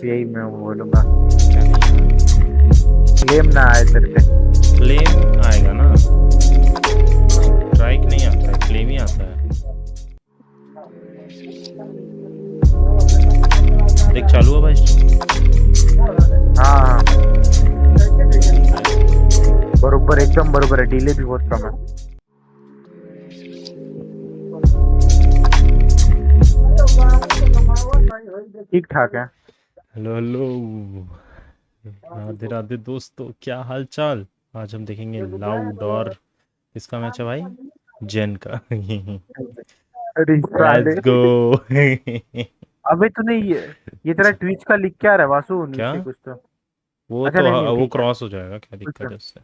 यही मैं बोलूंगा, क्या नहीं फ्लेम ना आए तेरे पे। फ्लेम आएगा ना, स्ट्राइक नहीं आता है, फ्लेम ही आता है। देख चालू है भाई। हाँ बरोबर, एकदम बरोबर है, डिले भी बहुत कम है। ठीक ठाक है। हेलो हेलो, राधे राधे दोस्तों, क्या हाल चाल। आज हम देखेंगे लाउड और किसका मैच है भाई, जेन का। अरे साले, लेट्स गो। अबे तूने ये तेरा ट्विच का लिख क्या रहा है वासु, क्या, नीचे कुछ तो। वो अच्छा तो नहीं नहीं वो ठीक है, क्रॉस हो जाएगा, क्या दिक्कत है उससे।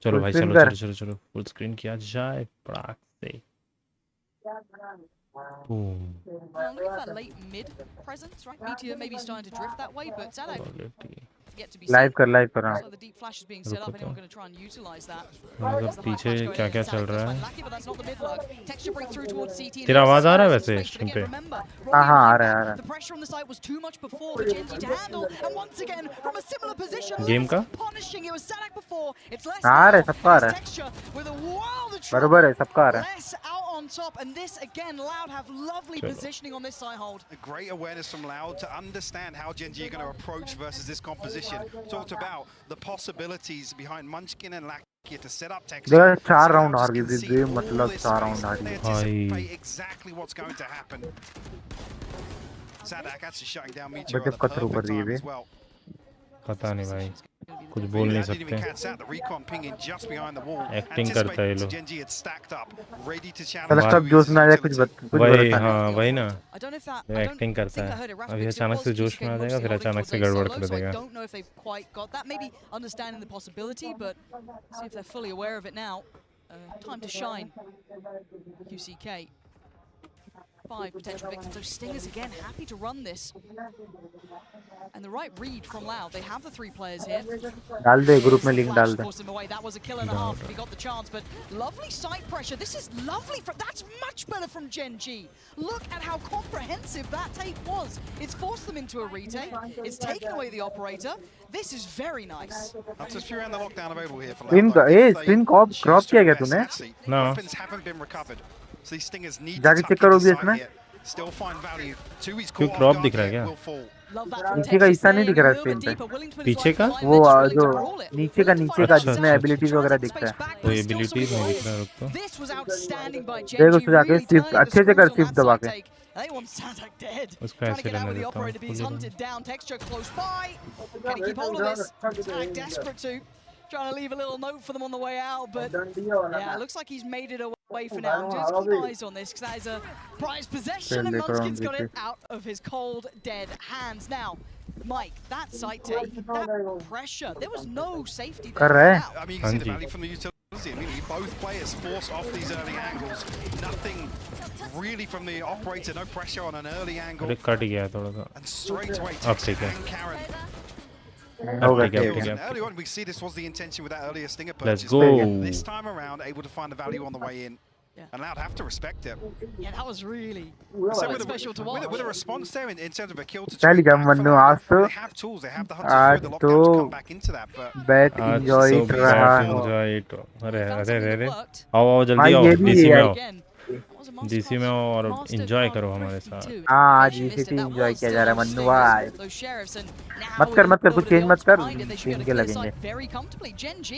चलो फुल भाई, स्क्रीन चलो कर। चलो चलो चलो, फुल स्क्रीन किया जाए पड़ाक से। Boom. Well, looking for that late mid presence, right? Meteor maybe starting to drift that way, but Zadok quality yet to be live seen. कर, लाइव कर। हाँ So the deep flash is being set रुको up. तो, Anyone going to try and utilize that? मतलब As the high पीछे flash going क्या in, क्या and चल Zadok रहा does find है। Lucky, but that's not the mid lurk. Texture break through towards CT. And तेरा there's आवाज आ रहा है some वैसे space, but स्ट्रीम again, पे। remember, हाँ Robbie हाँ, and आ रहा है आ Lineback, रहा the pressure on the site was too much before for Genji to handle. And once again, from a similar position, game less का punishing. It was Zadok before. It's less है। आ रहा now. है, सबका आ And रहा it's है, Texture with a world of बरोबर trouble. है, सबका आ रहा है। Less out on top. And this, again, Loud have lovely चलो positioning on this side hold. A great awareness from Loud to understand how Genji are going to approach versus this composition. Talked about the possibilities behind Munchkin and Lakia to set up Texture. देखा 4 So now round हार just गई concede थी, all मतलब this 4 space. Round हारी They है। anticipate exactly what's going to happen. Sadak actually shutting down Meteor बच्चे at the कतरू कर perfect रही है time बे। as well. पता नहीं भाई, कुछ Really, बोल नहीं that didn't even सकते, catch that. The recon pinging just behind the wall. Acting करता है ये Anticipating लोग। Genji had stacked up, ready to साला challenge बात कब जोश Luis's में आ जाए utility. कुछ वही, भरोसा नहीं। हाँ वही ना, I don't know if that. वो I एक्टिंग don't करता think I है। heard it. अभी Rashford, it अचानक was से जोश QCK में आ जाएगा, mostly फिर holding अचानक towards से A गड़बड़ solo, कर so I देगा। don't know if they've quite got that. Maybe understanding the possibility, but see if they're fully aware of it now. Time to shine. QCK. 5 potential victims. So Stingers again happy to run this. And the right read from Loud. They have the 3 players here. डाल दे group There's में, the link flash डाल दे। forced him away. That was a kill and a half if he got the chance, but lovely sight pressure. This is lovely. That's much better from Gen G. Look at how comprehensive that take was. It's forced them into a retake. It's taken away the operator. This is very nice. Up to Fury and the lockdown available here for screen Loud. का ए screen crop किया क्या तूने? ना Weapons haven't been recovered. So these Stingers need to जाके tuck check करो into भी sight इसमें। here. Still find value. Two he's क्यों caught क्रॉप off दिख guard रहा है here, क्या? will fall. Love that from नीचे का Texture हिस्सा नहीं staying दिख a रहा little bit स्क्रीन पे। deeper, willing to put his पीछे life का? on the line, वो eventually willing जो to brawl it. नीचे का Willing to find अच्छा जिसमें अच्छा एबिलिटीज अच्छा, वगैरह Trying to दिखता space है। back, वो but still some एबिलिटीज नहीं दिख players. रहा, रुक तो। This was outstanding by देख Gen G, उसको जाके really सिर्फ turning the अच्छे से कर, screws on सिर्फ that दबा side के। take. They want Sadak dead. उसको Trying to ऐसे get out रहने with the देता हूँ, operator, but he's खुली hunted down. Texture close by. Can he keep hold of this? Sadak desperate to. Trying to leave a little note for them on the way out, but yeah, it looks like he's made it away for now. Just keep eyes on this, because that is a prized possession, and Munchkin's got it out of his cold, dead hands. Now, Mike, that sight take, that pressure, there was no safety there कर for रहा है। Loud. I mean, you can see the Hanji. value from the utility. Immediately, both players force off these early angles. Nothing really from the operator, no pressure on an early angle. अरे cut गया थोड़ा सा, And straight away, अब Texture ठीक है, and Karen. अब ठीक है, अब kills. ठीक And है। early on, we see this was the intention with that earlier Stinger Let's purchase. go. This time around, able to find the value on the way in. Yeah. And Loud have to respect it. Yeah, that was really So quite with, special to a, watch. with a response there in terms of a kill to पहली trade gum back for Mannu Loud, आज तो they have tools, they have the hunters through the lockdown to come back into that. But bat आज enjoy तो कर रहा bat है। Enjoy तो, अरे Found अरे something अरे that अरे, worked. आओ आओ जल्दी हाँ, आओ, ये भी डीसी में है। आओ, Again, that was a DC में masterclass. आओ और Mastered एंजॉय by करो हमारे Thrifty साथ। too. हाँ आज Mentioned GCT this, that enjoy was किया still जा रहा है those मन्नू Stingers, भाई। those Sheriffs, and now मत कर with मत कर, a little कुछ bit of चेंज the मत odds कर, behind it, they should be team able के to clear लगेंगे। sight very comfortably. Gen G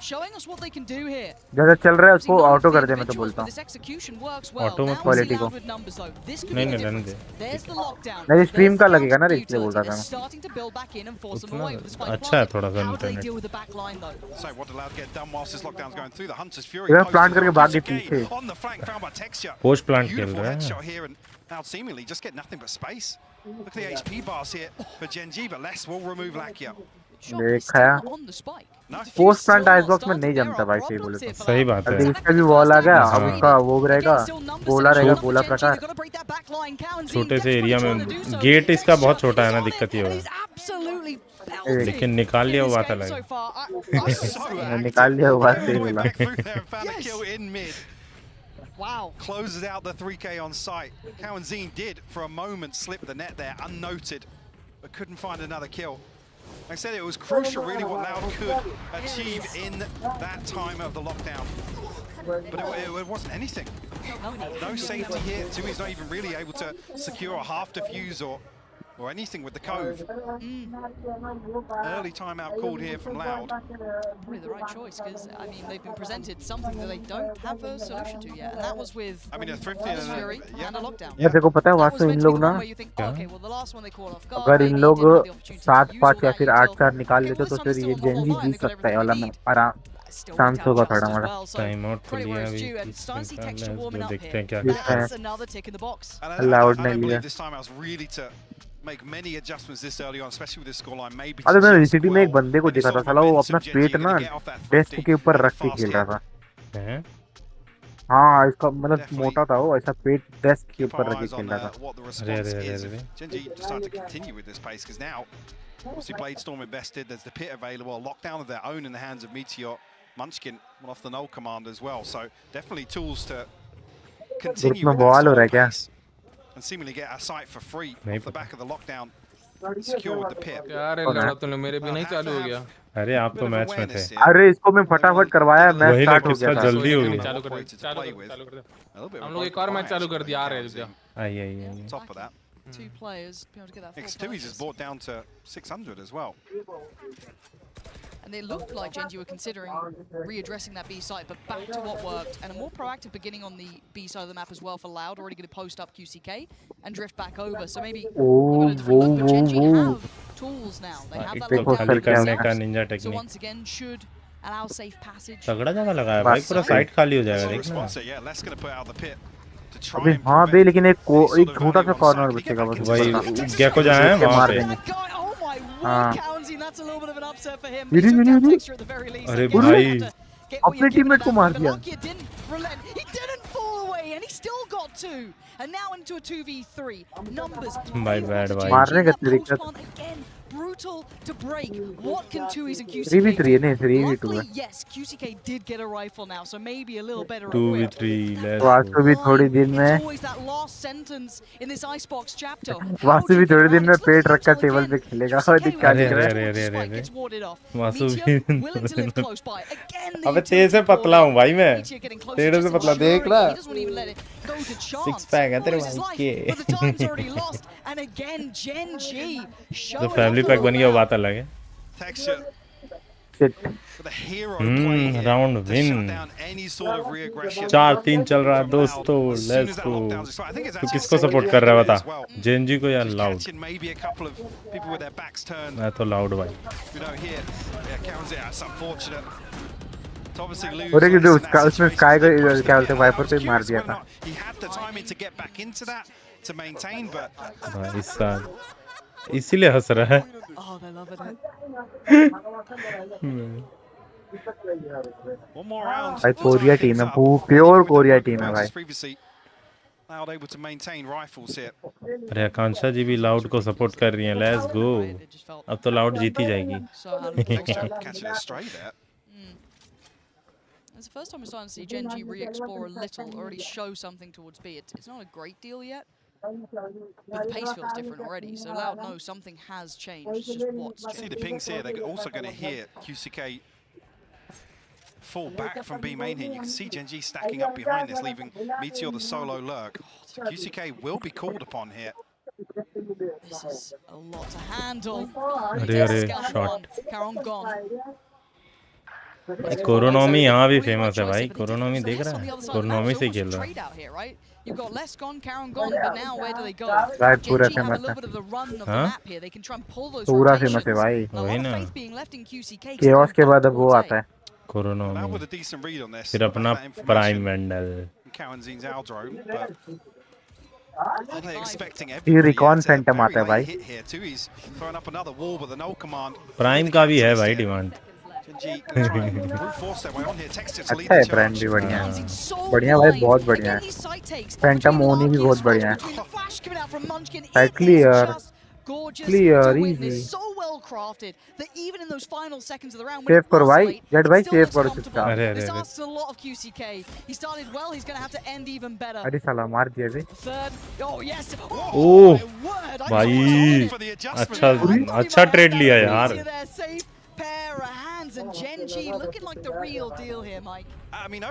showing us what they can do here. जैसा चल रहा है See, उसको none of ऑटो the कर दे, मैं तो individuals, बोलता but हूँ। this execution works well. Auto मत Now we see क्वालिटी को Loud with numbers though. This could नहीं be the नहीं, रहने difference. They, There's the lockdown. नहीं स्ट्रीम There's का the लगेगा ना, counter इसलिए बोल utility. रहा They're था मैं। starting to build back in and force them उतना away with the spike अच्छा है closet. थोड़ा सा How do they internet. deal with the back line though? so what allowed to get done whilst this lockdown's going through? The Hunter's Fury इधर close plant to करके the भाग गए Texture पीछे। on the flank found by Texture. Post plant खेल Beautiful रहा है। headshot here and now seemingly just get nothing but space. Look at the HP bars here for Gen G, but less will remove Lakia. Shot is देखा still on the spike. No. Post plant Still ice not box में started. नहीं There जमता are भाई, सही बोले problems तो। here for सही Loud. बात अब है। देख Zadak इसका with भी the वॉल आ first गया, damage अब traded. उसका वो रहेगा, Again, still numbers बोला to रहेगा, match up बोला for Gen G. प्रकार। They've got to break that back line. Cowan छोटे से desperately एरिया trying में to do so. गेट इसका बहुत Texture छोटा है ना, is on दिक्कत it, ये and है, he's absolutely belting लेकिन निकाल लिया in वो this बात game अलग so है। far. So मैंने active. निकाल लिया वो बात, Came all सही the way बोला। back through there and found a Yes. kill in mid. Wow. Closes out the 3K on site. Cowan Zine did for a moment slip the net there unnoted. but couldn't find another kill. Like I said, it was crucial really what Loud could achieve in that time of the lockdown. But it wasn't anything. No safety here. Tui's not even really able to secure a half defuse or anything with the Cove. Early timeout called here from Loud. Probably the right choice, because I mean they've been presented something that they don't have a solution to yet, and that was with I mean, a Thrifty and Fury and a lockdown. यार देखो पता है That was Vasu meant in to be लोग the ना one where you think, okay, well the last one they caught off guard, अगर इन maybe लोग didn't have the opportunity to 7-5 use या all फिर that intel. 8-4 निकाल Okay, लेते well, तो this time फिर they're ये still on the whole Gen Z line, Jeet they've got सकता है everything वाला they में need. आराम Still चांस worked होगा out just थोड़ा as हमारा well, so टाइम आउट तो credit लिया where it's अभी due, and 30 starting to see second texture let's warming go up देखते here. हैं क्या Yes, करता है That's another tick in the box. And Loud I नहीं don't लिया believe this time I was really to make many adjustments this early on, especially with this scoreline. Maybe अरे to मैंने just रिसिटी में एक quell बंदे को any देखा sort था of साला वो momentum अपना Gen G पेट are ना gonna get off that desk Thrifty के ऊपर with a रख के fast खेल hit. रहा था हैं हाँ इसका मतलब Definitely मोटा था वो ऐसा पेट डेस्क के keep ऊपर our रख के eyes खेल on रहा था what the अरे response अरे अरे is अरे if Gen G decide to continue with this pace, because now obviously Bladestorm invested, there's the pit available, a lockdown of their own in the hands of Meteor. Munchkin went off the null command as well, so definitely tools to group continue में with that बवाल हो sort रहा है of क्या pace and seemingly get a site for free नहीं off the पता back of the lockdown, secure with the pit. क्या रे कौन है लड़ा तूने मेरे भी They'll नहीं have चालू to हो गया have अरे a आप bit तो of मैच में थे awareness here. अरे इसको मैं They want फटाफट to करवाया dig a मैच वही स्टार्ट लोग हो गया किसका था जल्दी हो गया चालू कर दे operator to चालू play कर with. चालू कर दे A little bit of हम a लोग एक broken और मैच eye चालू actually कर from दिया आ रहे हैं Kaozin. I I I Yeah, Top of that. two players be able to get that full X2 is purchase. brought down to 600 as well. And it looked like Gen G were considering readdressing that B site, but back to what worked, and a more proactive beginning on the B side of the map as well for Loud, already going to post up QCK and drift back over. So maybe a little bit of different look, but Gen G have tools now. They have एक that तो देखो lockdown sir खाली क्या करने होता का है Ninja So technique once again, should allow safe passage. तगड़ा जगह लगाया भाई बस पूरा सही। साइट खाली हो That's जाएगा the देखना response there. Yeah, Les going to put out the pit to try अबे and हाँ बे prevent लेकिन any sort एक of छोटा value सा on corner site. Can he get बचेगा back बस into वही ऊपर site? का गैको जहाँ है के वहाँ मार पे देंगे That guy, oh my हाँ word, Counsie, that's a little bit of an upset for him. ये But he took down ये Texture at the very least. अरे I guess you भाई have to get what अपने you're given teammate at को that मार point, but दिया Lakia didn't relent. He didn't fall away, and he still got two. And now into a 2v3. Numbers My playing bad, for भाई। GG. मारने का That तरीका post plant again, brutal to break. What can 2E's and 3v3 QCK है do? नहीं 3v2 Luckily, है yes, QCK did get a rifle now, so maybe a little better to we equipped. Three That let's वास्तु go भी थोड़ी दिन It's में always that last sentence in this icebox chapter. Vastu भी थोड़ी दिन में पेट रखकर टेबल पे खेलेगा और दिक्कत अरे, कर अरे, अरे, अरे, अरे। gets warded off. Vasu Meteor भी willing to live close by. Again, the अबे utility तेरे से poured पतला हूँ in. भाई मैं Meteor getting closer तेरे just से पतला ensuring देख रहा he doesn't even let it go to chance. Six pack है तेरे Lose his भाई life, के but the time's already lost. And again, Gen G जो showing family off pack a बन गया वो lot. बात अलग है Texture Shit. with a hero play here round to win shut down any sort of re-aggression. 4-3 चल रहा है from दोस्तों Loud. As soon as let's that go lockdown's expired, I think it's तू actually किसको second support game कर रहा है as बता well. जेनजी को या Just loud catching maybe a couple of people with their backs turned. मैं तो लाउड भाई You know, here, yeah, Karen's there. That's unfortunate. To obviously lose और एक Ice in that उसका उसने situation, स्काई so they को pushed क्या it. बोलते हैं Yeah, I वाइपर was पे मार curious दिया whether or था not he had the timing to get back into that to maintain, but भाई साल इसीलिए हंस रहा है Oh, they're loving it. one more round. भाई to Korea tie team things है up. Even pure with the Korea broken team है purchase भाई previously, Loud able to maintain rifles here. अरे आकांक्षा जी भी लाउड को सपोर्ट कर रही हैं let's go Right, it just felt अब तो लाउड जीत ही जाएगी so out of place. Texture catching it straight there. It's the first time we're starting to see Gen G re-explore a little, already show something towards B. It's not a great deal yet, but the pace feels different already. So Loud knows something has changed. It's just what's See changed. the pings here. They're also going to hear QCK fall back from B main here. You can see Gen G stacking up behind this, leaving Meteor the solo lurk. So QCK will be called upon here. This is a lot to handle. अरे अरे shot Caron gone. कोरोनोमी यहाँ भी Really famous good है choice, भाई but he कोरोनोमी did देख finesse रहा on the है other side of the map. कोरोनोमी So से almost a खेल रहा है trade out here, right? You've got Les gone, Caron gone, but now where do they go? भाई Gen पूरा G have a famous little है bit of the run of the हाँ? map here. They can try and pull those पूरा rotations. Famous है भाई And a lot वही of ना faith being left in QCK. Chaos के बाद अब वो आता है Now कोरोनोमी with a decent read on this. फिर अपना that information prime vandal from Karenzine's Aldrome, but are they expecting ये everybody recon at a phantom very आता है late भाई hit here? Too, he's throwing up another wall with a null command. Prime का भी है भाई demand Gen G gonna try and brute force their way on here. Texture to lead अच्छा है the brand charge. भी बढ़िया है Counting so बढ़िया भाई blind. बहुत बढ़िया Again, है these side takes Phantom between Oni भी Larky बहुत and बढ़िया Strats, है between the flash coming out from Munchkin. भाई It is clear just gorgeous clear to easy witness. So well well crafted that even in those final seconds of the round, when Save it करो was भाई, late, Z it भाई still save looks करो comfortable. चुपचाप. अरे, This अरे, अरे. asks a lot of QCK. He started well, he's going to have to end even better. अरे साला मार दिया बे. Third, oh yes, Oh, my word, I भाई for the adjustment. अच्छा I thought he might अच्छा have trade that लिया ability यार. there. Safe pair of hands, and Genji looking like the real deal here, Mike. I mean,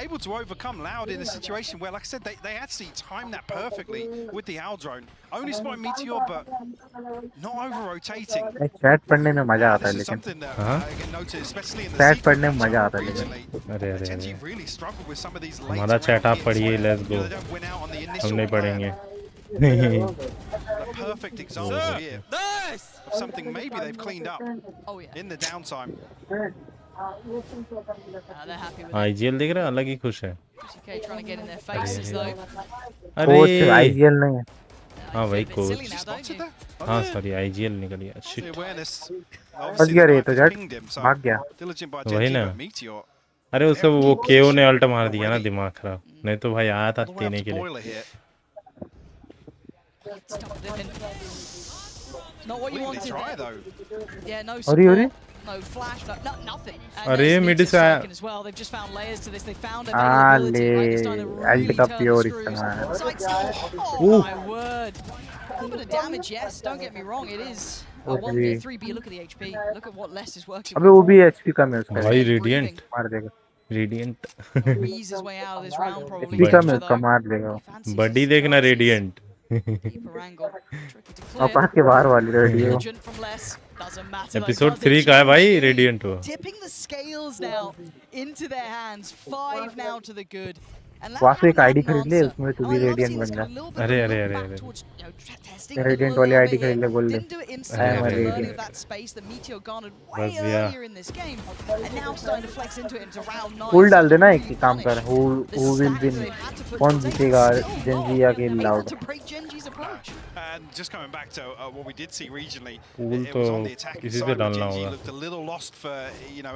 able to overcome Loud in a situation where, like I said, they actually timed that perfectly with the Owl drone. Only spotting Meteor, but not over-rotating. Chat पढ़ने में मजा आता है This is लेकिन. something that हाँ? I noticed, especially in the chat secret पढ़ने में मजा matchup आता है लेकिन. recently. अरे, अरे, Genji अरे. really struggled with some of these late हमारा चैट आप hits. पढ़िए, let's You go. know, they don't win out on the हम initial नहीं plan. पढ़ेंगे. A perfect example here of something maybe they've cleaned up Oh yeah, in the downtime. they're happy with it. IGL देख रहा अलग ही खुश है. QCK trying to get in their faces though. Coach अरे IGL नहीं है. हाँ भाई, You feel a bit silly coach. now, don't you? हाँ सॉरी, आईजीएल निकल गया. The shit. awareness. फंस Obviously, गया the रे knife तो has जट pinged him, so भाग गया. diligent by वही Genji, ना. but Meteor अरे उससे वो केओ ने अल्ट मार दिया ना, दिमाग खराब. नहीं तो भाई आया था all the way up देने to के लिए. boiler here. Stop dipping. Not what you Completely wanted dry there. though. Yeah, no Ori, Ori? support, no flash, no nothing. And Arey, there's mid Meteor से आया. striking as well. They've just found layers to this. They found Ah, availability, right? They're starting to le. really Alt का turn the pure screws. इस्तेमाल. Side step. Oh my word. A little bit of damage, yes. Don't get me wrong. It is a 1v3, but you look at the HP. Look at what Les is working अबे वो with. भी HP कम है उसका. भाई Barely radiant. breathing. मार देगा. Radiant. He'll ease his way out of this round probably. HP कम है Future, उसका, though. मार देगा. He fancies बडी his देखना chances. Radiant. Deeper angle. Tricky to और clear. पास के बाहर वाली रेडी है. Diligent from Les. Doesn't matter. though, episode does it? 3 का है भाई GG. रेडिएंट वो. Tipping the scales now into their hands. 5 now to the good. And Vasu एक that आईडी had an खरीद ले, answer. उसमें तू And भी I love रेडिएंट seeing बन this जा. kind of little bit of अरे, a अरे, look अरे, back अरे. towards, testing a radiant little वाली आईडी bit खरीद ले, here. बोल ले. Didn't do it instantly अरे, after अरे, learning अरे. of that space that Meteor garnered बस way भैया. earlier in this game. And now starting to flex into it into round 9. Full डाल so देना, really एक काम कर. punish who the will stack win? they had to put कौन towards eight. जीतेगा, Still Gen Z not या के able loud? to break Genji's approach. And just coming back to what we did see regionally, Pool it was on तो the attacking इसी से side where डालना Genji होगा. looked a little lost for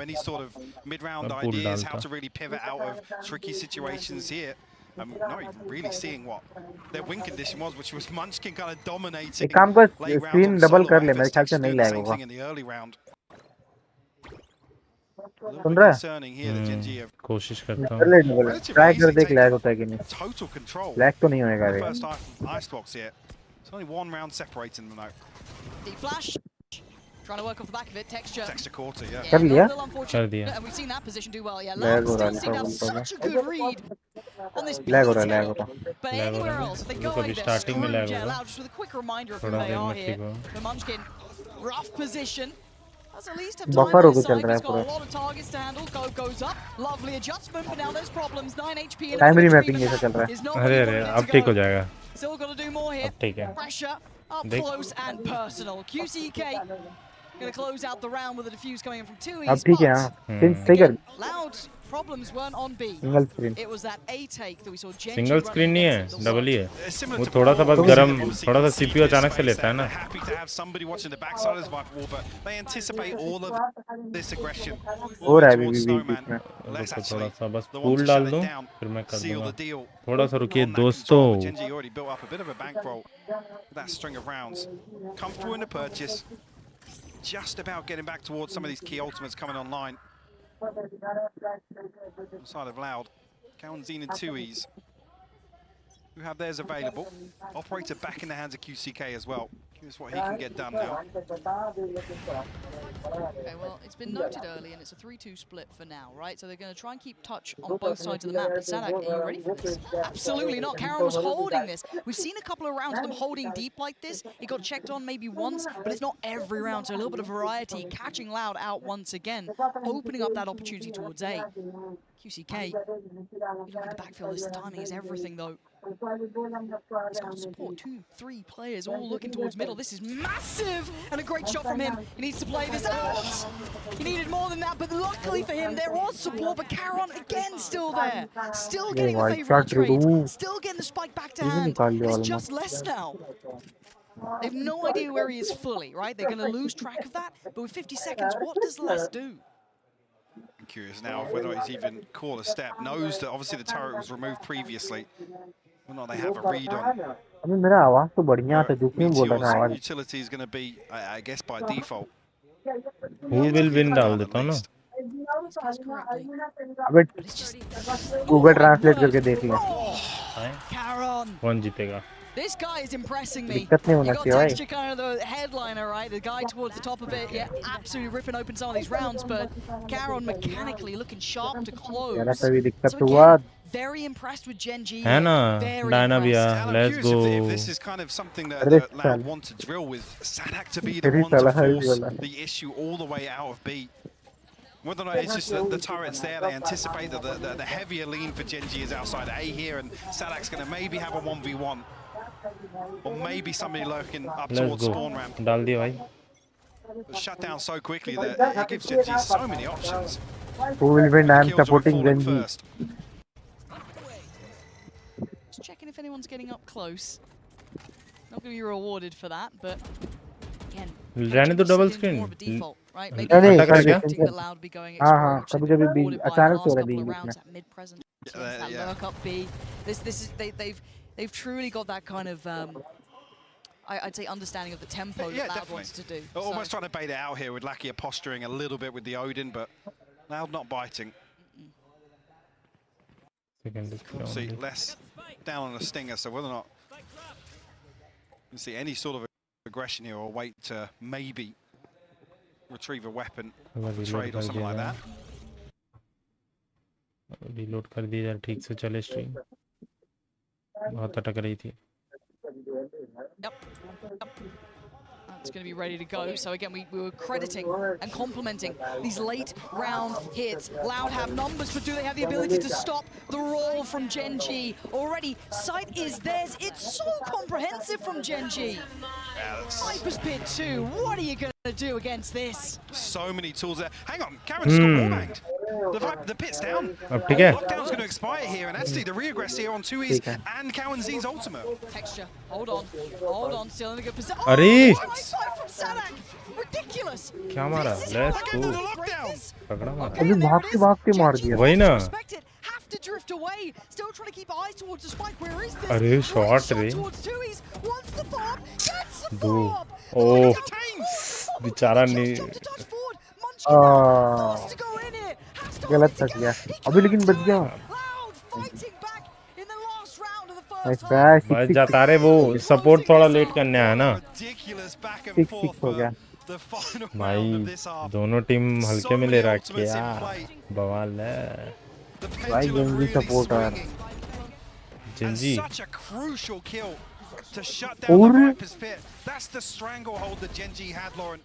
any sort of mid-round मैं pool ideas, how डालता. to really pivot out of tricky situations here. Not even really seeing what their win condition was, which was Munchkin kind of dominating एक काम कर, late rounds screen on double solo कर ले, efforts. मेरे ख्याल से Texas नहीं doing the lag same होगा. thing in the early round. A little soon bit रहा है? concerning here that Genji have कोशिश करता कर हूँ. ले डबल. ट्राई कर देख लैग होता है कि नहीं. total control लैग तो नहीं होएगा of the रे. first icebox here. It's only one round separating them though. Deep flash. Trying to work off the back of it. Texture. Texture quarter, yeah. कर लिया? a little unfortunate. कर दिया. And we've seen that position do well. Yeah, lag Loud हो रहा still seem to have है. such a good read on this lag हो रहा beat. है, लैग हो रहा है. But लैग हो anywhere रहा है. else, if they वो go कभी like this, starting में लैग yeah, होगा. Loud, just with a quick reminder of who थोड़ा they देर are में here. ठीक होगा. The Munchkin, rough position. Does at least have Buffer time on होके his चल side. रहा है He's got a पूरा. lot of targets to handle. Goes up. Lovely adjustment, but now there's problems. 9 HP in Primary inventory, mapping but जैसा चल रहा that है. is not अरे where अरे you want अब it ठीक to हो go. जाएगा. Still got to do more here. अब ठीक है. Pressure up देख. close and personal. QCK going to close out the round with a defuse coming in from 2 अब ठीक है. हाँ. सही कर. Loud's problems weren't on B. Single screen. It was that A take that we saw Genji single screen नहीं है, running double ही है. Similar वो to थोड़ा सा बस before, गरम, obviously थोड़ा सा you can see CPU this अचानक से space लेता है there. ना. They're happy to have somebody watching the backside of this wall, but they anticipate all of this aggression हो रहा है towards अभी भी Snowman. बीच में. Let's रुको actually थोड़ा सा बस the one पूल to डाल shut दूं, it down, फिर मैं कर seal the दूंगा. deal. थोड़ा सा रुकिए On that दोस्तों. control, Genji already built up a bit of a bankroll with that string of rounds. Comfortable in the purchase. Just about getting back towards some of these key ultimates coming online. Side of Loud. Kaunzine and Tui's who have theirs available. Operator back in the hands of QCK as well. Curious what he can get done now. Okay, well, it's been noted early, and it's a 3-2 split for now, right? So they're going to try and keep touch on both sides of the map. But Sadak, are you ready for this? Absolutely not. Karon was holding this. We've seen a couple of rounds of them holding deep like this. He got checked on maybe once, but it's not every round, so a little bit of variety. Catching Loud out once again, opening up that opportunity towards A. QCK, you look at the backfield, this timing is everything, though. He's got support, 2, 3 players all looking towards middle. This is massive! And a great shot from him. He needs to play this out! He needed more than that, but luckily for him, there was support, but Karon again still there. Still getting the favorable trades. Still getting the spike back to hand. It's just less now. They have no idea where he is fully, right? They're going to lose track of that, but with 50 seconds, what does Les do? I'm curious now of whether he's even called a step. Knows that obviously the turret was removed previously. Whether or not they have a read on अभी मेरा आवाज तो बढ़िया था, जो क्यों बोल रहा था Meteor's आवाज। utility is going to be, I guess, by default. Who will win डाल देता हूँ ना। Discussed correctly. अबे But it's just Google oh my translate word. करके देख ले। Caron. कौन जीतेगा? This guy is impressing me. दिक्कत नहीं You होना got चाहिए भाई। Texture kind of the headliner, right? The guy towards the top of it, yeah, absolutely ripping open some of these rounds, but Caron mechanically looking sharp to यार close. ऐसा भी दिक्कत So तो हुआ। again, very impressed with Gen G. है ना, Very Diana भी impressed. आ, And I'm let's curious go। if this is kind of something that, अरे that Loud चल। want to drill with Sadak to be the अरे one to चला है force वाला। the issue all the way out of B. Whether or not it's just the turrets there, they anticipate that the heavier lean for Gen G is outside A here, and Sadak's going to maybe have a 1v1. Or maybe somebody lurking up Let's towards go। spawn ramp. डाल दिया भाई। But shut down so quickly that it gives Gen G so many options. Who will win? I'm Killjoy supporting falling Gen G. first. Just checking if anyone's getting up close. Not going to be rewarded for that, but again, रहने दो double it's screen। more of a default, right? Maybe नहीं, they're अटक रहा क्या? expecting that Loud be going हाँ, explore, हाँ, which they've कभी-कभी been beach- rewarded by in the अचानक last से हो रहा है couple of बीच में। rounds at mid-present. Yeah, That yeah. lurk up B. This is they've truly got that kind of I'd say understanding of the tempo Yeah, that Loud definitely. wants to do. Almost trying to bait it out here with Lakia posturing a little bit with the Odin, but Loud not biting. Second See, less down on the stinger, so whether or not you see any sort of aggression here or wait to maybe retrieve a weapon, a trade or something like that. Reload कर दिया यार, ठीक से चले stream, बहुत अटक रही थी। It's going to be ready to go. So again, we were crediting and complimenting these late round hits. Loud have numbers, but do they have the ability to stop the roll from Gen G? Already, sight is theirs. It's so comprehensive from Gen G. Viper's Pit 2, what are you going to do against this? So many tools there. Hang on, Karen just got wallbanged. The pit's down. अब ठीक है। Lockdown's going to expire here, and actually the regress here on 2is and Cowan Z's ultimate. Texture, hold on, still in a good position. अरे! Nice fight from Sadak. Ridiculous. क्या मारा? This is Let's how I go। get to the lockdown. पकड़ा मारा। Okay, अभी and there भाग it के is. भाग के मार Gen G दिया। वही ना। respect it, have to drift away. Still trying to keep eyes towards the spike. Where is this? अरे Right शॉट shot रे। towards Tui's. Wants the fob. Gets the दो। fob. ओह, Just बेचारा नहीं। jumped a touch forward. Munchkin now forced to go in here. Has to गलत hold it फंस गया। together. अभी लेकिन बच गया। Loud fighting back in the last round of the first nice half. Bash. बस जाता रे, वो सपोर्ट थोड़ा लेट करने आया ना। Ridiculous back and 6-6 forth हो for गया। the final भाई round of this half. दोनों टीम हल्के में ले रहा है क्या? बवाल है। The भाई pendulum Gen G really supporter। swinging. Gen And G। such a crucial kill to shut down the Viper's Pit. That's the stranglehold that Gen G had, Lauren.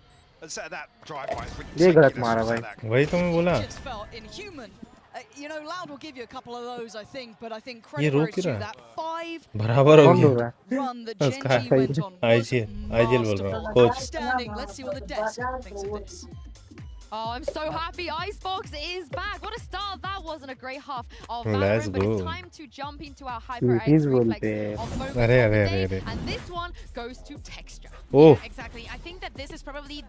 That drive-by is ये गलत ridiculous मारा from भाई। Sadak. वही तो मैं बोला। Just felt inhuman. You know, Loud will give you a couple of those, I think, but I think ये credit where रोक it's ही due, रहा है। that 5 बराबर हो कौन गया। रोक रहा है? run that Gen उसका G went on was IGL बोल रहा हूँ, masterful. Coach. Outstanding. Let's see what the desk thinks of this. Oh, I'm so happy Icebox is back. What a start that was in a great half of Let's Valorant. But it's go। time to jump into our Hyper It is X reflex बोलते। of moment अरे, of the अरे, day. अरे, अरे। And this one goes to Texture. Oh, Yeah, exactly. I think that this is probably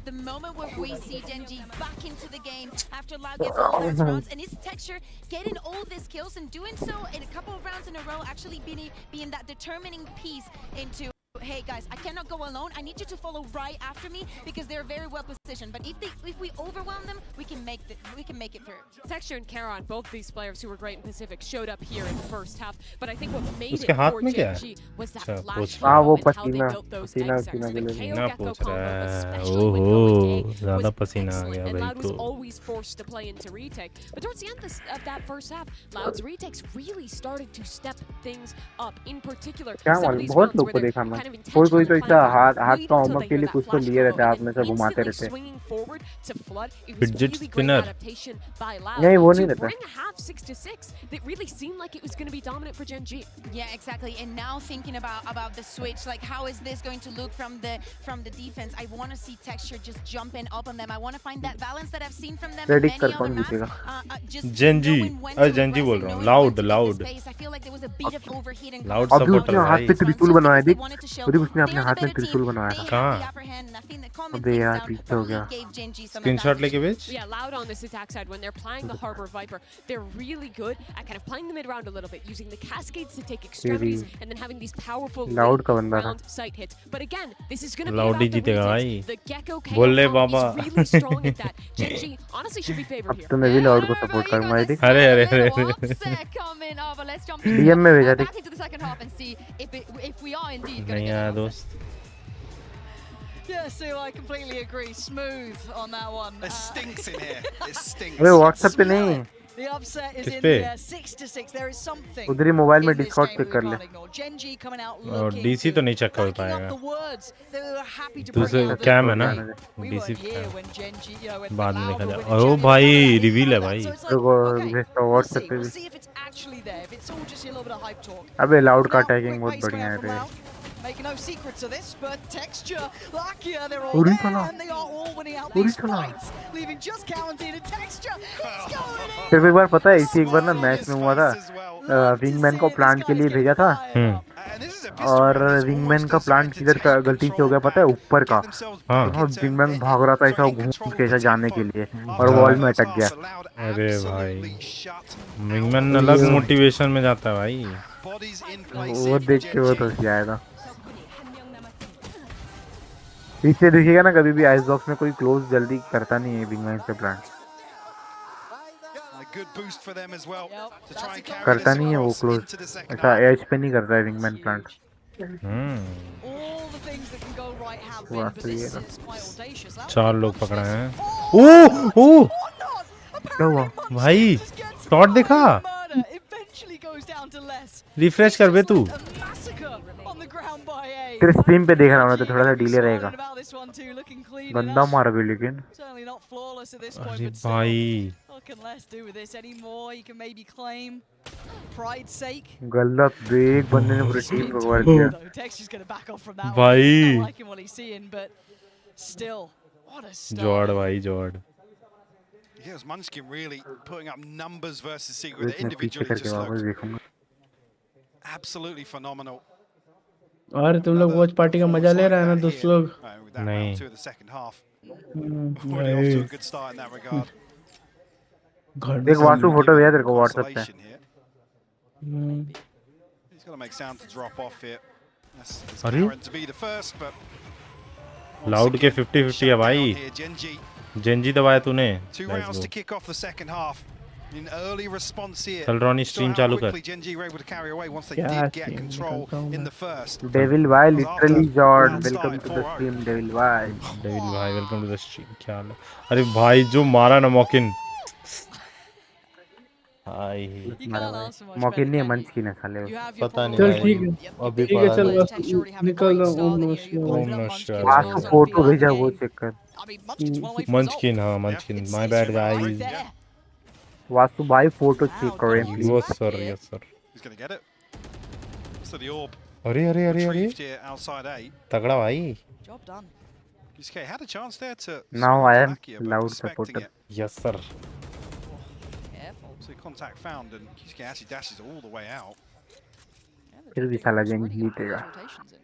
the moment where we see Gen G back into the game after Loud gets all those rounds, and his Texture getting all these kills and doing so in a couple of rounds in a row, actually being that determining piece into, hey guys, I cannot go alone. I need you to follow right after me because they're very well positioned. But if we overwhelm them, we can make it through. Texture and Karon, both these players who were great in Pacific, showed up here in the first half. But I think what made उसके it हाथ for में क्या Gen है? G was that अच्छा, flash पूछ hero हाँ, वो and how they पसीना- built those पसीना- execs. पसीना The के लिए KO ना Gecko पूछ combo, रहा है। especially when going ओहो, A, ज़्यादा was पसीना आ excellent, गया and भाई Loud was को। always forced to play into retake. But towards the end of that first half, Loud's retakes really started to step things up. In particular, क्या some of मालूम, these बहुत rounds लोग where को they're देखा मैं। kind of कोई intentionally तो playing ऐसा for हाथ wait का until होमवर्क they के hear लिए that कुछ तो flash लिए रहते combo, हाथ and में then से घुमाते instantly रहते। swinging forward to flood. It was Fidget really great spinner। adaptation by Loud नहीं, वो नहीं to रहता। bring a half 6-6 that really seemed like it was going to be dominant for Gen G. Yeah, exactly. And now thinking about the switch, like how is this going to look from the defense? I want to see Texture just jumping up on them. I want to find that balance that I've seen from them in Predict many कर other कौन maps. जीतेगा। Just Gen G। knowing when अरे to Gen G aggress बोल and रहा हूँ। knowing when Loud, to get the loud। space. I feel like there was a bit of overheating. Loud अभी supporter उसने हाथ भाई। पे त्रिशूल बनवाया, देख। show. पूरी उसने अपने They're the हाथ में better त्रिशूल team. बनवाया They था। had कहाँ? the upper hand, and I think that calming अबे things यार down पीछे हो only गया। gave Genji some screenshot advantage. लेके भेज। Yeah, Loud on this attack side, when they're playing the Harbor Viper, they're really good at kind of playing the mid round a little bit, using the cascades to take extremities, and then having these powerful Loud का late बंदा था। round sight hits. But again, this is going to be Loud he about the जीतेगा retakes. भाई। The Gecko बोल ले KO Baba. combo is really strong at that. Genji honestly should be favored अब here. तो मैं भी loud को Yeah, support you करूंगा got ये the देख। अरे, अरे, little अरे, अरे। upset coming. Oh, but let's jump DM में भेजा देख। back into the second half and see if we are indeed going to नहीं get आया an upset. दोस्त। Yeah, Sue, I completely agree. Smooth on that one. It stinks in here. It stinks. अबे WhatsApp पे नहीं, The upset is किस in पे? the 6-6. There is something उधर ही मोबाइल में in this Discord game check that कर we ले। can't ignore. Genji coming out और looking डीसी तो नहीं चेक कर backing up पाएगा। the words. They were happy to दूसरे bring out कैम है the ना, we DC weren't here Cam. when Genji, you know, when बाद में Loud देखा were जाए। winning ओ champions, भाई, they had रिवील है that. भाई। So it's देखो, okay, भेजता हूँ we'll व्हाट्सएप see. पे We'll भी। see if it's actually there. If it's all just a little bit of hype talk. अबे लाउड का Now, अटैकिंग quick बहुत pace बढ़िया coming है out from रे। Loud. Making no secrets of this, but texture, Lakia, they're all पूरी there, चला। and they are all winning out पूरी these चला। fights, leaving just Quarantine and texture. He's going in. सिर्फ एक बार पता है, इसी एक बार ना Smile on मैच his में हुआ था, face as well. Love to wingman see को it. प्लांट This के लिए guy's भेजा getting था, fired up. And this is a pistol और round. It's विंगमैन almost का as प्लांट if to किधर का take गलती से हो control गया पता है, back, ऊपर का। get themselves हाँ। back और into विंगमैन in- भाग रहा था ऐसा sorry, in घूम control के of ऐसा the जाने के tempo. लिए, After और the वॉल में first अटक half, गया। Loud अरे भाई, absolutely shut विंगमैन out. अलग मोटिवेशन में जाता है भाई। Bodies in place वो here for देख के वो तो Genji. हंसी आएगा। पीछे देखिएगा ना, कभी भी आइस बॉक्स में कोई क्लोज जल्दी करता नहीं है विंगमैन से plant, A good boost for them as well Yep, to that's try a and carry करता this नहीं है वो across close, into the second ऐसा half. एज पे नहीं करता है wingman plant. All the things that can go right have been, but this is quite audacious. That चार was लोग Munchkin. पकड़े हैं। Oh, oh oh or not. क्या हुआ? Apparently भाई, Munchkin just gets shot away देखा? with murder. Eventually goes down to less. Refresh कर बे तू। A massacre on the ground by A. तेरे स्ट्रीम पे देख रहा हूँ ना, तो थोड़ा सा डिले रहेगा। Smiling about this one too, looking clean गंदा enough. मारा भी लेकिन। Certainly not flawless at this point, अरे but still, भाई, what can less do with this anymore? You can maybe claim pride's sake. गलत एक बंदे ने पूरी टीम को कवर किया। Though Tex is going to back off from that one. भाई। He's not liking what he's seeing, but still, what a start. जॉर्ड भाई जॉर्ड। Yeah, it was Munchkin really putting up numbers versus Secret. They मैं पीछे individually करके just वापस looked देखूंगा। absolutely phenomenal. और तुम लोग वॉच पार्टी का मजा ले रहे हैं ना दोस्त लोग? With that नहीं। round two of the second half. Already off to a good start in that regard. देख वासु फोटो भेजा तेरे को व्हाट्सएप पे। Consolation here. He's got to make sound to drop off here. That's अरे? Karen to be the first, but loud के 50-50 है भाई। here, Genji. Gen Z दबाया तूने। 2 Let's rounds go। to kick off the second half. In early response here. चल Ronnie Saw stream how चालू कर। quickly Genji were able to carry away once they क्या did get stream control निकालता हूँ in मैं। the first. Devil भाई literally जॉर्ड, Round welcome start to the 4-0. Stream Devil भाई। डेविल भाई वेलकम टू द स्ट्रीम। क्या हाल है? अरे भाई जो मारा ना मॉकिन। हाय। You can't मारा भाई। ask for much मौके better, नहीं है, can मंच you? की न साले। You have your पता नहीं चल problems. ठीक भाई, है, अभी ठीक है, पता चल नहीं। बस Tex already having a निकल great रहा start हूँ। that ओम you're ओम putting up नमः Munchkin शिवाय। as well, Vasu so I photo feel like भेजा the वो game- चेक कर। I mean, Munchkin's one away from Munchkin, हाँ Munchkin. My bad right guys. there. Vasu भाई फोटो चेक करें please. Yes sir, yes sir. He's going to get it. So the orb अरे अरे अरे अरे, retrieved here outside A. तगड़ा भाई। Job done. QCK had a chance there to Now swing I to am Lakia, but loud respecting supporter. it. Yes sir. Careful. So contact found and QCK actually dashes all the way out. Yeah, फिर भी they're साला already जेंग got जीतेगा। rotations in.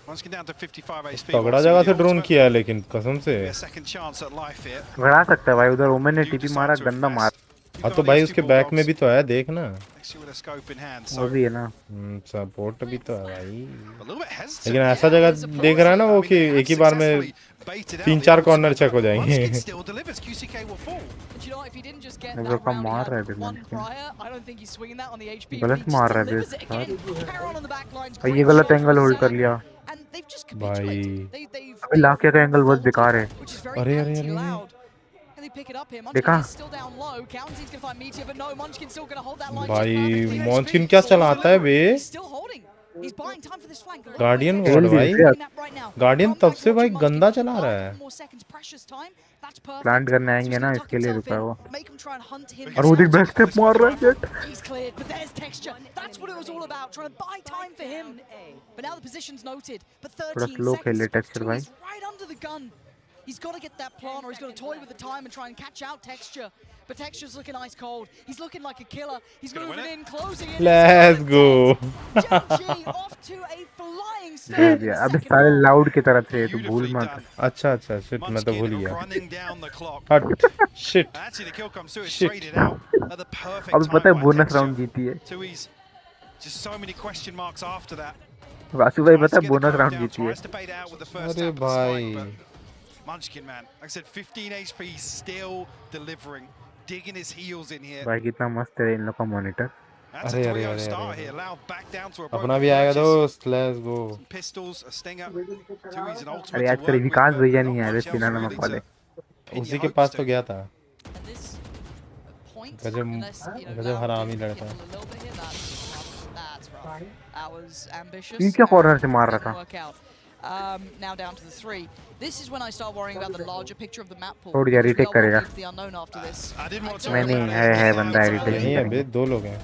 Once again down to 55 HP. तगड़ा Obviously जगह with से the drone ultimate, किया है लेकिन कसम से। a second chance at life here. गड़ा सकता है भाई, उधर ओमेन ने Do टीपी decide मारा, to गंदा invest. मार। You've हाँ got तो these भाई two उसके बैक में bulldogs भी तो है, देख ना। next to you with a scope in hand. वो So भी है ना। सपोर्ट भी तो है भाई। a little bit hesitant. लेकिन ऐसा जगह देख रहा है ना वो कि एक ही बार में Baited out 3-4 the corner outside, check हो but जाएंगे। Munchkin still delivers. QCK will fall. But you know what, if he didn't just get Never that come round, he मार रहा है had फिर one Munchkin। prior. I don't think he's swinging that on the HP. गलत but he मार just रहा है delivers फिर। it again. Carry on the back lines. और ये great गलत shot एंगल from होल्ड कर Zan. लिया। And they've just capitulated. भाई। They've अबे लाकिया का एंगल बहुत बेकार है। which is very अरे अरे अरे। anti-loud. Can they pick it up here? देखा? Munchkin is still down low. County's going to find Meteor, but no, Munchkin's still going to hold that line. भाई, just perfectly. Munchkin क्या चलाता है बे? He's still holding. He's buying time for this flank. A little Guardian bit ward extra. भाई। Doing that right now. Guardian Come तब back, से भाई watching गंदा Munchkin. चला रहा है। 5 more seconds precious time. That's perfect. Plant करने So आएंगे he's ना, gonna tuck इसके लिए himself रुका है in, वो। make him try and hunt him और वो देख down. बैक स्टेप मार रहा है jet. He's cleared, but there's texture. That's what it was all about, trying to buy time for him. But now the position's noted. But 13 slow खेल ले seconds. texture भाई। He's right under the gun. He's got to get that plant, or he's got to toy with the time and try and catch out Texture. But Texture's looking ice cold. He's looking like a killer. He's moving in, closing in. Let's go. Gen.G off to a flying they start in दिया the अबे second सारे round. Loud की तरफ से तो भूल Beautifully मत done. अच्छा अच्छा शिट मैं तो भूल Munchkin गया running down the clock. हट shit Actually, the kill comes through. It's Shit. traded out at the perfect अबे time पता है by बोनस Texture. राउंड जीती है Tui's just so many question marks after that. Vasu भाई Tries पता to है get the bonus curve round down, जीती है tries to bait out with the first अरे tap of the spike, भाई but Munchkin, man, like I said, 15 HP, still delivering, digging his heels in here. भाई कितना मस्त है इन लोग का मॉनिटर That's अरे a अरे 3-0 अरे start अरे here. Loud back down to a अपना broken भी आएगा purchase. दोस्त let's go Some pistols, a stinger. Tui's an ultimate अरे to आज तेरे work with, विकास but भैया not नहीं आए वे much else सीना really नमक वाले to pin उसी your के hopes पास to. तो गया था And this point, गजब unless, you know, गजब Loud हरामी did लड़का get a little bit here, that's rough. That was ambitious. ये क्या कॉर्नर से and मार रहा didn't था work out. Now down to the 3. This is when I start worrying about the larger picture of the map pool. छोड़ दिया because we retake are walking करेगा into the unknown after this. I didn't want to talk मैंने about it. है बंदा It's retake नहीं नहीं है बे करेंगे दो लोग हैं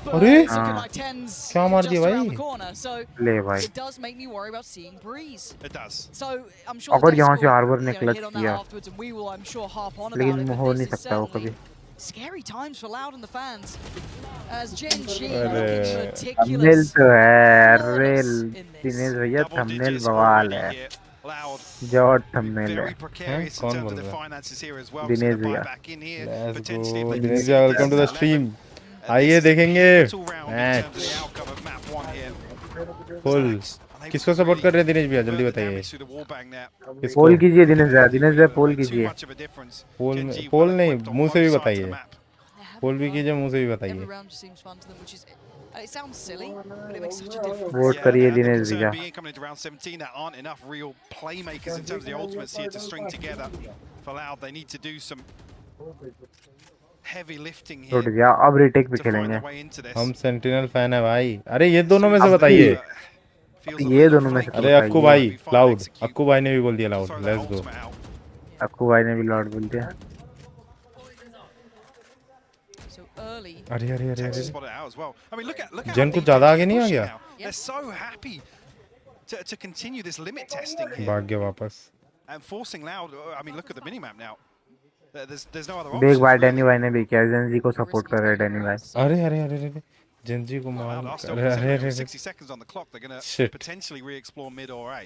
But अरे it's looking हाँ। like 10's क्या मार दिया just around भाई? the corner. So ले भाई it does make me worry about seeing Breeze. It does. So I'm sure अगर the यहाँ से Death हार्बर Squad, ने you know, clutch hit on that किया afterwards, and we will, I'm sure, harp on about लेकिन it. हो But नहीं this is सकता वो कभी certainly scary times for Loud and the fans. As Gen.G अरे looking thumbnail meticulous, तो है flawless rail in this. Dinesh भैया Double थंबनेल digits बवाल already है here. Loud. George thumbnail Very है precarious in कौन terms बोल of their रहा है? finances here as well. Dinesh Just gonna buy भैया back in here. Let's Potentially, if go they Dinesh can ji see welcome to the 11. Stream And आइए this is a देखेंगे pivotal round in terms of the match outcome of map 1 here. Full Zax, unable किसको to support really कर रहे हैं दिनेश भैया convert जल्दी the बताइए damage through the wallbang there. किसको पोल कीजिए दिनेश भैया Effectively, दिनेश भैया पोल made too कीजिए much of a difference. Pole Gen में G पोल well नहीं equipped on मुंह से भी both sides of the बताइए map. They're having पोल भी fun. कीजिए मुंह से भी Every बताइए round just seems fun to them, which is. It sounds silly, but it makes such a difference. Vote Yeah, करिए and the दिनेश concern भैया being coming into round 17, there aren't enough real playmakers in terms of the ultimates here to string together. For Loud, they need to do some heavy lifting here छोड़ दिया अब retake पे to find खेलेंगे their way into this. हम sentinel fan है भाई अरे ये दोनों में से अब बताइए Feels a ये little दोनों में से flaky. अरे अक्कू बताइए भाई Be fine to loud execute. Akku भाई ने भी बोल दिया loud Throw that let's go ultimate out. Akku भाई ने भी लॉर्ड बोल दिया So early. अरे अरे अरे Texas अरे spotted it out as well. I mean, look at जन how कुछ ज्यादा आगे AJ's नहीं आ pushing गया now. They're so happy to continue this limit testing here भाग गया वापस and forcing Loud. I mean, look at the minimap now. There's no other देख options. भाई really. डैनी भाई ने भी किया जेंजी को सपोर्ट कर रहे हैं डैनी भाई अरे अरे अरे अरे जंजी को मार Loud are still अरे अरे with अरे 60 seconds on the clock. They're going to Shit. potentially re-explore mid or A.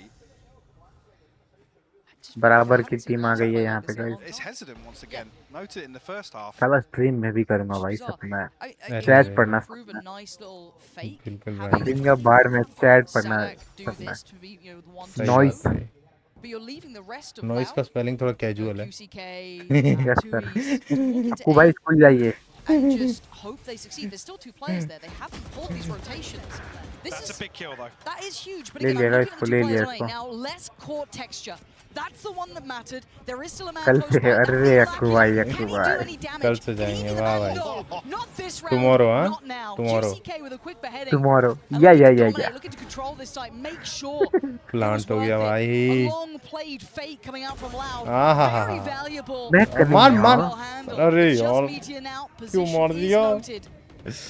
बराबर की टीम आ गई है यहाँ पे guys It's hesitant once again. Noted it in the first half. साला स्ट्रीम में भी करूंगा भाई सपना है अरे चैट अरे पढ़ना Prove a nice little fake. बिल्कुल Having भाई दिन का बाढ़ में चैट पढ़ना Sadak do सपना this to be, you know, the one सही to Noise. बात show, है but you're leaving the rest of noise का Loud, स्पेलिंग थोड़ा कैजुअल है QCK, Yes, sir. Tui's, walk into Akku भाई A स्कूल जाइए and just hope they succeed. There's still 2 players there. They haven't pulled these rotations. This That's a is big kill though. that is huge. But ले again, I'm लिया looking इसको, at the ले 2 लिया players इसको। playing now. Less court texture. That's the one that mattered. There is still a man कल close से by. That अरे is Akku भाई lacking. Akku Can he do भाई any damage? कल से Can he जाएंगे get वाह an भाई angle? Not this round. Tomorrow, huh? Not now. Tomorrow. GCK with a quick beheading. Tomorrow And या looking या to या dominate, या looking to control this site, make sure it was plant हो गया worth it. भाई A long played fake coming out from Loud. आहा Very valuable. मैं मार करूंगा मार Well handled. अरे Just यार meteor now. क्यों Position मार is दिया noted. And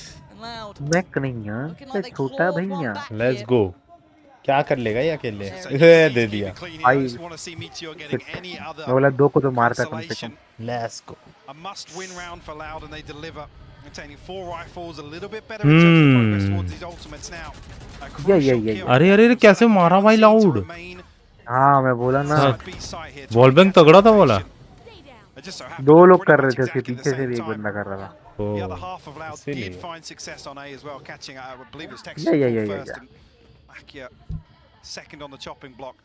Loud. मैं करूंगा Looking like they छोटा clawed one भैया back लेट्स here. गो क्या कर लेगा ये अकेले So दे keep दिया it clean here. I I- just want to see Meteor getting any other मैं बोला 2 को तो मारता कम से consolation. Come let's go A must-win round for Loud, and they deliver. Containing 4 rifles, a little bit better in terms of progress towards these ultimates now. A crucial yeah. kill. अरे अरे अरे कैसे मारा भाई Seem to लाउड remain हाँ मैं बोला ना हाँ। side B side here. Wall bang तगड़ा था वाला It just so happened 2 they're लोग कर pretty रहे much थे उसके exactly the पीछे से same भी एक time. बंदा कर रहा था The other O half of Loud इसीलिए। did find success on A as well, catching I believe it was Texas Yeah. first and Akia second on the chopping block.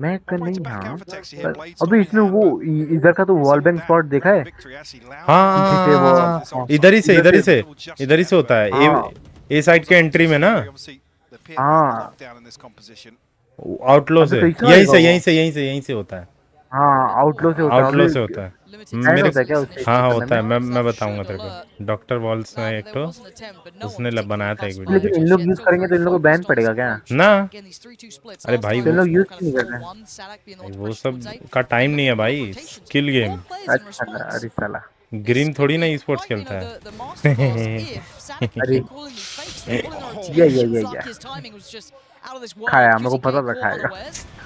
मैं कर Right नहीं to back हाँ out for Texas here, पर Blades अबे not in इसने hand, वो but इधर का तो वॉल बैंक स्पॉट देखा है victory actually Loud. पीछे से वो हाँ इधर ही से इधर ही से इधर ही से होता है हाँ। ए साइड के एंट्री में ना Obviously, the pit हाँ। lockdown in this composition. आउटलो से अबे तो यहीं इसमें से आएगा यहीं से यहीं से यहीं से होता है हाँ आउटलो से होता है आउटलो अबे से होता है Limited मेरे मेरे होता है क्या उससे हाँ हाँ करने होता है में? मैं बताऊंगा तेरे को डॉक्टर वॉल्स में एक तो उसने बनाया था एक वीडियो लेकिन इन लोग यूज करेंगे तो इन लोगों को बैन पड़ेगा क्या ना अरे भाई तो इन लोग यूज क्यों नहीं कर रहे भाई वो सब का टाइम नहीं है भाई स्किल गेम अच्छा अरे साला ग्रीन थोड़ी ना ई स्पोर्ट्स खेलता है अरे या खाया मेरे को पता था खाया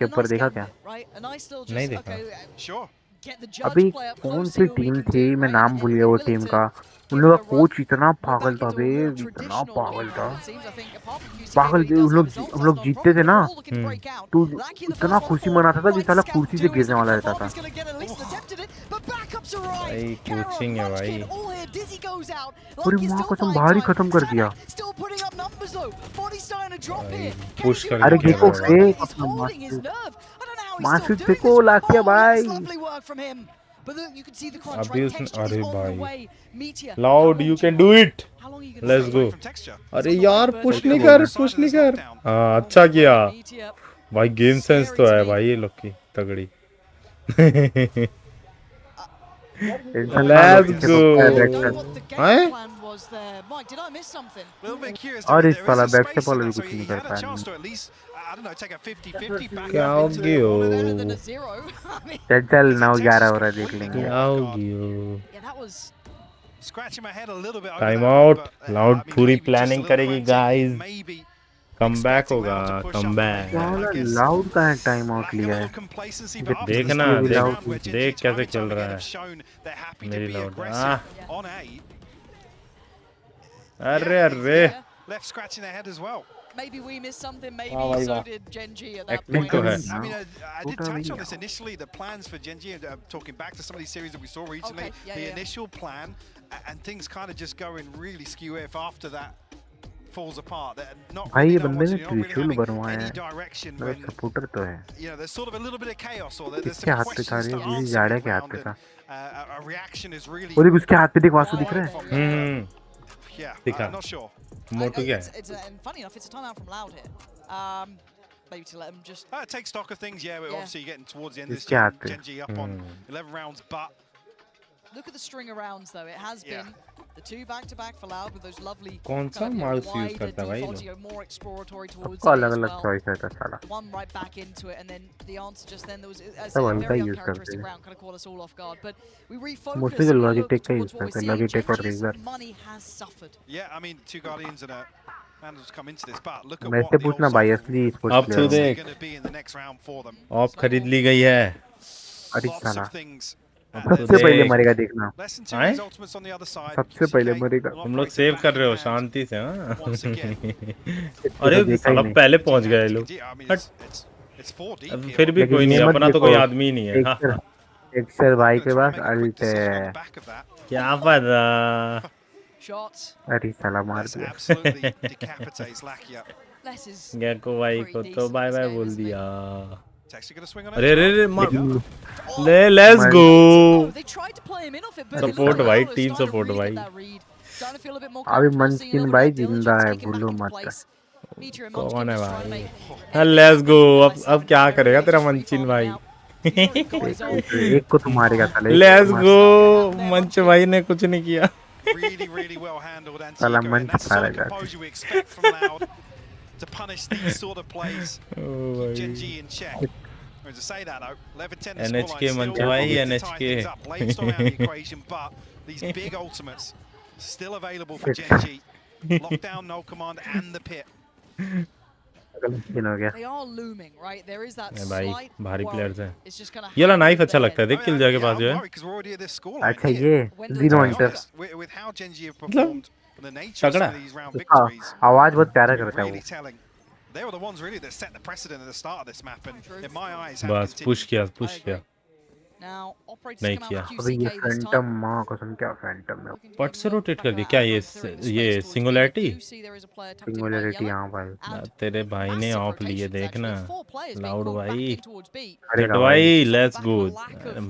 के ऊपर देखा क्या? नहीं देखा। Sure. अभी कौन सी टीम थी, मैं नाम भूल गया वो टीम का। उन लोग का कोच इतना पागल था बे, इतना पागल था। पागल हम लोग जीतते थे ना, तो इतना खुशी मनाता था कि साला कुर्सी से गिरने वाला रहता था। भाई कोचिंग है भाई। पूरी माँ कसम बाहर ही खत्म कर दिया। पुश कर अरे दिया देखो भाई। मास्टर फेंको लाकिया भाई। अभी उसने, अरे भाई loud you can do it, let's go. अरे यार पुश नहीं कर, पुश नहीं कर। हाँ अच्छा किया भाई, गेम सेंस तो है भाई ये लोग की तगड़ी। टेंशन ना लो, Let's पीछे go. पक्का है बैक What से। the Huh? game plan was there. Mike, did I miss something? A little bit curious. I और mean, इस there is साला a बैक से space in बॉल भी that, so कुछ he नहीं कर had a पाया। chance to at least, I don't know, take a 50-50 back क्या up हो into गयो? Better than a zero. I mean, चल चल his 9-11 intentions हो रहा है, देख completely लेंगे। caught क्या off हो guard. गयो? yeah, that was Scratching my head a little bit over Time that one, out. but Loud I mean, पूरी maybe just a planning little करेगी frantic, guys. maybe Comeback expecting होगा, Loud to push up comeback. the lane, साला I guess. Loud का है time out Lack a लिया little है। complacency, ये but after the देखना, start of this देख- round where Gen G देख time कैसे and time खेल रहा again है। have shown they're happy to मेरी be loud। aggressive on A. अरे अरे yeah, Left scratching their head as well. maybe we missed something. Maybe वाह भाई so वाह। did Gen G at that Acting point. तो है। I mean, I did touch on this initially. The plans for Gen G, talking back to some of these series that we saw recently, Okay, yeah, the yeah. initial plan, and things kind of just going really skew if after that falls apart. They're not भाई really ये knowing बंदे what ने to do, not really त्रिशूल having बनवाया any है, direction मतलब when, supporter तो है। you know, there's sort of a little bit of chaos or there's किसके some हाथ पे था questions रे? to किसी answer जाड़े के हाथ mid-round पे and था। a reaction is really और देख उसके हाथ पे देख वासु दिख रहा है। from them. हम्म Yeah, दिखा। I'm not sure. मोटू क्या है? And funny enough, it's a timeout from Loud here. Maybe to let him just. Take stock of things, yeah. We're Yeah. obviously getting towards the end of this इसके हाथ पे। Gen G up on 11 rounds, but Look at the string of rounds, though. It has Yeah. been the two back-to-back for Loud with those lovely कौन सा kind of, mouse use wider करता है भाई defaults, लोग? you know, more exploratory towards सबका A अलग as अलग well. Choice रहता है साला। The one right back into it, and then the answer just then there was a सब हल्का very use करते uncharacteristic हैं। round, kind of caught us all off guard. But we refocus mostly and तो we look Logitech का towards use what we're करते हैं, seeing. Logitech और Genji's Razer. money has suffered. yeah, I mean, two Guardians and a Vandals come into this, but look at मैं what से the पूछना also भाई असली sports अब प्लेयर तो हूँ। देख। going to be in the next round for them. Of खरीद ली गई है। अरे Lots साला, of things. अब And तो सबसे पहले देख। मरेगा देखना। less than two आए? his ultimates on the other side. सबसे पहले CK मरेगा। will तुम लोग operate सेव back कर रहे हो in hand शांति से हाँ। once again. अरे तो देखा ही साला नहीं। पहले पहुंच गए लोग। I mean, हट। it's 4 deep अब here. फिर भी लेकिन कोई नहीं, ये मत अपना तो देखो, कोई आदमी ही नहीं है। हाँ, हाँ। एक्सर भाई Gonna के try पास and make a quick ult decision on the है। back of that. क्या पता। Shots. अरे साला मार This दिया। absolutely decapitates Lakia. Less is गैको भाई को pretty तो decent bye this bye game, बोल isn't he? दिया। It's actually going to swing on अरे it. अरे अरे मार लेकिन ले लेट्स मार- गो। Oh, they tried to play him in off it, but it Support looked like भाई, Loud was team starting to support really भाई। get that read. Starting to feel a bit more अभी comfortable, seeing a मंचकिन little भाई bit of जिंदा diligence है, taken back भूलो into मत। place. Meteor and कौन Munchkin है just trying to भाई? make हाँ लेट्स गो। अब क्या करेगा तेरा मंचिन भाई? एक को तो मारेगा साला। Let's go. मंच भाई ने कुछ नहीं किया। Really, really well handled Salah Antigo. And manch that's the sort of khara composure we expect from Loud to punish these sort of plays. Keep Gen G in check. To say that though, 11-10 the NHK scoreline, manch still bhai, to tie NHK. things up. Blade's still out of the equation, but these big ultimates still available for Gen G. Lockdown, no command, and the pit. गलत हो गया। They are looming, right? There is that भाई slight भारी worry. Players हैं। It's just gonna ये वाला hang knife over अच्छा their लगता है। head. देख किल जाके पास जो I'm है। worried because we're already at this scoreline अच्छा here. ये zero To be inter. honest, with how Gen G have performed and the nature of some तगड़ा। of these round उसका victories, आवाज बहुत प्यारा it's करता है really वो। telling. They were the ones really that set the precedent at the start of this map, and in my eyes, have बस continued. Push किया पुश I किया। agree. Now, operators नहीं come out किया। for अबे ये QCK this Phantom time. माँ कसम क्या फैंटम है। पट से रोटेट कर दिया क्या? ये सिंगुलैरिटी? सिंगुलैरिटी हाँ भाई। तेरे भाई ने ऑफ लिए देखना। लाउड भाई। अरे जट भाई लेट्स गो।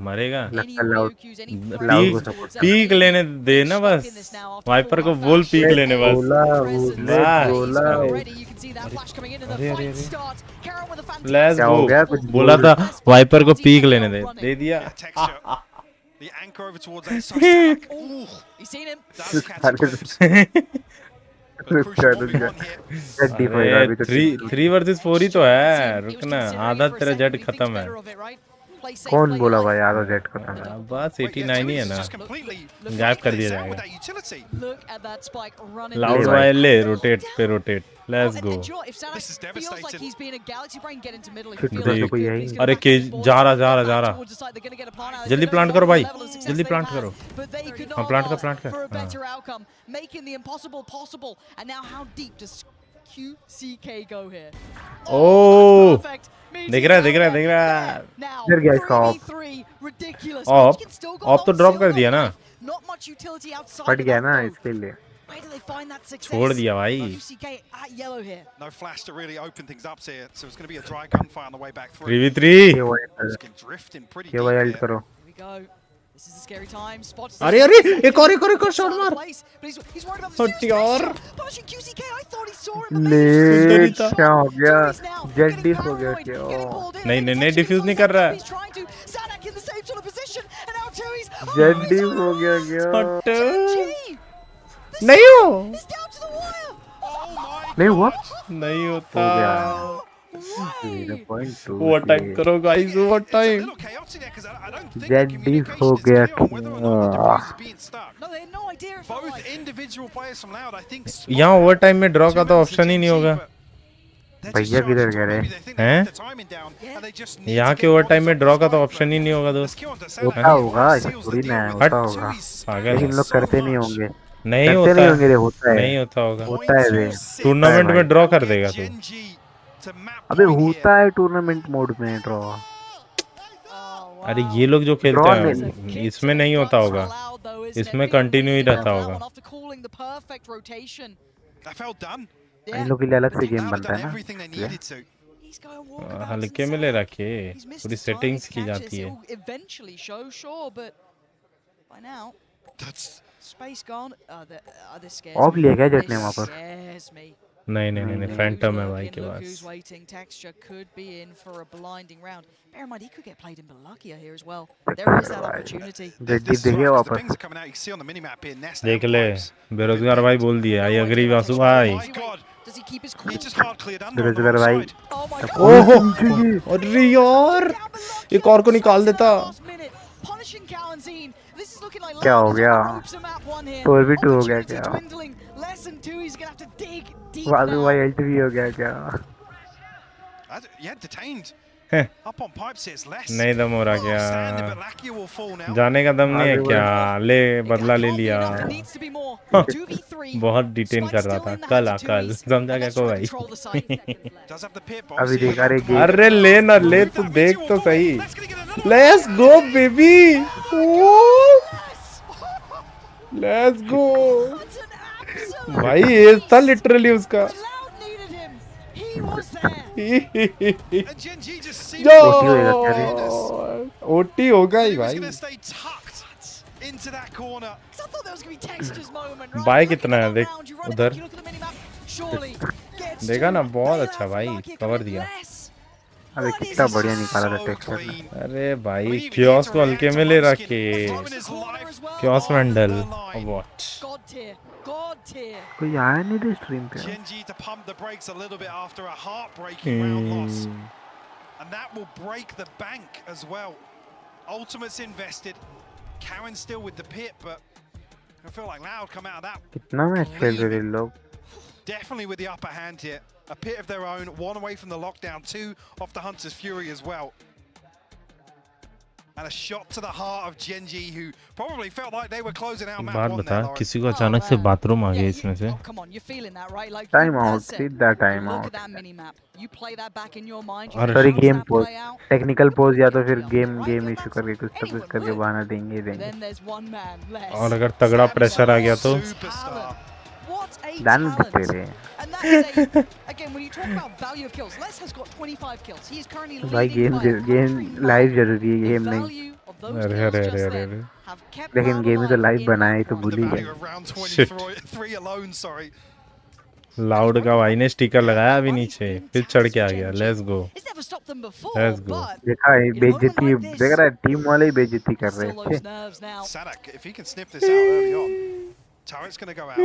मरेगा। लगता लाउड पीक को सपोर्ट कर। पीक लेने दे ना बस। वाइपर को बोल पीक लेने बस। गोला बस। गोला। अरे अरे लेट्स क्या हो गया? गो। कुछ बोला था वाइपर को पीक लेने दे दिया। Yeah, texture. The anchor over towards that. So Sack, ooh, He's seen him. does catch a glimpse. But a crucial 1v1 here. जड्डी होएगा अभी अरे तो। 3 वर्सेस 4 ही तो है। रुकना आधा तेरा जेट खत्म है। कौन बोला भाई आधा जेट खत्म है? बस Wait, yeah, 89 ही है Therese is ना। just completely गायब कर दिया flipped out जाएगा। with that utility. Look at that spike running. Loud भाई। भाई ले रोटेट पे rotate. Let's go. This is devastating. He's being a galaxy brain, get into middle. फिर तो कोई है ही नहीं। अरे के जा रहा। जल्दी प्लांट करो भाई। जल्दी प्लांट करो। हाँ प्लांट कर प्लांट For a कर। better outcome, making the impossible possible. And now how deep does QCK go here? Oh, that's perfect. दिख रहा है। Now, गिर गया इसका of. 3v3, ridiculous. Of? Munchkin still got of तो on ड्रॉप still कर got दिया ना। life. Not much utility outside फट of गया that, ना though. इसके लिए। Where do they find that success? छोड़ दिया भाई। QCK at yellow here. No flash to really open things up here, so it's going to be a dry gunfight on the way back through. 3v3। ये wild It's been drifting pretty ये deep wild here. करो। Here we go. This is a scary time. Spots अरे एक और shot मार। He's worried about the हट यार। Punching QCK. I thought he saw him. ले था। क्या हो गया? Joey's now jet getting dish हो गया paranoid, क्या? getting pulled in. नहीं, He's नहीं, actually डिफ्यूज नहीं close कर रहा up. है। He's trying to. Zanak in the same sort of position. And now Joey's Z deep हो गया क्या? हट Gee, नहीं हो it's down to the wire. Oh my नहीं हुआ? God. नहीं होता हो गया। Way. 0.2 ओवर टाइम करो guys over It's a time little chaotic there because I don't think the Z deep हो communication is गया clear on whether or not the क्या? debris is being stuck. No, they had no idea. It felt Both like. individual players from Loud, I think, यहाँ over time में draw का तो two option ही नहीं minutes होगा into GG, but they're just भैया किधर charging गए through. रे? Maybe they think they हैं? have the timing down and they just need यहाँ to के get ओवर bodies टाइम में off ड्रॉ the का तो spike, ऑप्शन ही but नहीं होगा the दोस्त skill onto होता Salah होगा, ऐसा seals थोड़ी the ना है, deal. होता हट। होगा। पागल लेकिन है लोग So करते नहीं much. होंगे। नहीं करते होता नहीं होंगे रे, होता है। नहीं होता होगा होता है रे। 0.26 टूर्नामेंट भाई। में ड्रॉ कर will get देगा तू Gen G to map अबे point here. होता है टूर्नामेंट मोड में ड्रॉ। Oh, अरे wow. ये लोग जो खेलते Draw हैं नहीं- इसमें नहीं होता होगा इसमें कंटिन्यू ही रहता होगा That felt done. इन लोग के लिए अलग से गेम Loud बनता done है ना। everything they needed to. हल्के में ले रखे पूरी सेटिंग्स की जाती है Eventually show, sure, but by now, That's space gone. This scares of me. लिया क्या जेट ने This वहाँ पर? scares me. नहीं नहीं नहीं नहीं, फैंटम है Look भाई in, के look pass who's waiting. Texture could be in for a blinding round. Bear in mind, he could get played in Balakia here as well. There is that opportunity. Jet deep this is देखिए right, 'cause the वापस। pings are coming out. You can see on the minimap here, Nest देख and ले Pipes. बेरोजगार भाई बोल दिए I agree Vasu भाई My God, Does he keep his cool? he just hard cleared under on the बेरोजगार wrong भाई। side. Oh my God. ओहो अरे यार एक और को निकाल देता Punishing Kalanzine. This is looking like क्या हो Loud गया? on the ropes of map one here. 4v2 हो गया Opportunity क्या? dwindling. Lesson 2, he's gonna have to dig deep Vasu now. भाई एल्टवी हो गया क्या? Yeah, detained. हैं, Up on Pipes here, it's less. नहीं दम हो रहा Oh, standing, क्या but Lakia will fall now. जाने का दम नहीं है आगे क्या ले बदला ले Can't be लिया enough, it needs to be more. 2v3. बहुत डिटेन कर रहा था कल आकल समझा क्या को भाई Does have the pit, but अभी obviously देख अरे it's गेम अरे ले ना ले तू देख तो सही Let's get another let's go baby let's go What an absolute भाई ये था लिटरली उसका Loud needed him. He was there. And Gen G just seems जो OT होएगा क्या रे? ओटी होगा ही he was भाई going to stay tucked into that corner. 'Cause I thought there was gonna be Texture's moment, right? Bye Look at कितना है that देख round, you run it उधर back, you look at the minimap, surely gets देखा to ना बहुत bail अच्छा out भाई Lucky, cover commit दिया less. अबे What is कितना this? बढ़िया निकाला था So टेक्सचर ने। clean. अरे I भाई mean, even क्योस he को had to हल्के react में to ले Munchkin. रखे Throwing his Corner life as well. Chaos on vandal the line. What God tier. God tier. कोई आया नहीं थे स्ट्रीम पे। Gen G to pump the brakes a little bit after a heartbreaking round loss. And that will break the bank as well. Ultimate's invested. Karen's still with the pit, but I feel like Loud come out of that कितना match खेल रहे थे लोग? definitely with the upper hand here. A pit of their own, one away from the lockdown, two off the Hunter's Fury as well. And a shot to the heart of Gen G, who probably felt like they were closing out map बात one बता there, किसी को अचानक से bathroom आ गया Yeah, इसमें से oh, come on, you're feeling that, right? Like Time you out, said, see that time look out. at that mini map. You play that back in your mind. You अरे think, sorry how does game that pose play out? Technical pose या तो फिर Right? Game Like issue that's- करके कुछ तो कुछ anyone करके would. बहाना देंगे ही But देंगे। then there's one man less. और अगर तगड़ा प्रेशर आ गया तो superstar. What a done talent. करते थे। And that is a, again, when you talk about value of kills, Les has got 25 kills. He is currently भाई leading by a game country live mile. जरूरी है The game नहीं। value of those अरे kills अरे just अरे then अरे have kept लेकिन Loud game ही तो alive लाइव in बनाया ही that तो round. भूल The ही value गए। of round Shit. 23 alone, sorry. Loud का भाई ने स्टिकर लगाया अभी नीचे फिर चढ़ के आ गया let's go It's never stopped them before, Let's go. but देखा है in a moment बेइज्जती like this, देख रहा है टीम वाले ही बेइज्जती कर रहे still थे। those nerves now. Sadak, if he can sniff this out early on, turret's going to go out.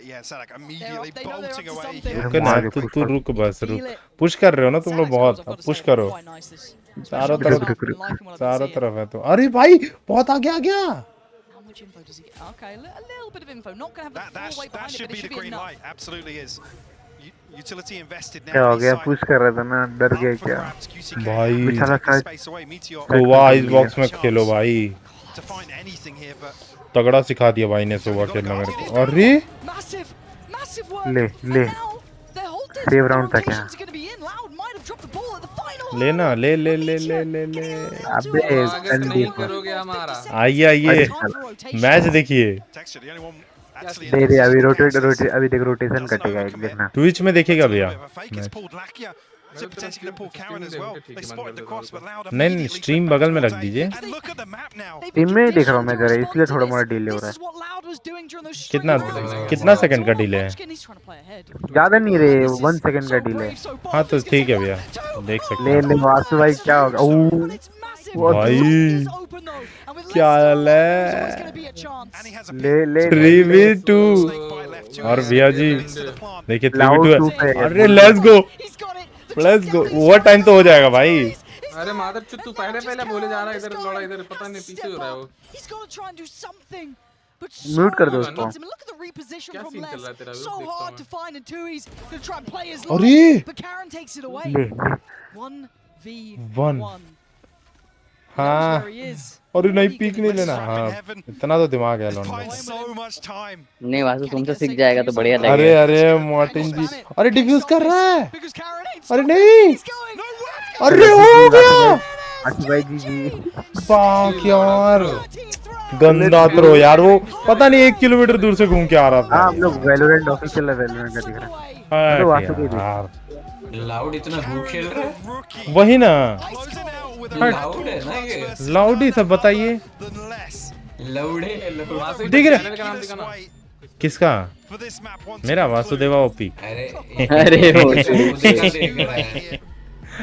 Yeah, Sadak immediately they know they're bolting up to away something. here. रुक ना तू रुक बस रुक पुश कर रहे हो ना तुम लोग बहुत अब पुश करो चारों तरफ चारों तरफ है तो अरे भाई बहुत आगे आ गया How much info does he get? Okay, a little bit of info. Not going to have the That, full weight that behind it, should but be it the should be green enough. light. Absolutely is. Utility invested now. क्या हो on his गया side. Push कर रहा था ना डर Up गया for क्या? grabs, QCK भाई। taking साला शायद- space away. Meteor सोवा इस बॉक्स में खेलो भाई to find anything here, but तगड़ा सिखा दिया भाई ने सोवा खेलना मेरे को अरे Massive, massive work. ले And ले now their whole Save their round था क्या? rotations are going to be in. Loud might have dropped the ball at the final. लेना ले ले ले ले ले ले अबे नहीं करोगे हमारा। आइए आइए मैच देखिए Texture, the only one actually दे दे अभी रोटेट access. अभी देख रोटेशन Doesn't कटेगा एक overcommit. देखना। ट्विच में देखेगा भैया Bit of a fake. It's pulled Lakia. So potentially going to pull Karen as well. They spotted the cross, but Loud नहीं immediately स्ट्रीम flipped बगल में back रख towards A. दीजिए And look at the map now. Team में देख रहा हूँ मैं जरा इसलिए थोड़ा मोड़ा डिले हो रहा है। कितना सेकंड का डिले है ज्यादा नहीं रे 1 सेकंड का डिले। हाँ तो ठीक है भैया देख सकते ले हैं ले वासु भाई क्या होगा? भाई क्या हाल है? And he has a ले ले 3v2 snake bite left to और his भैया जी next to the plant. देखिए Loud 3v2 2 है। पे अरे लेट्स गो ओवर टाइम तो हो जाएगा भाई। अरे माधव तू पहले पहले बोले जा रहा है, इधर लौड़ा इधर पता नहीं पीछे हो रहा है वो। म्यूट कर दो होगा उसको। ना? क्या सीन चल रहा है तेरा? So देखता hard हूँ to find, and Tui's gonna try and play his अरे! life, but Karen takes it away. ले 1v1. हाँ Where he is. और नहीं पीक नहीं लेना। Trap in हाँ heaven. इतना तो दिमाग है He's लौंडे buying में। so much time. नहीं वासु तुमसे सीख जाएगा तो बढ़िया अरे लगेगा। अरे मार्टिन जी अरे डिफ्यूज कर रहा है। Because Karen ain't अरे stopping. नहीं He's going. अरे हो गया आशी भाई जी बाक यार 13th round. गंदा थ्रो यार। वो पता नहीं 1 किलोमीटर दूर से घूम के आ रहा था। हाँ हम लोग वैलोरेंट ऑफिशियल है, वैलोरेंट का दिख रहा है। हाँ, तो वासु के यार लाउड इतना भूख खेल रहा है। Rookie. वही ना Closing out with a हट। लाउड है ना ये, versus लाउड ही था बताइए। than less. लाउड है लाउड। दिख रहा चैनल का नाम दिखाना। किसका? For this map, one मेरा to वासुदेवा ओपी। अरे अरे वो देख रहा है।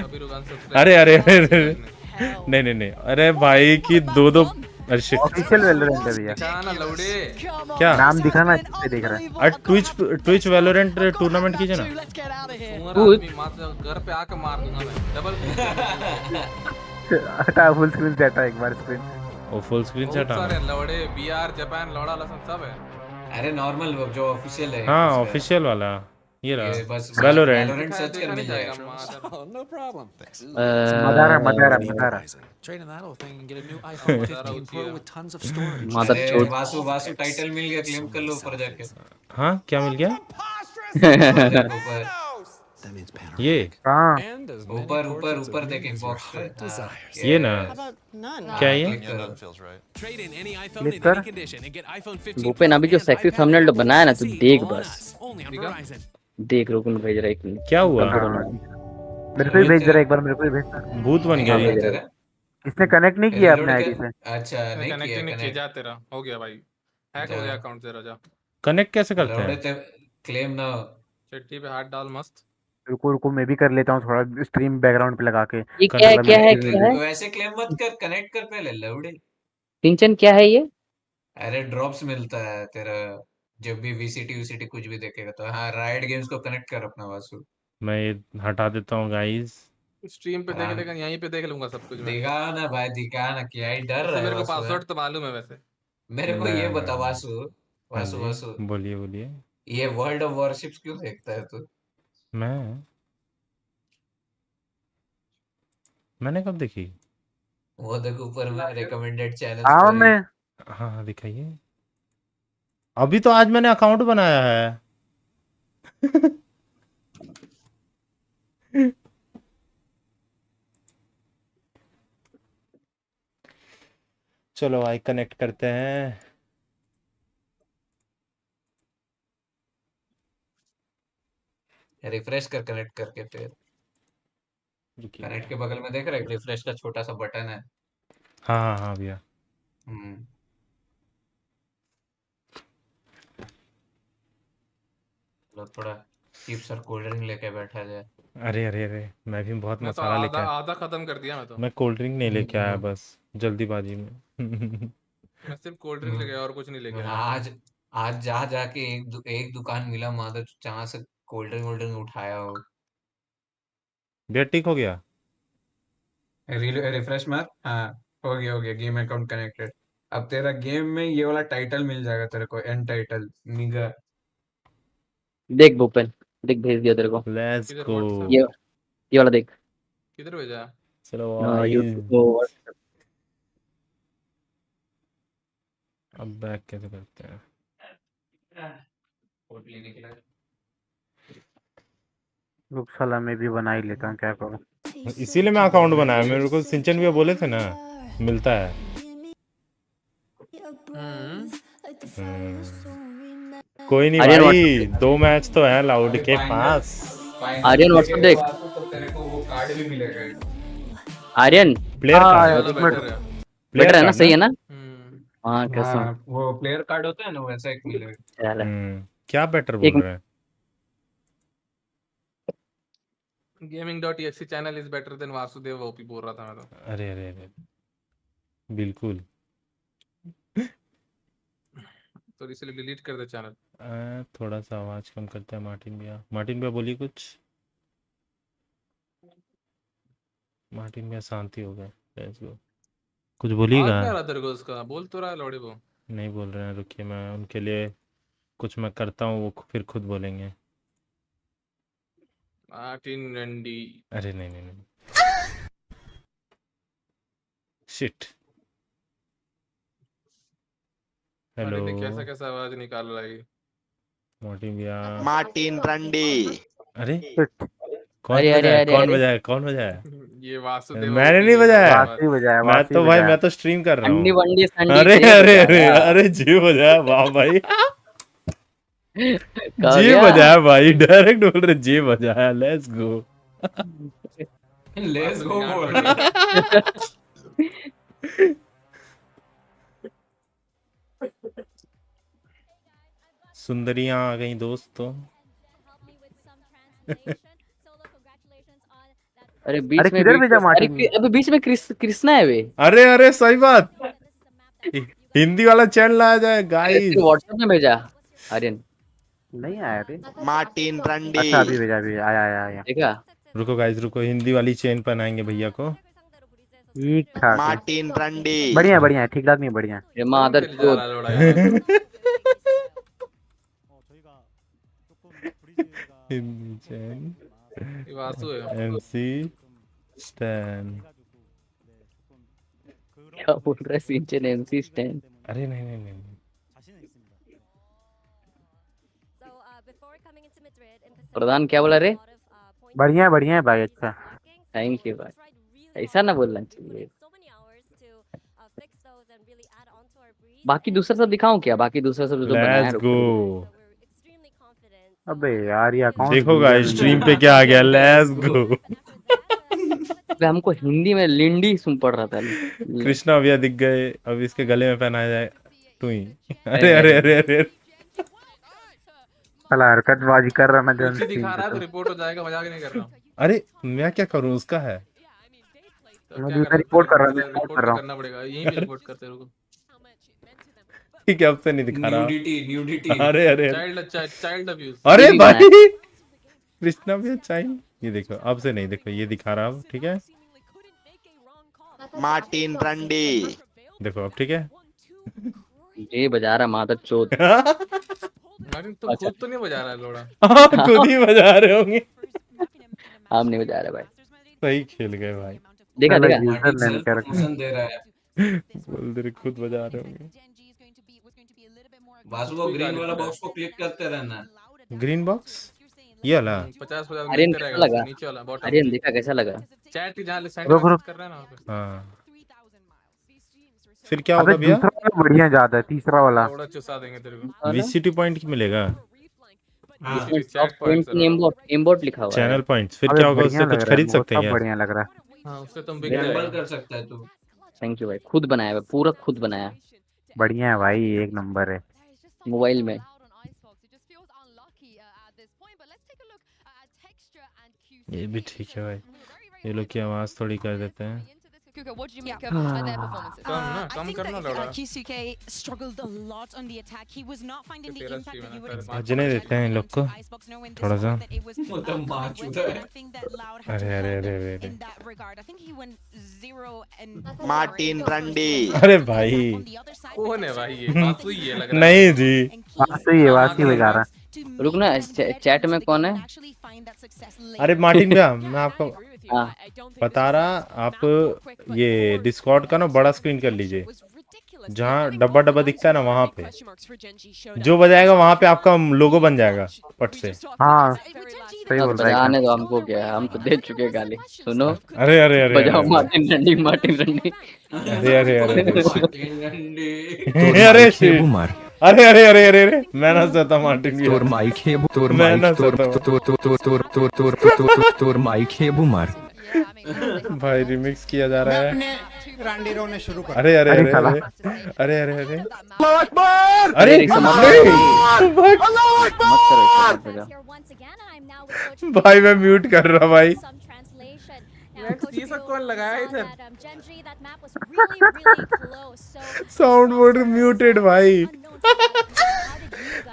अभी रुक unsubscribe। अरे अरे अरे नहीं नहीं नहीं अरे भाई की दो अरे shit। ऑफिशियल वैलोरेंट है भैया। क्या ना लौड़े। क्या? नाम दिखाना पे देख रहा है। और ट्विच वैलोरेंट टूर्नामेंट कीजिए ना। Let's get out of here. तुम्हारा आदमी मात्र घर पे आके मार दूंगा मैं। डबल हटा फुल स्क्रीन से हटा एक बार स्क्रीन। वो फुल स्क्रीन से बहुत सारे हटाना। लौड़े बीआर जापान लौड़ा लसन सब है। अरे नॉर्मल जो ऑफिशियल है। हाँ ऑफिशियल वाला ये ये रहा बस वैलोरेंट। वैलोरेंट सर्च कर मिल जाएगा। Madara Madara Madara. माधव अरे चोट। वासु वासु टाइटल मिल गया, क्लेम कर लो ऊपर जाके। हाँ क्या मिल गया? ऊपर ये हाँ ऊपर ऊपर ऊपर देख इनबॉक्स पे। हाँ, ये ना क्या ये? क्लिक करो। क्लिक कर। भूपेन अभी जो सेक्सी थंबनेल बनाया ना तू देख बस। देख रोकन भेज रहा है एक मिनट। क्या हुआ? मेरे को ही भेज जरा एक बार, मेरे को ही भेज। भूत बन गया ये। तेरा इसने कनेक्ट नहीं किया अपने reload आईडी कर- से। अच्छा नहीं कनेक्ट किया नहीं किया कनेक्ट। जा तेरा हो गया भाई। हैक हो जा। गया अकाउंट तेरा जा। कनेक्ट कैसे करते लौड़े हैं? ते क्लेम ना। चिट्ठी पे हाथ डाल मस्त। रुको रुको मैं भी कर लेता हूँ थोड़ा स्ट्रीम बैकग्राउंड पे लगा के। ये क्या है क्या है कनेक्ट क्या है? वैसे क्लेम मत कर, कनेक्ट कर पहले लौड़े। टिंचन क्या है ये? अरे ड्रॉप्स मिलता है तेरा जब भी वीसीटी वीसीटी कुछ भी देखेगा तो। हाँ राइड गेम्स को कनेक्ट कर अपना वासु। मैं ये हटा देता हूँ गाइस। स्ट्रीम पे देख आराम। लेगा, यहीं पे देख लूंगा सब कुछ मैं। दिखा ना भाई, दिखा ना, क्या ही डर वैसे रहा है मेरे को वासु है? पासवर्ड तो मालूम है वैसे। मेरे को ये बता वासु, हाँ वासु जी वासु बोलिए बोलिए। ये वर्ल्ड ऑफ वॉरशिप्स क्यों देखता है तू? मैंने कब देखी? वो देख ऊपर में रिकमेंडेड चैनल्स हाँ पर मैं हाँ हाँ दिखाइए। अभी तो आज मैंने अकाउंट बनाया है। चलो भाई कनेक्ट करते हैं। रिफ्रेश कर कनेक्ट करके फिर रुकिए। कनेक्ट के बगल में देख रहा है रिफ्रेश का छोटा सा बटन है। हाँ हाँ हाँ भैया। हम्म लो थोड़ा चिप्स और कोल्ड ड्रिंक लेके बैठा जाए। अरे अरे अरे मैं भी बहुत मैं तो मसाला लेके आधा आया। आधा खत्म कर दिया मैं तो। मैं कोल्ड ड्रिंक नहीं लेके आया बस जल्दीबाजी में। मैं सिर्फ कोल्ड ड्रिंक लेके आया और कुछ नहीं लेके आया। आज आज जा जाके एक दुकान मिला माधव जहाँ से कोल्ड ड्रिंक उठाया हो। भैया टिक हो गया। रिफ्रेश मार। हाँ हो गया गेम अकाउंट कनेक्टेड। अब तेरा गेम में ये वाला टाइटल मिल जाएगा तेरे को, एंड टाइटल निगा। देख भूपेन देख भेज दिया तेरे को। लेट्स किधर गो। व्हाट्सएप? ये वाला देख। किधर भेजा? चलो यूट्यूब भाई को। अब बैक कैसे करते हैं? पोटली निकला। रुक साला मैं भी बना ही लेता हूँ, क्या करूँ। इसीलिए मैं अकाउंट बनाया। मेरे को सिंचन भी बोले थे ना मिलता है। कोई नहीं आर्यन भाई 2 मैच तो है लाउड के पास। आर्यन व्हाट्सएप देख। तो तेरे को वो कार्ड भी मिलेगा। आर्यन प्लेयर हाँ, का वाला एक बेटर है। बेटर है ना? सही है ना? हम्म। हाँ कैसा? हाँ वो प्लेयर कार्ड होता है ना वैसा एक मिलेगा। चल क्या बेटर एक बोल रहे हैं? Gaming.exe channel is better than Vasudev OP बोल रहा था मैं तो। अरे अरे अरे बिल्कुल। तो इसलिए डिलीट कर दे चैनल। थोड़ा सा आवाज कम करते हैं मार्टिन भैया। मार्टिन भैया बोलिए कुछ। मार्टिन भैया शांति हो गए। Let's go. कुछ बोलिएगा। आवाज नहीं आ रहा तेरे को उसका? बोल तो रहा है लौड़े वो। नहीं बोल रहे हैं, रुकिए मैं उनके लिए कुछ मैं करता हूँ, वो फिर खुद बोलेंगे। मार्टिन रंडी। अरे नहीं नहीं नहीं, शिट। हेलो मार्टिन ने कैसा कैसा आवाज निकाल रहा है। मार्टिन भैया। मार्टिन रंडी। अरे Shit. कौन अरे अरे बजाया, अरे कौन अरे बजाया, कौन बजाया? ये वासुदेवा मैंने ओपी नहीं है बजाया। आवाज। वासी बजाया, मैं वासी तो भाई बजाया। मैं तो स्ट्रीम कर रहा अंडी हूँ। वंडी संडी अरे जे अरे अरे बजाया। अरे जी बजाया, वाह भाई। कहा जी गया? बजाया भाई, डायरेक्ट बोल रहे जी बजाया। Let's go. लेट्स गो बोल वासुदेवा रहा है। सुंदरियां आ गई दोस्तों। अरे अरे बीच में किधर भेजा अरे मार्टिन? अबे बीच में कृष्णा है वे। अरे अरे सही बात, हिंदी वाला चैनल आ जाए अरे गाइस। तेरे व्हाट्सएप में भेजा आर्यन। नहीं आया रे। मार्टिन रंडी। अच्छा अभी भेजा, अभी आया आया आया। देखा? रुको गाइस रुको, हिंदी वाली चेन पहनाएंगे भैया को। ठीक ठाक है, मार्टिन रंडी। बढ़िया है, बढ़िया है, ठीक ठाक नहीं, बढ़िया है। ये मादर चल जा रहा चोद। है लौड़ा यार। हिंदी चैन ये वासु है। MC stand. क्या बोल रहा है सिंचन एमसी स्टैंड? अरे नहीं नहीं नहीं, प्रधान क्या बोला रे? बढ़िया है भाई, अच्छा। थैंक यू भाई, ऐसा ना बोलना चाहिए। बाकी दूसरा सब दिखाऊं क्या? बाकी दूसरा सब जो बनाया लेट्स है गो। अबे यार ये अकाउंट देखो गाइस स्ट्रीम पे क्या आ गया। Let's go. अबे हमको हिंदी में लिंडी सुन पड़ रहा था। कृष्णा भैया दिख गए, अब इसके गले में पहनाया जाए टुई। अरे अरे अरे अरे साला हरकतबाजी कर रहा ना जन कुछ ही स्ट्रीम दिखा पे रहा है तो तो। रिपोर्ट हो जाएगा, मजाक नहीं कर रहा हूँ। अरे मैं क्या करूं, उसका है। तो मैं क्या कर रहा रिपोर्ट कर रहा हूँ, है? रिपोर्ट रिपोर्ट कर तो रहा हूँ। करना पड़ेगा, यहीं पे रिपोर्ट करते रहो। ठीक है, अब से नहीं दिखा रहा। Nudity nudity. अरे अरे चाइल्ड अब्यूज। अरे ये भी भाई कृष्णा भैया चाइल्ड, ये देखो अब से नहीं, देखो ये दिखा रहा अब, ठीक है। मार्टिन रंडी। देखो अब ठीक है। ये बजा रहा मादर चोद। मार्टिन तुम अच्छा। खुद तो नहीं बजा रहा है लोड़ा? हाँ खुद ही बजा रहे होंगे। हम नहीं बजा रहे भाई। सही खेल गए भाई। देखा साला देखा? यूजर मार्टिन नेम सेल्फ क्या रखा? प्रमोशन दे रहा है। बोल दे रहे खुद बजा रहे होंगे। वासु को ग्रीन वाला बॉक्स को क्लिक करते रहना। ग्रीन बॉक्स ये वाला। 50 आर्यन मिलते कैसा रहेगा लगा? नीचे वाला बॉटम। आर्यन देखा कैसा लगा? चैट जहाँ सेंड रुक रुक। कर रहा है ना वहाँ पे। हाँ फिर क्या अबे होगा भैया? दूसरा वाला बढ़िया ज्यादा है, तीसरा वाला। थोड़ा चुसा देंगे तेरे को। और ना? वीसीटी पॉइंट मिलेगा। हाँ VCT चैट पॉइंट्स इम्पोर्ट लिखा हुआ है। चैनल पॉइंट्स फिर अबे क्या होगा, बढ़िया उससे लग कुछ रहा है, खरीद वो सकते हैं सब क्या? बढ़िया लग रहा है। हाँ उससे तुम बिक गैम्बल जाएगा। कर सकता है तू। थैंक यू भाई, खुद बनाया है, पूरा खुद बनाया बढ़िया है भाई, एक नंबर है। मोबाइल में। ये भी ठीक है भाई, ये लोग की आवाज थोड़ी कर देते हैं। What did you make of their performances? कम करना लौड़ा। Kisuke struggled a lot on the attack. He was not finding the तेरा impact that stream you है would ना, expect. भजने देते हैं इन लोग को Icebox knowing थोड़ा सा। that it was वो तो मार चुका है। one thing that Loud had अरे to अरे handle अरे अरे in that regard. I think he went 0 and Martin रंडी। अरे भाई on the other side. कौन है भाई ये? वासु ही है लग रहा है। नहीं जी। वासी है, वासी बजा रहा है। रुक ना, चैट में कौन है? अरे मार्टिन भैया मैं आपको हाँ। बता रहा, आप ये डिस्कॉर्ड का ना बड़ा स्क्रीन कर लीजिए, जहाँ डब्बा डब्बा दिखता है ना वहाँ पे जो बजाएगा वहाँ पे आपका लोगो बन जाएगा पट से। हाँ सही बोल रहा है बजाने एकदम। दो हमको, क्या हम तो दे चुके गाली। सुनो, अरे अरे अरे बजाओ अरे मार्टिन रंडी, मार्टिन रंडी। अरे अरे अरे अरे मार्टिन रंडी। अरे shit। अरे अरे अरे अरे अरे मैं ना सहता मार्टिन भैया। তোর মাইক হে তোর मैं মাইক ना তোর सहता তোর তোর তোর তোর তোর তোর তোর তোর माइक हे बुमार। भाई रिमिक्स किया जा रहा है। रांडी रोने शुरू कर। अरे अरे अरे अरे साला। अरे अरे अरे अरे अरे ऐसा मत नहीं। मत करो ऐसा, मत बजाओ। भाई मैं म्यूट कर रहा भाई। ये कौन लगाया इधर? साउंड मोड म्यूटेड भाई।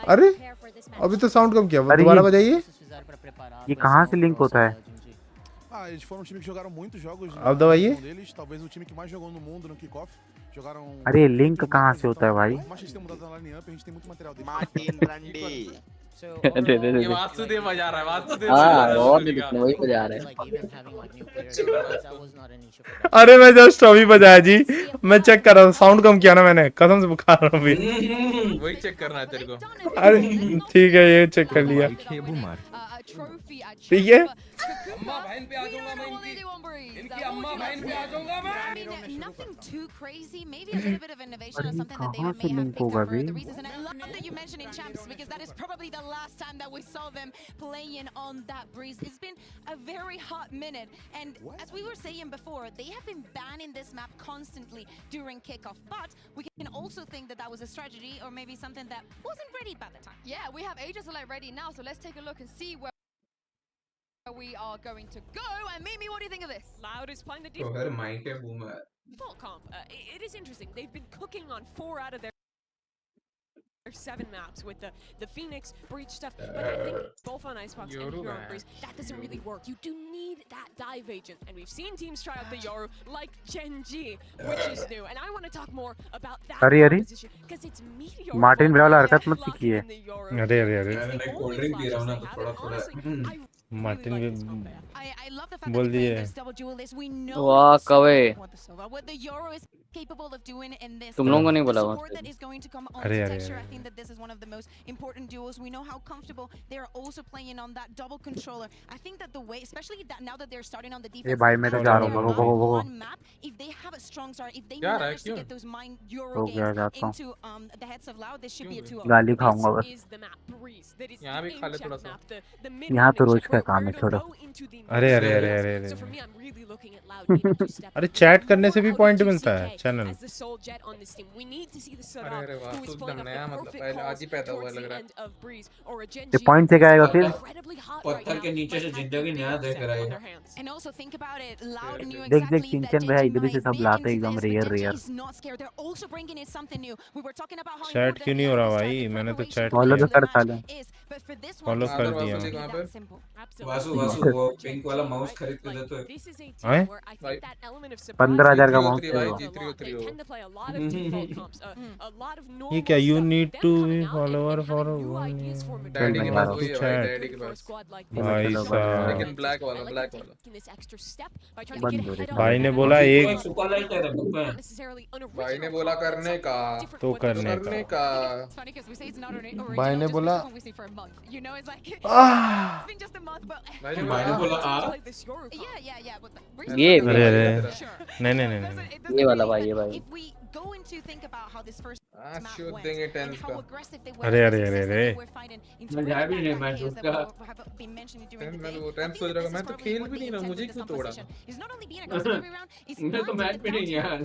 अरे अभी तो साउंड कम किया, अरे दोबारा बजाइए। ये कहाँ से लिंक होता है? Ah, eles foram um time que jogaram muitos jogos अब दबाइए। deles, talvez o time que mais jogou no mundo no kickoff. Jogaram. अरे लिंक कहाँ से होता है भाई? Por mais que eles tenham mudado na line-up, a gente tem muito material deles. Martin Randy. ये वासुदेव बजा रहा है, वासुदेव हाँ और वही बजा रहे हैं। अरे मैं जस्ट अभी बजाया जी, मैं चेक कर रहा था, साउंड कम किया ना मैंने, कसम से बुखा रहा हूँ अभी। वही चेक करना है तेरे को। अरे ठीक है, ये चेक कर लिया। ठीक है। Nothing too crazy, maybe a little bit of innovation or something that they कहाँ से may have लिंक picked होगा up for बे? the reasons. And I love that you mentioned in champs because that is probably the last time that we saw them playing on that breeze. It's been a very hot minute, and as we were saying before, they have been banning this map constantly during kickoff. But we can also think that that was a strategy or maybe something that wasn't ready by the time. Yeah, we have Aegis Alert ready now, so let's take a look and see where we are going to go. And Mimi, what do you think of this? Loud is playing the तो फिर mic है boomer. default comp. It is interesting. They've been cooking on 4 out of their 7 maps with the Phoenix breach stuff, but I think both on Icebox and Hero on Breeze, that doesn't really work. You do need that dive agent, and we've seen teams try out the Yoru like Gen G, which is new. And I want to talk more about that position because it's Meteor. Martin वाला हरकत मत सीखिए। अरे अरे अरे मैं cold drink P रहा हूँ ना, तो थोड़ा मार्टिन भी बोल दिए। वाह कवे तुम लोगों को नहीं बोला वहाँ से। अरे अरे I think that this is one of the most important duels. We know how comfortable they are also playing on that double controller. I think that the way, especially that now that they're starting on the defense, भाई मैं तो जा रहा हूँ, भगो one map, if they have a strong start, if they manage to get those mind Euro games into the heads of Loud, this should be a 2-0. गाली खाऊंगा बस। यहाँ भी खा ले थोड़ा सा। यहाँ तो रोज का काम है, छोड़ो। अरे अरे अरे अरे अरे अरे चैट करने से भी पॉइंट मिलता है चैनल। अरे वाह, तू एकदम नया, मतलब पहले आज ही पैदा हुआ लग रहा है। ये पॉइंट से क्या आएगा फिर? पत्थर के नीचे से जिंदगी नया देख रहा है। देख चिंचन भाई इधर से सब लाते हैं एकदम रेयर। चैट क्यों नहीं हो रहा भाई? मैंने तो चैट फॉलो तो कर साले। फॉलो कर दिया। वासु वो पिंक वाला माउस खरीद के दे तो। 15,000 का माउस है। ये क्या? You need to be follower for daddy के पास वही है भाई, डैडी के पास। भाई साहब लेकिन ब्लैक वाला भाई ने बोला एक, भाई ने बोला करने का तो करने का। भाई ने बोला भाई ने बोला ये अरे अरे नहीं ये वाला भाई, ये भाई शूट देंगे 10 का। अरे अरे अरे अरे मजा भी नहीं मैच उसका। मैं वो 10 सोच रहा हूँ, मैं तो खेल भी नहीं रहा, मुझे क्यों तोड़ा? मैं तो मैच भी नहीं यार।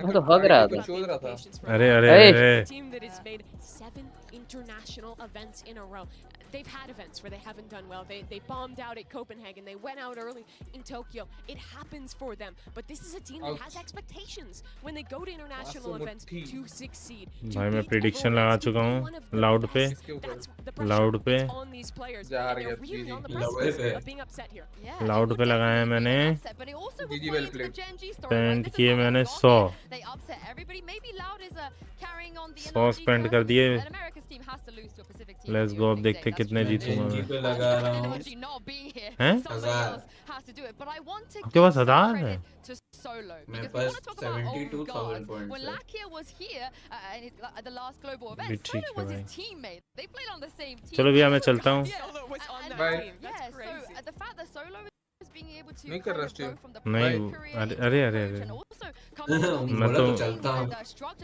मैं तो हग रहा था। सोच रहा था। अरे अरे अरे international events in a row. They've had events where they haven't done well. They bombed out at Copenhagen. They went out early in Tokyo. It happens for them. But this is a team that has expectations when they go to international events to succeed. भाई मैं prediction लगा चुका हूँ loud पे, loud पे loud पे लगाया है मैंने। स्पेंड किए मैंने 100 स्पेंड कर दिए। लेट्स गो, अब देखते कितने जीतूंगा मैं। लगा रहा हूँ हैं? 1000 आपके पास 1000 है? मेरे पास 72,000 पॉइंट्स है। भी ठीक है भाई। चलो भैया मैं चलता हूँ। नहीं कर रहा स्ट्रीम। नहीं अरे अरे अरे अरे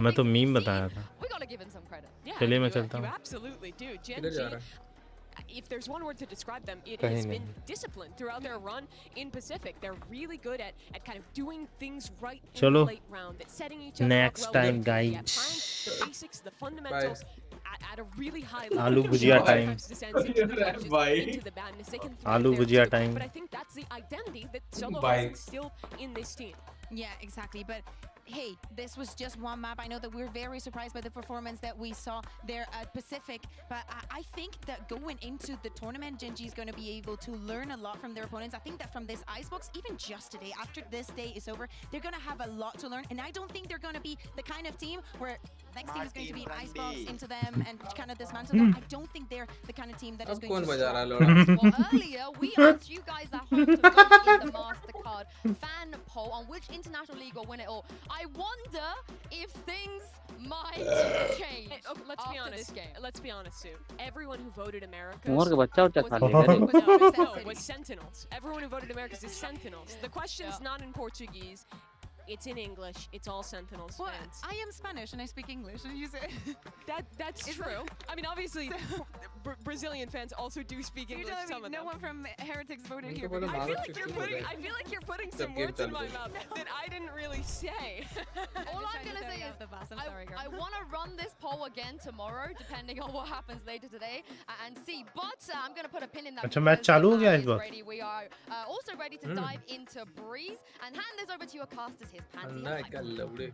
मैं तो मीम बताया था। चलिए मैं चलता हूँ। किधर जा रहा है? If there's one word to describe them, it has been disciplined throughout their run in Pacific. They're really good at kind of doing things right in the late round, at setting each other next up well, time guys, the basics, the fundamentals. at a really high level. Aloo They can bhujia show time. sometimes descends into the trenches, into the madness. They can thrive Aloo there bhujia too. time. But I think that's the identity that Solo Bye. has instilled in this team. Yeah, exactly. But hey, this was just one map. I know that we're very surprised by the performance that we saw there at Pacific, but I think that going into the tournament, Gen.G is going to be able to learn a lot from their opponents. I think that from this Icebox, even just today, after this day is over, they're going to have a lot to learn. And I don't think they're going to be the kind of team where next team is going to be an Icebox into them and kind of dismantle them. I don't think they're the kind of team that is अब going कौन to बजा रहा है stop. लोड़ा? Well, earlier we asked you guys at home to vote in the MasterCard fan poll on which international league will win it all. I wonder if things might change. Okay, let's be after honest. this game. Let's be honest, Sue. Everyone who voted America मोर का बच्चा उच्चा खा लेगा रे was Sentinels. Everyone who voted Americans is Sentinels. The question's not in Portuguese. It's in English. It's all Sentinels Well, fans. I am Spanish and I speak English. You say That's Is true. I mean, obviously, Brazilian fans also do speak you're English. telling Some me of no them. one from Heretics voted उनको here. बोलो but- I feel Bharat like से you're क्यों putting. बोला? I feel like you're putting जब some game words in चल my रही है। mouth that I didn't really say. All I'm gonna say is I'm sorry, girl. I want to run this poll again tomorrow, depending on what happens later today, and see. But I'm gonna put a pin in that. अच्छा, match चालू हो गया इस बार? Ready. We are also ready to dive into Breeze and hand this over to your casters. His Pansy. अन्ना क्या लौड़े?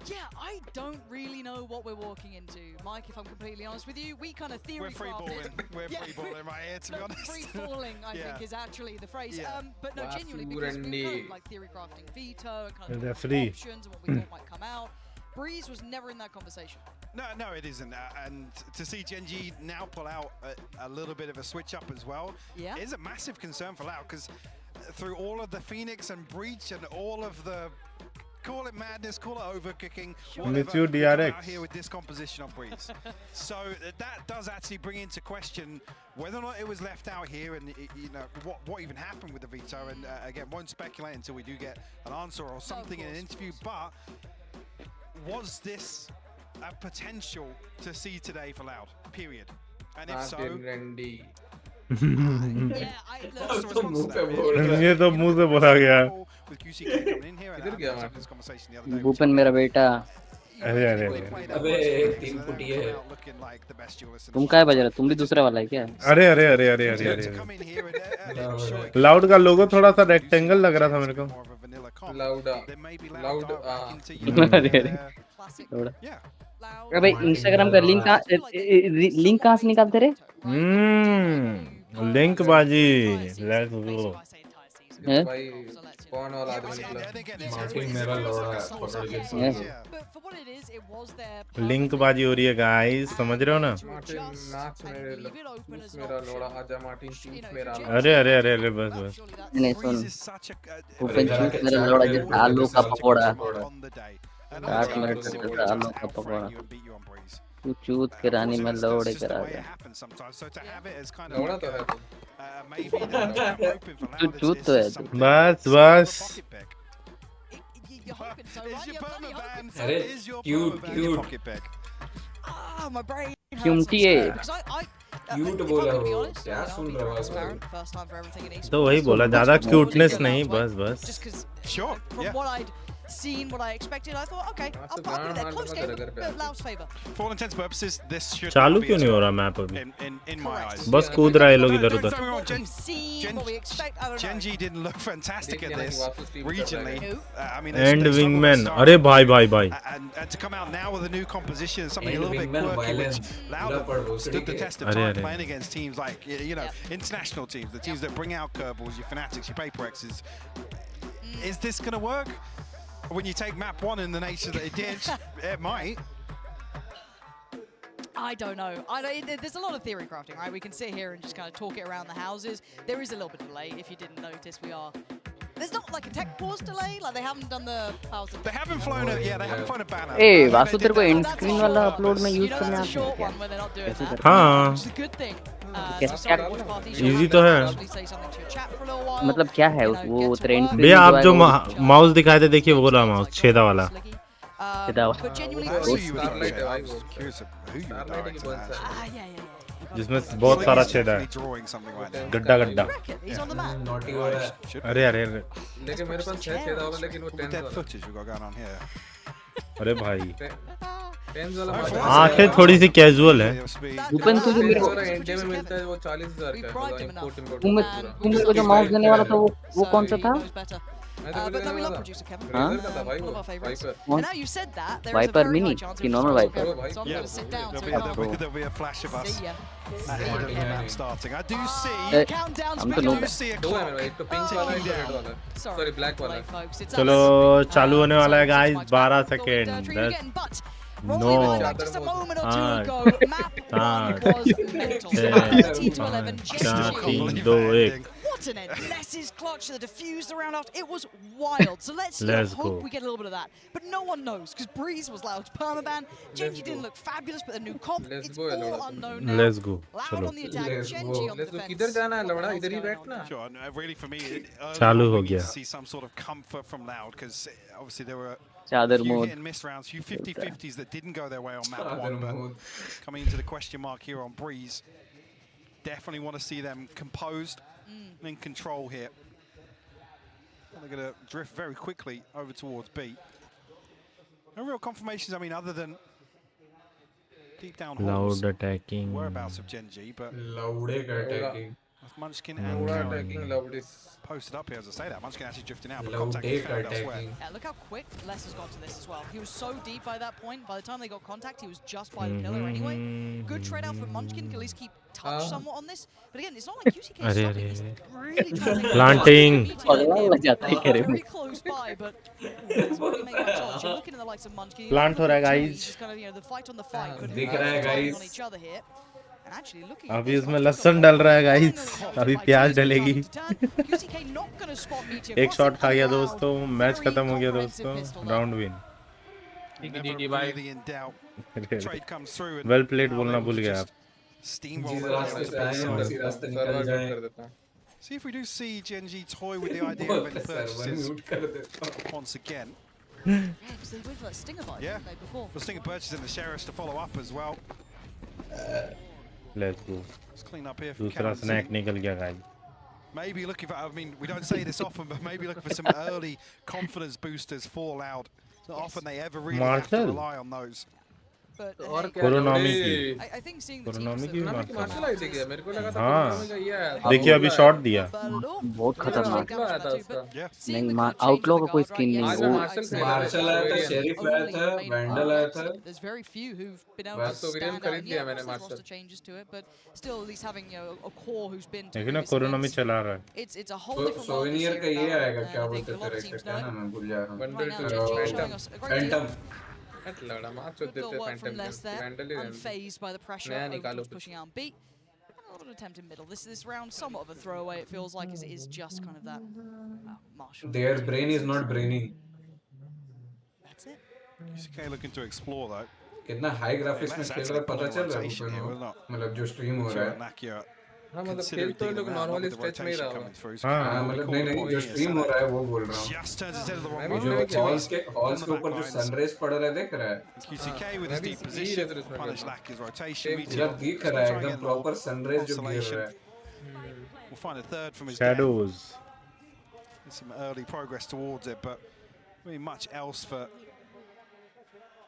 Yeah, I don't really know what we're walking into, Mike. If I'm completely honest with you, we kind of theory We're free balling. We're free balling right here, to be honest. Free falling, I Yeah. think, is actually the phrase. Yeah. But no, genuinely, because we were kind of like theory crafting veto and kind of They're free. options and what we thought might come out. Breeze was never in that conversation. No, it isn't. And to see Gen.G now pull out a little bit of a switch up as well is a massive concern for Loud, because through all of the Phoenix and Breach and all of the, call it madness, call it overcooking, whatever, we come out here with this composition on Breeze. So that does actually bring into question whether or not it was left out here, and you know what even happened with the veto. And again, won't speculate until we do get an answer or something in an interview. But was this a potential to see today for Loud? Period. And if so, ये तो मुंह से बोला गया। भूपन मेरा बेटा अरे अबे 3 फुटिए तुम क्या बज रहा? तुम भी दूसरा वाला है क्या? अरे लाउड का लोगो थोड़ा सा रेक्टेंगल लग रहा था मेरे को। अबे इंस्टाग्राम का लिंक कहाँ से निकालते रे? लिंक बाजी लेट्स गो। कौन वाला आदमी निकला? मार्टिन मेरा लौड़ा पकड़ के लिंक बाजी हो रही है गाइस, समझ रहे हो ना? मार्टिन नाच मेरा लौड़ा आजा मार्टिन चूस मेरा। अरे बस नहीं सुन, भूपन चूस मेरा लौड़ा जैसा आलू का पकौड़ा, 8 मिनट से आलू का पकौड़ा, तू चूत के रानी में लौड़े करा गया। लौड़ा तो है तू चूत तो है तू। बस अरे क्यूट क्यूटी है। क्यूट बोला हो, क्या सुन रहा है? तो वही बोला, ज्यादा क्यूटनेस नहीं, बस Seen what I expected, I thought, okay, I'll put it there. Close game, but Laos favour. For all intents and purposes, this should चालू be क्यों a नहीं हो draw रहा मैप अभी? in my eyes. बस कूद रहा है लोग इधर उधर। What we've seen, what we expect, I don't know. Gen.G didn't look fantastic at this regionally. I mean, and they struggled wingman, to start. अरे भाई And to come out now with a new composition, something a And little bit wingman quirky, which violence. Loud stood the test of अरे, time अरे। playing against teams like, you know, international teams, the teams that bring out curveballs, your Fanatics, your Paper X's. Is this going to work? When you take map 1 in the nature that it did, it might. I don't know. There's a lot of theory crafting, right? We can sit here and just kind of talk it around the houses. There is a little bit of delay, if you didn't notice. There's not like a tech pause delay, like they haven't done the pause. They haven't flown a, they haven't flown a banner. ए वासु तेरे को and screen वाला upload में use करने आता है क्या? When they're not doing that. हाँ, Which is a good thing. Easy तो है। मतलब क्या है वो ट्रेंड? भैया आप जो माउस दिखाए थे, देखिए वो रहा माउस, छेदा वाला। जिसमें बहुत सारा छेदा है, गड्ढा। अरे लेकिन मेरे पास 6 छेदा होगा, लेकिन वो 10 अरे भाई 10 वाला आंखें थोड़ी सी कैजुअल है। भूपेन तुझे मेरे को इंडिया में मिलता है वो 40,000 का है इंपोर्ट तुम मेरे को जो माउस देने वाला था वो कौन सा था? But no, we love producer Kevin. हाँ? रेजर का था भाई One वो of our favorites. Viper And now you said that, there is a Viper very mini high chance कि it normal was Viper? So I'm going to sit down to There'll be a flash of us See ya. ahead of the map starting. I do see. Countdown's हम तो begun. लोग See a दो है clock. मेरे भाई, एक तो pink वाला है, एक तो रेड वाला है, सॉरी ब्लैक वाला है। folks. It's चलो us. चालू होने वाला है guys, 12 Thought we'd, second, treat you 10, again, but 9, rolling back just a moment or two 8, ago, map 1 was mental. 30 to 11, 4, Genji. 3, 2, 1. What an end. Ness's clutch, the diffused the round after. It was wild. So let's Let's hope go. we get a little bit of that. But no one knows, because Breeze was loud permaban. Genji didn't look fabulous, but the new comp, Let's it's go, all Lord. unknown now. Let's go. Loud चलो on the attack, Let's Genji go. on the let's go, defense. किधर जाना है What the लौड़ा, hell's इधर ही going बैठना। on? Sure, and really for me, चालू early हो on we need गया। to see some sort of comfort from Loud because obviously there were a चादर few mode hit and miss rounds, few 50-50s that didn't go their way on map Chadar one, but mode. coming into the question mark here on Breeze, definitely want to see them composed and in control here. And they're going to drift very quickly over towards B. No real confirmations, I mean, other than deep down Loud halls, attacking. whereabouts of Genji, but Loud attacking. Munchkin and Loud Cloud attacking, loud is posted up here as I say that. Munchkin actually drifting out, but Loud contact is found elsewhere. attacking. Yeah, look how quick Les has got to this as well. He was so deep by that point. By the time they got contact, he was just by the pillar anyway. Good trade out for Munchkin, can at least keep touch somewhat on this. But again, it's not like QCK is अरे stopping. He's अरे really trying to take Planting. पगला लग जाता है कह रहे very close by, but it's not gonna make much odds. You're looking at the likes of Munchkin. Plant हो रहा है, Chewy, guys. just kind of, you know, the fight on the fight. But दिख रहा है, guys. on each other here. And actually looking अभी at this, इसमें Munchkin's लहसुन got डल रहा है one गाइस, and अभी only प्याज by डलेगी। QCK not gonna spot Meteor एक crossing शॉट खा गया and Loud. दोस्तों, मैच Very खत्म हो गया comprehensive दोस्तों, pistol there. Round win. Never bye. really in doubt. Trade comes through and well played now बोलना able भूल to गया just आप। steamroll जिस it रास्ते over से आए हैं to उसी B. रास्ते सर्वर निकल म्यूट जाए। कर देता हूँ। See if we do see Genji toy with the idea of any server purchases mute कर देता हूँ। once again. Yeah, because they went for that stinger bite, Yeah. didn't they, before? The Stinger purchase and the Sheriffs to follow up as well. Let's go. Let's clean up here from दूसरा Kansas. Snack निकल गया guys. Maybe looking for, I mean, we don't say this often, but maybe looking for some early confidence boosters for Loud. It's not often they ever really have to Marshall? rely on those. But और hey, क्या कोरोनॉमी लौड़े? की I think seeing the कोरोनॉमी teams की भी that बात की कर martial रहा आई थी क्या? मेरे को लगा था हाँ। कोरोनॉमी का ये है। देखिए अभी शॉट दिया। बहुत खतरनाक। damage आया था from that too, उसका। but Yeah. seeing नहीं the मा good change आउटलॉ of का the कोई guard, स्किन right? नहीं आज Yes, मैं वो मार्शल I'd say खेल रहा मार्शल आया था, शेरिफ आया था, only वैंडल आया था। There's very few who've been able बस to तो विलियम stand out. खरीद लिया Yeah, मैंने there's Marshal. roster changes to it, but still at least having, you know, a core who's been to लेकिन ना previous कोरोनॉमी events. चला रहा है। It's a whole different world this souvenir year का in ये Valorant, आएगा, and क्या I think बोलते a थे lot of इसका, teams क्या know. नाम है, भूल जा रहा हूँ। Right now, Bundle Genji to showing us a great deal. Phantom. हट लौड़ा मार चोद Good देते little work Phantom from Les there, vandal he unfazed by the pressure नया over निकालो towards कुछ। pushing out and beat. A little bit of attempt in middle. This round somewhat of a throwaway. It feels like as it is just kind of that Marshall. Their brain is not brainy. That's it. QCK looking to explore though. कितना high graphics में Let's खेल actually रहा है pull पता in चल रहा है rotation here, will not? मतलब जो स्ट्रीम हो रहा है। Nakia हाँ मतलब considering खेल तो digging लोग them out, not normally with the stretch में ही rotation रहा coming होगा। through. So हाँ। हाँ मतलब नहीं नहीं जो स्ट्रीम हो रहा है वो बोल रहा हूँ। just turns his head to the मैं wrong भी जो way. हॉल्स के ऊपर जो सनराइज पड़ रहा है देख रहा है। QCK with his मैं भी deep यही position, रेजर इसमें punish खेलता हूँ। Lakia's rotation. पूरा Meteor दिख रहा है trying to एकदम get प्रॉपर more सनराइज जो गिर consolation. रहा है। We'll find a third from his Shadows. some early progress towards it, but really much else for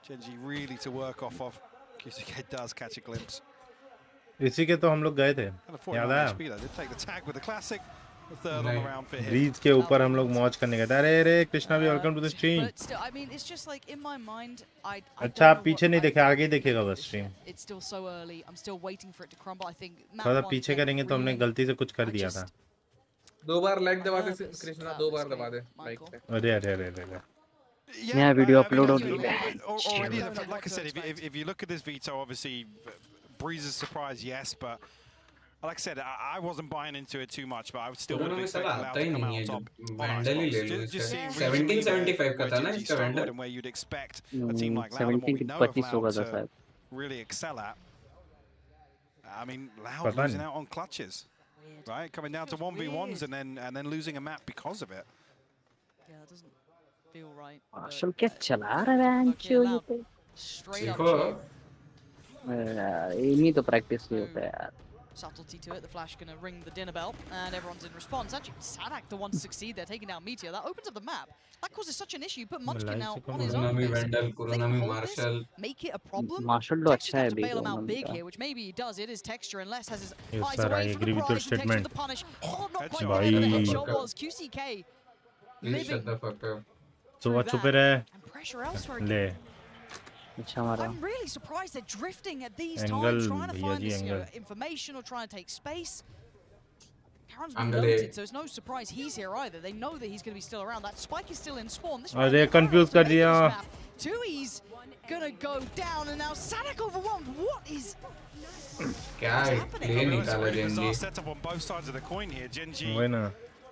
Genji really to work off of. QCK does catch a glimpse. इसी के तो हम लोग गए थे, And a याद 49 आया? HP though. Did take the tag with the classic. The third on the नहीं। round for him. ब्रीज के ऊपर हम लोग मौज करने गए थे। अरे अरे कृष्णा भी welcome to the stream. But still, I mean, it's just like in my mind, I अच्छा आप पीछे नहीं देखे, आगे ही देखेगा बस stream. It's still so early. I'm still waiting for it to crumble. I think थोड़ा सा पीछे करेंगे तो हमने गलती से कुछ कर दिया था। दो बार लाइक दबा दे कृष्णा, दो बार दबा दे लाइक पे। अरे अरे अरे अरे। नया video I mean, upload look, होगी। already, like I said, if you look at this veto, obviously, Breeze's surprise, yes, but like I said, I wasn't buying into it too much, but I would still would have corona में expected साला Loud आता to he come नहीं है out जो top on vandal ही ले Icebox. लो Just इसका। seeing recently 1775 का था ना Genji इसका struggled vandal. and where you'd expect a team like Loud and 17 what we की know of 2500 का Loud था to शायद। really excel at. I mean, Loud पता losing नहीं। out on clutches, right? Coming down to 1v1s and then losing a map because of it. Yeah, that doesn't feel right. Marshal क्या चला रहा है बंचो ये पे? Straight up देखो cheap. इन्हीं तो प्रैक्टिस नहीं होता है यार। subtlety to it. The flash going to ring the dinner bell, and everyone's in response. Actually, Sadak the one to succeed there, taking down Meteor. That opens up the map. That causes such an issue. Put Munchkin now on his own. Kuronami Base. Vandal, If they can Kuronami hold this, Marshall. make it a problem. Marshal तो Texture's अच्छा है have to भी bail him out Kuronami big का here, which maybe he does. It is Texture, and Less has his Yes, eyes sir, I away for agree the with your prize. And Texture statement. the punish. Oh, not quite Bhai. the head of the headshot was QCK. Please shut the fuck up. सुबह छुपे रहे And pressure elsewhere. ले अच्छा मारा I'm really surprised they're drifting at these Angle, times, trying to भैया find ji, this angle. information or trying to take space. Karen's been Angle. noted, so it's no surprise he's here either. They know that he's going to be still around. That spike is still in spawn. This अरे confuse कर दिया Tui's gonna go down, and now Sadak overwhelmed. What is क्या play निकाला Genji? Setup on both sides of the coin here. Genji, वही ना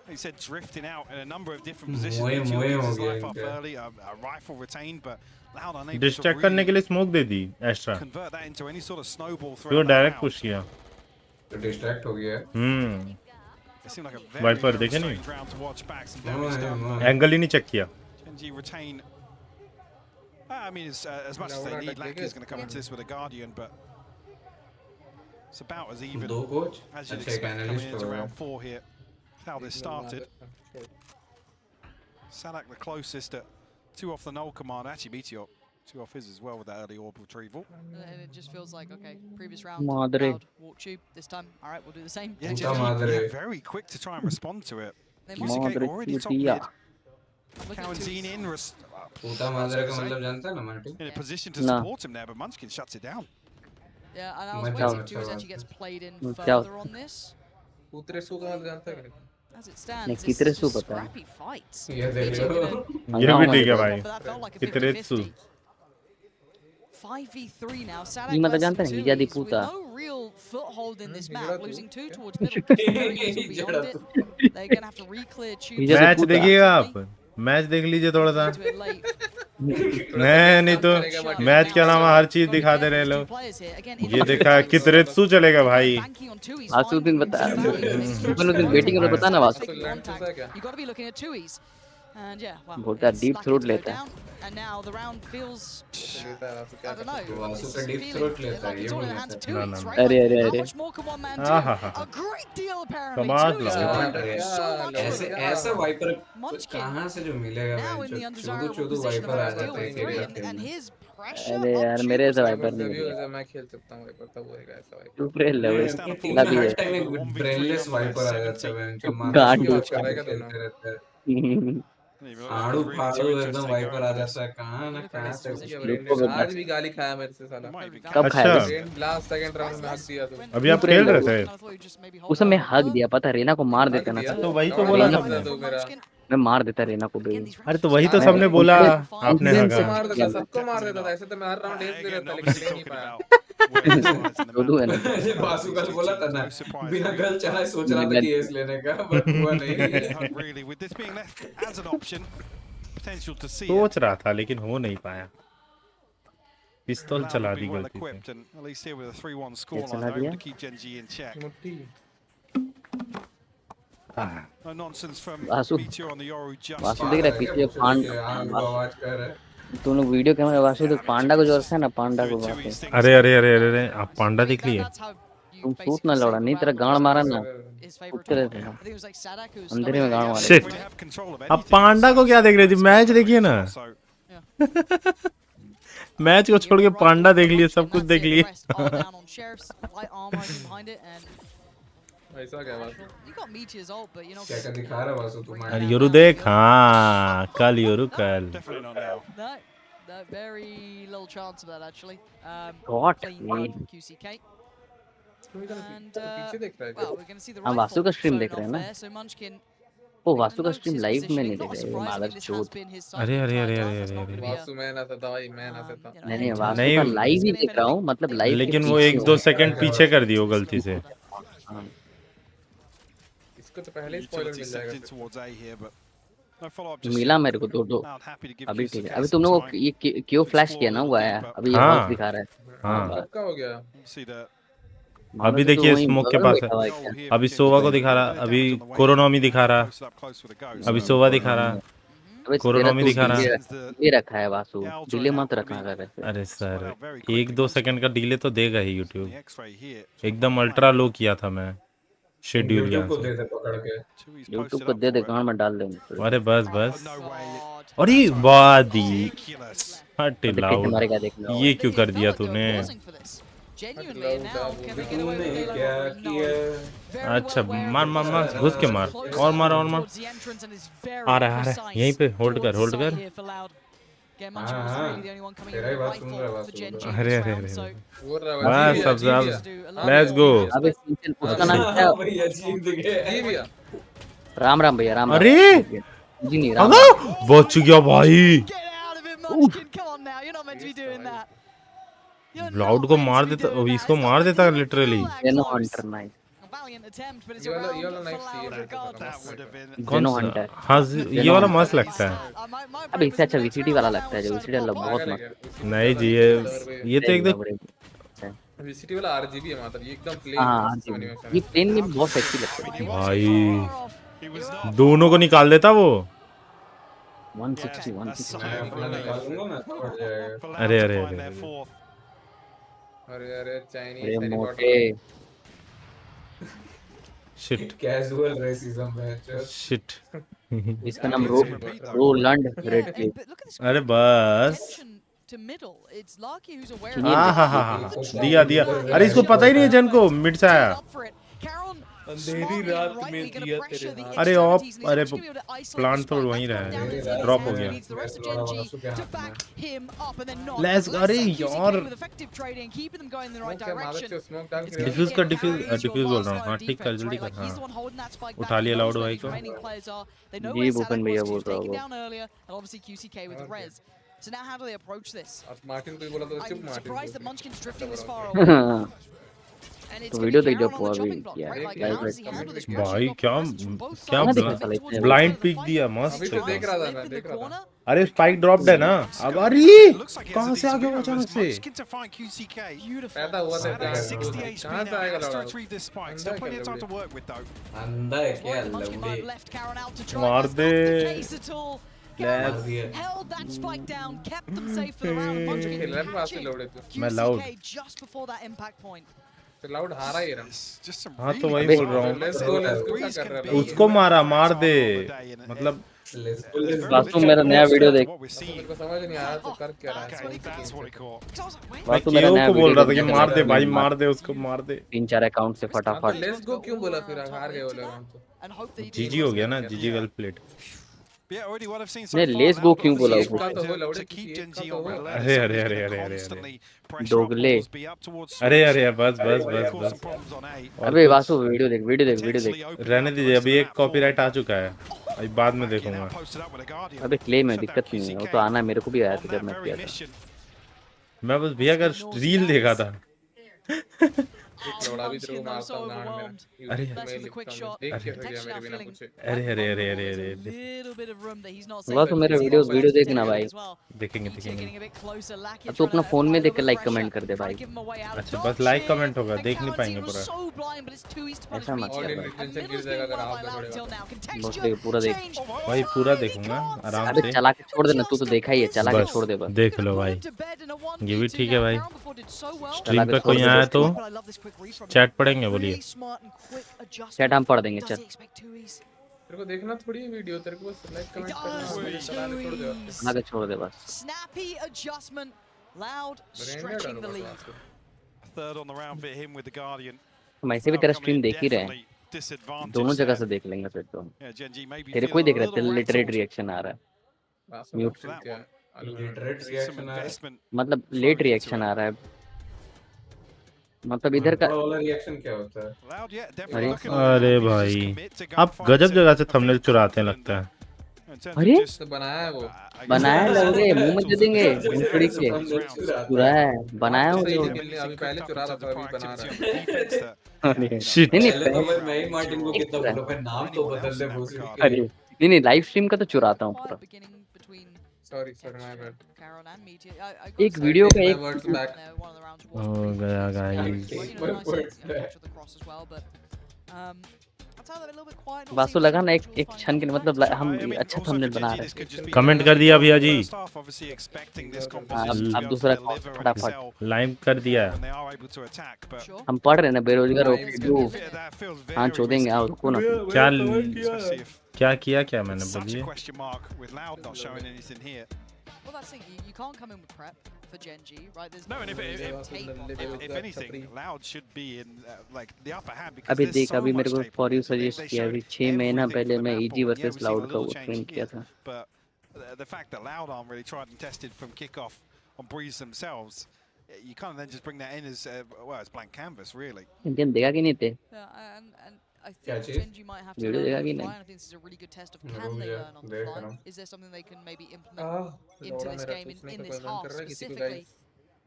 he said, drifting out in a number of different positions. मोए He मोए used हो his गया life up इनका। early, a rifle retained, but Loud unable distract to करने के really लिए smoke they the extra convert that into any sort of snowball तो throughout that direct round. Push किया तो distract हो गया। It seemed like a very, Viper very देखे नहीं strange round to watch back. Some damage done. Angle ही नहीं check किया Genji retain. I mean, as much as they need, Lack is going to come into this with a Guardian, but it's about as even दो coach as you'd अच्छा एक expect coming analyst into हो round गया। 4 here. That's how this started. Sadak the closest at 2 off the null command. Actually, Meteor 2 off his as well with that early orb retrieval. And it just feels like, okay, previous round, Madre. Loud, walk tube. This time, all right, we'll do the same. Yeah, Puta Genji, madre. yeah, very quick to try and respond to it. Madre QCK already top mid. cutia. Karanzine in, पूता मादरे का मतलब जानता है ना Marty? in a position to No. support him there, but Munchkin shuts it down. Yeah, and I was Machao, waiting to machao. actually gets played in Machao. further on this. पूतरे सू का मतलब जानता है कि नहीं? As it stands, नहीं, this कितने is Sue just पता है? scrappy fights. ये देख Meteor लो। gonna ये भी ठीक है go भाई for that, felt like a कितने 50-50. 5v3 now. Sadak ये मतलब versus जानता नहीं क्या दी Tui's with पूता no real foothold in this Hijra map, tu. losing 2 towards middle. Very little beyond it. They're gonna have to re-clear tubes. Hijra match पूता। देखिएगा आप मैच देख लीजिए थोड़ा सा Into it late. नहीं तो मैच के अलावा हर चीज दिखा दे रहे लोग ये देखा कितने सू चलेगा भाई वासुदीन बता अपन उस दिन बैटिंग में बता ना Vasu You got to be looking at Tui's. And yeah, well, बोलता it's deep lucky throat to go लेता है down, and now the round feels, I don't know, Vasu it's का deep feeling throat लेता like है, it's ये all in the बोल hands of देता है। Tui's, ना, right? अरे, Like, अरे, how अरे। much more can one man आहा, do? A great deal apparently. कमाल Tui's लगा। doing so much ऐसे for ऐसा वाइपर Munchkin. कहाँ से जो मिलेगा Now भाई in the चौदह undesirable चौदह position of वाइपर आ having to deal जाते हैं with 3, एक and गेम his pressure अरे up यार tube मेरे was से like वाइपर नहीं तभी है मैं खेल सकता हूँ वाइपर तब होएगा ऐसा वाइपर चुप रह ले में लगी है हर टाइम एक ब्रेनलेस वाइपर आ जाता है जो गांड मानो यूज कर रहा है क्या खेलते रहता है आड़ू फाड़ू एकदम वाइपर आ जाता है कहाँ ना कहाँ से आज भी गाली खाया मेरे से साला कब खाया अच्छा था? लास्ट सेकंड राउंड में हक दिया तू अभी आप खेल रहे थे उस समय हक दिया पता रेना को मार देते ना तो वही तो बोला रेना सबने तू मेरा मैं मार देता रेना को भी अरे तो वही तो सबने बोला आपने सबको हगा मार देता सबको मार देता था ऐसे तो मैं हर राउंड एज ले रहता लेकिन ले नहीं पाया दो है ना बासु कल बोला था ना बिना गल चलाए सोच रहा था कि एस लेने का बट हुआ नहीं Really, with this being left as an option, potential to see it. सोच रहा था लेकिन हो नहीं पाया पिस्तौल Loud चला will दी be well गलती equipped, से and at least here with a 3-1 scoreline, चला able दिया? to keep Genji in check. मुट्ठी No nonsense from Vasu Meteor on the Yoru just Vasu देख रहा है पीछे पांड आवाज कर रहा है तुम लोग वीडियो कैमरा वासु देख पांडा को जो है ना पांडा को बात है अरे अरे अरे अरे अरे आप पांडा देख लिए तुम सूट ना लौड़ा नहीं तेरा गांड मारा ना उठ रहे थे अंधेरे में गांड मारा शिट अब पांडा को क्या देख रहे थे मैच देखिए ना मैच को छोड़ के पांडा देख लिए सब कुछ देख लिए ऐसा क्या बात क्या क्या दिखा रहा है वासु तुम्हारे अरे योरू देख हाँ कल योरू कल definitely not now. No, very little chance of that actually. What? Clean play from QCK. And पीछे देख रहा है well, we're going to see the हम वासु का rifle stream shown देख रहे हैं off ना? there. So Munchkin, ओ वासु का स्ट्रीम लाइव में नहीं देख रहे not मादर surprisingly, this has चोद been his अरे अरे अरे side अरे of the अरे tough. अरे वासु मैं ना था भाई मैं ना था नहीं नहीं वासु नहीं, का लाइव ही देख रहा हूँ मतलब लाइव लेकिन वो एक दो सेकंड पीछे कर दियो गलती से इसको तो पहले ही स्पॉइलर Utility मिल stepped in जाएगा towards A here, but no follow-up just मिला yet. मेरे को दो Loud happy to give अभी QCK ठीक है अभी some तुम लोगों time. को ये क्यों फ्लैश किया ना हुआ है अभी ये हाँ। बॉक्स दिखा रहा है हाँ कब का हो गया See the अभी देखिए स्मोक के पास है अभी सोवा को दिखा रहा अभी कोरोनॉमी दिखा रहा posted up close with a go. अभी सोवा दिखा रहा अबे तेरा कोरोनॉमी तो दिखा रहा डिले है। डिले रखा है वासु, डिले मत रखा कर ऐसे। अरे सर 1-2 सेकंड का डिले तो देगा ही यूट्यूब। एकदम अल्ट्रा लो किया था मैं शेड्यूल यूट्यूब यहाँ को से। दे दे पकड़ के। यूट्यूब को दे दे, गांड में डाल देंगे। अरे बस बस। अरे वादी हट तो कैसे लाउड, मारेगा देखना। ये क्यों कर दिया तूने? Genuinely now coming in away with तूने daylight क्या robbery. No. किया? Very अच्छा well aware मार of मार this. मार घुस के मार और मार और मार। Towards the entrance and is very आ रहा है precise यहीं पे, होल्ड towards कर the होल्ड site कर। here for Loud. Again, हाँ Munchkin was हाँ really the only one coming in तेरा ही with a बात सुन रहा rifle है for बात Genji अरे this अरे round. अरे So बोल रहा है बस अजीब सब ही है, सब लेट्स गो। अबे उसका नाम क्या है? भाई अजीब दिखे। अजीब ही है। राम राम भैया, राम राम। अरे जी नहीं, राम अगर राम। बच गया भाई। get out of it, Munchkin. Come on now, you're not meant to be doing that. You're loud not को meant मार to be देता, doing that. इसको It's not मार meant to देता even लिटरली। feel that जेनो close. Hunter nice. A valiant attempt, but it's ये a वाला round knife for चाहिए Loud मेरे को regardless. कौन जेनो सा? हंटर। हाँ ये वाला मस्त लगता है। My अब brain इससे was अच्छा in the वीसीडी next वाला round, लगता है, जो so वीसीडी वाला बहुत पागल है मस्त। क्या? नहीं जी ये तो एकदम वीसीटी वाला आरजीबी है मात्र, ये एकदम प्लेन हाँ मस्त एनिमेशन ये है। प्लेन में भी बहुत सेक्सी लगता है। भाई दोनों को निकाल देता वो। 160 160। मैं अपना निकालूंगा ना तो बढ़ जाएगा। अरे अरे अरे अरे अरे चाइनीज अरे हेलीकॉप्टर। मोटे शिट कैजुअल रेसिज्म है जो। शिट। इसका नाम रोलैंड रेड क्लिफ। अरे बस to middle. It's Larky who's aware Chinese of हाँ हाँ हाँ हाँ दिया दिया। अरे इसको पता ही नहीं है जन को मिड से आया। अंधेरी रात में दिया तेरे हाथ। अरे ऑफ अरे प्लांट तो वहीं रहा है, ड्रॉप हो गया। लेट्स अरे यार डिफ्यूज कर डिफ्यूज बोल रहा हूँ। हाँ ठीक कर जल्दी कर। हाँ उठा लिया लाउड भाई को। जी भूपेन भैया बोल रहा होगा। So now how do they approach this? अब मार्टिन को ही बोला तो चुप I'm मार्टिन surprised that को। Munchkin's drifting this far away. And it's तो gonna वीडियो be देख जो Karen on the chopping अभी block, क्या right? Like, live how does he handle this pressure? भाई He's got presence from both क्या sides. देखा था लाइव। ब्लाइंड पिक दिया अभी मस्त। तो देख रहा था मैं, देख रहा था। अरे स्पाइक ड्रॉप्ड है ना अब। अरे कहाँ से आ गया अचानक से? पैदा हुआ था कहाँ से आएगा लड़ा? अंधा है क्या लौंडे? मार दे। Held that spike down, kept them safe for the round. Munchkin खेल रहा है पास से catching लौड़े तो। मैं loud QCK just before that impact point. तो लाउड हारा ही रहा। हाँ तो वही बोल रहा लेट्स गो हूँ। क्या कर रहा है? उसको मारा मार दे मतलब वासु मेरा नया वीडियो देख। मेरे को समझ नहीं आया तो कर क्या रहा है। मैं वासु मेरा केओ नया को बोल रहा था वीडियो कि मार दे भाई मार दे उसको मार दे। 3-4 अकाउंट से हाँ तो फटाफट। लेट्स गो क्यों बोला फिर? हार गए वो लोग। जीजी हो गया ना, जीजी वेल प्लेड। नहीं लेट्स गो क्यों बोला वो? का तो हो लौड़े किसी एक का तो हो। अरे अरे अरे अरे अरे अरे दोगले। अरे अरे बस बस बस बस। अबे वासु वीडियो देख वीडियो देख वीडियो देख। रहने दीजिए अभी एक कॉपीराइट आ चुका है, अभी बाद में देखूंगा। अबे क्लेम है, दिक्कत नहीं है, वो तो आना मेरे को भी आया था जब मैं किया था। मैं बस भैया का रील देखा था। लौड़ा भी तेरे को मारता हूँ गांड में। अरे देख के फिर गया मेरे बिना पूछे। अरे अरे अरे अरे अरे वासु मेरा वीडियो देखना भाई। देखेंगे देखेंगे। तू अपना फोन में देख के लाइक कमेंट कर दे भाई। अच्छा बस लाइक कमेंट होगा, देख नहीं पाएंगे पूरा। ऐसा मत और कर टेंशन गिर जाएगा अगर आप में पड़ेगा। बस देख पूरा देख। भाई पूरा देखूंगा आराम अबे से। चला के छोड़ देना, तू तो देखा ही है, चला के बस छोड़ दे बस। देख लो भाई, ये भी ठीक है भाई। चला स्ट्रीम के पे छोड़ कोई दे आया बस। तो चैट पढ़ेंगे, बोलिए। चैट हम पढ़ देंगे, चल। तेरे को देखना थोड़ी है वीडियो, तेरे को बस लाइक कमेंट करना चला के छोड़ दे वापस। चला के छोड़ दे बस। Snappy adjustment, Loud stretching the lead. Third on the round for him with the Guardian. हम ऐसे भी तेरा स्ट्रीम देख ही रहे हैं, दोनों जगह से देख लेंगे फिर तो। तेरे को ही देख रहे, तेरे लिटरेट रिएक्शन आ रहा है। म्यूट लिटरेट रिएक्शन आ रहा है। मतलब लेट रिएक्शन आ रहा है, मतलब इधर का वाला रिएक्शन क्या होता है? अरे अरे भाई आप गजब जगह से थंबनेल चुराते हैं लगता है। अरे तो बनाया है वो, बनाया लग रहे मुंह में दे देंगे भूखड़ी के पूरा है बनाया हो जो। अभी पहले चुरा रहा था, अभी बना रहा है। अरे शिट नहीं पहले तो नहीं मैं ही मार्टिन को कितना बोला भाई नाम तो बदल दे भोसड़ी के। अरे नहीं लाइव स्ट्रीम का तो चुराता हूँ पूरा। Sorry sorry my bad. एक वीडियो का एक वर्ड्स बैक हो गया गाइस। वासु लगा ना एक एक क्षण के लिए, मतलब हम अच्छा थंबनेल बना रहे हैं। कमेंट कर दिया भैया जी। अब दूसरा फटाफट लाइव कर दिया। हम पढ़ रहे हैं ना, बेरोजगार हो हाँ चोदेंगे, आओ रुको ना। क्या किया क्या मैंने, बोलिए। Well, that's the thing. You can't come in with prep for Gen G, right? There's No, and if anything, Loud should be in like the upper hand because अभी there's देख, so अभी मेरे much को tape. For you They suggest किया, showed अभी 6 महीना everything पहले from मैं that easy point. Yeah, versus we've seen a loud का little वो ट्रेन change किया here, था। but the fact that Loud aren't really tried and tested from kickoff on Breeze themselves, you can't then just bring that in as well, it's blank canvas really. Indian देखा कि नहीं थे? and I think Gen G might have to video learn देखा on कि the fly. नहीं? And I think this is a really good test of can they learn on the fly. Is there something they can maybe implement into this game in this half specifically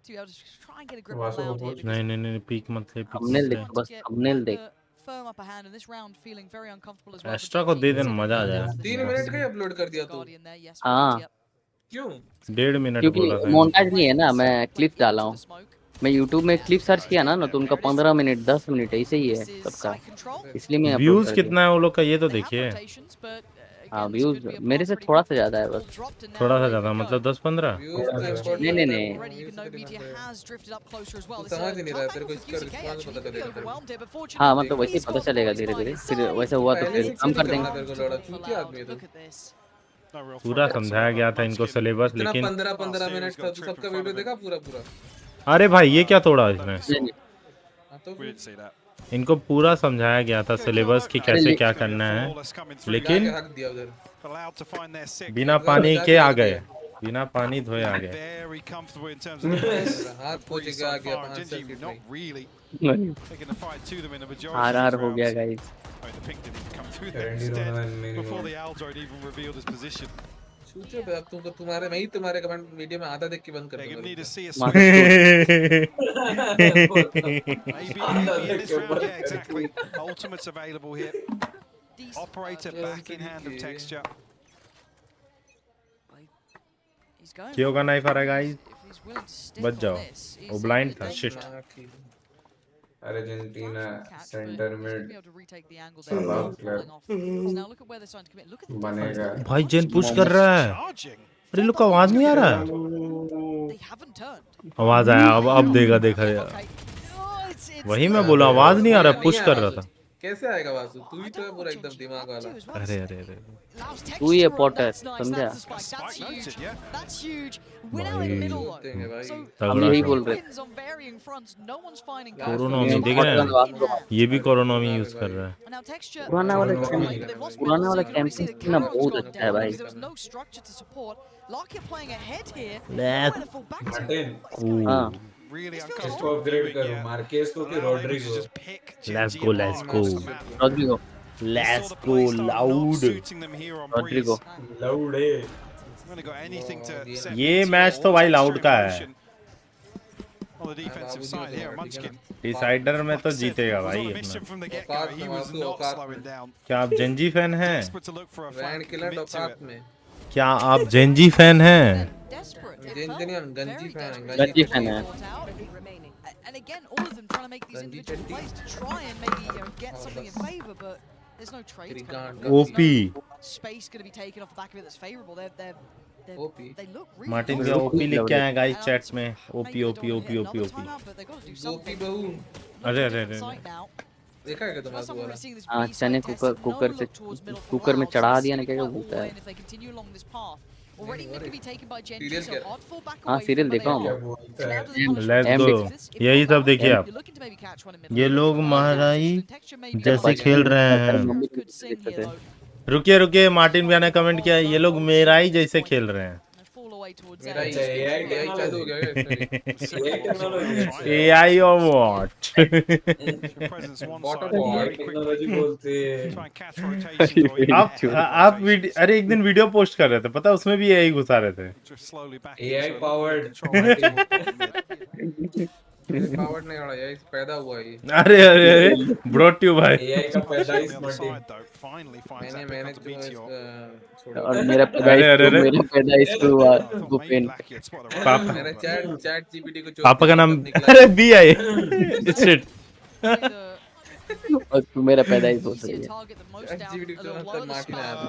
to be able to try and get a grip on Loud here? नहीं peak मत ले, peak thumbnail मत देख, बस thumbnail देख। Firm upper hand in this round, feeling very uncomfortable as well. Astra को दे देना, मजा आ जाएगा। 3 मिनट का ही अपलोड कर दिया तू। हाँ क्यों? 1.5 मिनट क्योंकि बोला था। मोन्टाज नहीं है ना, मैं क्लिप डाला हूँ। मैं YouTube में क्लिप सर्च किया ना तो उनका 15 मिनट 10 मिनट ऐसे ही है सबका, इसलिए मैं अपलोड व्यूज कर कितना है वो लोग का ये तो देखिए। हाँ व्यूज मेरे से थोड़ा सा ज्यादा है बस। थोड़ा सा ज्यादा मतलब 10-15। नहीं समझ ही नहीं रहा तेरे को, इसका रिस्पांस पता चलेगा तेरे को। हाँ मतलब वैसे ही पता चलेगा धीरे धीरे, फिर वैसा हुआ तो फिर हम कर देंगे। तेरे को लड़ा चूतिया आदमी है तू। पूरा समझाया गया था इनको सिलेबस, इतना लेकिन 15 मिनट था, तू सबका वीडियो देखा पूरा? अरे भाई ये क्या तोड़ा इसने। तो इनको पूरा समझाया गया था सिलेबस की कैसे क्या करना है, लेकिन बिना पानी के आ गए, बिना पानी धोए आ गए। हाथ पोंछ के आ गया 5 सेकंड में। आर हो गया गाइस। चूतिया पे अब तुमको तुम्हारे मैं ही तुम्हारे कमेंट वीडियो में आधा देख के बंद कर दूंगा। Ultimates available here. Operator back in hand of texture. क्यों का नाइफ आ रहा है गाइस, बच जाओ, वो ब्लाइंड था। शिट अर्जेंटीना सेंटर मिड बनेगा। भाई जेन पुश कर रहा है। अरे लोग का आवाज नहीं आ रहा है। आवाज आया, अब देगा, देखा वही मैं बोला, आवाज नहीं आ रहा, पुश कर रहा था। कैसे आएगा वासु, तू ही तो है पूरा एकदम दिमाग वाला। अरे अरे अरे तू ही है पॉटर, समझा? हम यही बोल रहे थे। कोरोनॉमी देख रहे हैं, ये भी कोरोनॉमी यूज कर रहा है। पुराना वाला कैंपेन ना बहुत अच्छा है भाई। हाँ इसको अपग्रेड करो, मार्केस को कि Rodrigo. Let's go Rodrigo Loud Rodrigo Loud है। ये मैच तो भाई लाउड का है। डिसाइडर में तो जीतेगा भाई अपना। क्या आप जेंजी फैन हैं? क्या आप जेंजी फैन हैं? गंजी फैन है। And again, all of them trying to make these individual plays to try and maybe get something in favor, but there's no trades coming. OP Space going to be taken off the back of it that's favorable. They look really Martin क्या OP लिख के आए guys chats में। OP OP OP OP OP. OP बहू। अरे अरे अरे देखा है क्या तुम आसू वाला? हाँ चने कुकर में चढ़ा दिया ना, क्या बोलता है? हाँ सीरियल देखा हूँ। लेट्स गो, यही सब देखिए आप। ये लोग महाराई जैसे खेल रहे हैं। रुकिए रुकिए, मार्टिन भैया ने कमेंट किया, ये लोग मेराई जैसे खेल रहे हैं। AI or what? आप अरे एक दिन वीडियो पोस्ट कर रहे थे, पता उसमें भी AI घुसा रहे थे। AI powered पावर्ड नहीं हो रहा, पैदा हुआ है। अरे अरे अरे ब्रॉट यू भाई। AI का पैदाइश मैंने और मेरा पैदाइश हुआ भूपेन। मैंने चैट जीपीटी को पापा का नाम अरे BI शिट। और तू मेरा पैदाइश सोच रही Easier है। target than most down activity a तो little ना lower the मार्टिन आया था।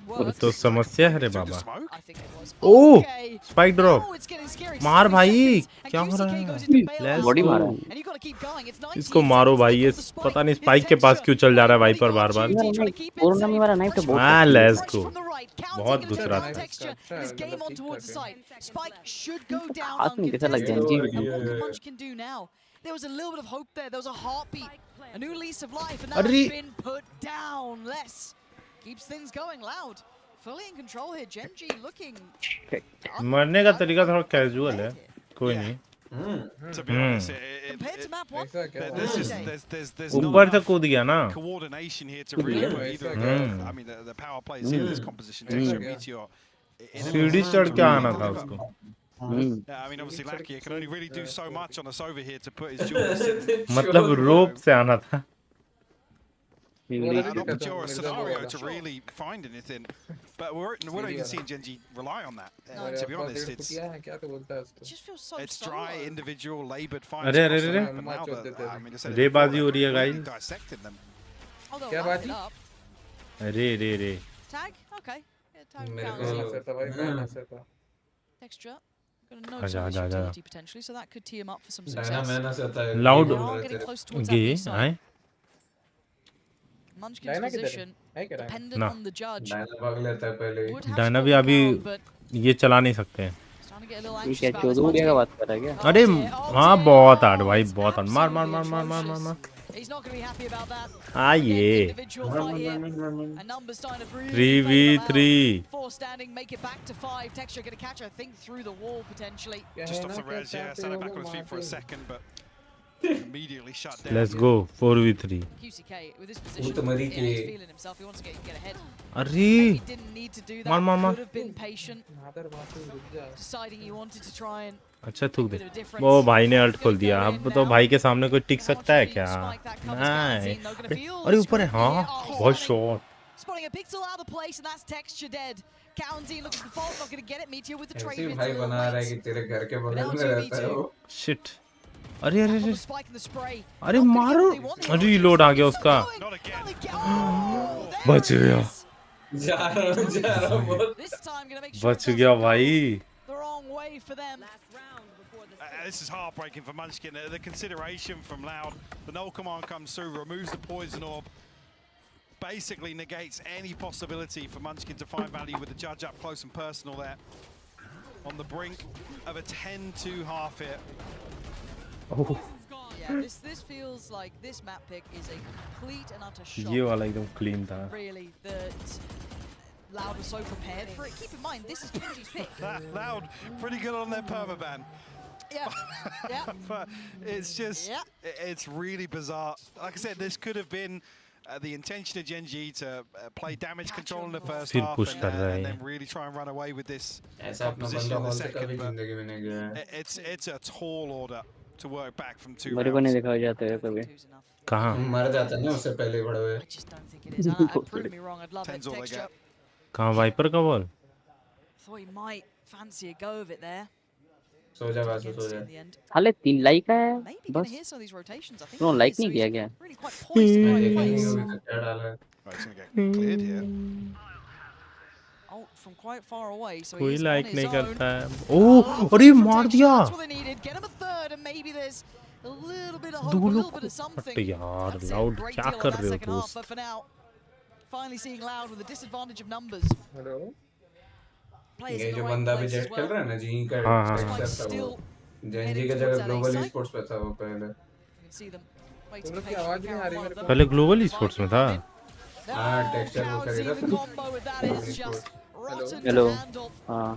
वो तो समस्या है रे बाबा। I think it was. Oh Okay. Spike drop, Now it's getting scary. मार 7 भाई, seconds, and क्या हो रहा QCK है? goes into bailout Let's body go। मारा। and you got to keep going. It's 98 इसको मारो भाई, ये seconds. पता नहीं स्पाइक के पास क्यों चल जा रहा है वाइपर बार बार। मेरा नाइफ कोरोना में मेरा नाइफ तो बहुत हाँ अच्छी है। लेट्स गो, बहुत घुस रहा था। Texture is game on towards the side. Spike should go down हाथ में कैसा लग uncontested. गया And ji? what can Munch can do now? There was a little bit of hope there. There was a heartbeat, a new lease of life, and that अरे has been put down. Less keeps things going. Loud, fully in control here. Genji looking. मरने का तरीका थोड़ा casual है, कोई नहीं। To be honest, Compared to map one, there's just there's ऊपर not से कूद गया ना। coordination here to really put either. I mean, the power plays here. This composition, Texture, Meteor. सीढ़ी चढ़ के आना था उसको। Yeah, I mean, obviously, Lakia can only really do so much on a Sova here to put his jewels. मतलब रोप से आना था। An opportune scenario to really find anything, but we're not even seeing Genji rely on that. To be honest, it's it just feels so dry, solo. individual, laboured fights. अरे across अरे the अरे, map, and now I mean, they said रेबाजी हो रही है really guys. dissected them. Although क्या wrap बात it है? up. अरे रे रे। Tag, okay. Yeah, tag मेरे counts. को ऐसा था भाई, मैं ऐसा था। Texture. Got a no आजा, touch आजा, आजा। utility potentially, so that could tee him up for some Diana success. मैना से था Loud They are getting close towards that गे B side. आए। Munchkin's डायना किधर है? position, है क्या डायना? dependent ना। on the judge, डायना भाग लेता है पहले ही। would have डायना भी scored अभी down, but ये चला नहीं सकते हैं। he's starting to get a little ये anxious क्या about this. चौधरी का Munchkin. बात कर रहा है क्या? अरे Oh हाँ dear, बहुत हार्ड oh, भाई, it's बहुत हार्ड। मार मार absolutely मार मार मार मार atrocious. मार। He's not going to be happy about that. हाँ Again, ये individual fight here. And numbers starting to really 3v3। 4 standing, make it back to 5. Texture going to catch, I think, through the wall potentially. Just off the res, yeah, standing back on his feet for a second, but immediately shut down. Let's go 4v3। QCK with this position, तुम्हारी yeah, he's feeling himself. He wants to get ahead. अरे He didn't need to do that. मार मार मार। Could have been patient, मादर वासु रुक जा। deciding he wanted to try and अच्छा थूक दे। bit of a difference. वो भाई ने अल्ट खोल दिया। Gonna go अब in तो now. भाई के सामने कोई टिक How सकता much है do you क्या? spike that covers नहीं। Galaxy? Not gonna feel अरे ऊपर है scrutiny हाँ, here. Oh, बहुत spotting. Shot. Spotting a pixel out of place, and that's Texture dead. County looking for fault, not going to get it. Meteor with the trade. ऐसे It's भाई a little बना रहा है late. कि तेरे घर के But बगल now में रहता है 2v2. वो। शिट। अरे अरे On अरे the spike and the spray. अरे Not gonna get मारो। what they wanted. रीलोड आ गया उसका। Not again. Oh, there बच it गया। is. जा रहा हूँ बहुत। This time going to make sure बच it गया doesn't go भाई। the wrong way for them. This is heartbreaking for Munchkin. The consideration from Loud. The null command comes through, removes the poison orb. Basically negates any possibility for Munchkin to find value with the judge up close and personal there. On the brink of a 10-2 half here. Oh Yeah, this feels like this map pick is a complete and utter shock. ये वाला एकदम clean था। Really, that Loud was so prepared for it. Keep in mind, this is Genji's pick. Loud, pretty good on their permaban. Yeah, yeah. But it's just, it's really bizarre. Like I said, this could have been the intention of Genji to play damage control in the first फिर half push कर रहा and है। then really try and run away with this ऐसा अपना position बंदा in the hall से कभी second. But जिंदगी में नहीं गया है। it's a tall order to work back from 2 मेरे को नहीं rounds. दिखाया जाता है कभी। कहाँ? मर जाता है ना उससे पहले ही बड़े हुए। I just don't think it is. And prove me wrong, I'd love it. Tens all they Texture. get. कहाँ वाइपर का ball? Thought he might fancy a go of it there. सो जा वासु सो जा। In the end. हाले 3 like है Maybe going बस। to hear some of these rotations. I think. तो he like is, so नहीं he's किया क्या? really quite poised in the right place. अभी तक क्या डाला है? Right, it's going to get cleared here. Oh, from quite far away, so कोई he's on लाइक his नहीं own. करता है। ओह अरे मार दिया। That's what they needed. Get him a third, and maybe there's a little bit of hope, a दो little लोग bit of something. हट यार That's it. लाउड Great क्या deal कर on that रहे हो second half, दोस्त? but for now, finally seeing Loud with the disadvantage of numbers. Hello. Players ये in the जो right बंदा भी place जेट as खेल well. रहा है ना जी का हाँ, हाँ, टेक्सचर था Still वो। जेनजी heading की towards जगह that ग्लोबल A ई-स्पोर्ट्स पे था वो पहले। You can see them waiting तुम लोग की patiently आवाज नहीं आ रही carrying one मेरे of को। them. पहले ग्लोबल स्पोर्ट्स में था। हाँ टेक्सचर वो County, खरीदा the था। combo with that is just rotten to Hello. handle. हाँ।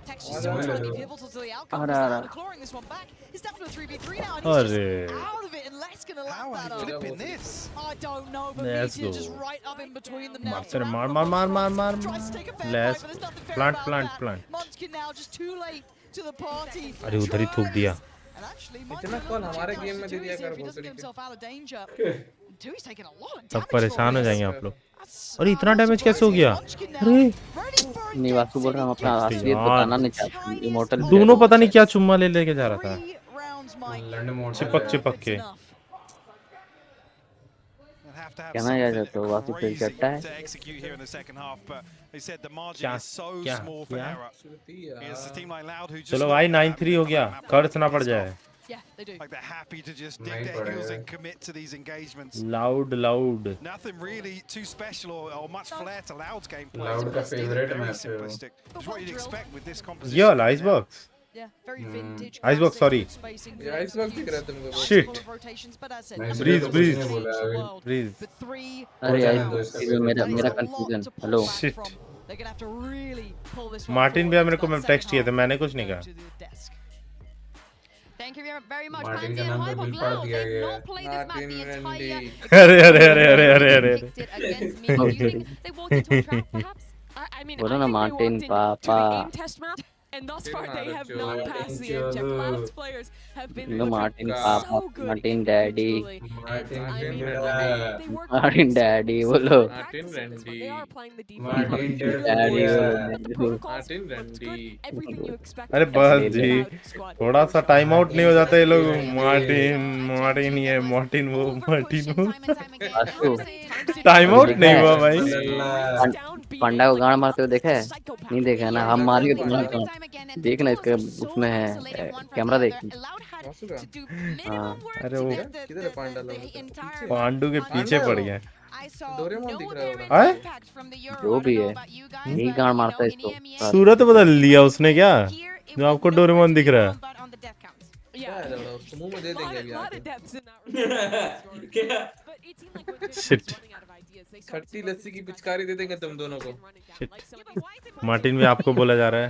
Texture still trying to be pivotal to the outcome. Ara, Loud ara. clawing this one back. It's down to a 3v3 now, and he's अरे just out of it, and Les gonna How lap are that they up. flipping this? I don't know, but Let's Meteor go. just right up in between them now. मार तेरे मार मार मार मार मार Tries to take a fair Let's fight, but there's nothing fair plant about plant that. plant। Munchkin now just too late to the party. अरे उधर ही थूक दिया। And actually, इतना Munchkin कॉल looking हमारे legit गेम nice में to दे दिया Tui कर if he doesn't भोसड़ी get के। himself out of danger. Tui's taking a lot of damage. सब परेशान हो जाएंगे आप लोग। That's, अरे इतना not डैमेज कैसे हो surprising. गया? Munchkin now अरे ready for a नहीं वासु बोल रहा हूँ अपना death असलियत यार। बताना नहीं चाहता। इमोर्टल दोनों पता नहीं क्या चुम्मा ले लेके जा रहा था। 3 rounds, Mike. लंड मोड चिपक चिपक के। have to have कहना यार something तो वापस फिर crazy चट्टा है to execute here in the second half, but they said the margin is so small for error. It's a team like Loud who just चलो like भाई that 9-3 हो गया, खर्च ना पड़ जाए। Yeah, they do. Like they're happy to just dig their heels and commit to these engagements. Loud Nothing really too special or much flair to Loud's gameplay. Loud का favorite Very match है वो। simplistic. Which is what you'd expect with this composition. ये वाला Icebox Yeah, very vintage. Icebox sorry ये Icebox दिख रहा है तुमको। shit breeze Three. अरे यार मेरा confusion hello shit They're gonna have to really pull this one Martin forward भैया मेरे to को that मैं second टेक्स्ट किया था, half. मैंने कुछ नहीं Go कहा। to the desk. Thank you very much. Martin Pansy का and नाम तो Hyper बिल पढ़ Glow, दिया they've गया not played this map the Martin entire अरे picked it against me. Do you think they walked into a trap, perhaps? I mean, बोलो I ना think they Martin walked into the पापा aim test map, and thus far they have Martin not passed the aim check. Cloud's players have been low looking Martin so पापा good Martin daddy individually. Martin And, I mean, Dada. they work Martin daddy बोलो Martin They are playing the defense. Martin daddy Dada. The बोलो protocols Martin looked good. Randy. Everything you expect. अरे बस जी थोड़ा सा time out नहीं हो जाता ये लोग मार्टिन ये मार्टिन वो टाइम आउट नहीं हुआ भाई। पंडा को गाड़ मारते हुए देखा है? नहीं देखा है ना, हम मारेंगे तुम्हारा गाड़। देखना इसका उसमें है कैमरा देख। हाँ अरे वो किधर है पांडा लोग? पांडू के पीछे पड़ गया डोरेमोन दिख रहा है। जो भी है यही गाड़ मारता है इसको। सूरत बदल लिया उसने क्या जो आपको डोरेमोन दिख रहा है? क्या है लौड़ा? उसको मुंह में दे देंगे अभी आके। शिट खट्टी लस्सी की पिचकारी दे देंगे तुम दोनों को। शिट मार्टिन भी आपको बोला जा रहा है।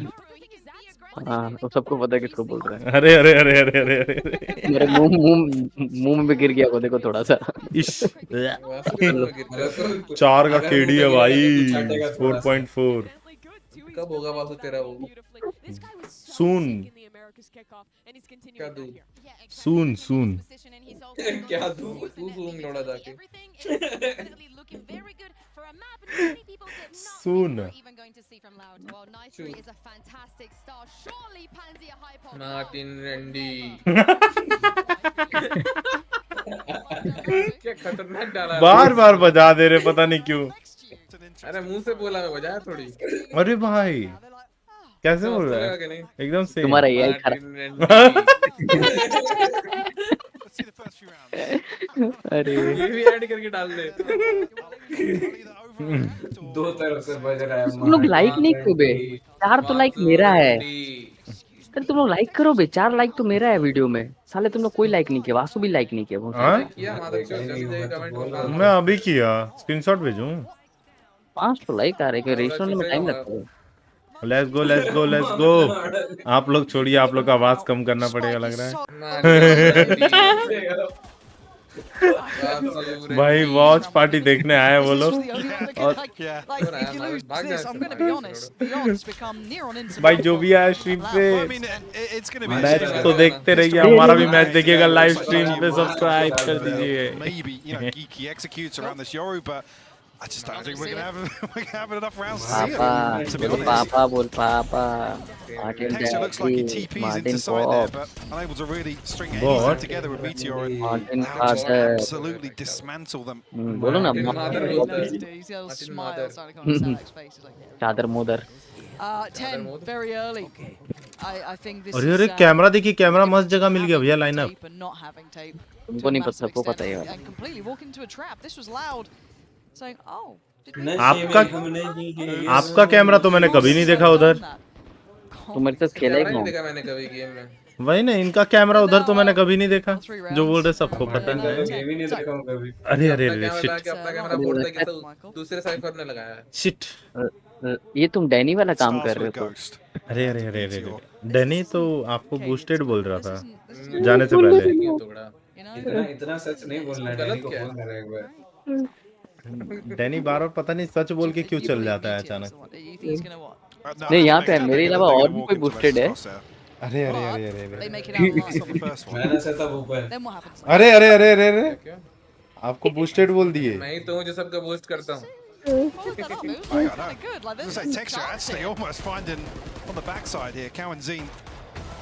हाँ तो सबको पता है किसको बोल रहा है। अरे अरे अरे अरे अरे अरे मेरे मुंह में गिर गया वो, देखो थोड़ा सा। इश 4 का केडी है भाई 4.4। कब होगा वासु तेरा वो? सून क्या दूं? सून क्या दूं? तू सूंग लौड़ा जाके। सून मार्टिन रैंडी। क्या खतरनाक डाला। बार बजा दे रहे पता नहीं क्यों। अरे मुंह से बोला मैं, बजाया थोड़ी। अरे भाई कैसे बोल रहा है एकदम से तुम्हारा ये अरे ये भी ऐड करके डाल दे। 2 तरफ से बज रहा है। तुम लोग लाइक नहीं करो बे, 4 तो लाइक मेरा है। अरे तुम लोग लाइक करो बे, 4 लाइक तो मेरा है वीडियो में। साले तुम लोग कोई लाइक नहीं किया, वासु भी लाइक नहीं किया। मैं अभी किया, स्क्रीनशॉट भेजूं। 5 तो लाइक आ रहे हैं, रेशो में टाइम लगता है। Let's go. आप लोग छोड़िए, आप लोग का आवाज कम करना पड़ेगा लग रहा है। भाई वॉच पार्टी देखने आए वो लोग। भाई जो भी आया स्ट्रीम पे मैच तो देखते रहिए, हमारा भी मैच देखिएगा लाइव स्ट्रीम पे, सब्सक्राइब कर दीजिए। I just don't think we're gonna have enough rounds to see it. To be honest. पापा बोल पापा। Martin Texture looks like he TPs into side there, but unable to really string anything together with Meteor and Martin just absolutely dismantle them. बोलो ना चादर mother. 10 very early. I think this अरे camera देखिए, camera मस्त जगह मिल गया भैया lineup. तुमको नहीं पता, सबको पता है। And completely walk into a trap. This was Loud saying, "Oh, आपका कैमरा तो मैंने कभी नहीं देखा उधर। तो मेरे साथ खेला ही नहीं देखा मैंने कभी गेम में। वही ना, इनका कैमरा उधर तो मैंने कभी नहीं देखा, जो बोल रहे सबको पता है। अरे शिट, अपना कैमरा फोड़ दे कि दूसरे साइफर ने लगाया है। शिट, ये तुम डैनी वाला काम कर रहे हो। अरे डैनी तो आपको बूस्टेड बोल रहा था जाने से पहले। इतना सच नहीं बोलना, डैनी को फोन कर एक बार। डैनी बार पता नहीं सच बोल के क्यों चल जाता है अचानक। नहीं यहाँ पे मेरे अलावा और भी कोई बूस्टेड है। अरे आपको बूस्टेड बोल दिए। मैं ही तो हूँ जो सबका बूस्ट करता हूँ।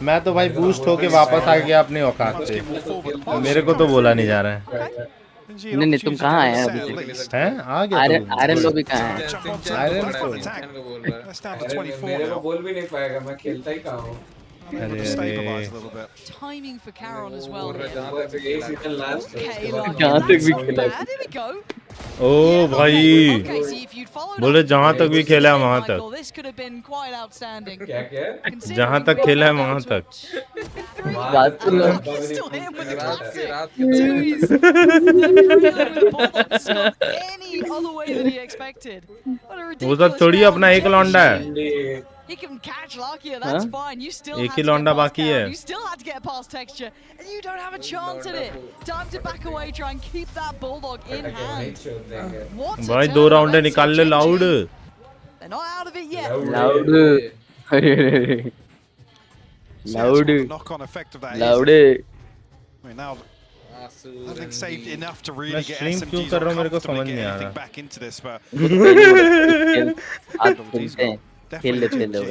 मैं तो भाई बूस्ट होके वापस आ गया अपने औकात से, मेरे को तो बोला नहीं जा रहा है। नहीं तुम कहाँ आए हैं अभी? हैं आ गया आयरन लो भी कहाँ है? आयरन को अरे मेरे को बोल भी नहीं पाएगा, मैं खेलता ही कहाँ हूँ। Timing for Carol as well. ये सीजन लास्ट जहाँ तक भी खेला है। Here we go. ओ भाई Okay, see if you'd followed बोले up जहाँ with तक भी this खेला है game, वहाँ Michael, तक this could have been quite outstanding. क्या जहाँ तक खेला है वहाँ तक बात तो लो। Still hit him with the classic. रात Twos. Reeling with the ball. It's not any other way than he expected. What a वो ridiculous सब थोड़ी round. अपना एक लौंडा है He can catch Lakia, that's fine. You still एक had he to लौंडा get past बाकी है Carol. You still had to get past Texture. And you don't have a chance at it. Time to back away, try and keep that Bulldog in hand. What a भाई turn. 2 round है Let's निकाल see ले Gen G. Loud They're not out of it yet. Loud loud knock-on effect of that is. Loud I mean, now nothing saved enough to मैं really get stream क्यों SMGs कर रहा हूँ मेरे को comfortably समझ get नहीं आ anything रहा back into this, but आज खेलते हैं खेल लेते हैं लोग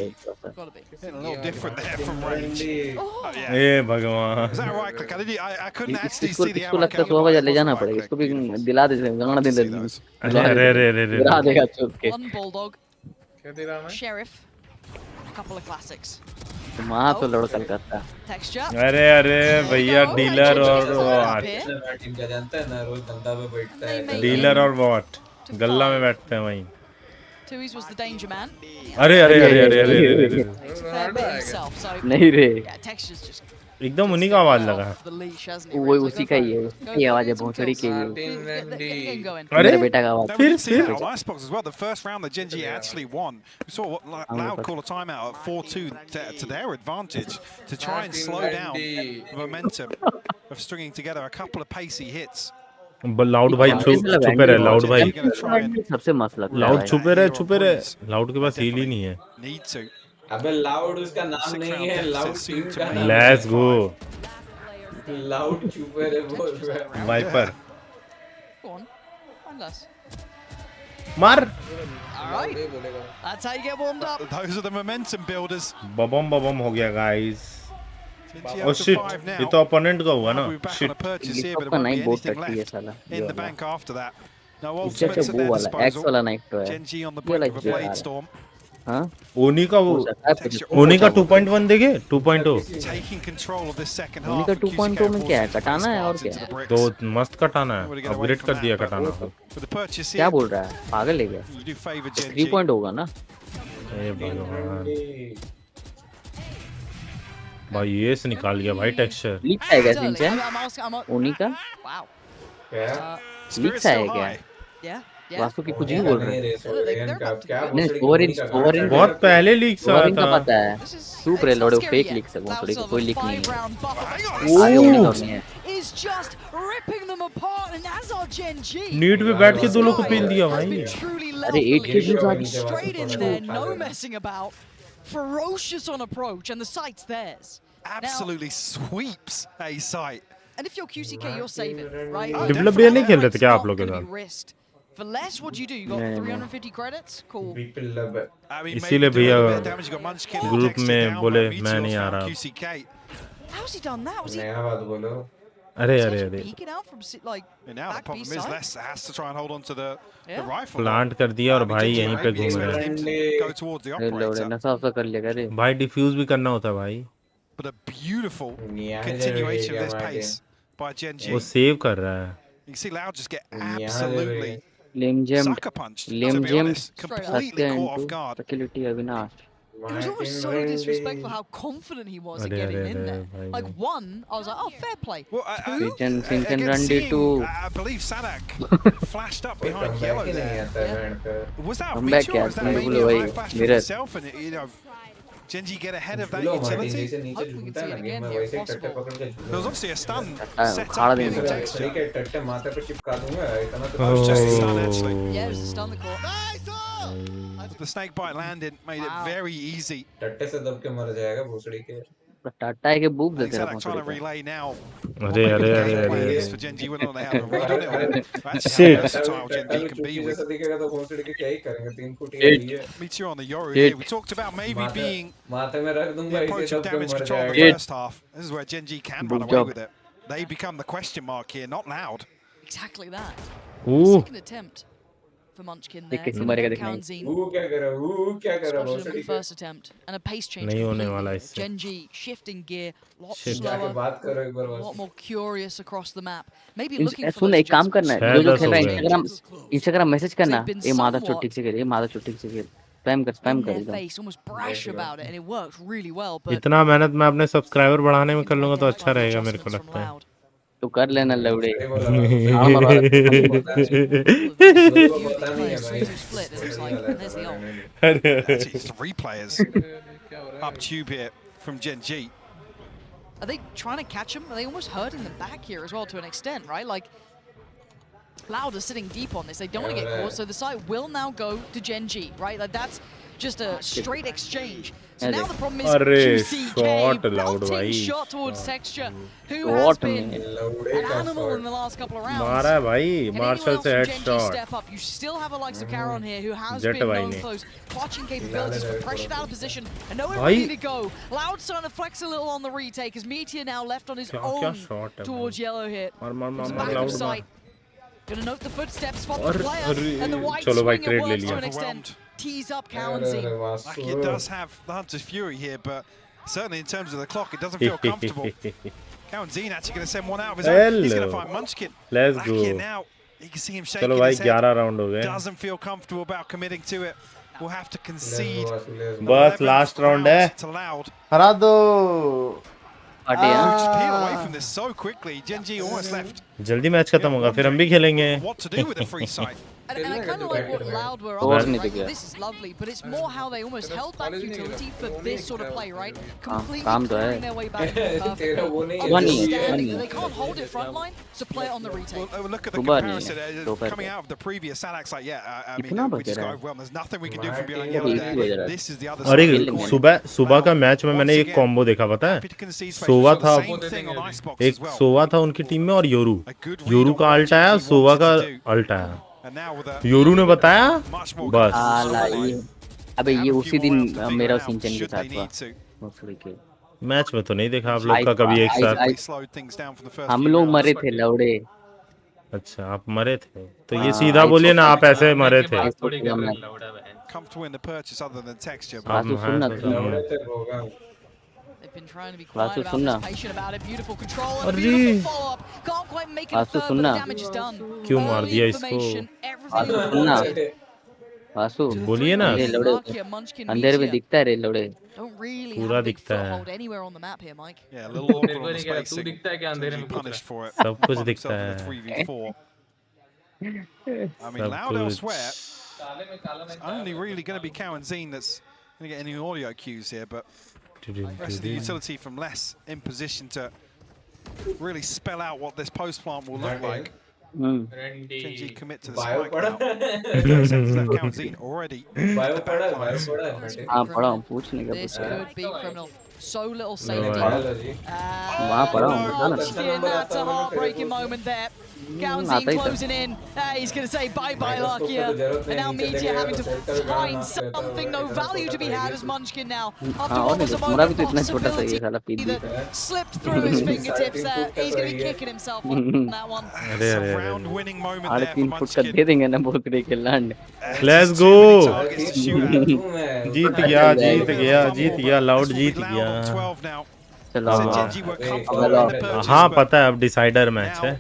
Gotta be. a little different there from range. Oh, yeah. ए भगवान Is that a right click? I couldn't actually इसको see the इसको ammo लगता है count, 100 but बजे it ले was a जाना right पड़ेगा click. इसको भी दिला दे गंगड़ा दे अरे अरे अरे अरे गिरा देगा चुप के One Bulldog, क्या दे रहा मैं? Sheriff, a couple of classics. वहाँ तो लड़कल करता Texture. अरे अरे भैया डीलर और वॉट टीम का जानता है ना, रोज गंदा पे बैठता है। डीलर और वॉट गल्ला में बैठते हैं वहीं Tui's was the danger man. अरे अरे अरे अरे अरे अरे Takes a fair bit himself, so नहीं रे yeah, Texture's just एकदम उन्हीं का आवाज लगा off the leash, hasn't he? वो Really? So उसी go का for ही है it. उसकी आवाज है भोसड़ी की Get the game going. अरे मेरे बेटा का आवाज No, we did see that on Icebox as well. The first round that Gen G actually won. We saw what Loud call a timeout at 4-2 to their advantage to try and slow down the momentum of stringing together a couple of pacey hits. Loud भाई छुपे रहे loud भाई सबसे मस्त लगता है loud छुपे रहे लाउड के पास हील ही नहीं है Need to. अबे लाउड उसका नाम नहीं है, लाउड टीम का नाम है। लेट्स गो लाउड चुपे रे बोल रहा है। Viper Go on. One less. मार Alright. That's how you get warmed up. Those are the momentum builders. बबम हो गया गाइस Gen G ओ up to शिट 5 now. ये तो ओपोनेंट का हुआ ना We'll be back on shit a purchase here, but इसका it won't नाइफ be बहुत anything टट्टी है left साला in the bank after that. No इससे ultimates at वो their वाला एक्स disposal. वाला नाइफ तो है Gen G on the ये brink like of a blade storm. हाँ ओनी का वो ओनी का 2.1 देखे 2.0 Taking control of this second ओनी half. का and QCK 2.2 में क्या है forces कटाना है और squads क्या into है the bricks. तो मस्त कटाना है अपग्रेड कर दिया कटाना को With the purchase क्या here, बोल रहा है पागल है क्या you do favor Gen 3 G. Point होगा ना ए भगवान भाई ये से निकाल गया भाई टेक्सचर लीक आएगा Darling, सिंचन I'm ओनी का Wow. क्या? लीक Spirit's आएगा still क्या high. Yeah. Yeah. वास्तु की कुछ ही बोल रहे हैं क्या नहीं सोवरिन बहुत पहले लीक से आया सोवरिन का था पता है This is- super it's not ludo scary fake yet. Leak से Cloud थोड़ी Silver, कोई लीक नहीं है 5-round buffer. आगे होने करनी है Is just ripping them apart, and as our Gen G. नीट पे बैठ के दो लोग को पेल दिया has भाई been truly अरे 8 leveled. kills आ Straight in there, no messing about. Ferocious on approach, and the site's theirs. Absolutely sweeps a site. And if you're QCK, you're saving, right? Develop ये नहीं खेल रहे थे क्या आप लोग के Not साथ gonna be risked. For less, what do? You got 350 credits? Cool. People love it. I mean, इसीलिए maybe do a भैया little bit of damage. You got Munchkin and group Dexter में down, बोले but मैं Meteor's नहीं आ found रहा QCK. How's he done that? Was he नया बात बोलो। अरे अरे अरे peeking out from like And now the back B problem is side? Les has to try and hold on to the rifle. Plant कर दिया और भाई यहीं पे घूम रहे हैं Go towards the अरे लोडो operator. नशा वफा कर लिया करे भाई डिफ्यूज भी करना होता है भाई But a beautiful यहाँ continuation of जरूरी this है pace by Gen G. वो सेव कर रहा है You can see Loud just get Yeah, absolutely लिम जेम sucker punched. लिम To be जेम honest, completely सत्य caught off into guard. Facility Avinash It was almost so disrespectful how confident he was at अरे, getting अरे, in अरे, there. भाई, Like one, I was like, oh, fair play. Well, सिंचन सिंचन again, रंडी seeing, टू I believe Sadak flashed up behind yellow नहीं there. आता है बैंड पे। Was that a Comeback feature or is that क्या? maybe a वही, high flash from mirror. himself and you know Gen G get ahead of that low Martin utility? जैसे नीचे Hope we झूलता can है see ना it game again में here, वैसे if टट्टे possible. पकड़ के There was झूलता obviously a stun set खाड़ा up देंगे in भाई। Texture. ठीक है टट्टे माथे पे चिपका दूंगा इतना तो That was just a stun actually. Yeah, it was a stun the court. The snake bite landed, made it very easy. टट्टे से दब के मर जाएगा भोसड़ी के। टाटा है कि बुक I think देते रहा Sadak trying to relay now. अरे अरे अरे Game अरे plans for Gen G when they have a read on it. That's Shit. how versatile Gen G can be with. जैसा दिखेगा तो भोसड़ी के क्या ही करेंगे 3 फुट ही है। Meteor on the Yoru Shit. here. We talked about maybe being माथे में रख the दूंगा approach इसे of दब के damage मर control in the जाएगा। first half. This is where Gen G can Good run away job. with it. They become the question mark here, not Loud. Exactly that. Ooh. Second attempt for Munchkin there. कैसे मरेगा देखना क्या कर रहा Spotted him बहुत with first attempt and a pace change नहीं होने वाला completely. इससे। Genji shifting gear, lot Shit. slower, बात करो एक बार a lot more curious across the map. Maybe looking for soon those एक काम करना है, जो खेल रहा है इंस्टाग्राम मैसेज करना, ये मादा चोटी से खेल, ये मादा चोटी से खेल, स्पैम कर their एकदम। face, almost brash about it, and it worked really well. But इतना मेहनत मैं अपने सब्सक्राइबर बढ़ाने में कर लूंगा तो अच्छा रहेगा मेरे को लगता है। तो कर लेना लवड़े। Three players up tube here from Genji. Are they trying to catch him? Are they almost hurting them back here as well to an extent, right? Like, Loud are sitting deep on this. They don't want to get caught, so the site will now go to Genji, right? Like, that's just a straight exchange. So now the problem is shot Loud melting shot towards Texture, who has been an animal in the last couple of rounds. मारा है भाई, martial से headshot. Step up. You still have a likes of Caron here, who has been known for those clutching capabilities, but pressured out of position and nowhere ready to go. Loud starting to flex a little on the retake as Meteor now left on his own towards yellow here. Back of sight. Gonna note the footsteps, spot the player, and the white swing it works to an extent. Tease up Cowanzy. Like it does have the Hunter's Fury here, but certainly in terms of the clock, it doesn't feel comfortable. Cowanzy actually going to send one out of his own. He's going to find Munchkin. Let's go. Here now, you can see him shaking his head. 11 round हो गए. Doesn't feel comfortable about committing to it. We'll have to concede. बस last round है. हरा दो. Just peel away from this so quickly. Genji almost left. जल्दी match खत्म होगा, फिर हम भी खेलेंगे. What to do with the free site? And I kind of like what Loud were up to, right? This is lovely, but it's more how they almost held back utility for this sort of play, right? Completely clearing their way back. They can't hold it frontline, so play it on the retake. Well, look at the comparison coming out of the previous Salak's like, I mean, we just got overwhelmed. There's nothing we can do from behind yellow there. This is the other side. अरे सुबह का match में मैंने एक combo देखा, पता है? सोवा था, एक सोवा था उनकी टीम में और योरू का अल्ट आया, सोवा का अल्ट आया। योरू ने बताया बस। अबे ये उसी दिन मेरा सिंचन के साथ हुआ। मैच में तो नहीं देखा आप लोग का कभी एक साथ। हम लोग मरे थे लौड़े। अच्छा आप मरे थे, तो ये सीधा बोलिए ना, आप ऐसे मरे थे। They've been trying to be quiet about this, patient about it, beautiful control and a beautiful follow-up. Can't quite make it third, but the damage is done. क्यों मार दिया इसको? वासु बोलिए ना। अंधेरे में दिखता है रे लौड़े। पूरा दिखता है। तू दिखता है क्या अंधेरे में? सब कुछ दिखता है। I mean, Loud elsewhere. It's only really going to be Cowanzine that's going to get any audio cues here, but the rest of the utility from less in position to really spell out what this post plant will look like. Genji commit to the spike now. 30 seconds left. Cowanzine already. This could be criminal. So little safety. That's a heartbreaking moment there. Cowanzine closing in. He's going to say bye-bye, Lakia. And now Meteor having to find something, no value to be had as Munchkin now. After what was a moment of possibility that slipped through his fingertips there. He's going to be kicking himself on that one. It's a round-winning moment there for Munchkin. Let's go. जीत गया loud जीत गया। हाँ पता है, अब decider match है।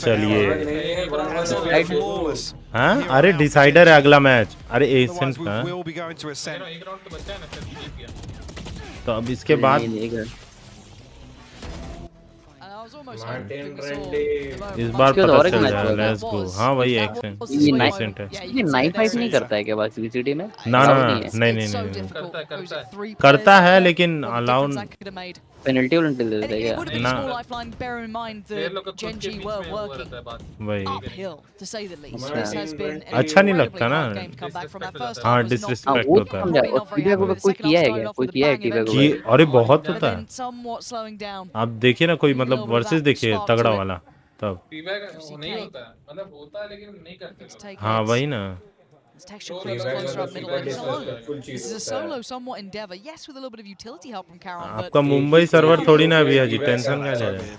चलिए हाँ, अरे डिसाइडर है अगला मैच। अरे एसेंट का, तो अब इसके बाद इस बार पता चल जाएगा। लेट्स गो। हाँ वही एक्सेंट है। ये 9-5 नहीं करता है क्या बस वीसीडी में? ना नहीं करता है, लेकिन अलाउड पेनल्टी दे देता है क्या? ना वही अच्छा नहीं लगता ना। हाँ डिसरिस्पेक्ट होता है। कोई किया है क्या? कोई किया है टीबैग? अरे बहुत होता है। आप देखिए ना, कोई मतलब वर्सेस देखिए तगड़ा वाला, तब नहीं होता है, मतलब होता है लेकिन नहीं करते। हाँ वही ना। This texture creeps closer up middle lane alone. This is a solo somewhat endeavor. Yes, with a little bit of utility help from Caron, but आपका मुंबई सर्वर थोड़ी ना अभी है जी, टेंशन क्या ले रहे हैं?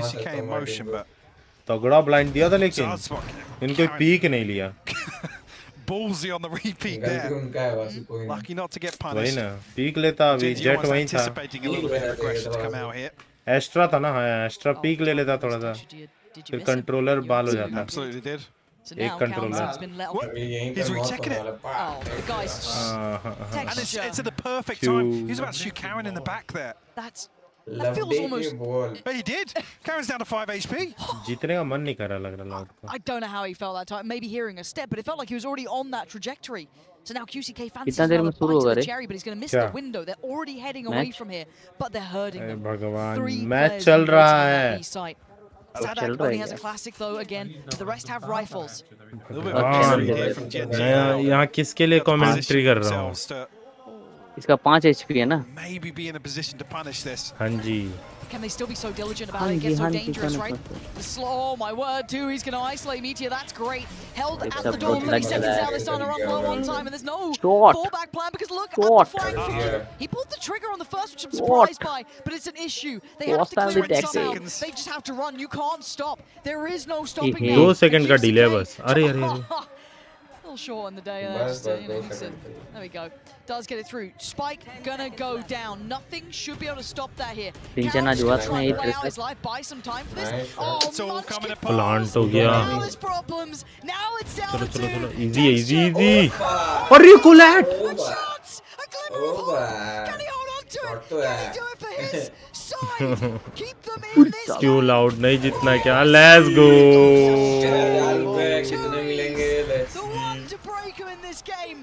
UCK in motion, but तगड़ा ब्लाइंड दिया था लेकिन Zarspot इनको पीक नहीं लिया। ballsy on the repeat गलती there. उनका है बस कोई नहीं। Lucky not to get वही punished. ना पीक लेता अभी Genji जेट almost वहीं था। anticipating a little bit of aggression to come out here. Astra था ना, हाँ एस्ट्रा पीक ले लेता थोड़ा सा, फिर कंट्रोलर बाल हो जाता। Absolutely did. So एक now controller. Counter's been let off. What? He's rechecking it. Oh, the guy's And it's at the perfect Phew. time. He was about to shoot Karen in the back there. That feels almost. But he did. Karen's down to 5 HP. जीतने का मन नहीं कर रहा लग रहा loud को। I don't know how he felt that time. Maybe hearing a step, but it felt like he was already on that trajectory. So now QCK fancies कितना देर में another शुरू bite होगा of the रे? cherry, but he's going to miss क्या? the window. They're already heading away Match? from here, but they're hurting अरे them. भगवान, 3 match players चल waiting रहा on that है। B site. चल Sadak रहा only है has a क्या? classic though again. The rest have rifles. A little bit और of channel misery they here they from they. Genji. मैं यहाँ किसके लिए Got to कमेंट्री position कर रहा हूँ? themselves to इसका 5 HP है ना? maybe be in a position to punish this. हाँ जी। Can they still be so diligent about हाँ it? It ji gets so हाँ जी dangerous, कौन right? The slow, oh my word, too. He's going to isolate Meteor. That's great. Held It's at a the door, good 30 like seconds that. now. They're starting to run low on time, and there's no Shot. fallback plan because look at Shot. the flank feed. Yeah. He pulled the trigger on the first, which I'm Shot. surprised by, but it's an issue. They have to Hostile clear it detected. somehow. Seconds. They just have to run. You can't stop. There is no stopping Hey. now. 2 second का And delay है QCK बस। अरे अरे अरे। little short on the day there. बस Just, बस you know, 2 needs to, second. there we go. Does get it through. Spike gonna go down. Nothing should be able to stop that here. पिंचन आज Counter's हुआ gonna था try ना and एक play out से। his life, buy some time for this. Nice. Oh, It's all coming Munchkin apart. Plant हो falls. गया। Now there's problems. Now it's down चलो to चलो 2. चलो, इजी है इजी Texture. इजी। अरे कोलैट। Good shots. A glimmer of hope. Can he hold on to it? Can he do it for his side? Keep them in this क्यों game. Loud नहीं जीतना क्या? Let's go. कितने मिलेंगे? The one to break him in this game.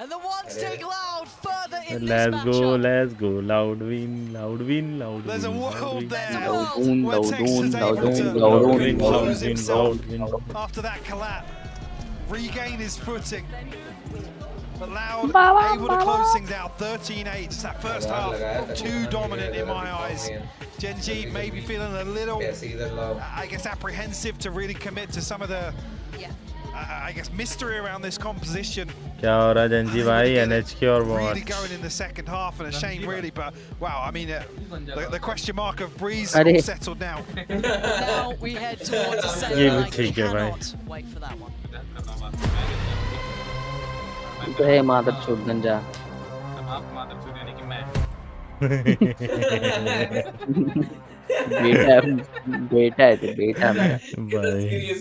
And the ones take Loud further in this let's go matchup. Let's go. Loud win loud win loud There's a win. world there Laudun, where Texas is able to Laudun, recompose himself Laudun. after that collapse, regain his footing. But Loud able to close things out. 13-8. It's that first half too dominant in my eyes. Genji maybe feeling a little, I guess, apprehensive to really commit to some of the, I guess, mystery around this composition. क्या हो रहा है जंजी भाई? NHK और Really बहुत। going in the second half, and a shame really, but wow, I mean, the question mark of Breeze अरे। all settled now. Now we head towards the ये center. भी I ठीक है भाई। cannot wait for that one. तो है मादर चोद गंजा। बेटा बेटा है तो बेटा मेरा। भाई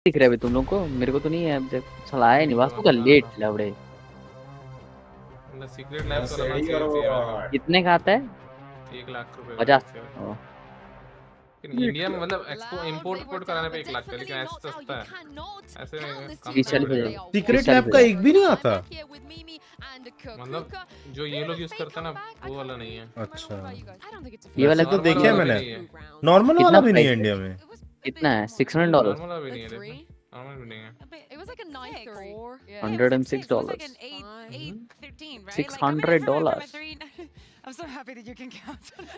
दिख रहा है अभी तुम लोग को? मेरे को तो नहीं है अब तक, साला आया नहीं वास्तु का लेट लवड़े। सीक्रेट लैब वाला कितने का आता है? 1 लाख रुपए 50। इंडिया में मतलब इंपोर्ट कराने पे 1 लाख का, लेकिन ऐसे सस्ता है, ऐसे सीक्रेट लैब का एक भी नहीं आता। मतलब जो ये लोग यूज करते हैं ना वो वाला नहीं है। अच्छा ये वाला तो देखा है मैंने, नॉर्मल वाला भी नहीं है इंडिया में। कितना है? $600। नॉर्मल भी नहीं है, नॉर्मल भी नहीं है। It was like a nice three. $106। $600। I'm so happy that you can count on us.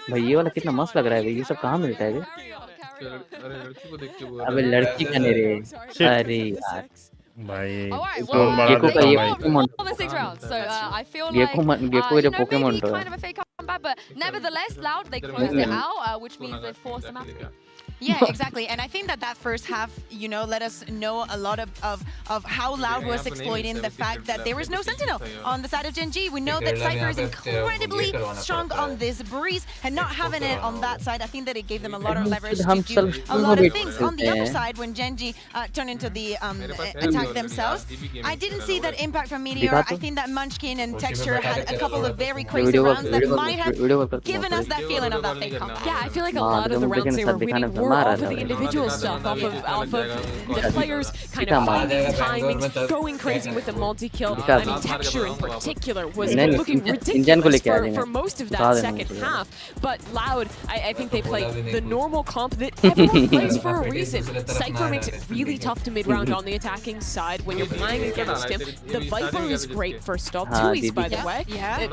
भाई ये वाला कितना मस्त लग रहा है भाई, ये सब कहाँ मिलता है? अरे लड़की को देख के बोल अबे लड़की का नहीं रे, अरे यार भाई Alright, कौन बड़ा गेको देता का हूँ ये भाई। Pokemon, all the 6 rounds. So I feel like Gekko का जो पोकेमॉन maybe तो kind of a fake comeback, but nevertheless, Loud they closed it out, which means they forced them out. Yeah, exactly. And I think that first half, you know, let us know a lot of how Loud was exploiting the fact that there was no Sentinel on the side of Gen G. We know that Cypher is incredibly strong on this breeze, and not having it on that side, I think that it gave them a lot of leverage to do a lot of things. On the other side, when Gen G turned into the attack themselves, I didn't see that impact from Meteor. I think that Munchkin and Texture had a couple of very crazy rounds that might have given us that feeling of that fake comeback. Yeah, I feel like a lot of the rounds they were winning were off of the individual stuff, off of the players kind of finding timings, going crazy with the multi-kill. I mean, Texture in particular was looking ridiculous for most of that second half. But Loud, I think they play the normal comp that everyone plays for a reason. Cypher makes it really tough to mid-round on the attacking side when you're playing against him. The Viper is great for stall. Tui's, by the way,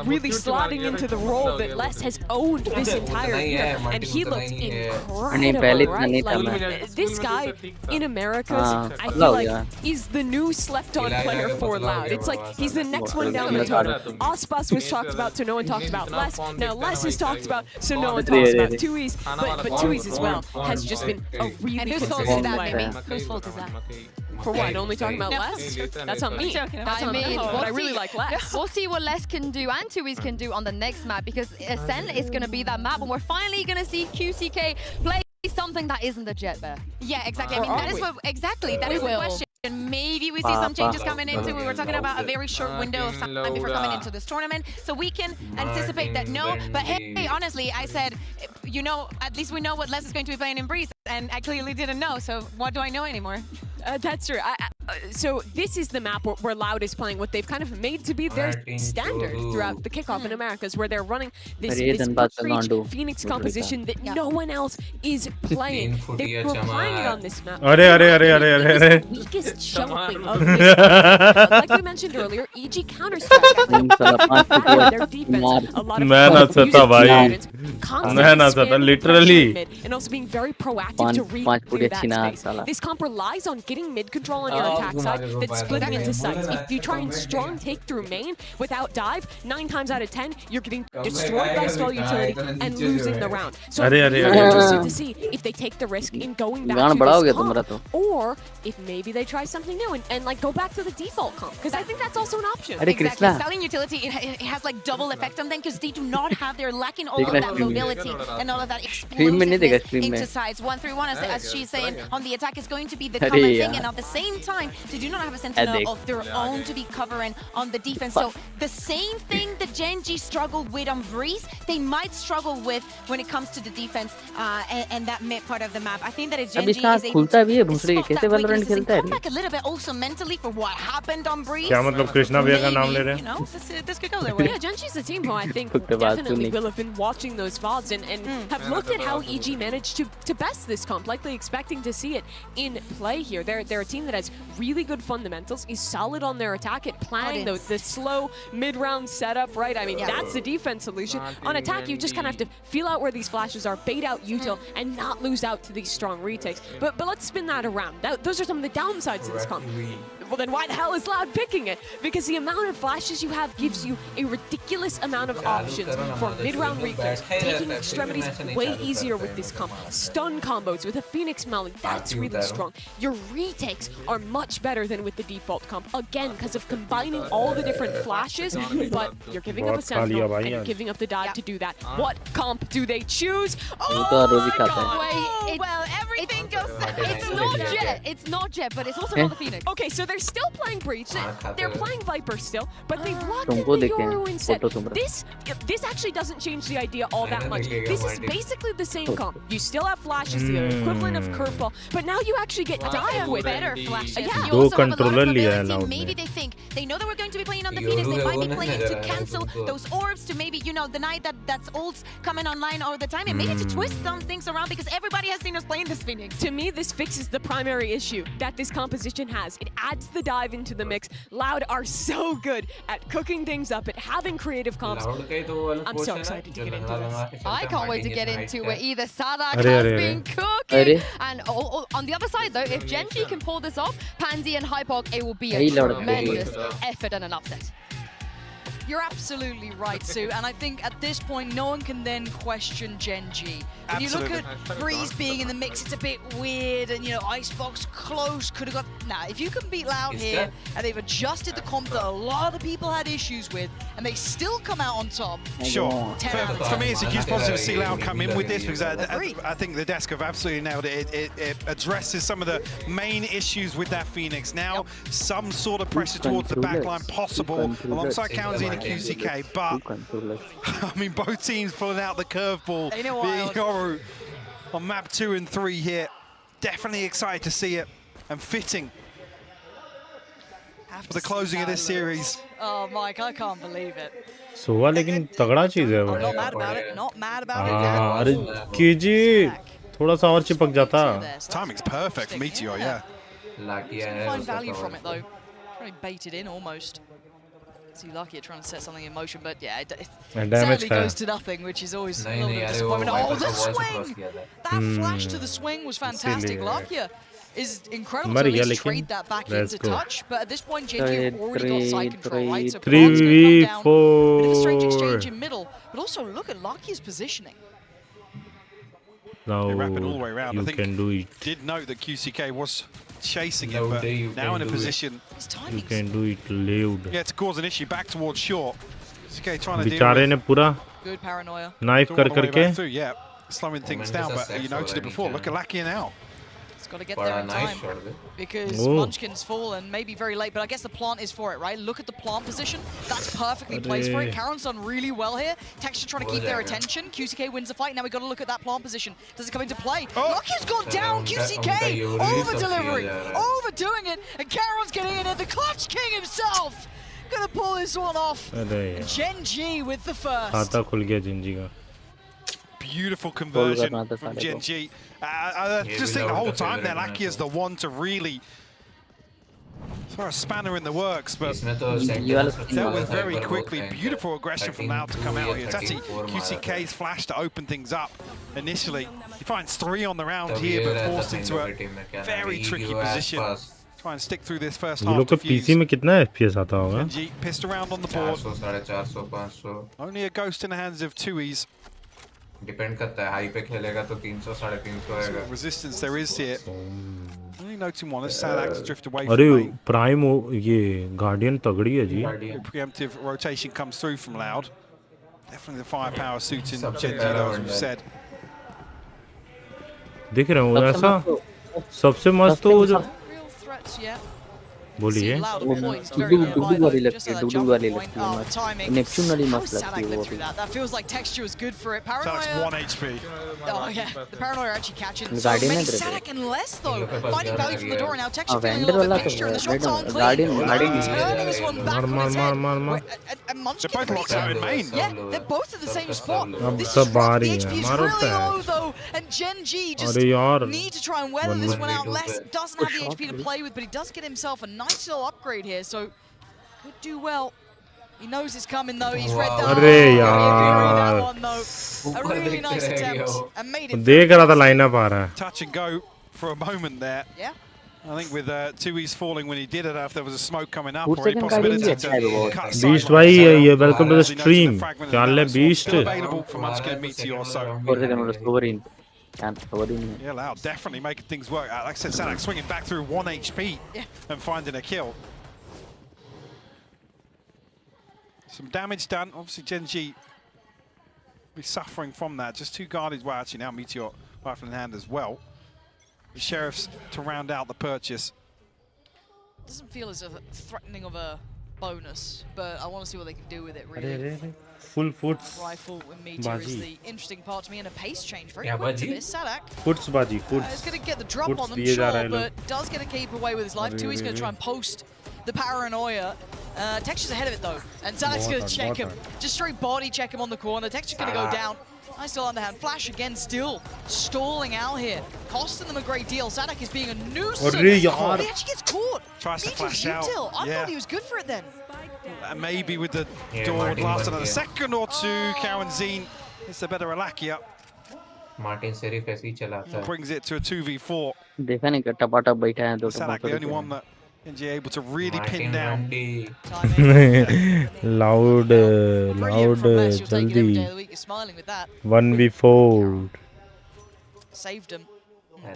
really slotting into the role that Les has owned this entire year, and he looked incredible, right? Like, this guy in Americas, I feel like is the new slept-on player for Loud. It's like he's the next one down the totem. Ospas was talked about, so no one talked about Les. Now Les is talked about, so no one talks about Tui's. But Tui's as well has just been a really consistent player. Whose fault is that? For what? Only talking about Les? That's on me. That's on me. But I really like Les. We'll see what Les can do and Tui's can do on the next map, because Ascent is going to be that map, and we're finally going to see QCK play something that isn't the Jet Bear. Yeah, exactly. I mean, that is what that is the question. Maybe we see some changes coming into. We were talking about a very short window of time before coming into this tournament, so we can anticipate that. No, but hey, honestly, I said, you know, at least we know what Les is going to be playing in Breeze, and I clearly didn't know. So what do I know anymore? That's true. So this is the map where Loud is playing what they've kind of made to be their standard throughout the kickoff in Americas, where they're running this Breach Phoenix composition that no one else is playing. They were playing it on this map. अरे Weakest showing of this map. Like we mentioned earlier, EG counter-strategy their defense. A lot of मैं ना सकता भाई, मैं ना सकता literally. And also being very proactive to read through that space. This comp relies on getting mid control on your attack side, that's splitting into sides. If you try and strong take through main without dive, 9 times out of 10, you're getting destroyed by stall utility and losing the round. So I'm interested to see if they take the risk in going back to this comp, or if maybe they try something new and like go back to the default comp, because I think that's also an option. Exactly. Selling utility, it has like double effect on them, because they do not have, they're lacking all of that mobility and all of that explosiveness into sides. 1-3-1, as she's saying, on the attack is going to be the common thing, and at the same time, they do not have a Sentinel of their own to be covering on the defense. So the same thing that Gen G struggled with on Breeze, they might struggle with when it comes to the defense and that mid part of the map. I think that Gen G is able to spot that weakness and come back a little bit also mentally for what happened on Breeze. क्या मतलब कृष्णा भैया का नाम ले रहे हैं? You know, this could go their way. Yeah, Gen G's a team who I think definitely will have been watching those VODs and have looked at how EG managed to best this comp, likely expecting to see it in play here. They're a team that has really good fundamentals, is solid on their attack at playing the slow mid-round setup, right? I mean, that's the defense solution. On attack, you just kind of have to feel out where these flashes are, bait out util, and not lose out to these strong retakes. But let's spin that around. Those are some of the downsides of this comp. Well, then why the hell is Loud picking it? Because the amount of flashes you have gives you a ridiculous amount of options for mid-round reclays. Taking extremities way easier with this comp. Stun combos with a Phoenix Mally, that's really strong. Your retakes are much better than with the default comp. Again, because of combining all the different flashes, but you're giving up a Sentinel and you're giving up the dive to do that. What comp do they choose? Oh my God! Wait, well, everything goes. It's not Jet. It's not Jet, but it's also not the Phoenix. Okay, so they're still playing Breach. They're playing Viper still, but they've locked in the Yoru instead. This actually doesn't change the idea all that much. This is basically the same comp. You still have flashes, the equivalent of curveball, but now you actually get dive with better flashes. Yeah. You also have a lot of mobility. Maybe they think they know that we're going to be playing on the Phoenix. They might be playing to cancel those orbs to maybe the night that's ults coming online all the time, and maybe to twist some things around because everybody has seen us playing this Phoenix. To me, this fixes the primary issue that this composition has. It adds the dive into the mix. Loud are so good at cooking things up, at having creative comps. I'm so excited to get into this. I can't wait to get into it either. Sadak has been cooking. And on the other side, though, if Gen G can pull this off, Pansy and Hypok, it will be a tremendous effort and an upset. You're absolutely right, Sue, and I think at this point, no one can then question Gen G. When you look at Breeze being in the mix, it's a bit weird, and Icebox close, could have got... Nah, if you can beat Loud here, and they've adjusted the comp that a lot of the people had issues with, and they still come out on top. Sure. For me, it's a huge positive to see Loud come in with this, because I think the desk have absolutely nailed it. It addresses some of the main issues with that Phoenix. Now, some sort of pressure towards the backline possible, alongside Kaunzi and QCK, but I mean, both teams pulling out the curveball. Yoru on map 2 and 3 here. Definitely excited to see it, and fitting for the closing of this series. Oh, Mike, I can't believe it. सोवा लेकिन तगड़ा चीज है I'm not mad about it. Not mad about it. अरे कीजी थोड़ा सा और चिपक जाता. Timing's perfect for Meteor, yeah. Find value from it though. Trying to bait it in almost. Too lucky at trying to set something in motion, but yeah, it sadly goes to nothing, which is always a little bit of disappointment. Oh, the swing! That flash to the swing was fantastic. Lakia is incredible to at least trade that back into touch, but at this point, JK have already got side control, right? So Bron's going to come down, bit of a strange exchange in middle, but also look at Lakia's positioning. Now wrapping all the way around. You I think can do it. Did note that QCK was chasing him, but now in a position. You can do it loud. Yeah, to cause an issue back towards short. QCK trying to deal बेचारे ने पूरा good paranoia. Knife कर करके. Yeah, slowing things down, but you noted it before. Look at Lakia now. It's got to get there in time because Munchkin's fallen, maybe very late, but I guess the plant is for it, right? Look at the plant position. That's perfectly placed for it. Karen's done really well here. Texture trying to keep their attention. QCK wins the fight. Now we got to look at that plant position. Does it come into play? Lucky's gone down. QCK over-delivering, overdoing it, and Karen's getting in it. The Clutch King himself gonna pull this one off. Gen G with the first. खाता खुल गया Gen G का. Beautiful conversion from Gen G. I just think the whole time there, Lakia is the one to really throw a spanner in the works, but dealt with very quickly. Beautiful aggression from Loud to come out here. It's actually QCK's flash to open things up initially. He finds 3 on the round here, but forced into a very tricky position. Try and stick through this first half. लोग को PC में कितना FPS आता होगा? Gen G pissed around on the board. Only a ghost in the hands of 2Es. Depend करता है high पे खेलेगा तो 300 350 होएगा resistance there is here. Only noting one as Sadak to drift away अरे from me. प्राइम ये guardian तगड़ी है जी. Preemptive rotation comes through from Loud. Definitely the firepower suiting Gen G, as we've said. दिख रहे हो ऐसा सबसे मस्त तो जो बोलिए डुडू वाली लगती है डुडू वाली लगती है नेपच्यून वाली मस्त लगती है वो that feels like texture was good for it. Paranoia. So that's 1 HP. Oh yeah, the paranoia actually catching so many Sadak and less though. Finding value from the door now. Texture feeling a little bit mixture and the shots aren't clean. Turning this one back on his head. And Munchkin. They're both locked out in main. Yeah, they're both at the same spot. This is rough. The HP is really low though, and Gen G just need to try and weather this one out. Les doesn't have the HP to play with, but he does get himself a nice little upgrade here, so could do well. He knows it's coming though. He's read that. One, though. A really nice attempt and made it. देख रहा था lineup आ रहा है. Touch and go for a moment there. Yeah. I think with Tui's falling when he did it, if there was a smoke coming up Food or any second guarding possibility भी अच्छा है वो to cut Beast भाई sideways. ये welcome to the As he noted, the stream fragment क्या of हाल है Nano's Beast still available for Munchkin and Meteor, so 4 second में sovereign can't sovereign yeah, Loud definitely making things work. Like I said, Sadak swinging back through 1 HP and finding a kill. Some damage done. Obviously, Genji be suffering from that. Just 2 guardians. Well, actually now Meteor rifle in hand as well. The Sheriffs to round out the purchase. Doesn't feel as a threatening of a bonus, but I want to see what they can do with it, really. Full foots Rifle with Meteor is the interesting part to me, and a pace change. Very Yeah, quick to baji. this. Sadak foots बाजी is foots going to get the drop foots on them, दिए जा रहे sure, हैं लोग but does get to keep away with his life. Tui's going to try and post the paranoia. Texture's ahead of it, though, and Sadak's going to check him. Just straight body check him on the corner. Texture's going to go down. Nice still underhand. Flash again, still stalling out here. Costing them a great deal. Sadak is being a nuisance. अरे He यार actually gets caught. Tries to flash out. Util. I Yeah. thought he was good for it then. And maybe with the door Martin last bun another gaya. second or two, Karen Zine it's a better Alakia. Martin सिर्फ ऐसे ही चलाता है Brings it to a 2v4. देखा नहीं क्या टपाटप बैठा है दो Sadak, the only one that NG able to really pin down. loud Brilliant from Mess. You'll take it every day जल्दी of the week. You're smiling with that. 1v4 Saved him.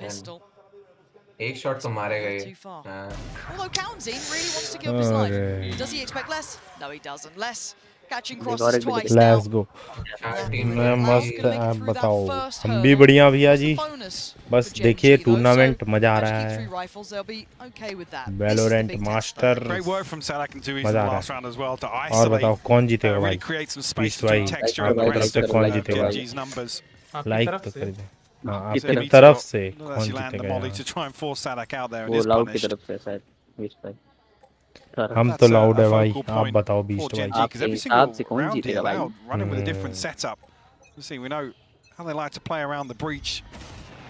Pistol. एक shot तो मारेगा ये Too far. हाँ Although Kaunzine really wants to give up his life. Does he expect less? No, he doesn't. Less. Catching crosses twice now. let's go मैं मस्त आप बताओ हम भी बढ़िया भैया जी बस देखिए टूर्नामेंट मजा आ रहा है Valorant master Great work from Sadak and Tui's in मजा the आ रहा last round as well to है और isolate. बताओ कौन जीतेगा भाई Really create some space बीस भाई between texture आपकी and तरफ से rest कौन of जीतेगा Genji's numbers. लाइक तो कर दे हाँ So आपकी Meteor तरफ से will कौन actually land the जीतेगा molly यार तो to try and force Sadak out there and वो is लाउड की punished. तरफ से शायद बीस भाई हम That's तो a लाउड है भाई focal आप point बताओ for बीस्ट भाई Genji, 'cause every आपके single हिसाब से कौन round here, जीतेगा भाई Loud running with a different setup. You see, we know how they like to play around the breach.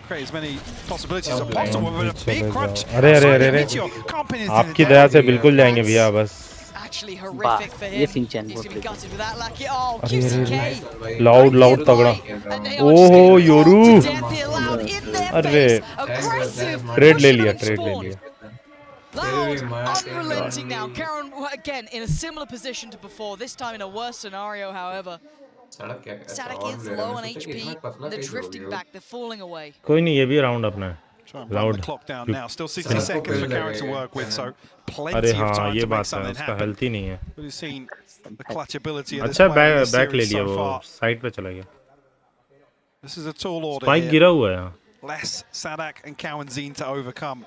Create as many possibilities as possible with a big crunch. अरे अरे अरे अरे Meteor can't pin it into आपकी the Daya net. से बिल्कुल जाएंगे भैया बस Actually horrific for ये him. सिंचन He's बहुत going to be लेकिन gutted with that. Lucky. Oh, अरे gives अरे a अरे K. लाउड लाउड तगड़ा And they are just ओहो getting Yoru rolled to death here, Loud in their अरे face. Aggressive. Trade ले pushing लिया them ट्रेड ले spawn. लिया Loud, unrelenting now. Karen, again, in a similar position to before. This time in a worse scenario, however. सड़क क्या करता है Sadak और is ले low रहा on है सोचा कि HP. इतना पतला They're कैसे drifting हो back. They're falling away. कोई नहीं ये भी राउंड अपना है Try and run Loud. the clock down now. Still 60 seconds for Karen to work with, so plenty अरे of हाँ time ये to make बात है something उसका happen. हेल्थ ही नहीं है But you've seen the clutch ability of this अच्छा player in this back ले series लिया so वो far. साइड पे चला गया This is a tall order spike here. गिरा हुआ है यहाँ Less Sadak and Kawanzine to overcome.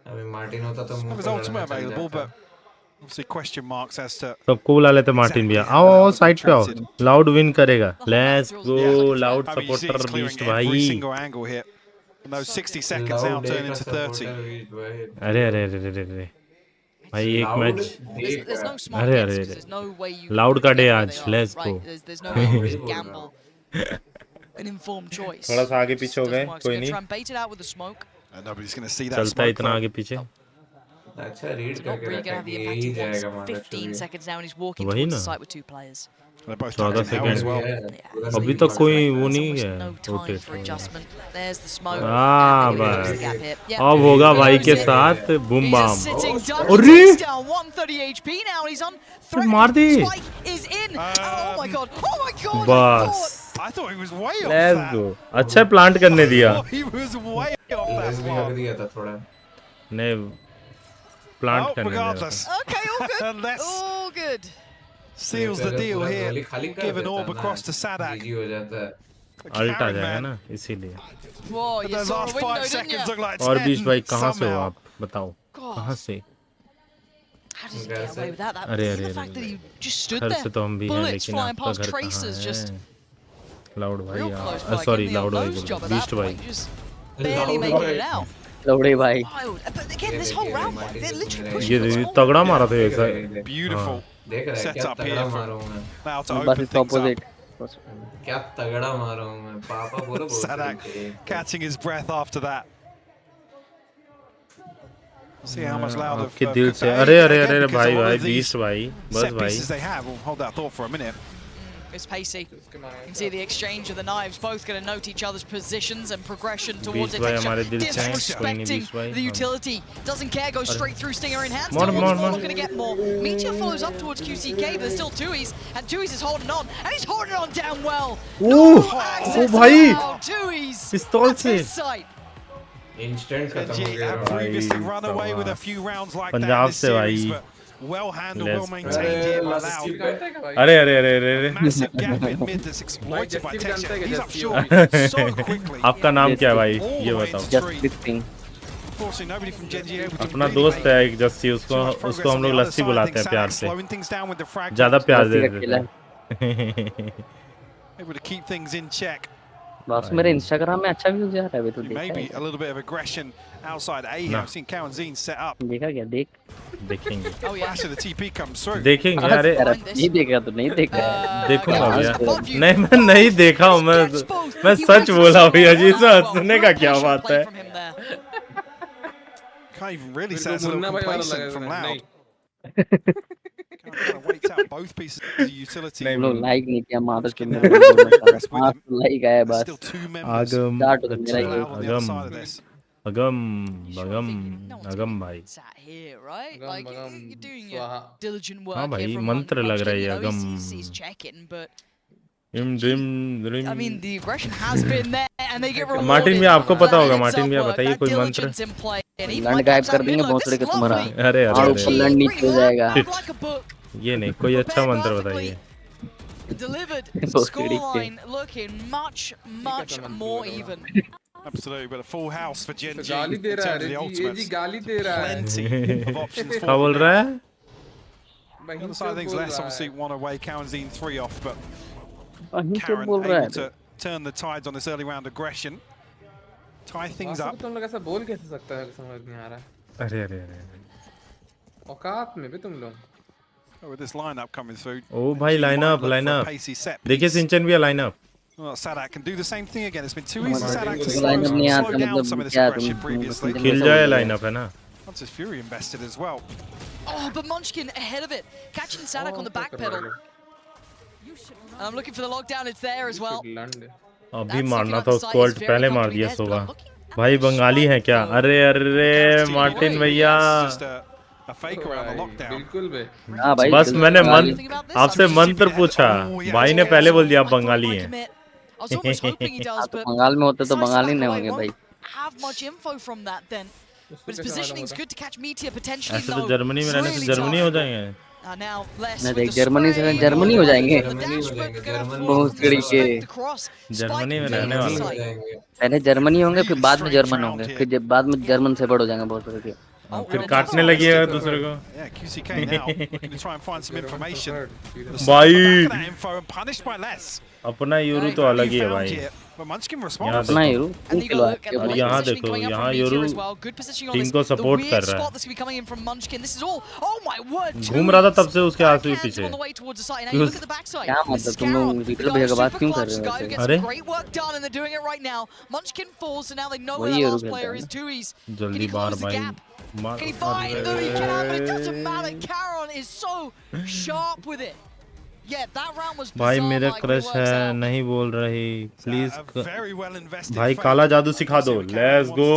अभी मार्टिन होता तो There मुंह was पे ultimate लड़ना चल available, जाता but obviously question marks as to सबको बुला लेते मार्टिन भैया आओ आओ साइड पे आओ लाउड विन करेगा let's go loud I mean, you see supporter it's clearing beast every भाई single angle here. And those 60 seconds now loud turn का into 30. सपोर्टर भी भाई अरे अरे अरे अरे अरे भाई एक loud match There's no smart अरे hits अरे 'cause अरे there's no way you loud can का डे predict where आज they are, let's right? Go There's no way you can gamble an informed choice. थोड़ा सा आगे पीछे हो गए Doesn't work. So कोई gonna try नहीं and bait it out with the smoke. And nobody's going to see that चलता है smoke. इतना though. आगे पीछे अच्छा रीड Not करके really रखा gonna have the है impact यही he wants. जाएगा हमारा 15 seconds now and he's walking वही towards ना the site with 2 players. They're both 14 targeting now as second well. अभी तक कोई वो There's नहीं almost है no time rotate for adjustment. There's the smoke. हाँ and there goes the बस gap here. Yeah. अब होगा He भाई knows के it. साथ बूम He's a बाम sitting duck. अरे He takes down 130 HP now. He's on threat. मार दी Spike is in. Oh my god. Oh my god. बस I thought he was way off let's that. गो अच्छा plant करने दिया Oh, he was way off that less भी हक one. दिया था थोड़ा नहीं प्लांट Oh, करने दिया regardless. Okay, all good. Unless All good. seals the deal here. खाली कर Give an देता orb ना, across to Sadak. GG हो जाता है अल्ट आ Karen, जाएगा man. ना इसीलिए Whoa, But you those saw a last window, 5 didn't seconds you? look like और 10 बीच भाई कहाँ से हो somehow. आप बताओ कहाँ से How does he get away with that? That अरे the अरे fact that अरे he just stood घर there. से तो हम भी हैं Bullets लेकिन flying आपका past घर traces, just कहाँ है लाउड भाई real close by. Sorry Getting the loud भाई nose job बोल at बीस्ट that भाई point. Just barely making it out. लौड़े भाई Wild. But again, this whole round, they're literally pushing ये for the score. तगड़ा मारा था ऐसा Beautiful देख रहा है क्या setup तगड़ा here मारा for हूँ मैं now to बस open इसका things up. ऑपोजिट क्या तगड़ा मारा हूँ मैं पापा बोलो बहुत Sadak तरीके। catching his breath after that. See how much louder. आपके दिल से अरे अरे अरे अरे भाई भाई बीस्ट भाई बस set भाई pieces they have. We'll hold that thought for a minute. It's pacey. You can see the exchange of the knives, both going to note each other's positions and progression towards it. Disrespecting the utility. Doesn't care, goes straight through Stinger in hand. Still wants more, not going to get more. Meteor follows up towards QCK, but there's still Tuis, and Tuis is holding on, and he's holding on damn well. ओ भाई पिस्तौल से Instant खत्म हो Genji गया have previously run away with a few rounds like that in Punjab this से भाई series, but well handled, well maintained here by Lau. अरे अरे अरे अरे Massive gap in mid that's exploited by Texture. He's up short so quickly. आपका नाम क्या है भाई ये बताओ Unfortunately, nobody from Genji able to अपना really दोस्त make है एक जस्सी उसको हम लोग on the लस्सी other बुलाते side. हैं प्यार I think से slowing things down with the fragments. ज्यादा प्यार दे देते हैं Able to keep things in check. बस मेरे इंस्टाग्राम में अच्छा व्यूज आ रहा है अभी तो Maybe a little bit of aggression outside A here. I've seen Cow and Zine set up. देखा क्या देखेंगे Oh yeah, so the TP comes through. देखेंगे अरे नहीं देखा तो नहीं देखा देखूंगा भैया नहीं मैं नहीं देखा हूँ मैं सच बोला भैया जी हंसने का क्या बात है Can't even really say it's a little complacent from Loud. Waits out both pieces of utility. हम लोग लाइक नहीं किया मादर के मेरे लाइक आया बस आगम स्टार्ट हो मेरा ये अगम बगम अगम भाई Here, right? Like you're doing your diligent work. हाँ भाई मंत्र लग रहा है ये अगम He's checking, but dream dream I mean the aggression has been there, and they get rewarded. Martin भी आपको पता होगा मार्टिन भी बताइए कोई मंत्र लंड गायब कर देंगे भोसड़ी के तुम्हारा अरे और ऊपर लंड नीचे हो जाएगा ये नहीं कोई अच्छा मंत्र बताइए Delivered. Scoreline looking much more even. Absolutely, but a full house for Genji. गाली दे रहा है ये जी गाली दे रहा है Plenty of options for क्या बोल रहा है On the side of things, less obviously one away. Karen Zine 3 off, but Karen able to turn the tides on this early round aggression. Tie things up. तुम लोग ऐसा बोल कैसे सकता है समझ नहीं आ रहा अरे अरे अरे औकात में भी तुम लोग With this lineup coming through. ओ भाई लाइनअप देखिए सिंचन भी है lineup Well, Sadak can do the same thing again. It's been too easy for Sadak to slow down some of this aggression previously. खिल जाए लाइनअप है ना Once his Fury invested as well. Oh, but Munchkin ahead of it, catching Sadak on the back pedal. And I'm looking for the lockdown. It's there as well. अभी मारना था उसको alt पहले मार दिया सुबह भाई बंगाली है क्या अरे अरे मार्टिन भैया बिल्कुल बे बस मैंने आपसे मंत्र पूछा भाई ने पहले बोल दिया आप बंगाली हैं बंगाल में होते तो बंगाली नहीं होंगे भाई Have much info from that then, but his positioning is good to catch Meteor potentially. ऐसे तो जर्मनी में रहने से जर्मनी हो जाएंगे नहीं देख जर्मनी से जर्मनी हो जाएंगे बहुत तरीके जर्मनी में रहने वाले पहले जर्मनी होंगे फिर बाद में जर्मन होंगे फिर जब बाद में जर्मन से बड़ हो जाएंगे बहुत तरीके फिर काटने लगिएगा दूसरे को Yeah, QCK now looking to try and find some information. भाई That info and punished by less. अपना यूरो तो अलग ही है भाई But Munchkin responds. अपना यूरो यहाँ देखो यहाँ यूरो टीम को सपोर्ट कर रहा है घूम रहा था तब से उसके आंसू भी पीछे क्या मतलब तुम लोग रिकल भैया का बात क्यों कर रहे हो अरे वही यूरो खेलता है जल्दी बार भाई Can he find them? He can, but it doesn't matter. Caron is so sharp with it. Yeah, that round was भाई मेरा क्रश है नहीं बोल रही प्लीज भाई काला जादू सिखा दो लेट्स गो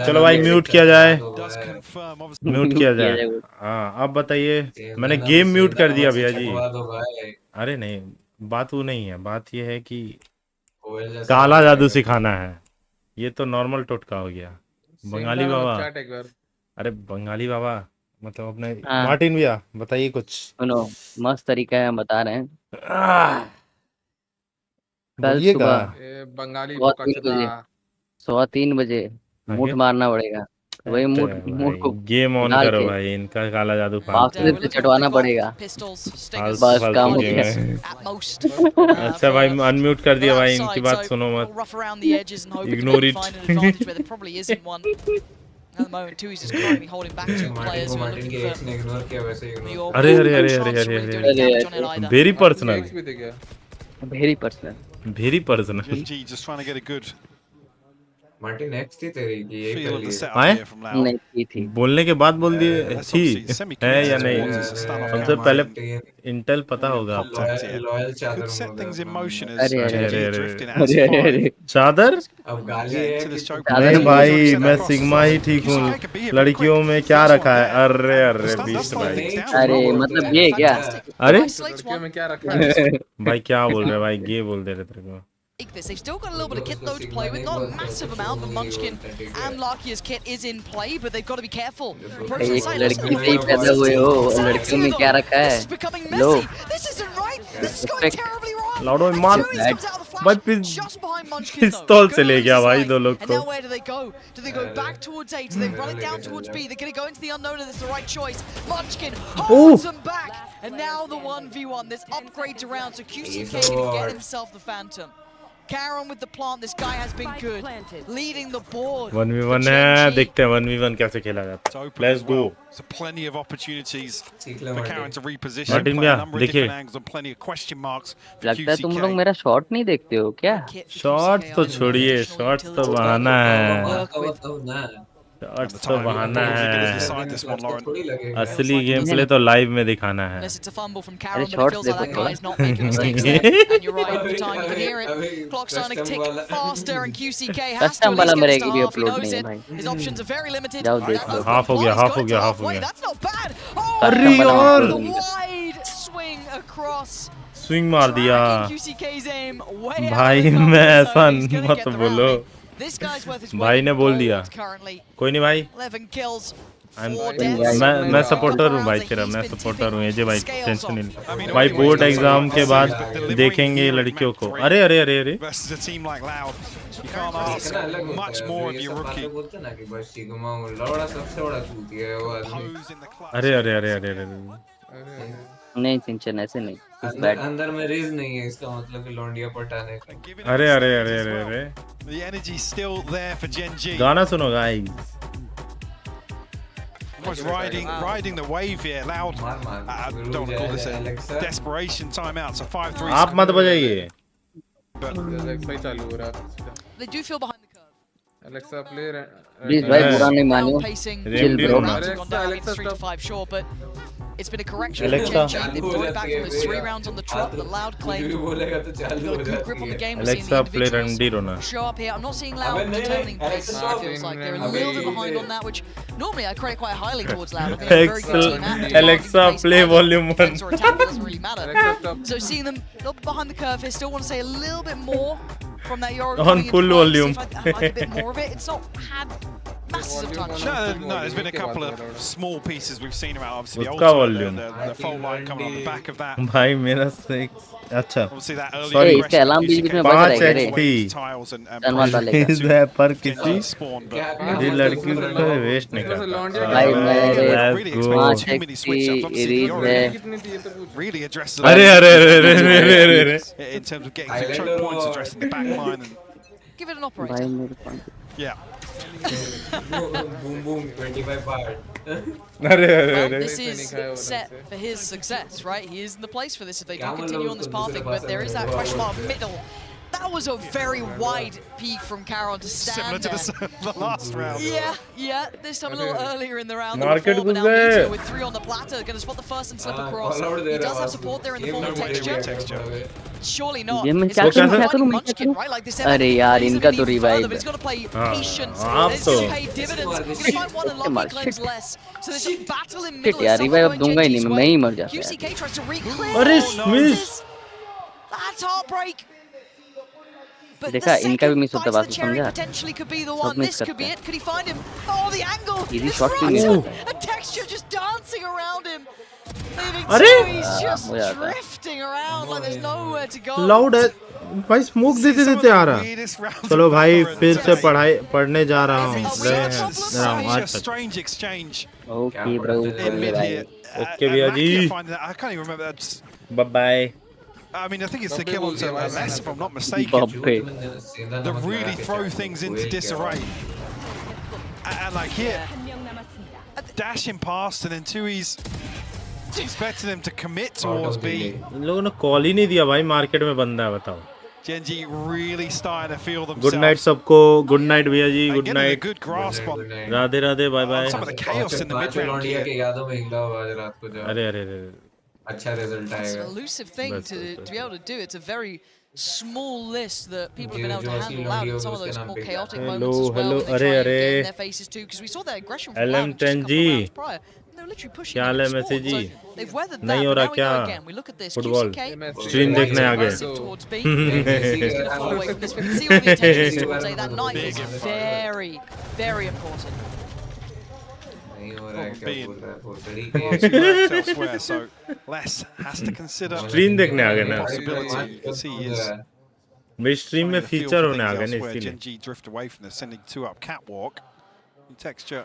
चलो भाई म्यूट किया जाए म्यूट किया जाए हाँ अब बताइए मैंने गेम म्यूट कर दिया भैया जी अरे नहीं बात वो नहीं है बात ये है कि काला जादू सिखाना है ये तो नॉर्मल टोटका हो गया बंगाली बाबा अरे बंगाली बाबा मतलब अपने मार्टिन भैया बताइए कुछ सुनो मस्त तरीका है हम बता रहे हैं कल सुबह बंगाली 3:15 बजे मूड मारना पड़ेगा वही मूड को गेम ऑन करो भाई इनका काला जादू से चटवाना पड़ेगा बस काम हो गया अच्छा भाई अनम्यूट कर दिया भाई इनकी बात सुनो मत ignore it At the moment, too, he's just currently holding back two players who are looking for. अरे अरे अरे अरे अरे very personal very personal Genji just trying to get a good मार्टी नेक्स्ट थी तेरी की यही Feel of the पहली है setup आए? here from Loud. नहीं थी बोलने के बाद बोल दिए That's थी obviously है semi-committed या नहीं? towards us. Standoff हमसे camera पहले in इंटेल पता होगा आपको। contact here. लॉयल चादर Could set mode things in motion as अरे अरे Genji अरे drifting अरे as अरे 5. अरे चादर? अब गाली Yeah, है into कि this choke. चादर नहीं ही भाई, Already set मैं across the sigma he side. ठीक हूँ, QCK could be here pretty लड़कियों quick. में क्या First रखा one है? there. अरे And अरे that's बीस्ट slowing भाई, things down. अरे मतलब ये क्या अरे लड़कियों में क्या रखा है? भाई क्या बोल रहे भाई, गे बोल दे रहे तेरे को। Take this. They've still got a little bit of kit though to play with, not a massive amount, but Munchkin and Lakia's kit is in play, but they've got to be careful. Approach the एक side, लड़की से ही पैदा हुए हो और लड़कियों में क्या रखा This है? is becoming low messy. This isn't right. This is going terribly wrong. लाउडो मार Tui comes out of the भाई flash just behind Munchkin though. पिस्तौल से Good ले on गया his भाई side. दो लोग And को। now where do they go? Do they go back towards A? Do they run it down towards B? They're going to go into the unknown and it's the right choice. Munchkin holds them back. And now the 1v1. There's upgrades around, so QCK can get himself the Phantom. Karen with the plant. This guy has been good, leading the board. 1v1 है, देखते हैं 1v1 कैसे खेला जाता है। Let's go. So plenty of opportunities for Karen to reposition. Martin Play a भैया, number of देखिए। different angles and plenty of question marks for लगता है तुम लोग QCK. मेरा शॉट नहीं देखते हो क्या? शॉट्स तो छोड़िए, शॉट्स तो बहाना है, शॉट्स तो बहाना Decide this one, Lauren. है, असली गेम प्ले तो लाइव में दिखाना है। Unless it's a fumble from अरे Karen, but it shots feels like that देखो guy is not making mistakes there. And you're right, every time you can hear it. Clock starting to tick faster, and QCK has to custom at वाला least मेरा get एक this भी to half. He upload knows नहीं है it. भाई। His options are very limited. जाओ देख लो। Half हो गया, He's हाफ हो going गया, to हाफ हो halfway. गया। That's not bad. अरे Oh, यार, the wide swing across. Swing मार दिया QCK's aim way out भाई, of the मैं comfort ऐसा zone. He's gonna मत get the बोलो। round. This guy's worth his भाई weight ने in बोल gold दिया, currently. कोई नहीं भाई, 11 kills. मैं सपोर्टर हूँ भाई तेरा, मैं सपोर्टर हूँ एजे भाई, टेंशन नहीं भाई। बोर्ड एग्जाम के बाद देखेंगे लड़कियों को। अरे अरे अरे अरे Versus a team like Loud, you can't ask much more of your rookie. बोलते ना कि बस सिग्मा लौड़ा सबसे बड़ा चूतिया है वो आदमी। Pose in the clutch. अरे अरे अरे अरे अरे नहीं सिंचन ऐसे नहीं, अंदर में रिज नहीं है, इसका मतलब कि लौंडिया पटाने का। अरे अरे अरे अरे अरे The energy's still there for Gen G. गाना सुनो guys. Was riding the wave here. Loud. I don't want to call this a desperation timeout. So 5-3. आप मत बजाइए। Alexa ही चालू हो रहा है। They do feel behind the curve. Alexa play please भाई बुरा नहीं मानियो। Pacing. Chill bro। Rounds have gone down, it's 3-5 sure, but it's been a correction for Alexa. Gen G. They've brought it back from those 3 rounds on the trot that Loud claimed. बोलेगा तो They've चालू got हो a good grip on the जाती है। game. We're seeing the Alexa play individuals रंडी रोना। show up here. I'm not seeing Loud determining pace. It feels like they're a little bit behind on that, which normally I credit quite highly towards Loud. I think they're a very good team at Alexa play volume 1. defense or attack, it doesn't really matter. Alexa stop. So seeing them a little bit behind the curve here, still want to say a little bit more from that Euro. On coming into full play, volume. see if I like a bit more of it. It's not had massive touch. No, there's been a couple of small pieces we've seen around. Obviously, the उसका ultimate, volume। the fold line coming on the back of that. भाई मेरा 6 अच्छा Obviously, that early Sorry, इसके alarm बीच बीच में बज रहा है 5 क्या रे? XP tiles and धन्यवाद वाले इस है पर किसी spawn, but ये लड़की को वेस्ट नहीं करता भाई मेरे really expecting 5 too many switch ups. Obviously, series Yori है। कितनी थी ये तो पूछ। really addresses अरे अरे अरे अरे अरे अरे अरे in terms of getting to choke points, addressing the back line, and Give it an operator. भाई मेरे पास yeah. Boom boom 25 part. अरे अरे Well, अरे this is set for his success, right? He is in the place for this if they do continue on this pathing, but there is that question mark middle. That was a very wide peak from Caron to stand Similar to there. the last round. Yeah, this time a little earlier in the round. Market Before, but now was there. Mito with 3 on the platter, going to spot the first and slip across. He does have support there in the form of texture. Surely not. Game में It's क्या actually करूं क्या finding करूं मैं क्या Munchkin, करूं? right? Like this अरे यार he's इनका gonna तो be even further, revive but he's got to play patience. आप This तो is pay dividends. He's going to find one and Shit, lucky claims shit. less. So there's a battle in Shit middle. यार It's revive someone अब दूंगा ही going नहीं Genji's मैं ही way. मर जाता यार। QCK tries to reclaim. अरे Oh, miss that's heartbreak. But देखा the इनका भी second मिस होता bite है of the बात cherry समझा? potentially could be the सब one. मिस This could करते be हैं। it. Could he find him? Oh, the angle. Easy It's shot भी right. Miss A texture just dancing around him. Leaving अरे! He's just हो जाता है। drifting around like there's nowhere to go. Loud है भाई, smoke देते देते आ रहा। चलो भाई फिर से पढ़ने जा रहा हूँ। Such a strange exchange okay bro in mid here. Okay भैया जी, I can't even remember that. Bye bye. I mean, I think it's the kill on MS, if I'm not mistaken. बब्बे That really throw things into disarray. And like here, dashing past and then Tui's expecting them to commit towards B. इन लोगों ने call ही नहीं दिया भाई, market में बंदा है बताओ। Genji really starting to feel themselves. Good night सबको, गुड नाइट भैया जी, good Getting a night, good grasp on Radhe Radhe, bye bye. some of the chaos in the mid round लौंडिया here. के यादों में हिला हुआ आज रात को जाओ। अरे अरे अरे अच्छा रिजल्ट It's an आएगा। elusive thing बस, to बस, be able to do. It's a very small list that people have been able जो to असली handle out लौंडी in होगी some of उसके those नाम more पे chaotic Hello, moments as well. hello, When they try and अरे, get in अरे। their faces too, because we saw their aggression from Loud just a couple of LM10G, rounds prior. They were literally pushing क्या हाल it है in message spawn. जी? So they've weathered that. नहीं हो But रहा now we क्या? go again. We look at this. Football QCK stream quite देखने आ गए। aggressive towards B. He's going to fall away from this. We can see all the attention is towards A. That knife is very, very important. नहीं हो रहा है क्या बोल रहा है भोसड़ी Well, she works elsewhere, so Les has to consider stream देखने आ गए ना, possibility. You can see he is मेरी स्ट्रीम में trying to feel feature for होने आ things गए ना elsewhere. इसीलिए। Genji drift away from this, sending two up catwalk. New texture.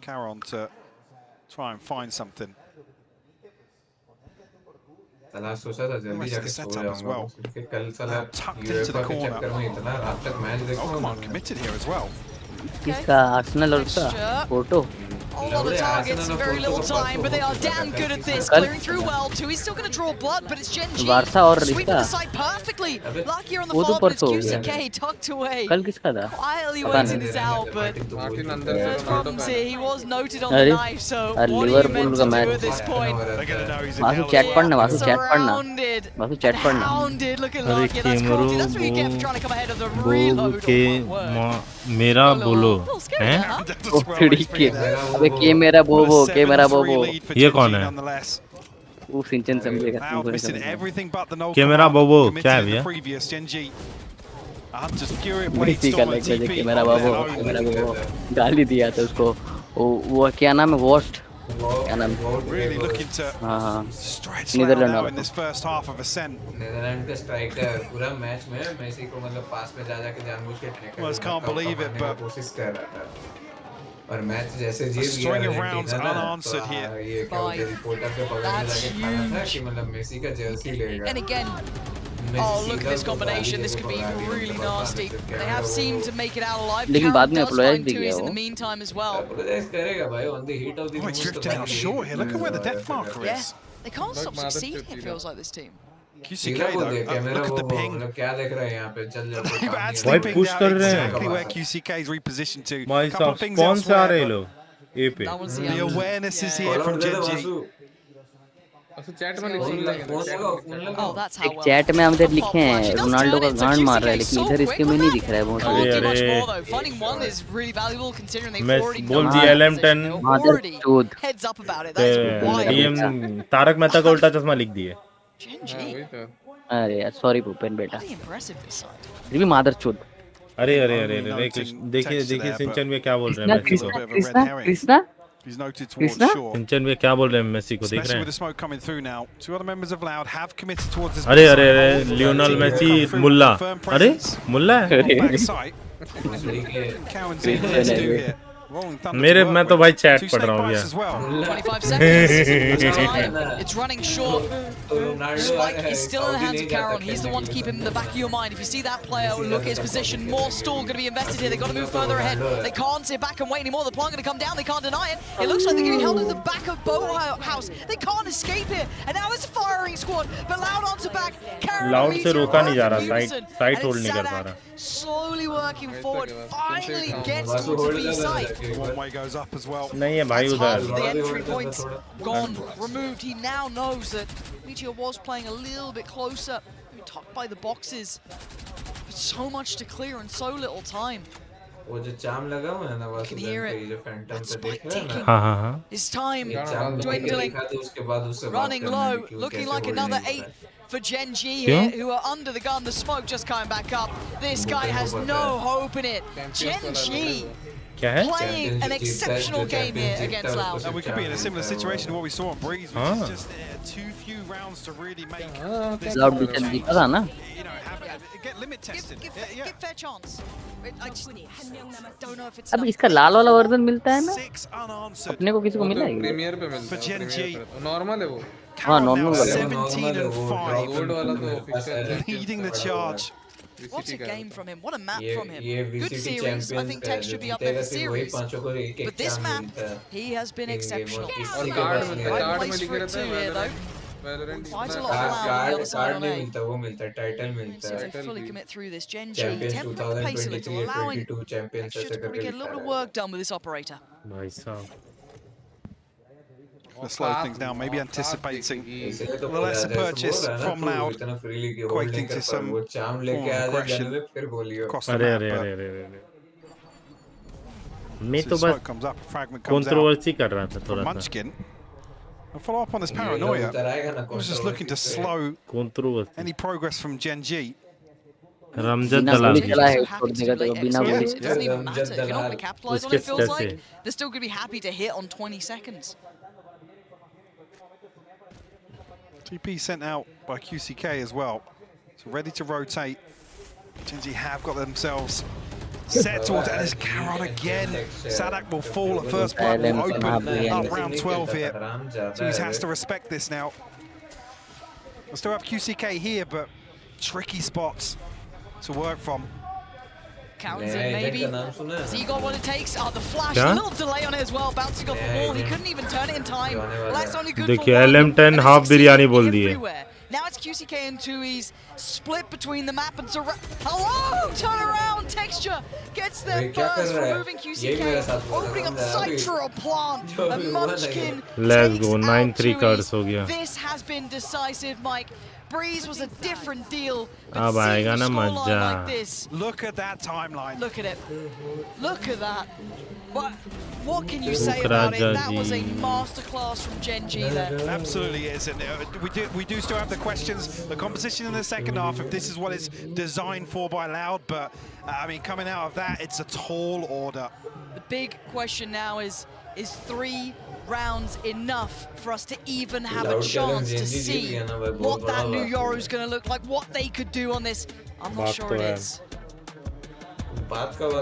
Caron to try and find something. साला सोचा था जल्दी Almost जाके the सो setup as जाऊंगा well. क्योंकि कल साला Now tucked into the UEFA के corner. चक्कर में इतना रात तक मैच देखा Oh, come on, committed here as well. किसका आर्सेनल और उसका photo A lot of targets in very little time, but they are damn good at this. कल Clearing through well, too. He's still going to draw blood, but it's Genji. वारसा और Sweeping इसका the side perfectly. Lucky on the वो तो follow, but it's परसों हो गया। QCK tucked away. कल किसका था Quietly पता waiting नहीं this out, but मार्टिन अंदर से there's Ronaldo problems fan here. He was noted on the अरे knife, so अरे what are you Liverpool meant का to do match at this point? They're going to know he's in Vasu hell. Chat पढ़ना Vasu chat पढ़ना Surrounded Vasu and chat पढ़ना hounded. Look at अरे Lucky. That's कैमरो cruelty. That's what you get for trying to come ahead of the reload. के Oh, my word. मेरा बोलो हैं? ओ खिड़ी के अबे के मेरा बोबो के मेरा बोबो ये कौन है? वो सिंचन समझेगा Now तुमको नहीं missing समझेगा everything but the no camera command बोबो committed क्या है in the भैया? previous Genji. Hunter's Fury Blade इसी का Storm लग and रहा है TP कि मेरा on their बाबू own. मेरा बाबू गाली दिया था उसको वो क्या नाम है वोस्ट क्या नाम Really looking to हाँ हाँ stretch नीदरलैंड Loud out वाला in this first half of Ascent. Netherland का स्ट्राइकर पूरा मैच में मेसी को मतलब पास में जा जाके जानबूझ के tackle Well, I can't believe it, but कोशिश कर रहा था और मैच जैसे जीत गया string of rounds unanswered तो here. ये क्या बोलते हैं रिपोर्टर के बगल में जाके खड़ा था कि मतलब मेसी का जर्सी लेगा And again, oh, look at this combination. This could be really nasty. They have seemed to make it out alive. लेकिन बाद में Caron does apologize find भी Tui's किया in वो the meantime as well. apologize करेगा भाई on the heat of the Oh, it's drifting out short here. Look at where the depth marker Yeah, is. they can't stop Mother succeeding, it Chutila. feels like, this team. QCK सीधा बोल though, they camera look at वो the ping. मतलब क्या देख रहा है यहाँ पे चल जाओ They've काम actually Why pinged push out कर रहे हैं? exactly where QCK is repositioned to. भाई Couple साहब of things कौन से आ रहे हैं elsewhere, लोग ए पे? That one's but the awareness is here Follow from दे दो Genji. वासु वासु चैट में लिख सुन लेंगे फोन चैट लगाओ में फोन Oh, लगाओ that's how एक well. चैट में हम इधर लिखे हैं She does रोनाल्डो turn का it, so गांड मार रहा है QCK लेकिन so इधर quick इसके में with नहीं that. दिख रहा है बहुत Can't do अरे, much अरे। more though. Finding one is really valuable considering they've मैं already बोल known दिया that LM10 position. They're मादर already चोद heads up about it. That is wild. DM Tarak Mehta ka Ulta चश्मा लिख दिए। हाँ Genji, वही तो अरे यार सॉरी भूपेन बेटा very impressive this side. फिर भी मादर चोद अरे अरे अरे अरे देखिए देखिए सिंचन में क्या बोल रहे हैं मेसी को। Krishna Krishna He's noted towards Krishna? shore. सिंचन में क्या बोल रहे हैं मेसी को देख Especially रहे with the हैं? smoke coming through now. Two other members of Loud have committed towards this. अरे अरे अरे backside. Lionel Team Messi come through मुल्ला with firm अरे presence मुल्ला है? on backside. Cowan seeing what to do here. Rolling thunder मेरे to work मैं तो with. भाई चैट Two पढ़ snake रहा हूँ bites as well. 25 seconds. It's time. It's running short. Spike is still in the hands of Caron. He's the one to keep him in the back of your mind. If you see that player, look at his position. More stall going to be invested here. They've got to move further ahead. They can't sit back and wait anymore. The plant going to come down. They can't deny it. It looks like they're getting held at the back of Boathouse. They can't escape here. And now it's a firing squad. But Loud onto back. Caron Loud से रोका नहीं जा रहा, Unison. Side And hold it's नहीं कर पा Sadak रहा। slowly working forward. Finally gets Vasu towards the hold B कर side. One way goes up as well. नहीं है भाई That's half उधर। of the entry points gone, removed. He now knows that Meteor was playing a little bit closer, tucked by the boxes. But so much to clear and so little time. वो जो चाम लगा हुआ है ना Vasu can hear पे it. जो Phantom That पे spike देख रहा है ticking. ना हाँ हाँ हाँ। His time ये चाम लगा के dwindling, देखा तो उसके बाद उससे बात running करना है low, कि वो looking कैसे like होल्ड another नहीं 8 for Gen G Kyun? here, who are under the gun. The smoke just coming back up. This guy has no hope in it. Gen G क्या है? playing an exceptional game here against Loud. And we could be in a similar situation to what we saw on Breeze, which Ah. is just too few rounds to really make this Loud बीचन जीता था ना you know, get limit tested. Give Yeah. fair chance. I just don't know if it's अब enough. इसका लाल वाला version मिलता है ना 6 unanswered. अपने को किसी को मिला है प्रीमियर पे मिलता For है Gen प्रीमियर G. पे नॉर्मल है वो हाँ Caron नॉर्मल now वाला 17 and 5, गोल्ड वाला तो official leading the charge. What a game from him. What a map ये from him. ये Good VCT series. I champions think का Tech should be up there for series. पांचों को एक एक But this चांस map, मिलता है he has been इन गेमों exceptional. की और किसी के कार्ड पास में नहीं Right कार्ड है। में place लिखे for it रहते too हैं here though. Valorant Quite a lot of loud on the other side card on नहीं A. मिलता, वो मिलता है, टाइटल मिलता See if है, they fully commit through this. Gen G champions tempering the pace a little, 2023 allowing 22 champions Extra ऐसे to probably करके get a दिखा little bit of रहा है। work done with this operator. भाई साहब Let's slow things down, maybe anticipating इसलिए तो the बोला lesser था, ऐसे बोल purchase रहा है ना from तू Loud, इतना फ्रीली की होल्ड नहीं equating कर to पा, some वो चाम form लेके of आ जा गन aggression में फिर बोलियो। across the अरे map. अरे But अरे अरे अरे मैं see तो the बस smoke comes up, a fragment comes out controversy कर रहा था from थोड़ा सा Munchkin. And follow up on this ये लोग paranoia. उतर आएगा ना I was just looking to controversy पे। slow controversy any progress from Gen G. रमजद बिना दलाल गोली जी चलाए So हेड happy छोड़ to देगा do देखो, late बिना executes. गोली It doesn't even रमजद matter. If you're not going Dalal to capitalize on उसके it, feels जैसे like they're still going to be happy to hit on 20 seconds. TP sent out by QCK as well. So ready to rotate. Gen G have got themselves set towards it. And it's Karon again. Sadak will fall at first blood. Will open up round 12 here. So he has to respect this now. We'll still have QCK here, but tricky spots to work from. Counts in maybe. Has he got what it takes? Oh, the flash. क्या? A little delay on it as well. Bouncing off the wall. He couldn't even turn it in time. Well, that's only good देखिए for one. LM10 And they half succeed biryani बोल दी है everywhere. Now it's QCK and Tui's split between the map and hello! Turn around! Texture gets there first, removing QCK, opening up the site for a plant. And Munchkin Let's takes go, out 9-3 cards Tui's. हो गया This has been decisive, Mike. Breeze was a different deal, but अब seeing आएगा the ना scoreline मजा like this, Look at that timeline. look at it. Look at that. What can you say Shukra about it? That was a Jaji. masterclass from Gen G there. Absolutely is, and we do still have the questions, the composition in the second half, if this is what it's designed for by Loud, but I mean, coming out of that, it's a tall order. The big question now is 3 rounds enough for us to even have a chance to see what that new Euro is going to look like, what they could do on this? I'm not sure it is.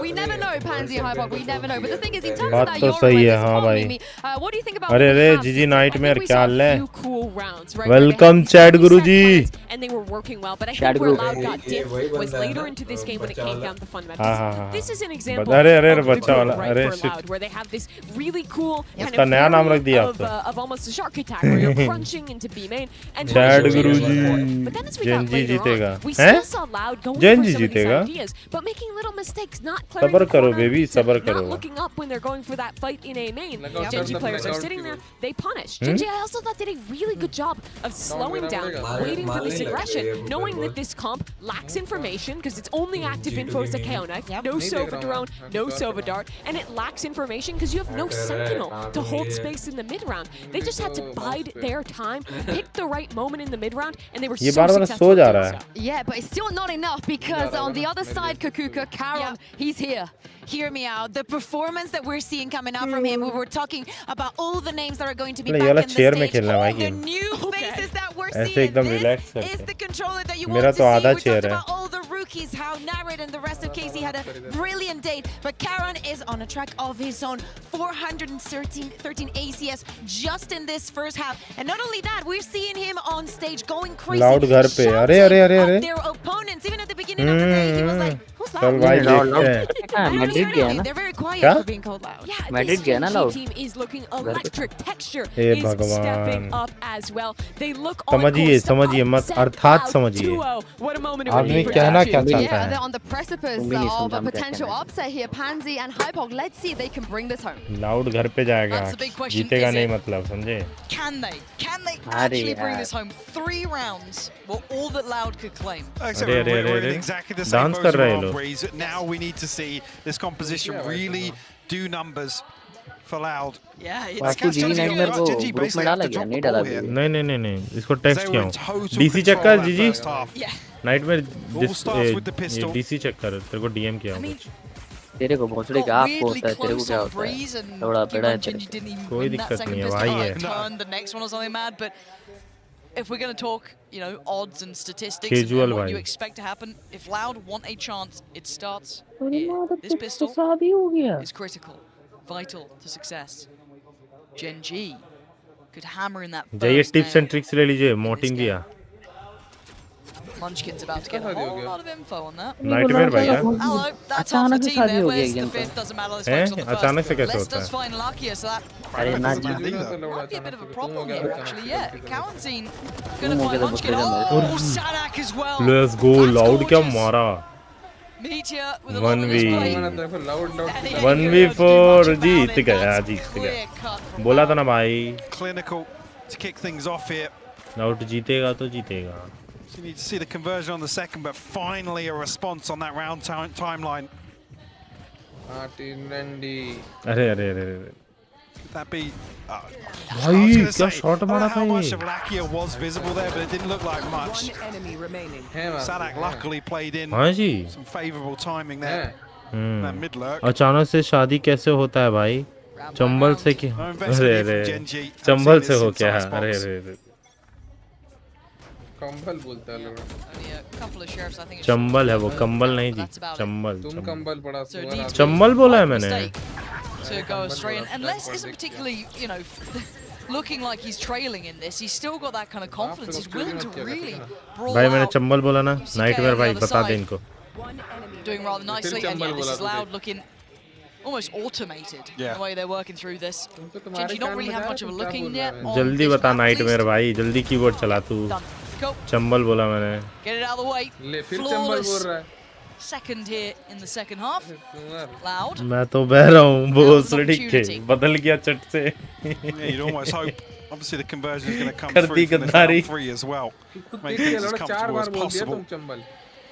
We never know, Pansy and Hypop, we never know. But the thing is, in terms of बात that तो Euro सही race, है it's हाँ bothering भाई me. What do you think about अरे what we अरे have जीजी seen? I nightmare think we क्या saw हाल a है few cool rounds, right, where they had welcome these chat really Guruji set plans and they were working well. But I Chat think where group. Loud got dipped was later into this game when it came down to हाँ fundamentals. हाँ हाँ This is an example अरे अरे of the बच्चा good, वाला right, अरे for shit Loud, where they have this really cool kind उसका of नया नाम रख theory दिया अब of, तो of almost a shark attack where you're crunching into B main and chat punishing Guruji for it. But then as we got Gen Z later जीतेगा on, we हैं still saw Loud going for Gen Z some of these जीतेगा ideas, but making little mistakes, not clearing सबर the करो corner, baby सबर not करो looking up when they're going for that fight in A main. Yep. Genji Yep. players are Yep. sitting there, they punish. Genji, I also thought did a really good job of slowing down, waiting for this aggression, knowing that this comp lacks information because it's only active info as a Kaonek, no Sova drone, no Sova dart, and it lacks information because you have no sentinel to hold space in the mid round. They just had to bide their time, pick the right moment in the mid round, and they were ये so बार-बार successful so at जा doing रहा है so. Yeah, but it's still not enough because on the other side, Kakuka, Karon, he's here. Hear me out. The performance that we're seeing coming out from him, we were talking about all the names that are going to be ये back वाला in the chair में stage. खेलना है भाई The game new faces that we're ऐसे seeing. एकदम This relax is करके the controller that you मेरा want तो to see. आधा We चेयर talked है about all the rookies, how Narad and the rest of Casey had a brilliant day, but Karon is on a track of his own. 413 ACS just in this first half. And not only that, we're seeing him on stage going crazy. Loud घर पे अरे अरे अरे अरे Their opponents, even at the beginning of the day, he was like, who's चल loud? भाई देखते हैं मैड्रिड गया ना They're very quiet क्या for being called loud. Yeah, Madrid this गया ना Genji Loud team is looking electric. Texture हे is भगवान stepping up as well. They look on समझिए course to समझिए मत upset अर्थात Loud समझिए 2-0. What a moment it would आदमी be for कहना Genji. क्या चाहता Yeah, है they're on the precipice तुम भी नहीं of समझा a हम क्या potential कहना है upset here. Pansy and Hypog, let's see if they can bring this home. Loud घर पे जाएगा That's the big question, जीतेगा is नहीं it? मतलब समझे Can they अरे actually bring यार this home? 3 rounds were all that Loud could claim. Like I said, अरे we're अरे in अरे exactly the same dance boat कर as रहे हैं well, लोग Breeze. Now we need to see this composition really do numbers for Loud. Yeah, it's Vasu ji catching night up. मेरे को Genji group में basically डाला have to गया drop नहीं the डाला ball here. अभी नहीं नहीं नहीं नहीं इसको टेक्स्ट They किया were हूँ in total DC check control कर that GG first half. Yeah. Night में Ball starts with the ये pistol. डीसी चेक कर तेरे को डीएम किया I हूँ mean, कुछ तेरे को भोसड़ी got का आपको weirdly होता है तेरे को close क्या on होता है Breeze and थोड़ा Given बड़ा है Genji तेरे didn't even कोई win that दिक्कत second नहीं है, pistol. भाई Like, है। turned the next one or something mad, but if we're going to talk, odds and statistics Casual and what भाई। you expect to happen, if Loud want a chance, it starts here. This pistol शादी हो गया is critical, vital to success. Gen G could hammer in that जाइए first tips nail. And tricks ले लीजिए मोटिंग दिया Munchkin's about to get a whole lot of info on that. Nightmare भाई क्या Hello, that's half the team there. Where's the fifth? Doesn't matter. Let's focus on the अचानक से first. कैसे Les होता does है find Lakia, so that अरे ना जी might be a bit of a problem here, actually. Yeah, Quarantine gonna find Munchkin. Oh, Sadak as well. Let's go loud क्या मारा Meteor with a lot on his plate. 1v4 जीत गया बोला था ना भाई Clinical to kick things off here. Loud जीतेगा तो जीतेगा So you need to see the conversion on the second, but finally a response on that round timeline. Martin Randy. अरे अरे अरे अरे Could that be? भाई क्या शॉट मारा था how ये much of Lakia was visible there, but it didn't look like much. Sadak luckily played in हाँ जी some favourable timing there. That mid lurk. अचानक से शादी कैसे होता है भाई चंबल से क्या अरे अरे चंबल से हो क्या अरे अरे अरे कंबल बोलता है लोग चंबल है वो कंबल नहीं जी चंबल तुम कंबल पड़ा चंबल बोला है मैंने To go astray, and Les isn't particularly, you know, looking like he's trailing in this. He's still got that kind of confidence. He's willing to really brawl भाई मैंने out. चंबल बोला ना नाइटमेयर भाई बता दे इनको Doing rather nicely, and yeah, this is Loud looking almost automated the way they're working through this. Genji don't really have much of a look in yet. जल्दी बता nightmare भाई जल्दी कीबोर्ड चला तू चंबल बोला मैंने Get it out of the way. ले फिर चंबल बोल रहा है Second here in the second half. Loud. मैं तो बह रहा हूँ भोसड़ी के बदल गया चट से Yeah, you'd almost hope. Obviously, the conversion is going to come करती through from this गद्दारी round 3 as well. Make things as comfortable as possible.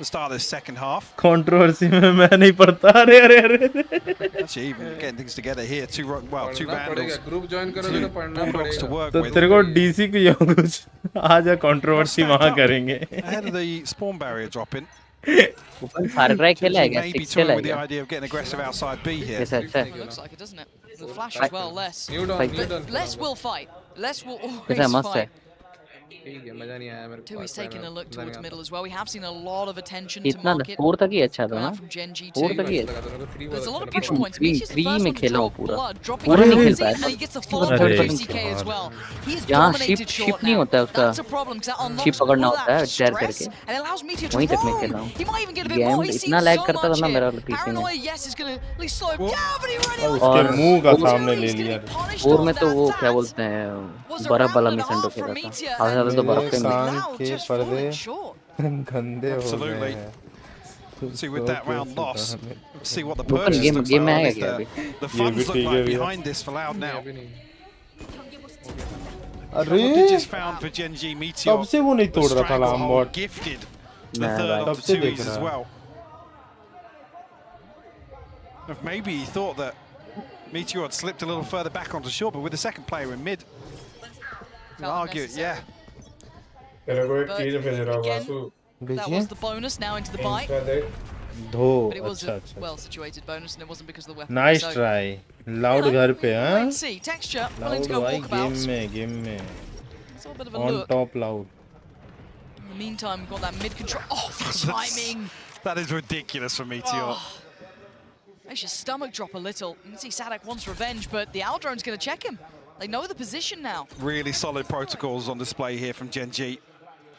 The start of the second half. Controversy में मैं नहीं पढ़ता अरे अरे अरे Actually, even getting things together here. Two vandals. Group join करोगे तो पढ़ना Bulldogs to पड़ेगा work तो with. तेरे को डीसी की हो कुछ आज कंट्रोवर्सी वहाँ करेंगे Ahead of the spawn barrier dropping. Open far cry खेला है क्या Maybe 6 toying खेला है with the क्या idea of getting aggressive outside B here. कैसा अच्छा Looks like it, doesn't it? The flash as well, Les. But Les will fight. Les will कैसा always मस्त है fight. ठीक है मजा नहीं आया मेरे को Two is taking a look towards middle as well. We have seen a lot of attention to इतना market. 4 तक ही अच्छा था ना From Gen G 4 2. तक ही There's a lot of pressure points. Meteor's the 3 first में one to खेला हूँ draw पूरा blood, dropping पूरा नहीं खेल Ramsey, पाया and he gets the था follow-up with 2CK as well. He's जहाँ dominated शिप short नहीं now. होता है उसका That's a problem because that unlocks ship पकड़ना all होता है that शेयर stress करके and allows Meteor to वहीं तक मैं roam. खेला हूँ He might even get a bit game more. He's इतना seen लैग so करता था much ना मेरा here. पीसी में Paranoia, yes, is going to at least slow him down, but he already उसके मुंह का सामने ले he's लिया going to be punished और on में तो that. वो क्या That बोलते हैं was a बर्फ round वाला and a मिशन तो half from खेला था Meteor, आधा and ज्यादा तो बर्फ पे कान Loud के just पर्दे falling short. गंदे हो गए Absolutely. हैं See, with that round loss, let's see what the open purchase game looks game में like. आएगा At least क्या अभी the funds look ठीक है like भैया। behind this for Loud now. अरे Digits found for Gen G Meteor. तब से वो नहीं तोड़ रहा था लामबॉट Gifted the मैं third तब of the से देख 2s as रहा well. If maybe he thought that Meteor had slipped a little further back onto short, but with the second player in mid, you'll argue, yeah. तेरे को एक But चीज भेज रहा हूँ again, Vasu that was the bonus now into the bite. इसका देख धो But it was अच्छा a अच्छा well-situated bonus, and it wasn't because of the weapon. Nice So, try loud घर पे wait हाँ and see. Texture willing loud to go भाई walkabouts. Game में It's a little bit of a on look. Top loud In the meantime, we've got that mid control. Oh, the timing! That is ridiculous for Meteor. Oh. Makes your stomach drop a little. You can see Sadak wants revenge, but the Aldrone's going to check him. They know the position now. Really solid protocols on display here from Gen G.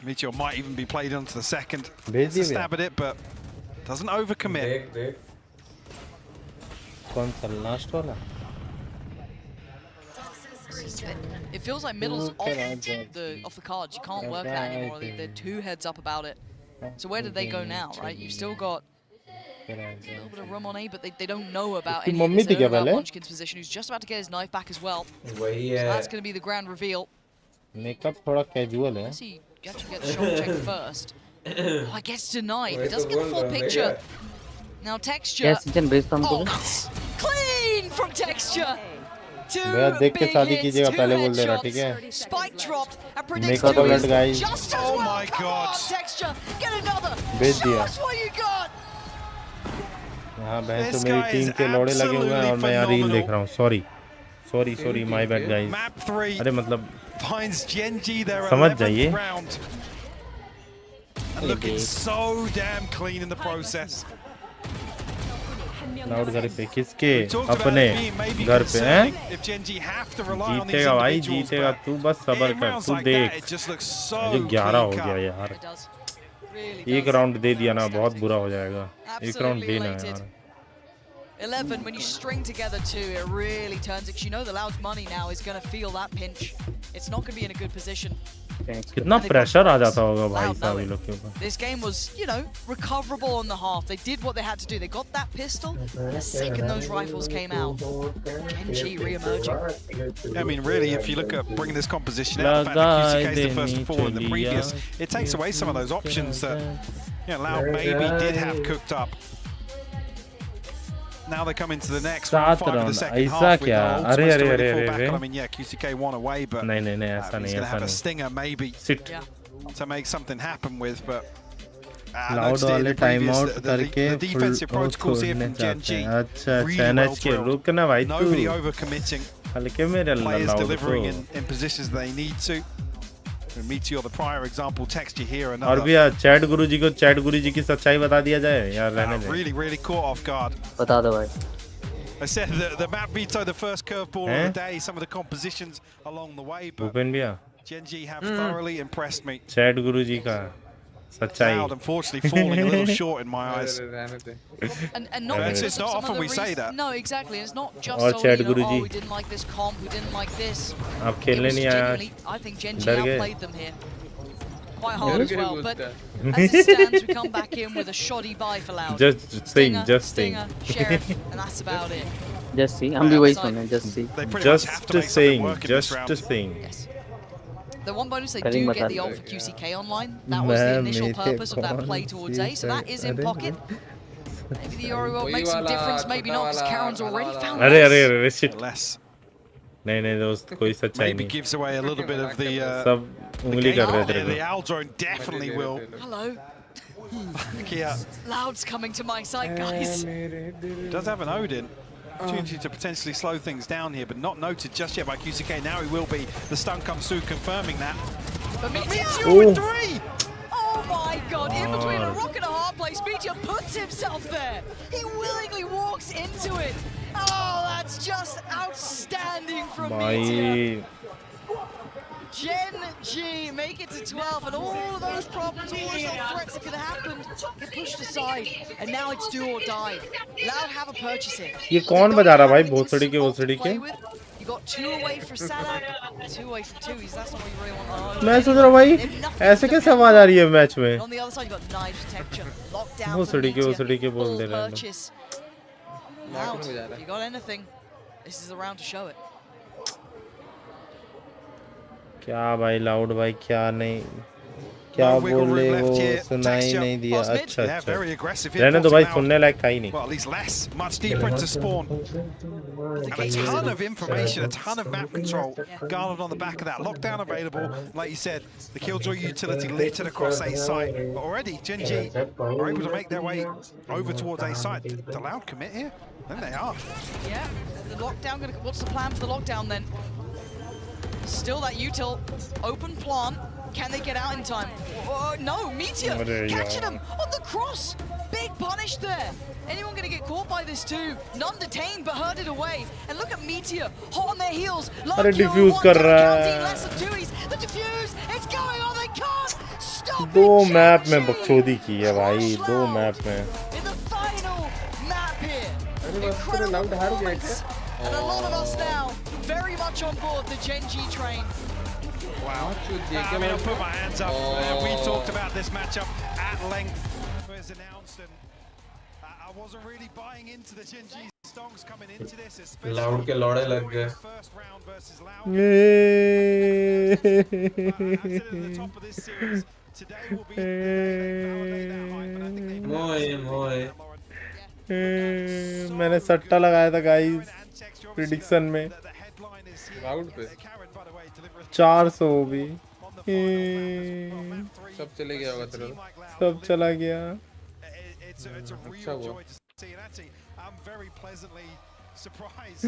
Meteor might even be played onto the second. भेज It's a दिए stab at it, but doesn't overcommit. देख देख कौन सा last वाला It feels like middle's off the cards. You can't work that anymore. They're two heads up about it. So where did they go now, right? You've still got a little bit of room on A, but they don't know about any of this. They don't know about Munchkin's position, who's just about to get his knife back as well. वही So है that's going to be the grand reveal. Makeup थोड़ा casual है Let's see, you actually get the shoulder check first. Oh, it gets denied. It doesn't get the full picture. Now Texture. क्या season भेजता हूँ Oh, clean from Texture. भैया देख के शादी कीजिएगा पहले बोल दे रहा ठीक है Spike dropped. And predicts makeup two alert is guys just as well. my Come God. on, Texture. Get another. भेज Show दिया us what you got. यहाँ बहन तो This मेरी guy टीम is के लौड़े लगे हुए हैं और मैं यहाँ रील absolutely देख रहा हूँ sorry my bad guys Map 3 अरे मतलब finds Gen G their समझ 11th जाइए round. And looking so damn clean in the process. Loud घर पे किसके We talked about अपने it being maybe घर पे हैं concerning if Gen G have to rely on these जीतेगा भाई individuals, जीतेगा but तू बस सब्र in कर rounds तू like that, देख it just looks so जो 11 हो clean गया cut. यार It does. एक राउंड दे दिया ना बहुत बुरा हो जाएगा। एक राउंड Absolutely देना elated. यार। 11, when you string together two, it really turns it, 'cause you know the Loud's money now is going to feel that pinch. It's not going to be in a good position. कितना pressure आ जाता होगा भाई साहब ये लोग के ऊपर। This game was, you know, recoverable on the half. They did what they had to do. They got that pistol. The second those rifles came out, NG re-emerging. I mean, really, if you look at bringing this composition out, the fact that QCK is the first and forward in the previous, it takes away some of those options that, you know, Loud maybe did have cooked up. Now they come into the next round, five of the second half with no ultimates to really fall back on. I mean, yeah, QCK won away, but नहीं he's going to have a stinger maybe Sit. to make something happen with, but loud वाले time out करके the defensive protocols here from Gen G. अच्छा really NH well के drilled. रुकना भाई तू Nobody overcommitting. हल्के मेरे Players लाउड delivering को in positions they need to. And Meteor, the prior example, text you here और another. भी चैट गुरुजी को चैट गुरुजी की सच्चाई बता दिया जाए यार रहने दे। Really, really caught off guard. बता दो भाई। I said the map veto the first curveball of the day. Some of the compositions along the way, but Bhupen भैया Gen G have thoroughly impressed me. Chat गुरुजी का सच्चाई। Loud, unfortunately, falling a little short in my eyes. And not It's because of not some often of the we say reasons- that. No, exactly. And it's not just और solely, chat you know, Guruji. oh, we didn't like this comp, we didn't like this. आप It खेलने was नहीं आया। genuinely, I think Gen G डर गए। outplayed them here. Quite hard as well, but as it stands, we come back in with a shoddy buy for Loud. Just saying, just saying. Stinger, Sheriff, and that's about it. Just see, हम भी वही सुने, just see. They pretty much have to make something saying, work in this round. just saying. Yes. The one bonus they Karim do get bata the diya. ult for QCK online. That was the initial purpose of that play towards A, so that is in pocket. Maybe the Ori will make some difference, maybe not, because Karen's already found अरे less. अरे अरे shit। Less. नहीं नहीं दोस्त कोई सच्चाई Maybe नहीं। gives away a little bit of the. सब उंगली कर रहे थे। The owl drone definitely will. Hello. Kia Loud's coming to my side, guys. does have an Odin. Opportunity to potentially slow things down here, but not noted just yet by QCK. Now he will be. The stun comes through, confirming that. But Meteor with 3! Oh my god, in between a rock and a hard place, Meteor puts himself there. He willingly walks into it. Oh, that's just outstanding from Meteor. भाई Gen G make it to 12, and all of those problems, all those little threats that could have happened get pushed aside, and now it's do or die. Loud have a purchase here. ये कौन बजा रहा भाई भोसड़ी के भोसड़ी के? You got 2 away for Sadak, 2 away from 2. That's not what you really want. मैं सोच रहा हूँ भाई ऐसे कैसे आवाज आ रही है मैच में? On the other side, you got knife detection, lockdown. भोसड़ी के बोल दे रहे हैं। Purchase. Loud, if you got anything, this is the round to show it. क्या भाई लाउड भाई क्या नहीं क्या बोले वो सुना ही नहीं दिया। अच्छा अच्छा रहने दो भाई सुनने लायक था ही नहीं। Well, at least less, much deeper into spawn. And a ton of information, a ton of map control garnered on the back of that. Lockdown available, like you said, the Killjoy utility littered across A site. But already, Gen G are able to make their way over towards A site. The Loud commit here? Then they are. Yeah, the lockdown, what's the plan for the lockdown then? Still that util, open plant. Can they get out in time? Oh, no, Meteor catching him on the cross. Big punish there. Anyone going to get caught by this too? None detained, but herded away. And look at Meteor, hot on their heels. अरे diffuse कर रहा है। The diffuse, it's going on. They can't stop it. दो map में बकचोदी की है भाई, दो मैप में। In the final map here. Incredible performance. And a lot of us now very much on board the Gen G train. Wow. I mean, I'll put my hands up. We talked about this matchup at length. It was announced, and I wasn't really buying into the Gen G stonks coming into this, especially Loud के लौड़े लग गए। first round versus Loud. I said at the top of this series, today will be the day they validate that hype, and I think they मोए मैंने सट्टा लगाया था guys prediction में। Loud पे 400 भी सब चले गया होगा तेरा। सब चला गया। अच्छा हुआ। I'm very pleasantly surprised.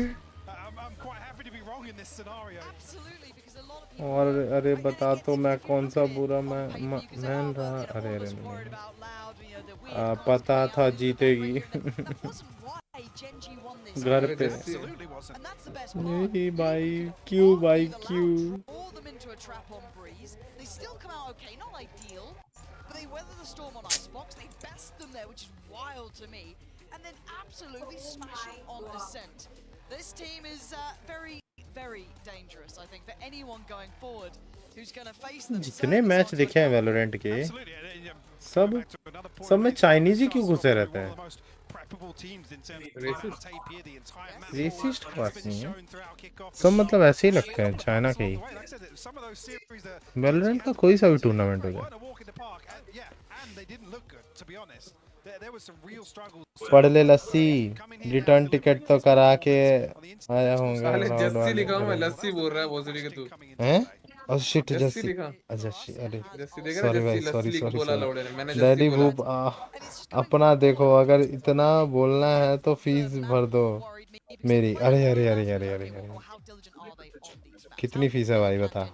I'm quite happy to be wrong in this scenario. Absolutely, because a lot of people और अरे बता तो मैं कौन सा बुरा मैन रहा। अरे अरे पता था जीतेगी घर पे। नहीं भाई क्यों भाई क्यों? they weather the storm on Icebox, they best them there, which is wild to me, and then absolutely smash it on Ascent. This team is very, very dangerous, I think, for anyone going forward who's going to face them. जितने match देखे हैं Valorant के सब में Chinese ही क्यों घुसे रहते हैं? रेसिस्ट बात नहीं है, सब मतलब ऐसे ही लगते हैं चाइना के ही। वैलोरेंट का कोई सा भी टूर्नामेंट हो जाए, पढ़ ले लस्सी, रिटर्न टिकट तो करा के आया होगा। साले जस्सी लिखा हूं मैं, लस्सी बोल रहा है भोसड़ी के तू हैं? और शिट जस्सी जस्सी, लिखा। अच्छा अरे जस्सी देखा सॉरी जस्सी, भाई, लस्सी सॉरी लिख सॉरी बोला सॉरी लौड़े ने, मैंने जस्सी डैडी बोला। भूप अपना देखो, अगर इतना बोलना है तो फीस भर दो मेरी। अरे अरे अरे अरे अरे अरे, कितनी फीस है भाई बता?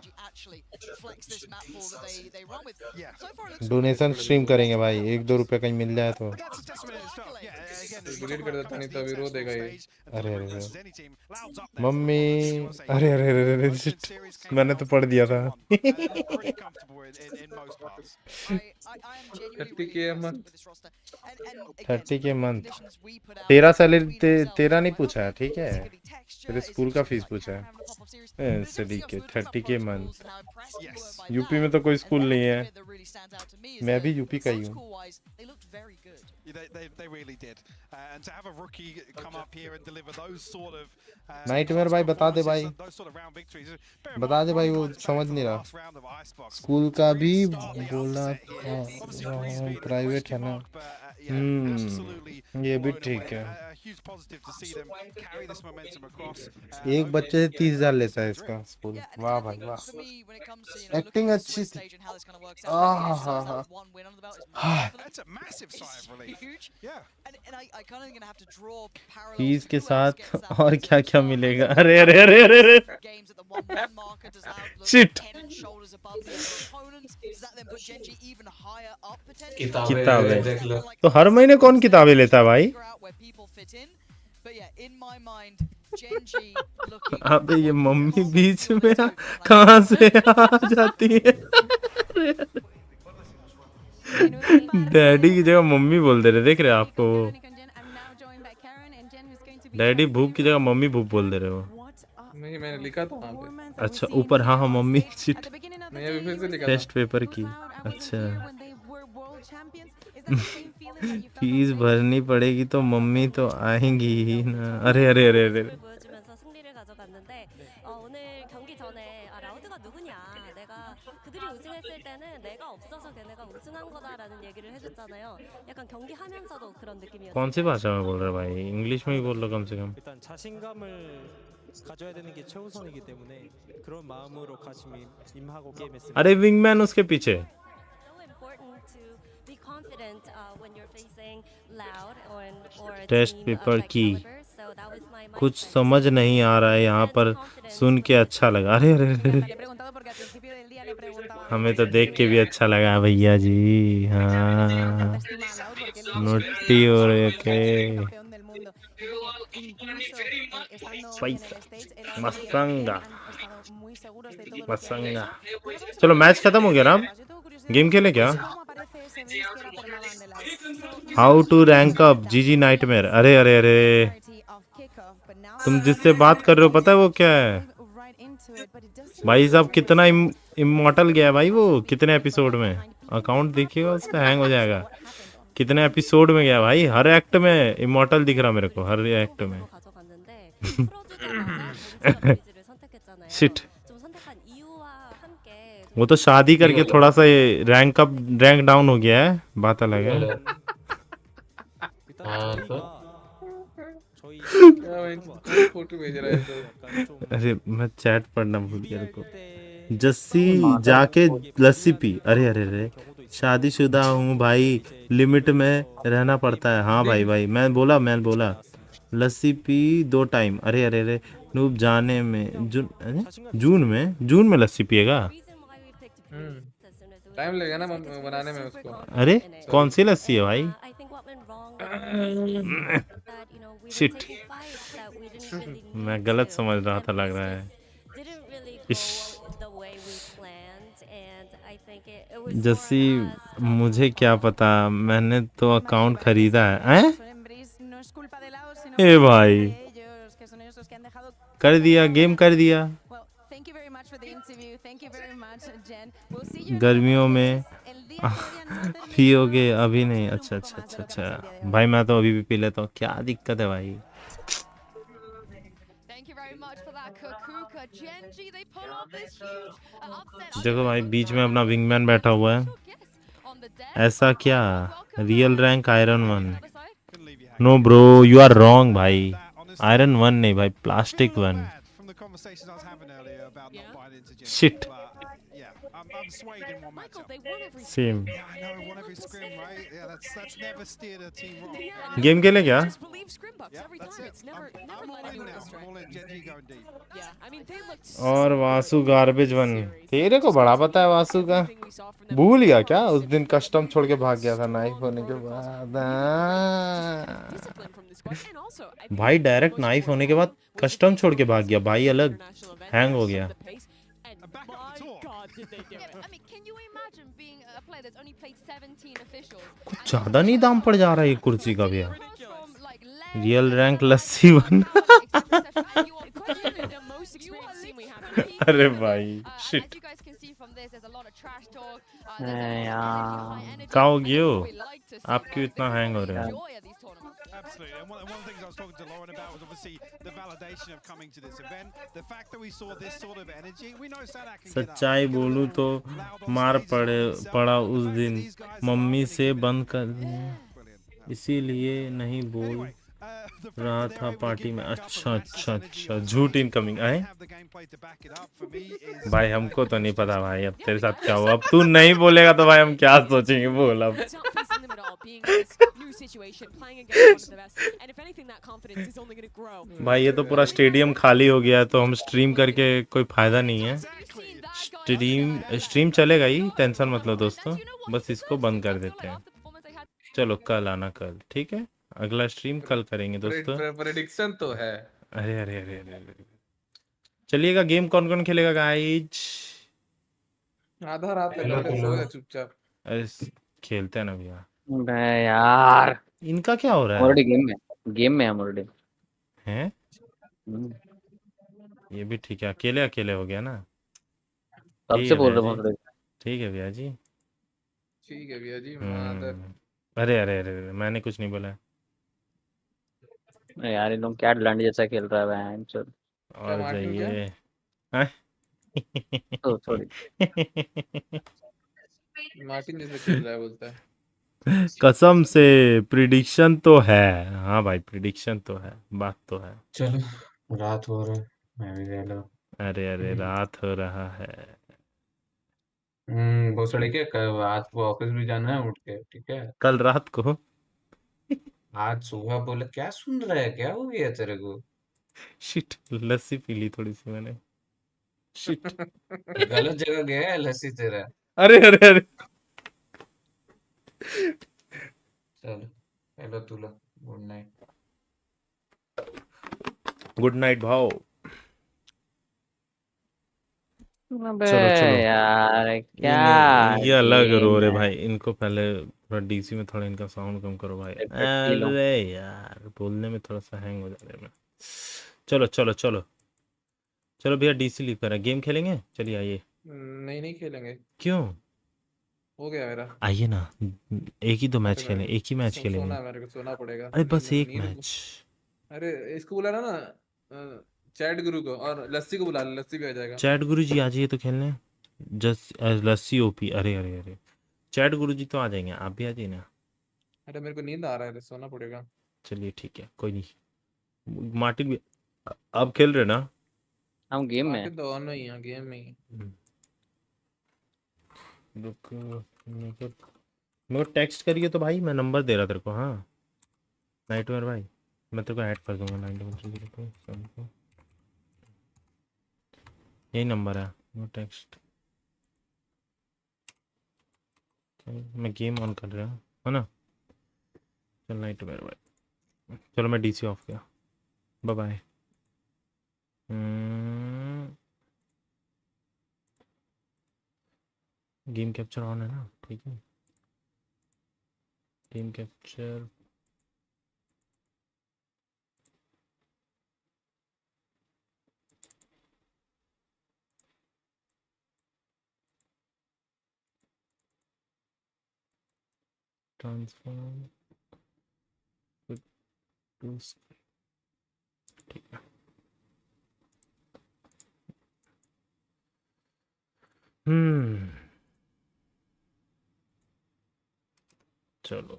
डोनेशन स्ट्रीम करेंगे भाई, 1-2 रुपए कहीं मिल जाए तो। डिलीट कर देता, नहीं तो अभी रो देगा ये। अरे अरे मम्मी, अरे अरे अरे अरे शिट, मैंने तो पढ़ दिया था। 30K month. तेरा सैलरी तेरा नहीं पूछा है, ठीक है, तेरे स्कूल का फीस पूछा है। सैलरी के 30K मंथ। यूपी में तो कोई स्कूल नहीं है, मैं भी यूपी का ही हूँ। नाइटमेयर भाई बता दे भाई, बता दे भाई, वो समझ नहीं रहा। स्कूल का भी बोला था, प्राइवेट है ना। ये भी ठीक है। एक बच्चे से 30,000 लेता है इसका स्कूल। वाह भाई वाह, एक्टिंग अच्छी थी। फीस के साथ और क्या क्या मिलेगा? अरे अरे अरे अरे अरे शिट, किताबें तो हर महीने कौन किताबें लेता है भाई? अबे ये मम्मी बीच में कहाँ से आ जाती है? डैडी की जगह मम्मी बोल दे रहे, देख रहे आपको? डैडी भूप की जगह मम्मी भूप बोल दे रहे हो। नहीं मैंने लिखा था वहाँ पे। अच्छा ऊपर, हाँ हाँ मम्मी शिट, नहीं अभी फिर से लिखा था। टेस्ट पेपर की। अच्छा फीस भरनी पड़ेगी तो मम्मी तो आएंगी ही ना। अरे अरे अरे अरे कौन सी भाषा में बोल रहे भाई? इंग्लिश में ही बोल लो कम से कम। अरे विंगमैन उसके पीछे। टेस्ट पेपर की कुछ समझ नहीं आ रहा है यहाँ पर, सुन के अच्छा लगा। अरे अरे अरे हमें तो देख के भी अच्छा लगा भैया जी। हाँ नोटी हो रहे के पैसा मसंगा मसंगा। चलो मैच खत्म हो गया ना, अब गेम खेले क्या? हाउ टू रैंक अप जीजी नाइटमेयर। अरे अरे अरे तुम जिससे बात कर रहे हो पता है वो क्या है भाई साहब? कितना इमॉर्टल गया भाई वो, कितने एपिसोड में? अकाउंट देखिएगा उसका, हैंग हो जाएगा। कितने एपिसोड में गया भाई? हर एक्ट में इमॉर्टल दिख रहा मेरे को, हर एक्ट में। शिट, वो तो शादी करके थोड़ा सा रैंक अप रैंक डाउन हो गया है, बात अलग है। अरे मैं चैट पढ़ना भूल गया को। जस्सी जाके लस्सी पी। अरे अरे अरे शादीशुदा हूँ भाई, लिमिट में रहना पड़ता है। हाँ भाई भाई मैं बोला लस्सी पी 2 टाइम। अरे अरे अरे नूब जाने में जून में लस्सी पिएगा? टाइम लगेगा ना बनाने में उसको। अरे कौन सी लस्सी है भाई? शिट मैं गलत समझ रहा था, लग रहा है। जस्सी मुझे क्या पता, मैंने तो अकाउंट खरीदा है। हैं? ए भाई कर दिया, गेम कर दिया। गर्मियों में पियोगे अभी नहीं? अच्छा अच्छा अच्छा अच्छा भाई, मैं तो अभी भी पी लेता हूँ, क्या दिक्कत है भाई। देखो भाई, बीच में अपना विंगमैन बैठा हुआ है। ऐसा क्या? Real rank iron 1? No bro, you are wrong भाई। आयरन 1 नहीं भाई, plastic 1। Shit. I'm swayed in one matchup. Same. Yeah, I know, won every scrim, right? Yeah, that's never steered a team wrong. Game खेले क्या? Yeah, that's it. I'm all in now. I'm all in. Genji going deep. और Vasu garbage 1। तेरे को बड़ा पता है वासु का। भूल गया क्या? उस दिन कस्टम छोड़ के भाग गया था नाइफ होने के बाद। भाई डायरेक्ट नाइफ होने के बाद कस्टम छोड़ के भाग गया भाई, अलग हैंग हो गया। कुछ ज्यादा नहीं दाम पड़ जा रहा है ये कुर्सी का भैया। रियल रैंक लस्सी 1। अरे भाई शिट। क्या हो गया? आप क्यों इतना हैंग हो रहे हो? Absolutely, and one of the things I was talking to Lauren about was obviously the validation of coming to this event. The fact that we saw this sort of energy, we know Sadak can get up. सच्चाई बोलूं तो मार पड़ा उस दिन, mummy से बंद कर दिया, इसीलिए नहीं बोल रहा था पार्टी में। अच्छा अच्छा अच्छा, झूठ इनकमिंग आए भाई, हमको तो नहीं पता भाई अब तेरे साथ क्या हुआ। अब तू नहीं बोलेगा तो भाई हम क्या सोचेंगे, बोल अब। भाई ये तो पूरा स्टेडियम खाली हो गया है, तो हम स्ट्रीम करके कोई फायदा नहीं है। स्ट्रीम चलेगा ही, टेंशन मत लो दोस्तों, बस इसको बंद कर देते हैं। चलो कल आना, कल ठीक है, अगला स्ट्रीम कल करेंगे दोस्तों। प्रेडिक्शन तो है। अरे अरे अरे अरे, चलिएगा। गेम कौन कौन खेलेगा गाइज? आधा रात तक सो जा चुपचाप। अरे खेलते हैं ना भैया। बे यार इनका क्या हो रहा है? ऑलरेडी गेम में हम ऑलरेडी हैं। ये भी ठीक है, अकेले अकेले हो गया ना। कब से बोल रहे हो? ठीक है भैया जी, ठीक है भैया जी। मादर। अरे अरे अरे, मैंने कुछ नहीं बोला यार इन लोग क्या लंड जैसा खेल रहा है बहन चल। और जाइए। सॉरी मार्टिन जैसे खेल रहा है बोलता है। कसम से प्रिडिक्शन तो है। हाँ भाई प्रिडिक्शन तो है, बात तो है। चलो रात हो रहा है, मैं भी जा लो। अरे अरे रात हो रहा है। बहुत सारे क्या कल रात को ऑफिस भी जाना है उठ के, ठीक है। कल रात को आज सुबह बोले क्या सुन रहा है, क्या हो गया तेरे को? शिट, लस्सी पी ली थोड़ी सी मैंने। शिट गलत जगह गया है लस्सी तेरा। अरे अरे अरे। चलो हेलो तू लो, गुड नाइट। गुड नाइट भाव। अबे चलो चलो यार क्या ये अलग रो गेम रहे है। भाई, इनको पहले थोड़ा डीसी में थोड़ा इनका साउंड कम करो भाई। P low. अरे यार बोलने में थोड़ा सा हैंग हो जा रहा है मैं। चलो चलो चलो चलो भैया, डीसी लीव करा, गेम खेलेंगे, चलिए आइए। नहीं खेलेंगे। क्यों? हो गया मेरा। आइए ना, एक ही दो मैच खेलें, एक ही मैच खेलेंगे। सोना मेरे को सोना पड़ेगा। अरे बस एक मैच। अरे इसको बुला ना चैट गुरु को, और लस्सी को बुला ले, लस्सी भी आ जाएगा। चैट गुरु जी आ जाइए तो खेलने। लस्सी ओपी। अरे अरे अरे, चैट गुरु जी तो आ जाएंगे, आप भी आ जाइए ना। अरे मेरे को नींद आ रहा है, सोना पड़ेगा। चलिए ठीक है, कोई नहीं। मार्टिन भी आप खेल रहे ना? हम गेम में मार्टिन तो ऑन में ही है, गेम में ही। रुक, मेरे को टेक्स्ट करिए तो भाई, मैं नंबर दे रहा तेरे को। हाँ नाइटमेयर भाई, मैं तेरे को ऐड कर दूंगा 933 यही नंबर है। नो टेक्स्ट, मैं गेम ऑन कर रहा हूँ है ना। चल नाइटमेयर भाई, चलो मैं डीसी ऑफ किया, bye bye. Game capture on है ना, ठीक है। गेम कैप्चर ट्रांसफॉर्म टू, ठीक है। चलो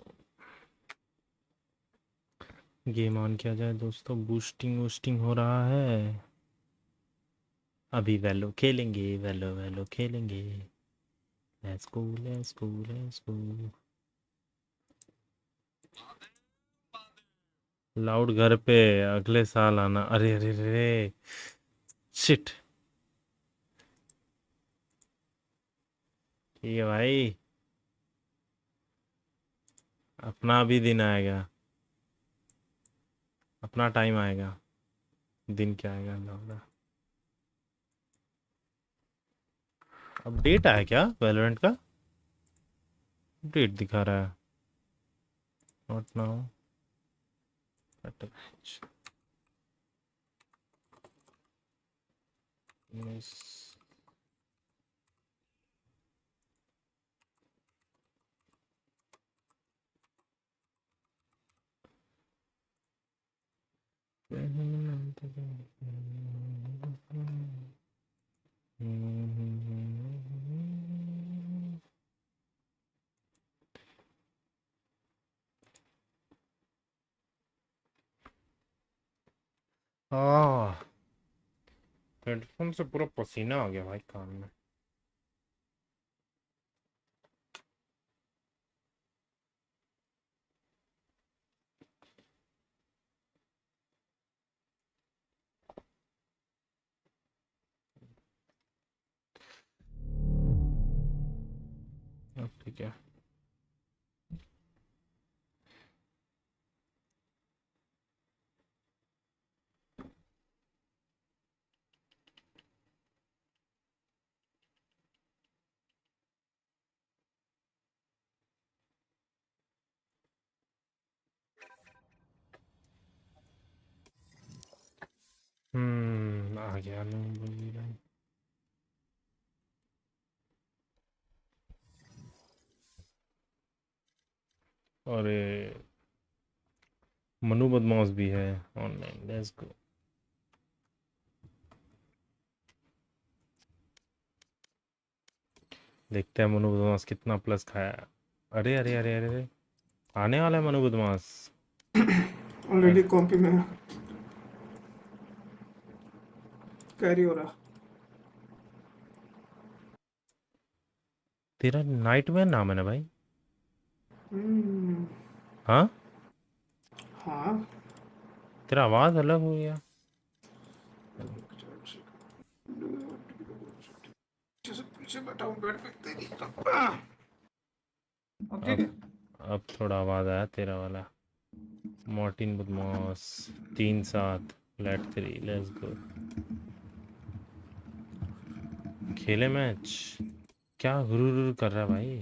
गेम ऑन किया जाए दोस्तों। बूस्टिंग वूस्टिंग हो रहा है। अभी वैलो खेलेंगे, वैलो वैलो खेलेंगे। Let's go let's go let's go. Loud घर पे अगले साल आना। अरे अरे अरे शिट। ठीक है भाई, अपना भी दिन आएगा, अपना टाइम आएगा। दिन क्या आएगा लाउड। अपडेट आया क्या वैलोरेंट का? अपडेट दिखा रहा है। Not now. हेडफोन से पूरा पसीना आ गया भाई कान में। अब ठीक है। आ गया ना। अरे मनु बदमाश भी है ऑनलाइन। Let's go. देखते हैं मनु बदमाश कितना प्लस खाया। अरे अरे अरे अरे अरे आने वाला है मनु बदमाश। ऑलरेडी कॉम्पी में है। कैरी हो रहा। तेरा नाइटमेयर नाम है ना भाई? हाँ हाँ तेरा आवाज अलग हो गया। पीछे बैठा हूँ बेड पे तेरी। अब ठीक है। अब थोड़ा आवाज आया तेरा वाला। मार्टिन बदमाश 3-7 फ्लैट 3। Let's go. खेले मैच। क्या गुरु कर रहा है भाई?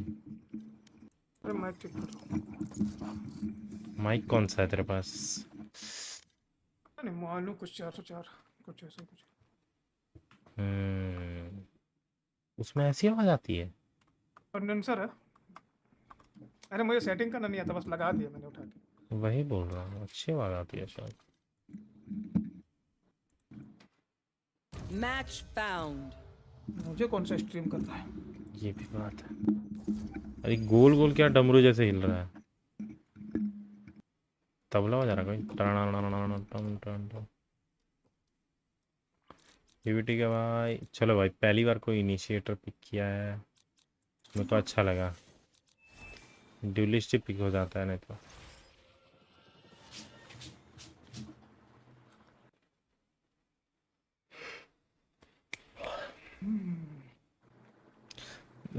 अरे माइक ठीक कर। माइक कौन सा है तेरे पास? नहीं मालूम कुछ 404 कुछ ऐसा कुछ। उसमें ऐसी आवाज आती है? कंडेंसर है। अरे मुझे सेटिंग करना नहीं आता, बस लगा दिया मैंने उठा के। वही बोल रहा हूँ, अच्छी आवाज आती है शायद। Match found. मुझे कौन सा स्ट्रीम करना है? ये भी बात है। अरे गोल गोल क्या डमरू जैसे हिल रहा है? तबला बजा रहा कोई? ठीक है भाई। चलो भाई, पहली बार कोई इनिशिएटर पिक किया है, मेरे को अच्छा लगा। ड्यूलिस्ट पिक हो जाता है नहीं तो।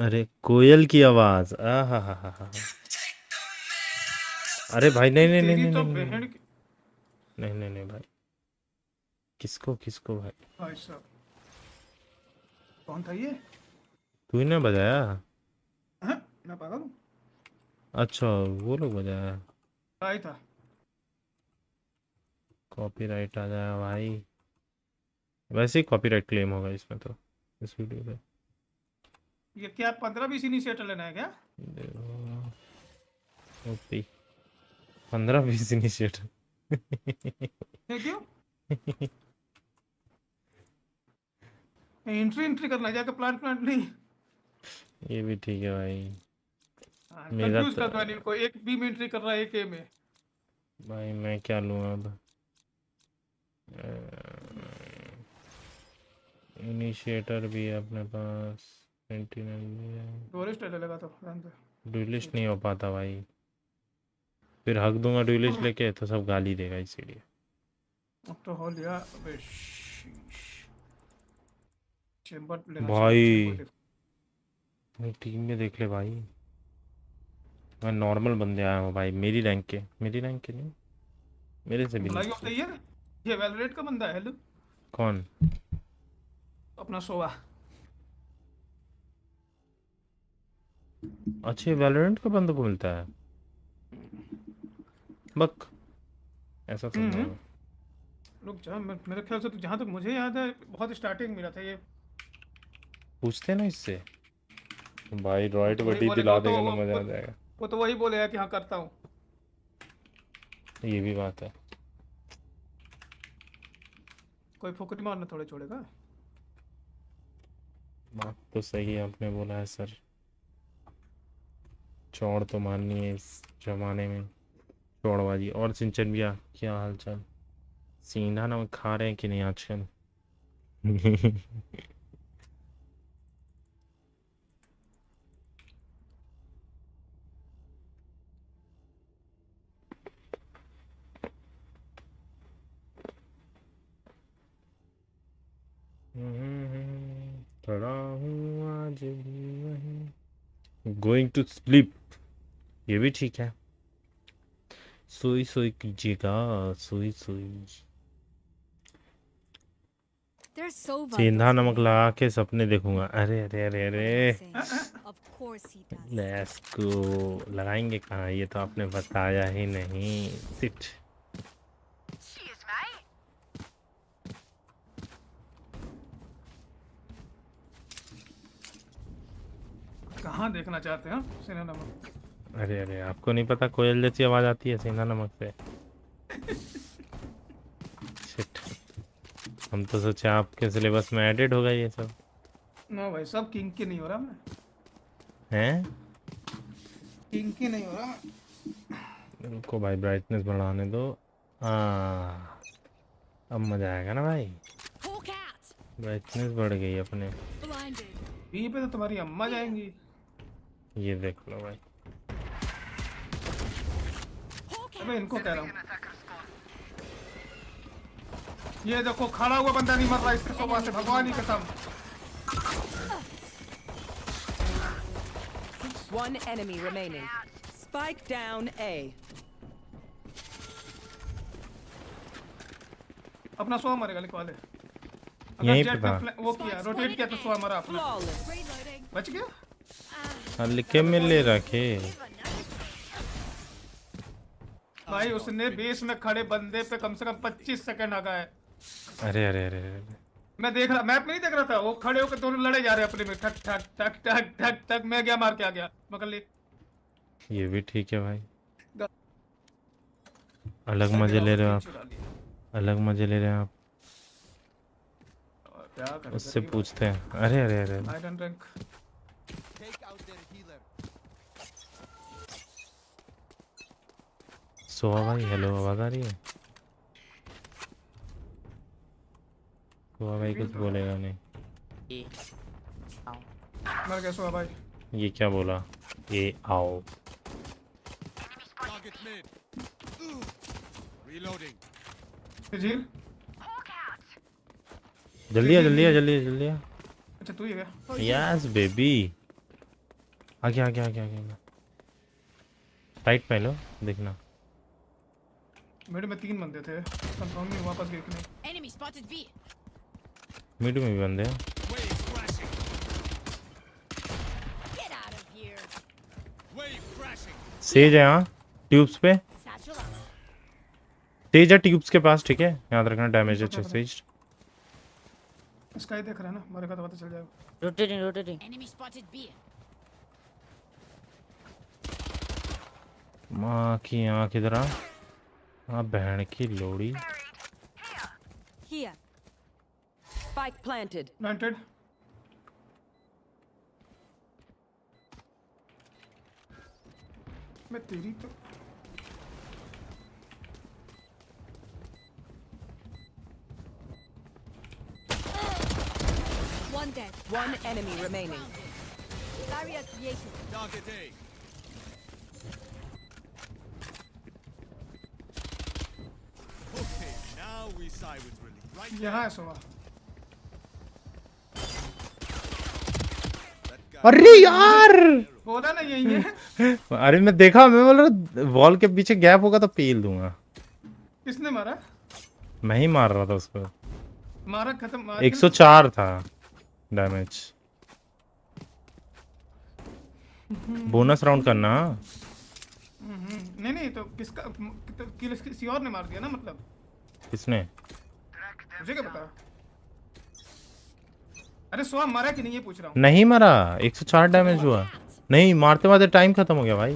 अरे कोयल की आवाज। आहा। अरे भाई नहीं नहीं नहीं नहीं नहीं नहीं नहीं नहीं भाई। किसको किसको भाई? भाई साहब कौन था ये? तू ही ने बजाया? मैं पागल हूँ। अच्छा वो लोग बजाया। आई था। कॉपीराइट आ जाएगा भाई, वैसे ही कॉपीराइट क्लेम होगा इसमें तो, इस वीडियो पे। ये क्या 15-20 इनिशिएटर लेना है क्या? OP 15-20 initiator. ये क्यों? एंट्री करना है, जाके प्लांट नहीं। ये भी ठीक है भाई। मेरा कंफ्यूज तो कर दो अनिल को, एक बी में एंट्री कर रहा है, एक ए में। भाई मैं क्या लूँ अब। इनिशिएटर भी है अपने पास, सेंटिनल भी है। डोरिस्ट ले लेगा तो ध्यान से। ड्यूलिस्ट नहीं हो पाता भाई, फिर हक दूंगा ड्यूलिस्ट लेके तो सब गाली देगा, इसीलिए। अब तो हो लिया। अबे चेंबर लेना भाई टीम में देख ले भाई, मैं नॉर्मल बंदे आया हूँ भाई, मेरी रैंक के नहीं, मेरे से भी नहीं नहीं। होता है ये वैलोरेंट का बंदा है। हेलो कौन? अपना सोवा। अच्छे वैलोरेंट का बंदे को मिलता है बक, ऐसा तो नहीं। रुक जा, मेरे ख्याल से तो जहाँ तक मुझे याद है बहुत स्टार्टिंग मिला था ये। पूछते ना इससे भाई, रॉयट बड़ी दिला देगा ना, मजा आ जाएगा। वो तो वही बोलेगा कि हाँ करता हूँ। ये भी बात है। कोई फुकरी मारना थोड़े छोड़ेगा। बात तो सही है, आपने बोला है सर, चौड़ तो मारनी है इस जमाने में, चौड़बाजी। और सिंचन भैया क्या हाल चाल, सीधा नमक खा रहे हैं कि नहीं आजकल? खड़ा हूँ आज भी वहीं, गोइंग टू स्लीप, ये भी ठीक है। सोई सोई कीजिएगा, सोई सोई। सेंधा नमक लगा के सपने देखूंगा। अरे अरे अरे अरे, लेट्स गो। लगाएंगे कहाँ, ये तो आपने बताया ही नहीं। सिट। कहाँ देखना चाहते हैं सेना नमक? अरे अरे, आपको नहीं पता कोयल जैसी आवाज आती है सेंधा नमक से? शिट, हम तो सोचे आपके सिलेबस में एडेड होगा ये सब। ना भाई, सब किंग के नहीं हो रहा मैं। हैं? किंग के नहीं हो रहा। इनको भाई ब्राइटनेस बढ़ाने दो। अब मजा आएगा ना भाई, ब्राइटनेस बढ़ गई अपने। बी पे तो तुम्हारी अम्मा जाएंगी। ये देख लो भाई। अबे इनको कह रहा हूँ, ये देखो खड़ा हुआ बंदा नहीं मर रहा इससे सोफा से, भगवान की कसम। One enemy remaining. Spike down A. अपना सोफा मरेगा, लिखवा ले। यहीं अगर पे जेट था। ने वो किया, रोटेट किया तो सोफा मरा अपना। बच गया। हाँ, लिखे में ले रखे भाई उसने बेस में खड़े बंदे पे कम से कम 25 सेकंड आ गए। अरे अरे अरे अरे, मैं देख रहा, मैप नहीं देख रहा था, वो खड़े होकर दोनों लड़े जा रहे अपने में, ठक ठक ठक ठक ठक ठक। मैं गया मार के आ गया, पकड़ ली। ये भी ठीक है भाई, अलग मजे ले रहे हो आप, अलग मजे ले रहे हैं आप। उससे पूछते हैं। अरे अरे अरे, सोहा भाई हेलो, आवाज आ रही है? सोहा भाई कुछ बोलेगा नहीं। मर गया सोहा भाई। ये क्या बोला? ये आओ। जल्दी आ जल्दी आ जल्दी आ जल्दी आ। अच्छा तू ही है? यस बेबी, आ गया आ गया आ गया आ गया। साइड पे लो देखना। मेरे में 3 बंदे थे, कंफर्म नहीं, वापस देखने। Enemy spotted B. मिड में भी बंदे हैं। Get out of here. Says है यहाँ ट्यूब्स पे, सेज है ट्यूब्स के पास, ठीक है याद रखना डैमेज है सेज। स्काई देख रहा है ना, मरेगा तो पता चल जाएगा। रोटेटिंग माँ की आँख इधर आ, हाँ बहन की लोड़ी। Here. Spike planted. Planted. मैं तेरी तो One dead. One enemy remaining. Barrier created. Target A. Okay, now we side with really. Right. यहाँ है सोवा। अरे यार बोला ना यही है। अरे मैं देखा, मैं बोल रहा वॉल के पीछे गैप होगा तो पेल दूंगा। किसने मारा? मैं ही मार रहा था उसको। मारा खत्म। 104 था डैमेज। बोनस राउंड करना। नहीं तो किसका किसी और ने मार दिया ना, मतलब किसने? मुझे क्या पता। अरे सोआ मारा कि नहीं ये पूछ रहा हूँ। नहीं मरा, 104 डैमेज हुआ। नहीं मारते मारते टाइम खत्म हो गया भाई।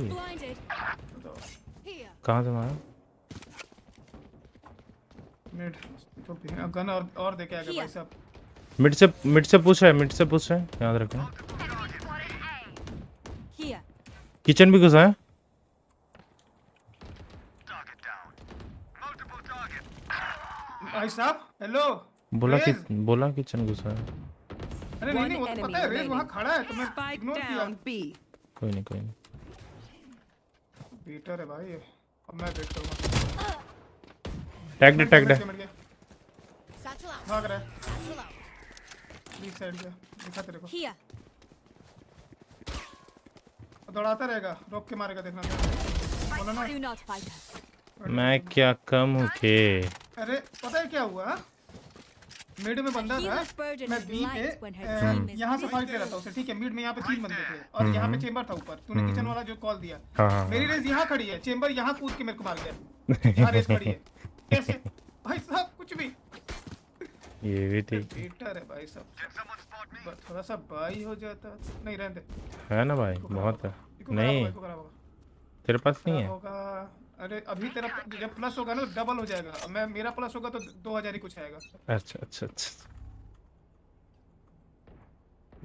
कहाँ से मारा? मिड तो गन और देके आगे भाई साहब। मिड से पुश है, याद रखना। किचन भी घुसा है। भाई साहब हेलो। बोला किचन घुसा है। अरे नहीं वो तो पता है, रेज वहाँ खड़ा है तो मैं इग्नोर किया। कोई नहीं बीटर है भाई, अब मैं वेट करूंगा। टैग दे भाग रहा है बीच साइड पे, दिखा तेरे को। दौड़ाता रहेगा, रोक के मारेगा, देखना बोला ना। मैं क्या कम हूँ के? अरे पता है क्या हुआ, मिड में बंदा था, मैं बी पे यहाँ से फाइट ले रहा था उसे, ठीक है। मिड में यहाँ पे 3 बंदे थे और यहाँ पे चेंबर था ऊपर। तूने किचन वाला जो कॉल दिया, मेरी रेस यहाँ खड़ी है, चेंबर यहाँ कूद के मेरे को मार गया। यहाँ रेस खड़ी है, कैसे भाई साहब? कुछ भी ये भी ठीक बेटर है भाई साहब, थोड़ा सा बाई हो जाता। नहीं रहने दे, है ना भाई, बहुत है। नहीं तेरे पास नहीं है। अरे अभी तेरा जब प्लस होगा ना डबल हो जाएगा। मैं मेरा प्लस होगा तो 2000 ही कुछ आएगा। अच्छा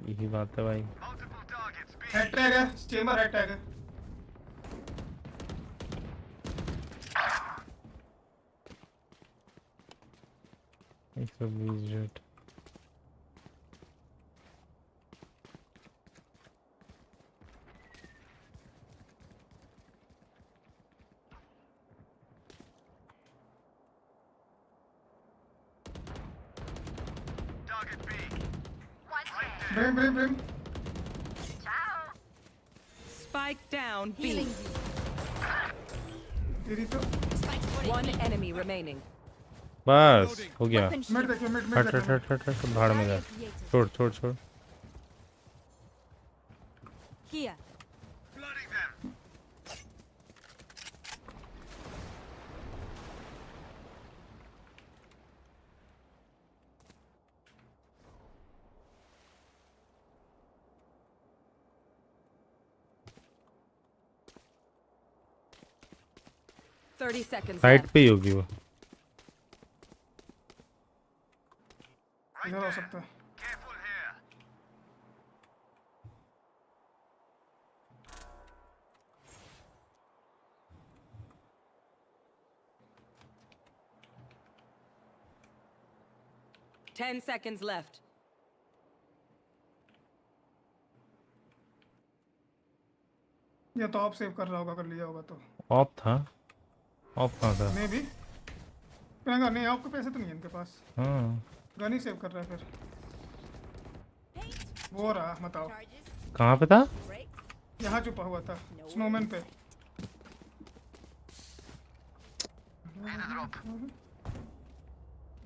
यही बात है भाई। हेड टैग है, चेंबर हेड टैग है। Brim. Spike down B. One enemy remaining. बस हो गया। मिड देखिए, मिड हट भाड़ में जा। छोड़ Here. साइड पे ही होगी वो। इधर हो सकता है। Ten seconds left. या तो ऑफ सेव कर रहा होगा, कर लिया होगा तो। ऑफ था? ऑफ कहाँ था? मे भी कहना नहीं, ऑफ के पैसे तो नहीं है इनके पास। हाँ गन ही सेव कर रहा है फिर। वो रहा, बताओ कहाँ पे था? यहाँ छुपा हुआ था स्नोमैन पे।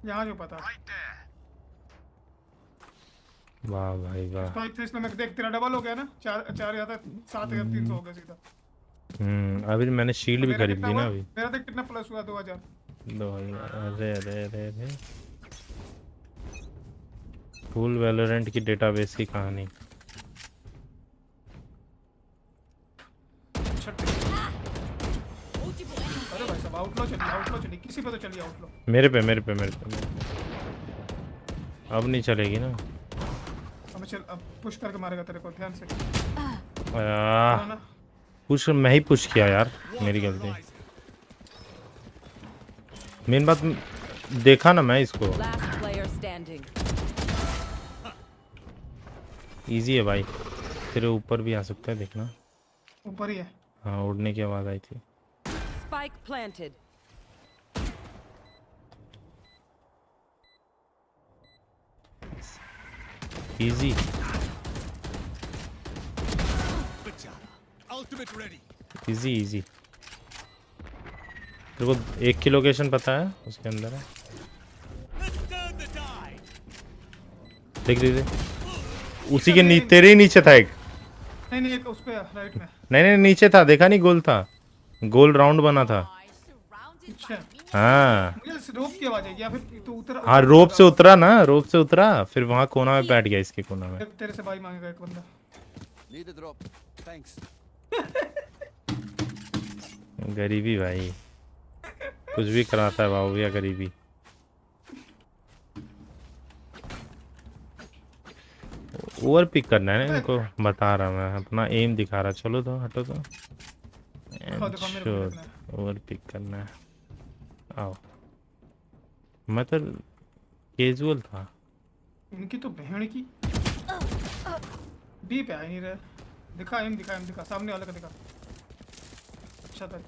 यहाँ छुपा था। वाह भाई वाह। स्पाइक थे इसलिए मैं देख तेरा डबल हो गया ना, 4 या 7 या 300 हो गया सीधा। अभी मैंने शील्ड भी मेरा खरीद कितना ली हुआ? ना अभी। मेरा देख कितना प्लस हुआ 2000। अरे अरे अरे अरे फुल वैलोरेंट की डेटाबेस की कहानी। अरे भाई सब आउटलो चलिए किसी पे तो चलिए आउटलो। मेरे पे अब नहीं चलेगी ना। अब चल, अब पुश करके मारेगा तेरे को, ध्यान से। पुश मैं ही पुश किया यार, मेरी गलती। मेन बात देखा ना मैं इसको। इजी है भाई, तेरे ऊपर भी आ सकता है, देखना। ऊपर ही है। हाँ उड़ने की आवाज आई थी। Spike planted. Easy. Ultimate ready. Easy. तेरे को एक की लोकेशन पता है उसके अंदर है। देख उसी के तेरे ही नीचे था एक। नहीं एक उस पे राइट में। नहीं नीचे था, देखा नहीं, गोल था, गोल राउंड बना था। अच्छा हाँ मुझे रोप की आवाज आई या फिर तू उतरा? हाँ रोप से उतरा ना, रोप से उतरा, फिर वहाँ कोना में बैठ गया, इसके कोना में। तेरे से भाई मांगेगा एक बंदा। Need a drop. Thanks. गरीबी भाई, कुछ भी कराता है बाबू या गरीबी। ओवर पिक करना है ना इनको, बता रहा मैं, अपना एम दिखा रहा। चलो तो हटो तो, ओवर पिक करना है। आओ, मैं तो कैजुअल था। इनकी तो बहन की बी पे आ नहीं रहा। दिखा एम दिखा सामने वाले का दिखा। अच्छा था।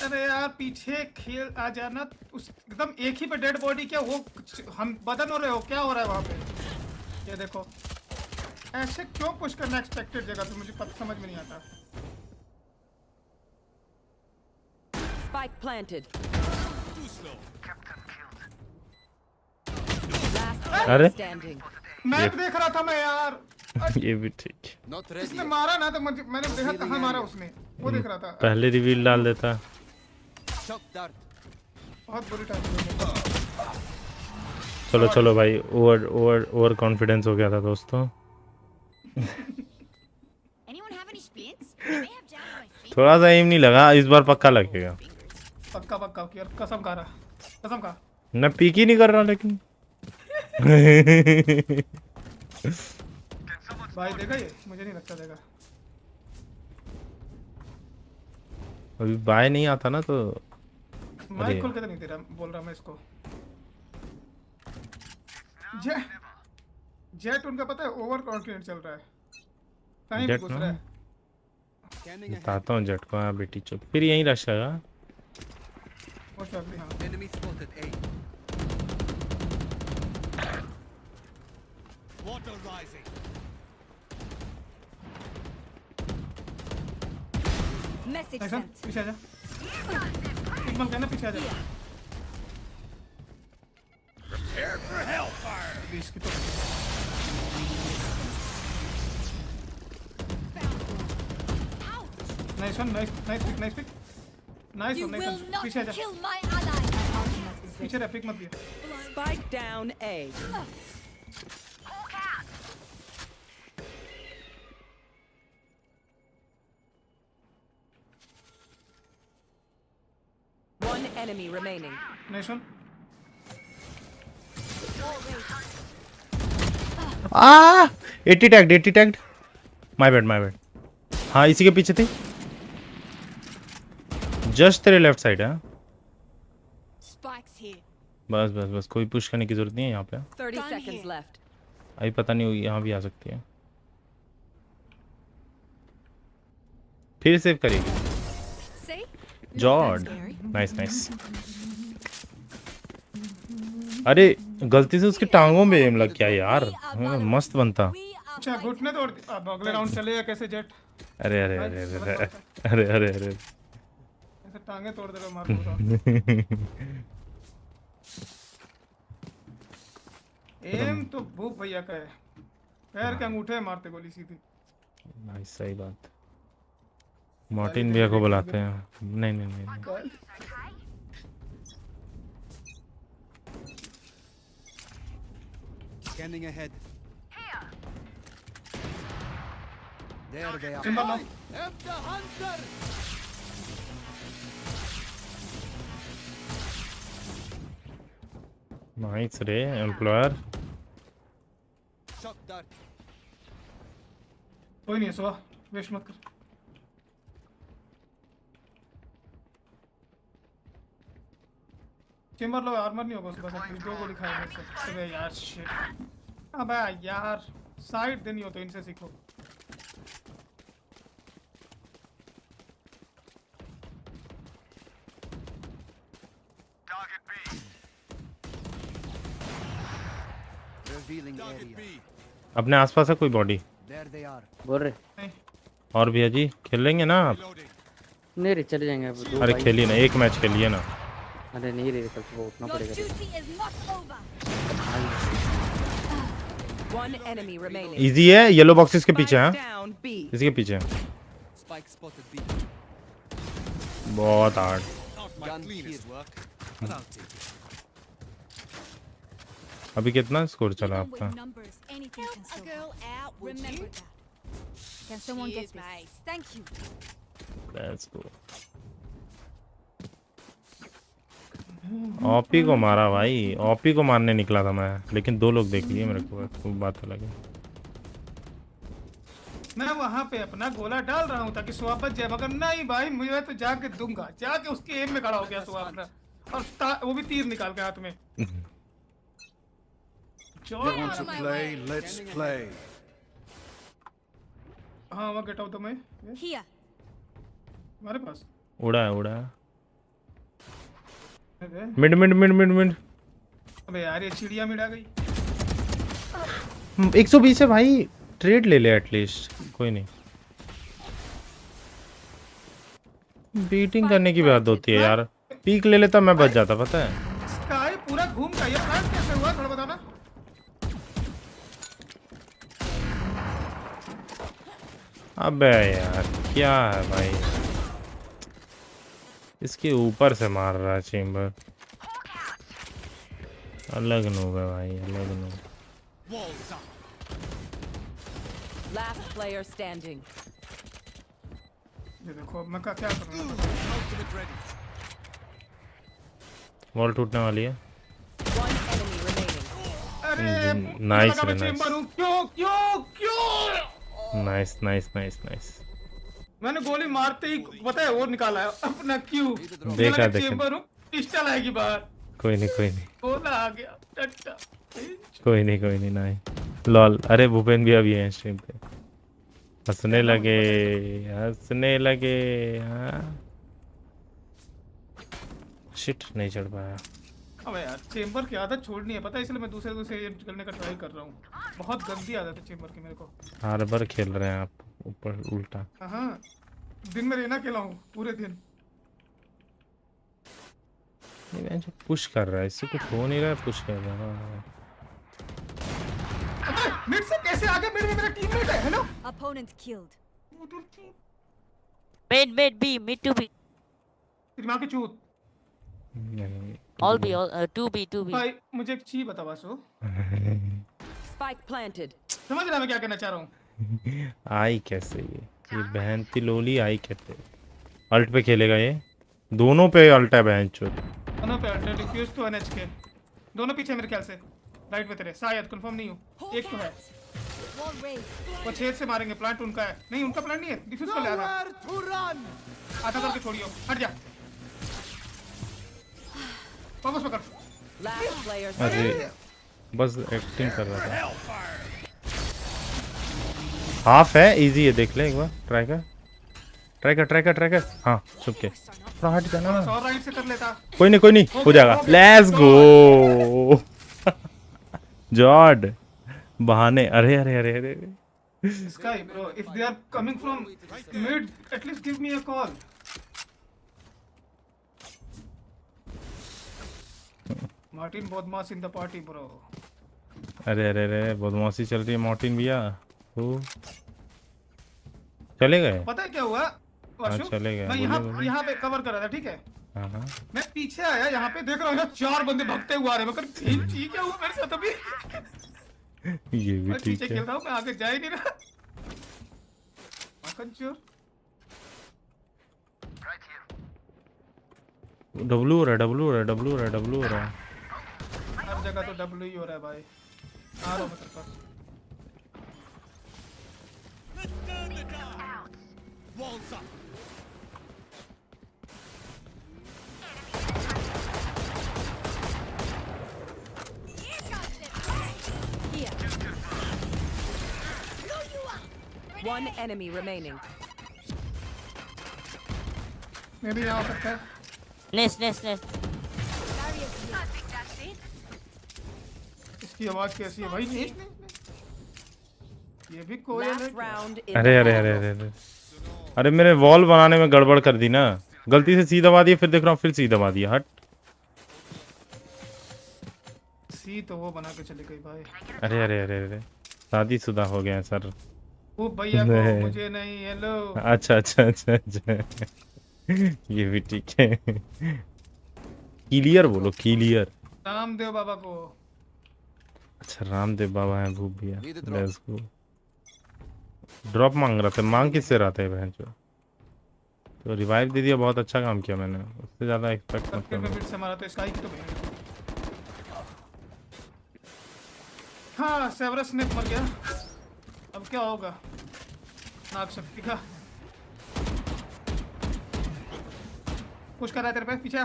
अरे यार पीछे खेल आ जाना, उस एकदम एक ही पे डेड बॉडी। क्या वो हम बदन हो रहे हो, क्या हो रहा है वहाँ पे? ये देखो ऐसे क्यों पुश करना एक्सपेक्टेड जगह पे, मुझे पता समझ में नहीं आता। Spike planted. अरे मैप देख रहा था मैं यार। ये भी ठीक। इसने मारा ना तो मैंने देखा कहाँ मारा उसने, वो देख रहा था। पहले रिवील डाल देता। बहुत बुरी टाइम। चलो भाई, ओवर कॉन्फिडेंस हो गया था दोस्तों। थोड़ा सा एम नहीं लगा, इस बार पक्का लगेगा। पक्का कसम खा। मैं पीक ही नहीं कर रहा लेकिन। भाई देगा ये, मुझे नहीं लगता देगा। अभी बाय नहीं आता ना तो। माइक खोल के तो नहीं दे रहा, बोल रहा मैं इसको। जेट उनका पता है ओवर कॉन्फिडेंट चल रहा है, कहीं भी घुस रहा है। बताता हूँ जेट को। हाँ बेटी चुप, फिर यहीं रश आएगा। Enemy spotted A. Water rising. Message sent. पीछे आ जा। इकमल कहना पीछे आ जा। Prepare for hellfire. इसकी तो नाइस पिक। पीछे आ जा। पीछे रह, पिक मत दिया। Spike down A. One enemy remaining. Nice one. आ 80 टैग्ड। My bad. हाँ इसी के पीछे थे, जस्ट तेरे लेफ्ट साइड है। बस कोई पुश करने की जरूरत नहीं है यहाँ पे। 30 seconds left. अभी पता नहीं, यहाँ भी आ सकती है। फिर सेव करेगी। जॉर्ड नाइस। अरे गलती से उसकी टांगों में एम लग गया यार, मस्त बनता। अच्छा घुटने तोड़, अब अगले राउंड चलेगा कैसे जेट? अरे ऐसे टांगे तोड़ दे रहा मार। एम तो भूप भैया का है, पैर के अंगूठे मारते गोली सीधी। भाई सही बात। मार्टिन भैया को बुलाते हैं। नहीं नहीं नहीं, नहीं। Scanning ahead. There they are. Timberland. Enter Hunter. Nice रे एम्प्लॉयर। Shock dart. कोई नहीं है सुबह, वेस्ट मत कर। चेंबर लो, आर्मर नहीं होगा उसके पास, अपनी 2 गोली खाएंगे इससे। अबे यार शिट, अबे यार साइड देनी हो तो इनसे सीखो। Revealing area. अपने आसपास है कोई बॉडी? There they are. बोल रहे और भैया जी खेलेंगे ना आप? नहीं रे चले जाएंगे अब। अरे खेलिए ना, एक मैच खेलिए ना। अरे नहीं रे, कल सुबह उठना पड़ेगा। One enemy remaining. इजी है, येलो बॉक्सेस के पीछे है, इसके पीछे। Spike spotted B. बहुत hard. Gun cleaners work. But I'll take it. अभी कितना स्कोर चला आपका? Can someone get this? Thank you. Let's go. OP को मारा भाई, ओपी को मारने निकला था मैं, लेकिन 2 लोग देख लिए मेरे को, खूब बात अलग है। मैं वहाँ पे अपना गोला डाल रहा हूँ ताकि स्वाप बच जाए, मगर नहीं भाई, मुझे तो जाके दूंगा, जाके उसके एम में खड़ा हो गया स्वाप ना, और वो भी तीर निकाल के हाथ में। You want to play? Let's play. हाँ वहाँ गेट आउट तो मैं Here. हमारे पास उड़ा है, उड़ा है। Mid mid mid mid mid. अबे यार ये चिड़िया मिल आ गई। 120 है भाई, ट्रेड ले ले एटलीस्ट। कोई नहीं, बीटिंग करने की बात होती है यार। पीक ले लेता मैं बच जाता, पता है। स्काई पूरा घूम का, ये प्लान कैसे हुआ थोड़ा बताना। अबे यार क्या है भाई, इसके ऊपर से मार रहा है चेंबर। अलग नूब है भाई, अलग नूब। Last player standing. ये देखो मैं क्या कर रहा हूँ। वॉल टूटने वाली है। One enemy remaining. अरे नाइस मैं चेंबर हूँ, क्यों क्यों क्यों? Nice nice nice nice. मैंने गोली मारते ही पता है वो निकाला है अपना क्यू। देखा चेंबर हूँ, पिस्टल आएगी बाहर। कोई नहीं कोई नहीं, गोला आ गया टट्टा। कोई नहीं कोई नहीं। नहीं लॉल, अरे भूपेन भी अभी है स्ट्रीम पे, हंसने लगे हंसने लगे। हाँ शिट, नहीं चढ़ पाया। अबे यार चेंबर की आदत छोड़नी है पता है, इसलिए मैं दूसरे करने का ट्राई कर रहा हूँ। बहुत गंदी आदत है चेंबर की मेरे को। हार्बर खेल रहे हैं आप, ऊपर उल्टा। हाँ दिन में रेना खेला हूँ पूरे दिन। ये जो पुश कर रहा है, इससे कुछ हो नहीं रहा है, पुश कर रहा है। अबे मिड से कैसे आगे? मिड में मेरा टीममेट है ना। Opponent killed. Mid B, mid to B. दिमाग की चूत। All B, all 2B. भाई मुझे एक चीज बता वासु। Spike planted. समझ रहा मैं क्या कहना चाह रहा हूँ? आई कैसे ये बहन तिलोली आई कैसे? अल्ट पे खेलेगा ये, दोनों पे अल्ट है बहन चोद। दोनों पे अल्ट, डिफ्यूज तो एनएच के दोनों पीछे मेरे ख्याल से, राइट पे तेरे, शायद कंफर्म नहीं हूँ। एक तो है वो छेद से मारेंगे, प्लांट उनका है। नहीं उनका प्लांट नहीं है, डिफ्यूज को ले आ रहा। आधा करके छोड़ियो, हट जा। वापस पकड़। अरे बस एक्टिंग कर रहा था। हाफ है, इजी है, देख ले एक बार, ट्राई कर। हाँ चुप के थोड़ा हट जाना। राइट से कर लेता। कोई नहीं हो जाएगा। लेट्स गो जॉर्ड। बहाने, अरे Sky bro, if they are coming from mid, at least give me a call. Martin bodmosh in the party bro. अरे अरे अरे बदमाशी चल रही है मॉर्टिन भैया। वो चले गए। पता है क्या हुआ वाशु? चले गए। मैं यहाँ पे कवर कर रहा था, ठीक है। मैं पीछे आया, यहाँ पे देख रहा हूँ 4 बंदे भगते हुए आ रहे हैं। मैं ठीक क्या हुआ मेरे साथ अभी? ये भी मैं ठीक पीछे है। खेल रहा हूँ, मैं आगे जा ही नहीं रहा। डब्लू हो रहा है, डब्लू हो रहा है, डब्लू हो रहा है, डब्लू हो रहा है। हर जगह तो डब्लू ही हो रहा है भाई। आ रहा हूँ मैं तेरे पास। One enemy remaining. मैं भी यहाँ हो सकता है। नेस नेस नेस। इसकी आवाज कैसी है भाई? नेस ये भी कोयल है। अरे अरे अरे अरे अरे अरे मेरे वॉल बनाने में गड़बड़ कर दी ना, गलती से सी दबा दिया, फिर देख रहा हूँ फिर सी दबा दिया। हट। सी तो वो बना के चले गई भाई। अरे अरे अरे अरे शादीशुदा हो गए हैं सर। वो भैया को मुझे नहीं। हेलो। अच्छा अच्छा अच्छा अच्छा ये भी ठीक है। क्लियर बोलो, क्लियर। रामदेव बाबा को। अच्छा रामदेव बाबा है भूप भैया। Let's go. ड्रॉप मांग रहा था, मांग किससे रहा था बहन चो? तो रिवाइव दे दिया, बहुत अच्छा काम किया मैंने, उससे ज्यादा एक्सपेक्ट मत करो। से मारा तो स्काई की तो हाँ सेवरस ने मर गया। अब क्या होगा नाग शक्ति का? पुश कर रहा है तेरे पे पीछे।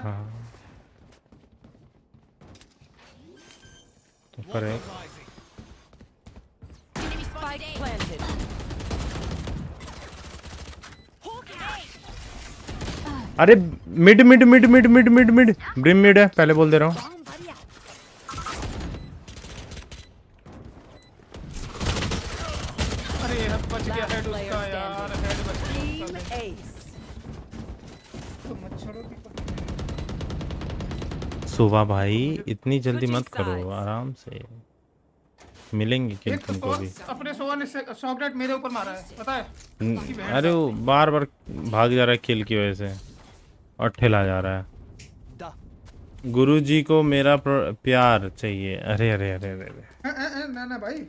तो पर है। अरे mid mid mid mid mid mid mid brim mid है, पहले बोल दे रहा हूँ। अरे बच गया हेड उसका यार, हेड बच गया। तो मच्छरों की सुबह भाई इतनी जल्दी मत करो, आराम से मिलेंगे किल तुमको भी। अपने सोवा ने शॉकडेट मेरे ऊपर मारा है, पता है? अरे वो बार बार भाग जा रहा है किल की वजह से और ठेला जा रहा है। गुरुजी को मेरा प्यार चाहिए। अरे अरे अरे अरे ना ना भाई,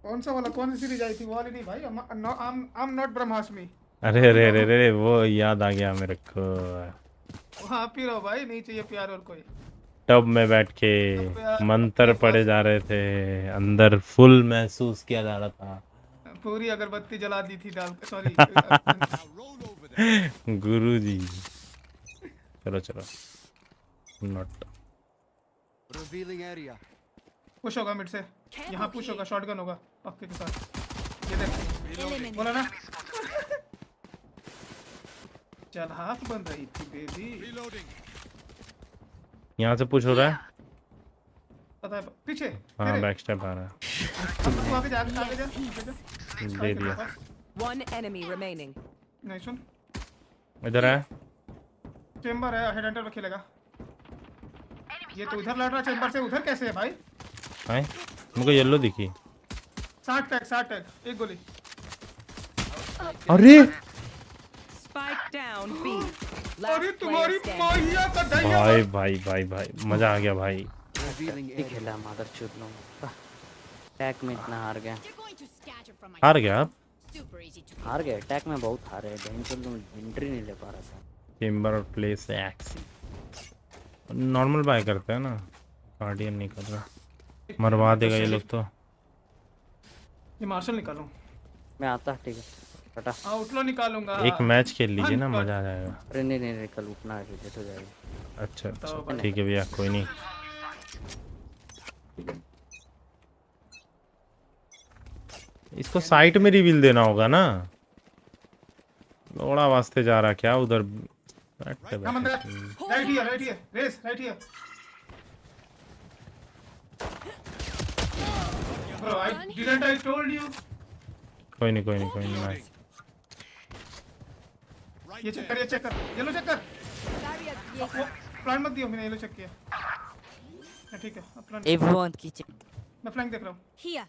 कौन सा वाला, कौन सी सीरीज आई थी वो वाली? नहीं भाई, आई एम नॉट ब्रह्मास्मि। अरे अरे अरे अरे वो याद आ गया मेरे को। हाँ पी रहो भाई, नहीं चाहिए प्यार और कोई। टब में बैठ के मंत्र पढ़े जा रहे थे, अंदर फुल महसूस किया जा रहा था। पूरी अगरबत्ती जला दी थी डाल, सॉरी। गुरुजी चलो चलो। Not revealing area. पुश होगा मिड से, यहाँ पुश होगा, शॉटगन होगा पक्के के साथ। ये देख बोला ना। चल हाथ बन रही थी बेबी। यहाँ से पुश हो रहा है, पता है पीछे। हाँ बैक स्टेप आ रहा है। तू आगे जा, आगे जा। दे दिया। One enemy remaining. नहीं सुन, इधर है चेंबर है, हेड एंटर पे खेलेगा। ये तो इधर लड़ रहा चेंबर से, उधर कैसे है भाई? हाय मुझको येलो दिखी। 60 टैग एक गोली। अरे Spike down B. अरे तुम्हारी माहिया का दैया। भाई भाई भाई भाई मजा आ गया भाई। खेला मादरचोद लोग, टैग में इतना हार गया। हार गया आप? हार गए टैग में, बहुत हारे। एंट्री नहीं ले पा रहा था। चेंबर और प्ले से एक्सी नॉर्मल बाय करते हैं ना, गार्डियन नहीं कर रहा। मरवा देगा ये लोग तो। ये मार्शल निकालूं मैं आता, ठीक है हटा। आउटलो निकालूंगा। एक मैच खेल लीजिए ना, मजा आ जाएगा। अरे नहीं नहीं कल उठना है, रिजेक्ट हो जाएगा। अच्छा अच्छा ठीक है भैया, कोई नहीं। इसको साइट में रिवील देना होगा ना। लोड़ा वास्ते जा रहा क्या उधर? Right here Raze, right here. Bro, I told you. कोई नहीं नाइस। ये चेक कर, येलो चेक कर। प्लान मत दियो, मैंने येलो चेक किया। ठीक है अपना Everyone kitchen. मैं फ्लैंक देख रहा हूं Here.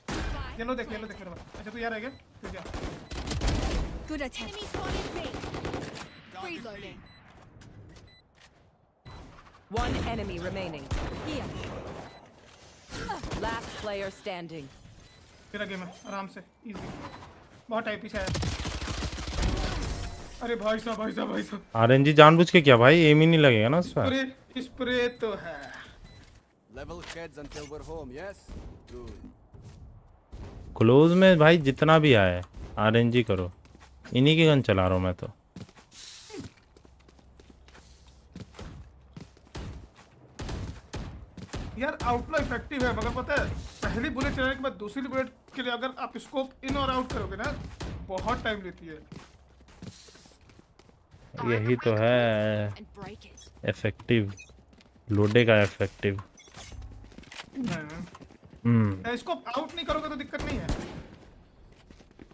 येलो देख मेरे पास अच्छा तू यार आ गया तू जा Good attempt. Enemy spotted me. Reloading. One enemy remaining. Here. Last player standing. तेरा गेम है आराम से इजी बहुत टाइप पीछे है अरे भाई साहब आरएनजी जानबूझ के क्या भाई एम ही नहीं लगेगा ना उस पर स्प्रे तो है Level heads until we're home, yes? Good. Close में भाई जितना भी आए आरएनजी करो इन्हीं की गन चला रहा हूँ मैं तो यार आउटफ्लो इफेक्टिव है मगर पता है पहली बुलेट चलाने के बाद दूसरी बुलेट के लिए अगर आप स्कोप इन और आउट करोगे ना बहुत टाइम लेती है यही तो है इफेक्टिव लोडे का इफेक्टिव स्कोप आउट नहीं करोगे तो दिक्कत नहीं है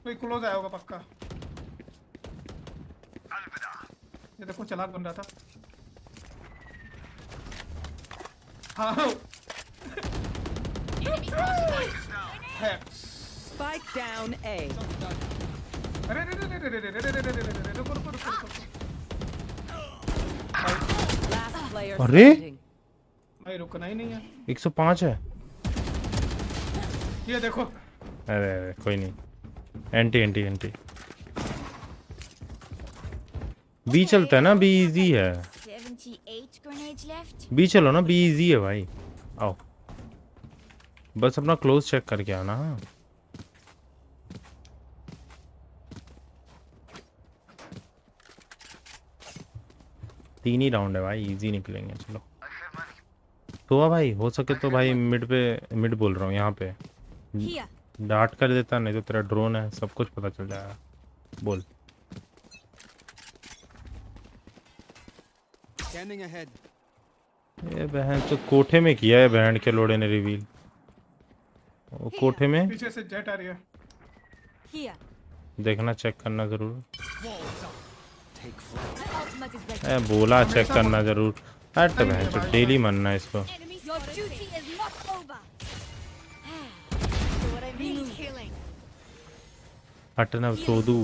कोई क्लोज आया होगा पक्का ये देखो चालाक बन रहा था हाँ Spike down A. अरे रुको Last player अरे standing. भाई रुकना ही नहीं है 105 है ये देखो अरे कोई नहीं एंटी बी चलता है ना बी इजी है 78 grenades left. बी चलो ना बी इजी है भाई आओ बस अपना क्लोज चेक करके आना तीन ही राउंड है भाई इजी निकलेंगे चलो तो भाई हो सके तो भाई मिड बोल रहा हूँ यहाँ पे डांट कर देता नहीं तो तेरा ड्रोन है सब कुछ पता चल जाएगा बोल Scanning ahead. ये बहन तो कोठे में किया है बहन के लोड़े ने रिवील वो कोठे में पीछे से जेट आ रही है Here. देखना चेक करना जरूर बोला चेक करना जरूर हट बहन तो डेली मनना है इसको Your duty is not over. So what I mean is killing. हटना सोदू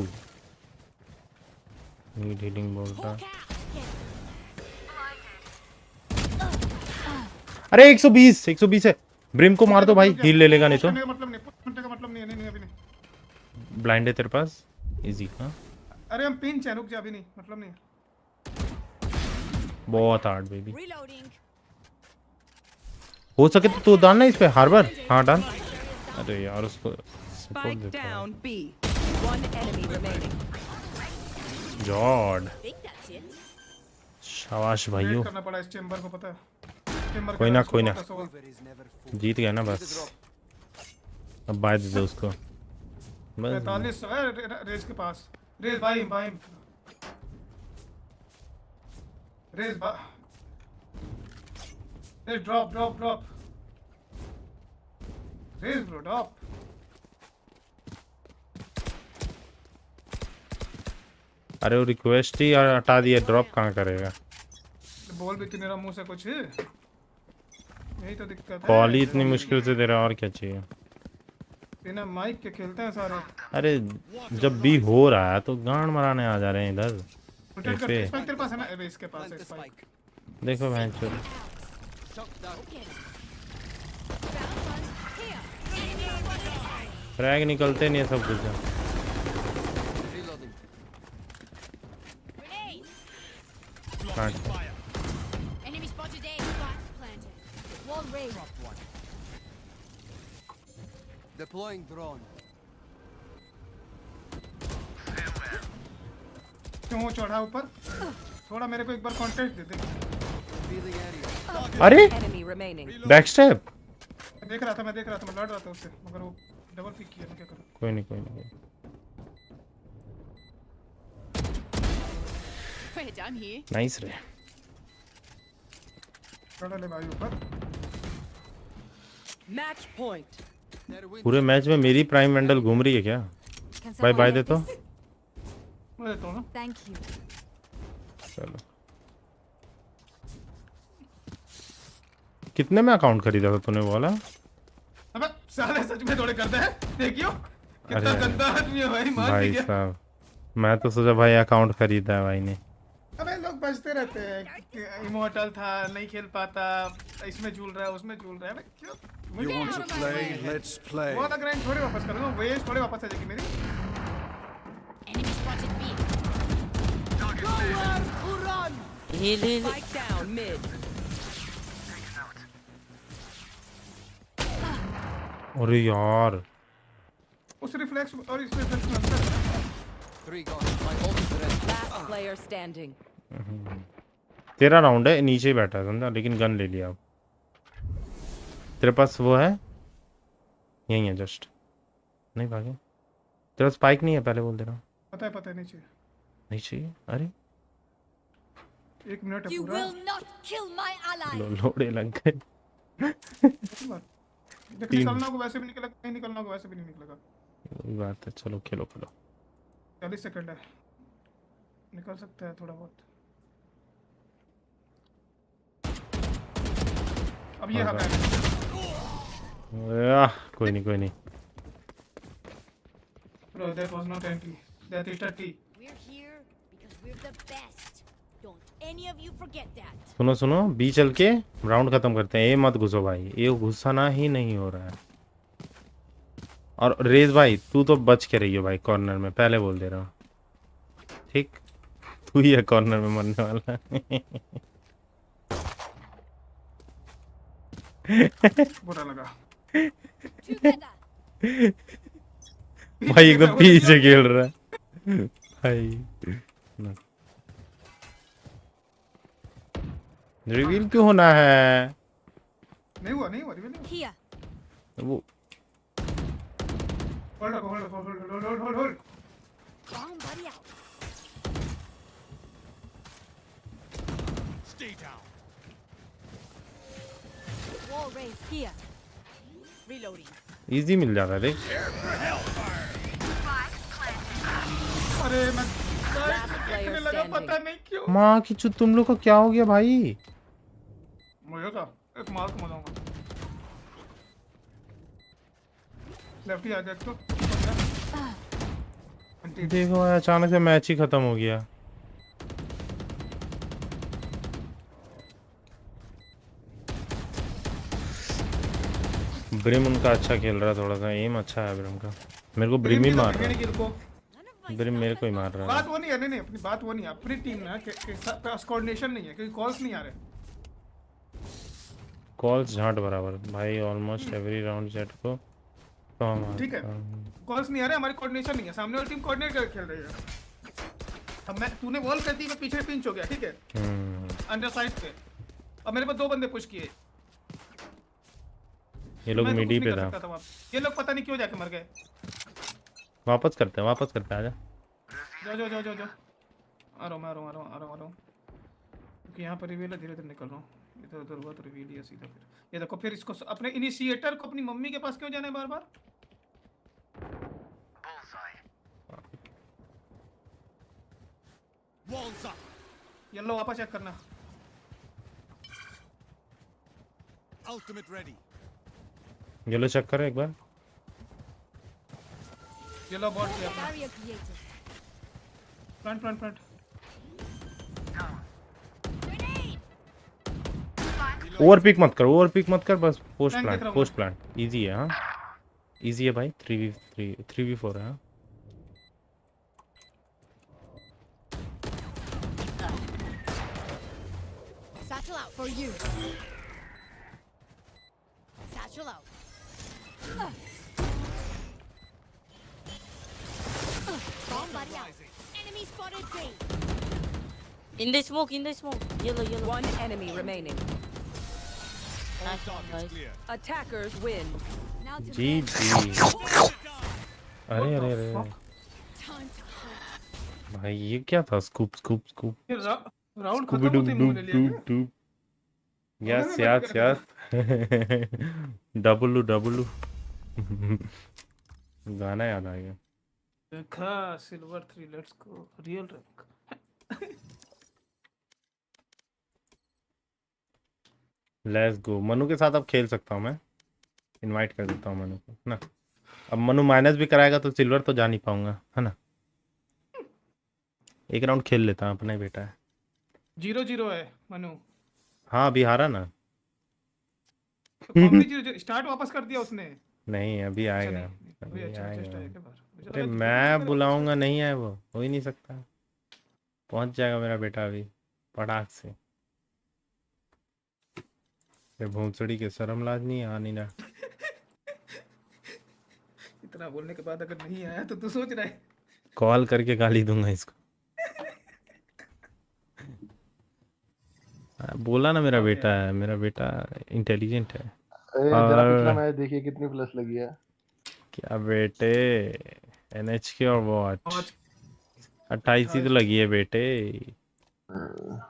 हीलिंग बोलता अरे 120 है ब्रिम को मार दो भाई हील ले लेगा नहीं तो मतलब नहीं अभी नहीं ब्लाइंड है तेरे पास इजी हाँ अरे हम पिंच है रुक जा अभी नहीं मतलब नहीं बहुत हार्ड बेबी हो सके तो डालना इस पे हार्बर हाँ डाल अरे यार उसको Spike down B. One enemy remaining. जॉर्ड शाबाश भाइयों करना पड़ा इस चेंबर को पता है कोई ना जीत गया ना बस अब बाय दे दो उसको बस 45 है रेस के पास रेस भाई Raze drop Raze bro drop अरे वो रिक्वेस्ट ही हटा दिया ड्रॉप कहाँ करेगा बोल भी तेरा मुंह से कुछ यही तो दिक्कत है कॉल ही इतनी मुश्किल से दे रहा और क्या चाहिए बिना माइक के खेलते हैं सारे अरे जब भी हो रहा है तो गांड मराने आ जा रहे हैं इधर तेरे पास है ना अरे इसके पास है स्पाइक देखो बहन चोद फ्रैग निकलते नहीं है सब कुछ Enemy spotted A. Spot planted. Wall raised. Deploying drone. क्यों चढ़ा ऊपर थोड़ा मेरे को एक बार कांटेक्ट दे दे अरे Enemy remaining. बैक स्टेप मैं देख रहा था मैं लड़ रहा था उससे मगर वो डबल पिक किया मैं क्या करूं कोई नहीं We're done here. नाइस रे चढ़ा ले भाई ऊपर Match point. पूरे मैच में मेरी प्राइम वेंडल घूम रही है क्या बाय दे तो मैं देता हूं ना Thank you. चलो कितने में अकाउंट खरीदा था तूने बोला? अबे साले सच में थोड़े करते हैं, देखियो कितना अरे गंदा आदमी है भाई, मान भाई लिया। साहब, मैं तो सोचा भाई अकाउंट खरीदा है भाई ने। अबे लोग बचते रहते हैं, इमोर्टल था नहीं खेल पाता, इसमें झूल रहा है उसमें झूल रहा है, अबे क्यों? You want to play? Let's play. वो वाला ग्राइंड थोड़ी वापस करूंगा, वेज थोड़ी वापस आ जाएगी मेरी। Heal. Spike down mid. अरे यार उस रिफ्लेक्स और इस रिफ्लेक्स में अंतर है। 3 gone. My ult is ready. Last player standing. तेरा राउंड है, नीचे ही बैठा है समझा, लेकिन गन ले लिया अब। तेरे पास वो है, यही है जस्ट, नहीं भागे। तेरा स्पाइक नहीं है, पहले बोल दे रहा हूँ। पता है नहीं चाहिए। नहीं चाहिए? अरे 1 मिनट है You पूरा। will not kill my ally. लोड़े लग गए। देख निकलना को वैसे भी निकलेगा, नहीं निकलना को वैसे भी नहीं निकलेगा। वही बात है, चलो खेलो। 40 सेकंड है, निकल सकता है थोड़ा बहुत। अब ये हक है। कोई नहीं। Bro, that was not entry. That is 30. We're here because we're the best. Don't any of you forget that. सुनो, बी चल के राउंड खत्म करते हैं। ए मत घुसो भाई, ये घुसाना ही नहीं हो रहा है। और रेज भाई तू तो बच के रही हो भाई कॉर्नर में, पहले बोल दे रहा हूँ, ठीक? तू ही है कॉर्नर में मरने वाला। बुरा लगा। भाई एकदम पीछे खेल रहा है भाई। रिवील क्यों होना है? नहीं हुआ रिवील नहीं हुआ। वो hold. Bomb buddy out. Stay down. Wall raised here. Reloading. Easy मिल जाता है देख। अरे मैं लगा, पता नहीं क्यों। माँ की चुत, तुम लोग का क्या हो गया भाई? मुझे का एक मार को मजाऊंगा। लेफ्ट ही आ गया तो देखो अचानक से मैच ही खत्म हो गया। ब्रिम उनका अच्छा खेल रहा है, थोड़ा सा एम अच्छा है ब्रिम का। मेरे को ब्रिम ही मार रहा है, ब्रिम मेरे को ही मार रहा है। बात वो नहीं है, नहीं अपनी बात वो नहीं है, अपनी टीम में के पास कोऑर्डिनेशन नहीं है, क्योंकि कॉल्स नहीं आ रहे। कॉल्स झांट बराबर भाई, ऑलमोस्ट एवरी राउंड जेट को ठीक है, कॉल्स नहीं आ रहे, हमारी कोऑर्डिनेशन नहीं है, सामने वाली टीम कोऑर्डिनेट करके खेल रही है। अब तूने वॉल कर दी, मैं पीछे पिंच हो गया, ठीक है, अंडर साइड पे। अब मेरे पास 2 बंदे पुश किए, ये लोग मिडी पे था। ये लोग पता नहीं क्यों जाके मर गए। वापस करते हैं आजा। जो आ रहा हूँ क्योंकि यहाँ पर रिवील है, धीरे निकल रहा हूँ। इधर हुआ तो रिवील ही है सीधा। फिर ये देखो, फिर इसको अपने इनिशिएटर को अपनी मम्मी के पास क्यों जाना है बार-बार? येलो वापस चेक करना। Ultimate ready. येलो चेक करो एक बार। येलो बॉट किया फ्रंट। ओवर पिक मत कर, बस पोस्ट प्लांट इजी है। हाँ इजी है भाई, 3v4 है। हाँ Satchel out for you. Satchel out. Bomb buddy out. Enemy spotted B. In the smoke. Yellow. One enemy remaining. Nice. Attackers win. Now to जी। अरे भाई ये क्या था? स्कूप राउंड खत्म होते ही मुंह ले लिया। यस डब्लू गाना याद आ गया। देखा silver 3 let's go real rank. Let's go. Manu के साथ अब खेल सकता हूँ मैं, इनवाइट कर देता हूँ मनु को ना। अब मनु माइनस भी कराएगा तो सिल्वर तो जा नहीं पाऊंगा, है ना। एक राउंड खेल लेता हूँ, अपना ही बेटा है। 0-0 है मनु। हाँ अभी हारा ना। तो कौन भी 0-0 स्टार्ट वापस कर दिया उसने। नहीं अभी अच्छा आएगा, नहीं अभी अभी अच्छा आएगा। जस्ट आया क्या बार। मुझे अरे लगा जीरो जीरो मैं पे वापस कर बुलाऊंगा दिया। नहीं आए, वो हो ही नहीं सकता। पहुंच जाएगा मेरा बेटा अभी पटाख से। ये भोंसड़ी के शर्म लाज नहीं आ नहीं रहा। इतना बोलने के बाद अगर नहीं आया तो तू सोच रहा है। कॉल करके गाली दूंगा इसको। बोला ना मेरा बेटा है, मेरा बेटा इंटेलिजेंट है। जरा पिछला और मैच देखिए कितनी प्लस लगी है। क्या बेटे, NHK और वॉच आज 28 ही तो लगी है बेटे। हाँ,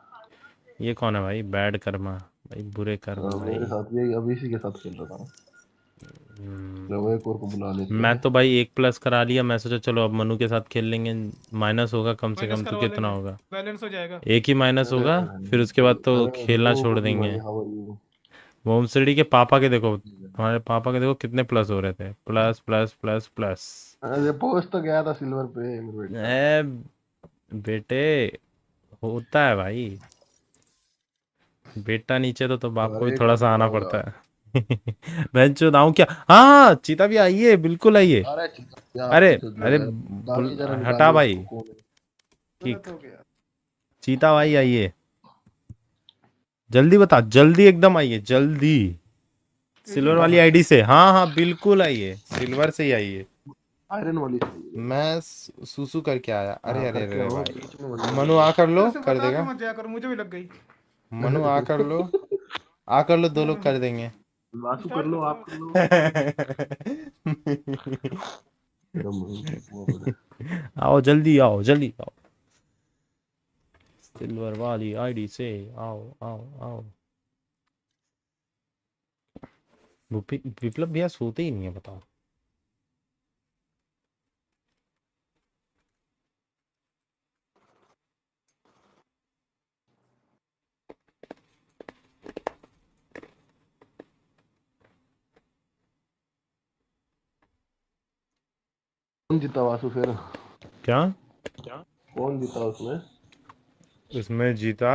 ये कौन है भाई? बैड कर्मा भाई, बुरे कर्म मेरे भाई। साथ भी अभी इसी के साथ खेल रहा था। चलो एक और को बुला लेते मैं हैं। तो भाई 1+ करा लिया। मैं सोचा चलो अब मनु के साथ खेल लेंगे, माइनस होगा कम से माइनस कम तो करवा कितना लेंगे, होगा, बैलेंस हो जाएगा। एक ही माइनस अरे होगा। फिर उसके बाद तो अरे खेलना हेलो छोड़ गुड देंगे। भाई, हाउ आर यू? वोमसडी के पापा के देखो, हमारे पापा के देखो कितने प्लस हो रहे थे, प्लस प्लस प्लस प्लस। अरे पहुंच तो गया था सिल्वर पे मेरे बेटा। ए बेटे होता है भाई, बेटा नीचे तो बाप को भी अरे थोड़ा कब सा आना बुलाओगे पड़ता आप? है। मैं चुनाव क्या, हाँ चीता भी आइए, बिल्कुल आइए। अरे चिता अरे आपकी तो जो अरे है गाड़ी जरा हटा निकालिए भाई, उसको कौन है? किक। गलत हो गया। चीता भाई आइए, जल्दी बता, जल्दी एकदम आइए जल्दी। सिल्वर वाली आईडी से, हाँ हाँ बिल्कुल आइए, सिल्वर से ही आइए। आयरन वाली सही है। मैं सुसु करके आया। अरे हाँ अरे करके अरे आओ भाई, बीच में मत जाना। मनु आ कर लो, ऐसे कर बता के देगा। मत जाया करो, मुझे भी लग गई। मनु आ कर लो, आ कर लो, दो लोग कर देंगे। वासु कर स्टार्ट लो, कर आप कर लो। आओ जल्दी आओ, जल्दी आओ, सिल्वर वाली आईडी से आओ आओ आओ। विप्लव भैया सोते ही नहीं है, बताओ। कौन जीता वासु फिर? क्या कौन जीता उसमें? इसमें जीता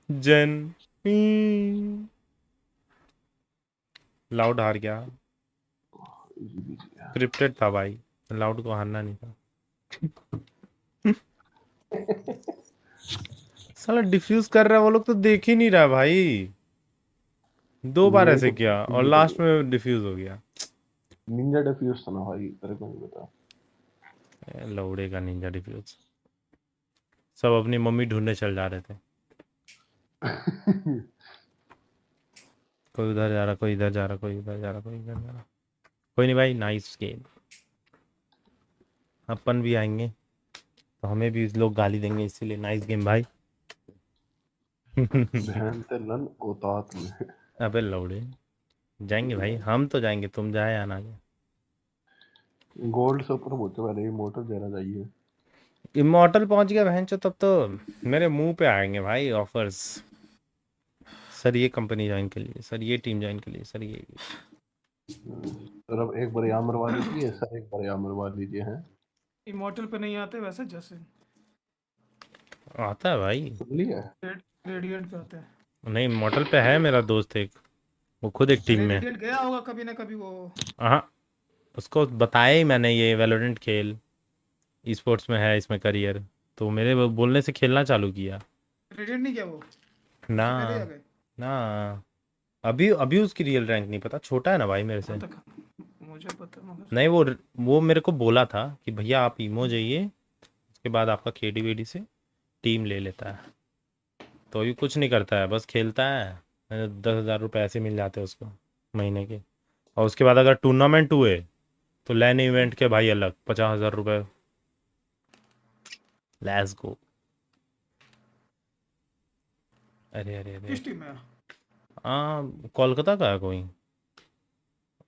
जन। लाउड हार गया, स्क्रिप्टेड था भाई, लाउड को हारना नहीं था। साला डिफ्यूज कर रहा है, वो लोग तो देख ही नहीं रहा भाई। 2 बार मेरे ऐसे को किया और लास्ट में डिफ्यूज हो गया। निंजा डिफ्यूज था ना भाई, तेरे को नहीं पता। लौड़े का निंजा डिफ्यूज। सब अपनी मम्मी ढूंढने चल जा रहे थे। कोई उधर जा रहा, कोई इधर जा रहा, कोई इधर जा रहा, कोई इधर जा रहा। कोई नहीं भाई, नाइस गेम। अपन भी आएंगे तो हमें भी लोग गाली देंगे, इसीलिए नाइस गेम भाई। बहन ते लन औतात में। अबे लौड़े जाएंगे भाई, हम तो जाएंगे, तुम जाए या ना जाए। गोल्ड से ऊपर पहुंचे पहले ही मोटर देना चाहिए। इमॉर्टल पहुंच गया बहन चो, तब तो मेरे मुंह पे आएंगे भाई ऑफर्स। सर ये कंपनी ज्वाइन कर लीजिए, सर ये टीम ज्वाइन कर लीजिए, सर ये। सर अब एक बार यहाँ मरवा लीजिए, सर एक बार यहाँ मरवा लीजिए। हैं इमॉर्टल पे नहीं आते वैसे, जैसे आता है भाई, रेडिएंट पे आते हैं। नहीं इमॉर्टल पे है मेरा दोस्त एक, वो खुद एक टीम में। रेडिएंट गया होगा कभी ना कभी वो। हाँ उसको बताया ही मैंने, ये वैलोरेंट खेल, ई स्पोर्ट्स में है इसमें करियर, तो मेरे बोलने से खेलना चालू किया। रेडिएंट नहीं किया वो ना ना, अभी अभी उसकी रियल रैंक नहीं पता, छोटा है ना भाई मेरे से। मुझे पता मगर नहीं वो मेरे को बोला था कि भैया आप ईमो जाइए, उसके बाद आपका केडी वेडी से टीम ले लेता है। तो अभी कुछ नहीं करता है, बस खेलता है। 10,000 रुपये ऐसे मिल जाते हैं उसको महीने के, और उसके बाद अगर टूर्नामेंट हुए तो लैन इवेंट के भाई अलग 50,000 रुपये। Let's go. अरे अरे अरे किस टीम में? हाँ कोलकाता का है कोई,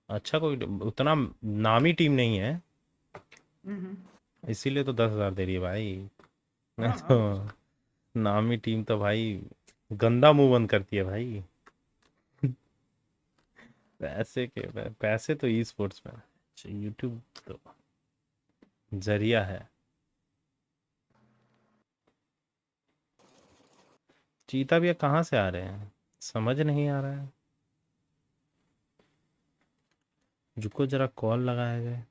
अच्छा कोई उतना नामी टीम नहीं है, इसीलिए तो 10,000 दे रही है भाई। तो नामी टीम तो भाई गंदा मुंह बंद करती है भाई। पैसे तो ई स्पोर्ट्स में, यूट्यूब तो जरिया है। चीता भैया कहाँ से आ रहे हैं, समझ नहीं आ रहा है। जुको जरा कॉल लगाया जाए।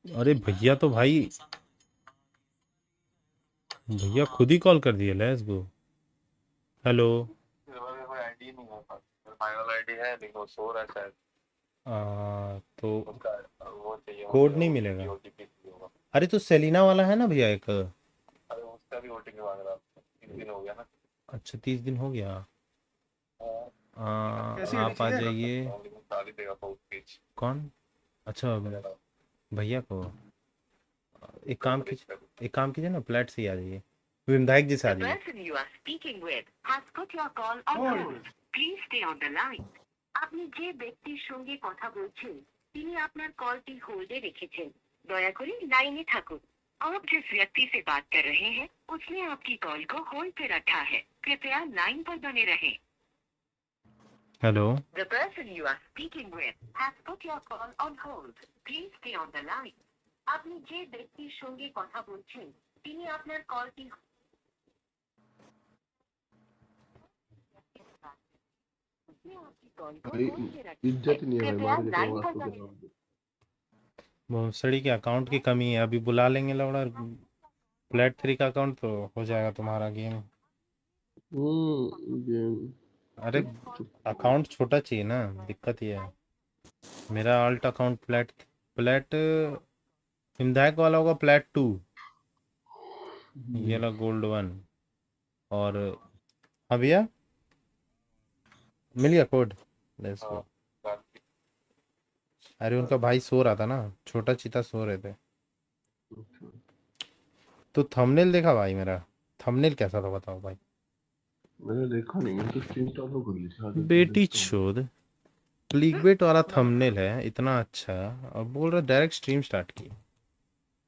अरे भैया तो भाई, भैया खुद ही कॉल कर दिए। Let's go. हेलो। आईडी नहीं है, फाइनल आईडी है लेकिन वो सो रहा है शायद। तो वो चाहिए, कोड नहीं मिलेगा। अरे तो सेलिना वाला है ना भैया एक। अरे उसका भी ओटीपी मांग रहा, 30 दिन हो गया ना। अच्छा 30 दिन हो गया। आप आ जाइए। कौन? अच्छा भैया को एक काम कीजिए ना, प्लेट से ही आ जाइए, विधायक जी से आ जाइए। আপনি যে ব্যক্তির সঙ্গে কথা বলছেন তিনি আপনার কলটি হোল্ডে রেখেছেন, দয়া করে লাইনে থাকুন। आप जिस व्यक्ति से बात कर रहे हैं उसने आपकी कॉल को होल्ड पे रखा है, कृपया लाइन पर बने रहें। Hello. The person you are speaking with has put your call on hold. Please stay on the line. আপনি যে ব্যক্তির সঙ্গে কথা বলছেন তিনি আপনার কলটি भाई इज्जत नहीं है भाई, मार के तो आवाज तो कर। भोसड़ी के अकाउंट की कमी है, अभी बुला लेंगे लौड़ा। प्लेट 3 का अकाउंट तो हो जाएगा तुम्हारा गेम। अरे अकाउंट छोटा चाहिए ना, दिक्कत ये है। मेरा अल्ट अकाउंट प्लेट विधायक वाला होगा प्लेट 2, ये ला गोल्ड 1। और हाँ भैया मिल गया कोड। Let's go. अरे उनका भाई सो रहा था ना, छोटा चीता सो रहे थे। तो थंबनेल देखा भाई मेरा? थंबनेल कैसा था बताओ भाई। मैंने देखा नहीं, मैं तो स्क्रीन टॉप कर ली थी। बेटी चोद, क्लिकबेट वाला थंबनेल है इतना अच्छा, और बोल रहा डायरेक्ट स्ट्रीम स्टार्ट की।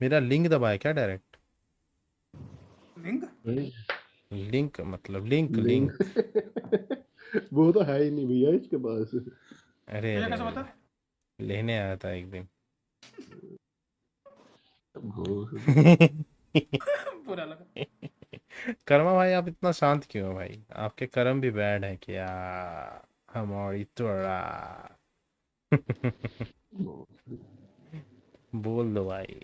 मेरा लिंक दबाया क्या डायरेक्ट? लिंक मतलब लिंक वो तो है ही नहीं भैया इसके पास। अरे लेने आया था एक दिन। बुरा लगा। कर्मा भाई आप इतना शांत क्यों हो भाई? आपके कर्म भी बैड है क्या हमारी तोड़ा? बोल दो भाई।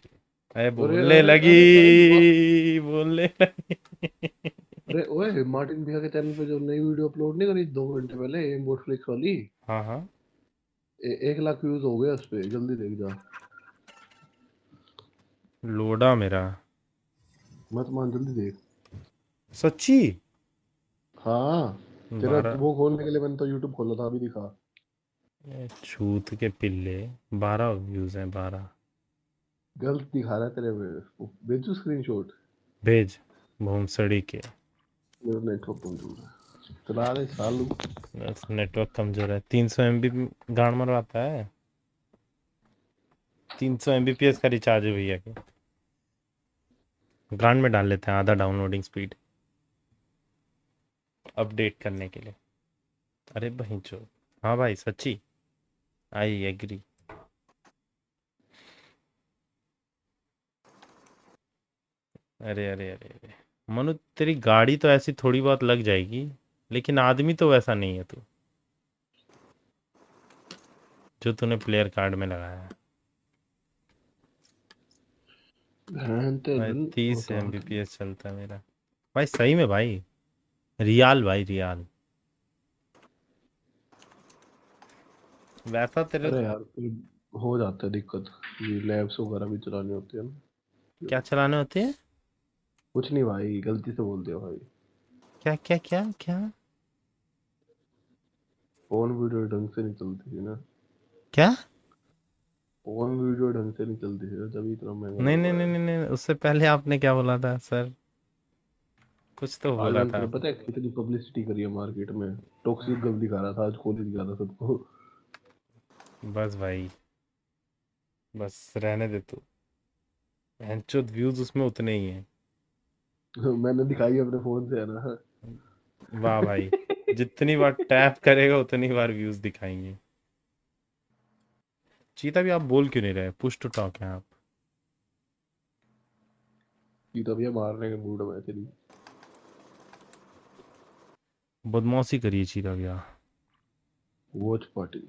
अरे बोलने लगी। अरे ओए मार्टिन भैया के चैनल पे जो नई वीडियो अपलोड नहीं करी 2 घंटे पहले, एम्बोट फ्लिक्स वाली। हाँ 1 लाख व्यूज हो गए उस पे, जल्दी देख जा। लोडा मेरा मत मान, जल्दी देख। सच्ची? हाँ तेरा वो खोलने के लिए मैंने तो यूट्यूब खोला था, अभी दिखा। छूत के पिल्ले, 12 व्यूज हैं 12। गलत दिखा रहा है तेरे में, भेजू स्क्रीनशॉट। भेज भोमसड़ी के। मेरा नेटवर्क कमजोर है, चला रहे सालू। नेटवर्क कमजोर है। 300 MB गांड मरवाता है। 300 Mbps का रिचार्ज है भैया के। गांड में डाल लेते हैं आधा डाउनलोडिंग स्पीड अपडेट करने के लिए। अरे बहन चो, हाँ भाई सच्ची, आई एग्री। अरे अरे अरे अरे मनु, तेरी गाड़ी तो ऐसी थोड़ी बहुत लग जाएगी, लेकिन आदमी तो वैसा नहीं है तू जो तूने प्लेयर कार्ड में लगाया है। 30 Mbps चलता है मेरा भाई, सही में भाई। रियाल भाई रियाल। वैसा तेरे अरे यार हो जाता है दिक्कत, ये लैब्स वगैरह भी चलाने होते हैं ना। क्या चलाने होते हैं? कुछ नहीं भाई, गलती से बोल दिया भाई। क्या क्या क्या क्या? फोन वीडियो ढंग से नहीं चलती है ना। क्या? फोन वीडियो ढंग से नहीं चलती है जब इतना महंगा। नहीं नहीं नहीं नहीं, उससे पहले आपने क्या बोला था सर? कुछ तो बोला था। पता है कितनी पब्लिसिटी करी है मार्केट में, टॉक्सिक गर्ल दिखा रहा था, आज कॉलेज गया था सबको। बस भाई बस रहने दे तू, व्यूज उसमें उतने ही हैं। मैंने दिखाई अपने फोन से है ना। वाह भाई, जितनी बार टैप करेगा उतनी बार व्यूज दिखाएंगे। चीता भी आप बोल क्यों नहीं रहे? पुश टू टॉक है आप। चीता भैया मारने के मूड में तेरी। बदमाशी करिए चीता भैया। वॉच पार्टी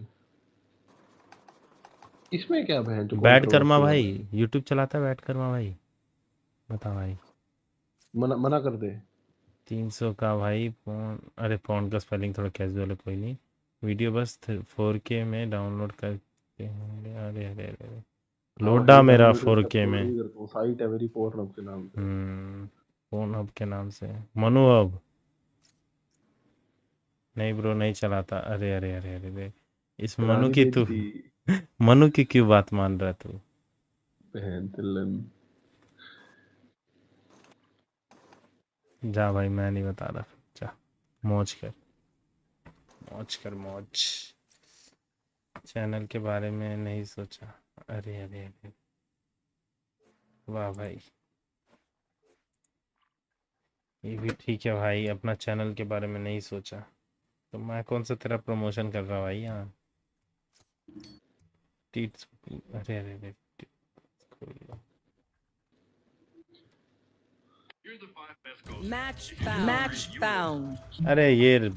इसमें क्या बहन जो बैट कर्मा कंट्रोवर्सी है? भाई यूट्यूब चलाता है बैट कर्मा भाई? बता भाई। मना कर दे। 300 का भाई फोन। अरे फोन का स्पेलिंग थोड़ा कैजुअल है, कोई नहीं। वीडियो बस 4K में डाउनलोड करते हैं। अरे अरे अरे हाँ लोडा भाई मेरा डाउनलोड 4K में। करता हूँ। साइट है मेरी पोर्नहब के नाम से। फोन हब के नाम से। मनु हब नहीं ब्रो, नहीं चलाता। अरे अरे अरे अरे अरे इस मनु करानी की तू बेइज्जती मनु की क्यों बात मान रहा तू? बहन तिल्लन। जा भाई, मैं नहीं बता रहा। जा मौज कर, मौज कर मौज। चैनल के बारे में नहीं सोचा। अरे अरे अरे वाह भाई, ये भी ठीक है भाई। अपना चैनल के बारे में नहीं सोचा तो मैं कौन सा तेरा प्रमोशन कर रहा भाई यहाँ। टीट्स अरे अरे अरे Match found. अरे ये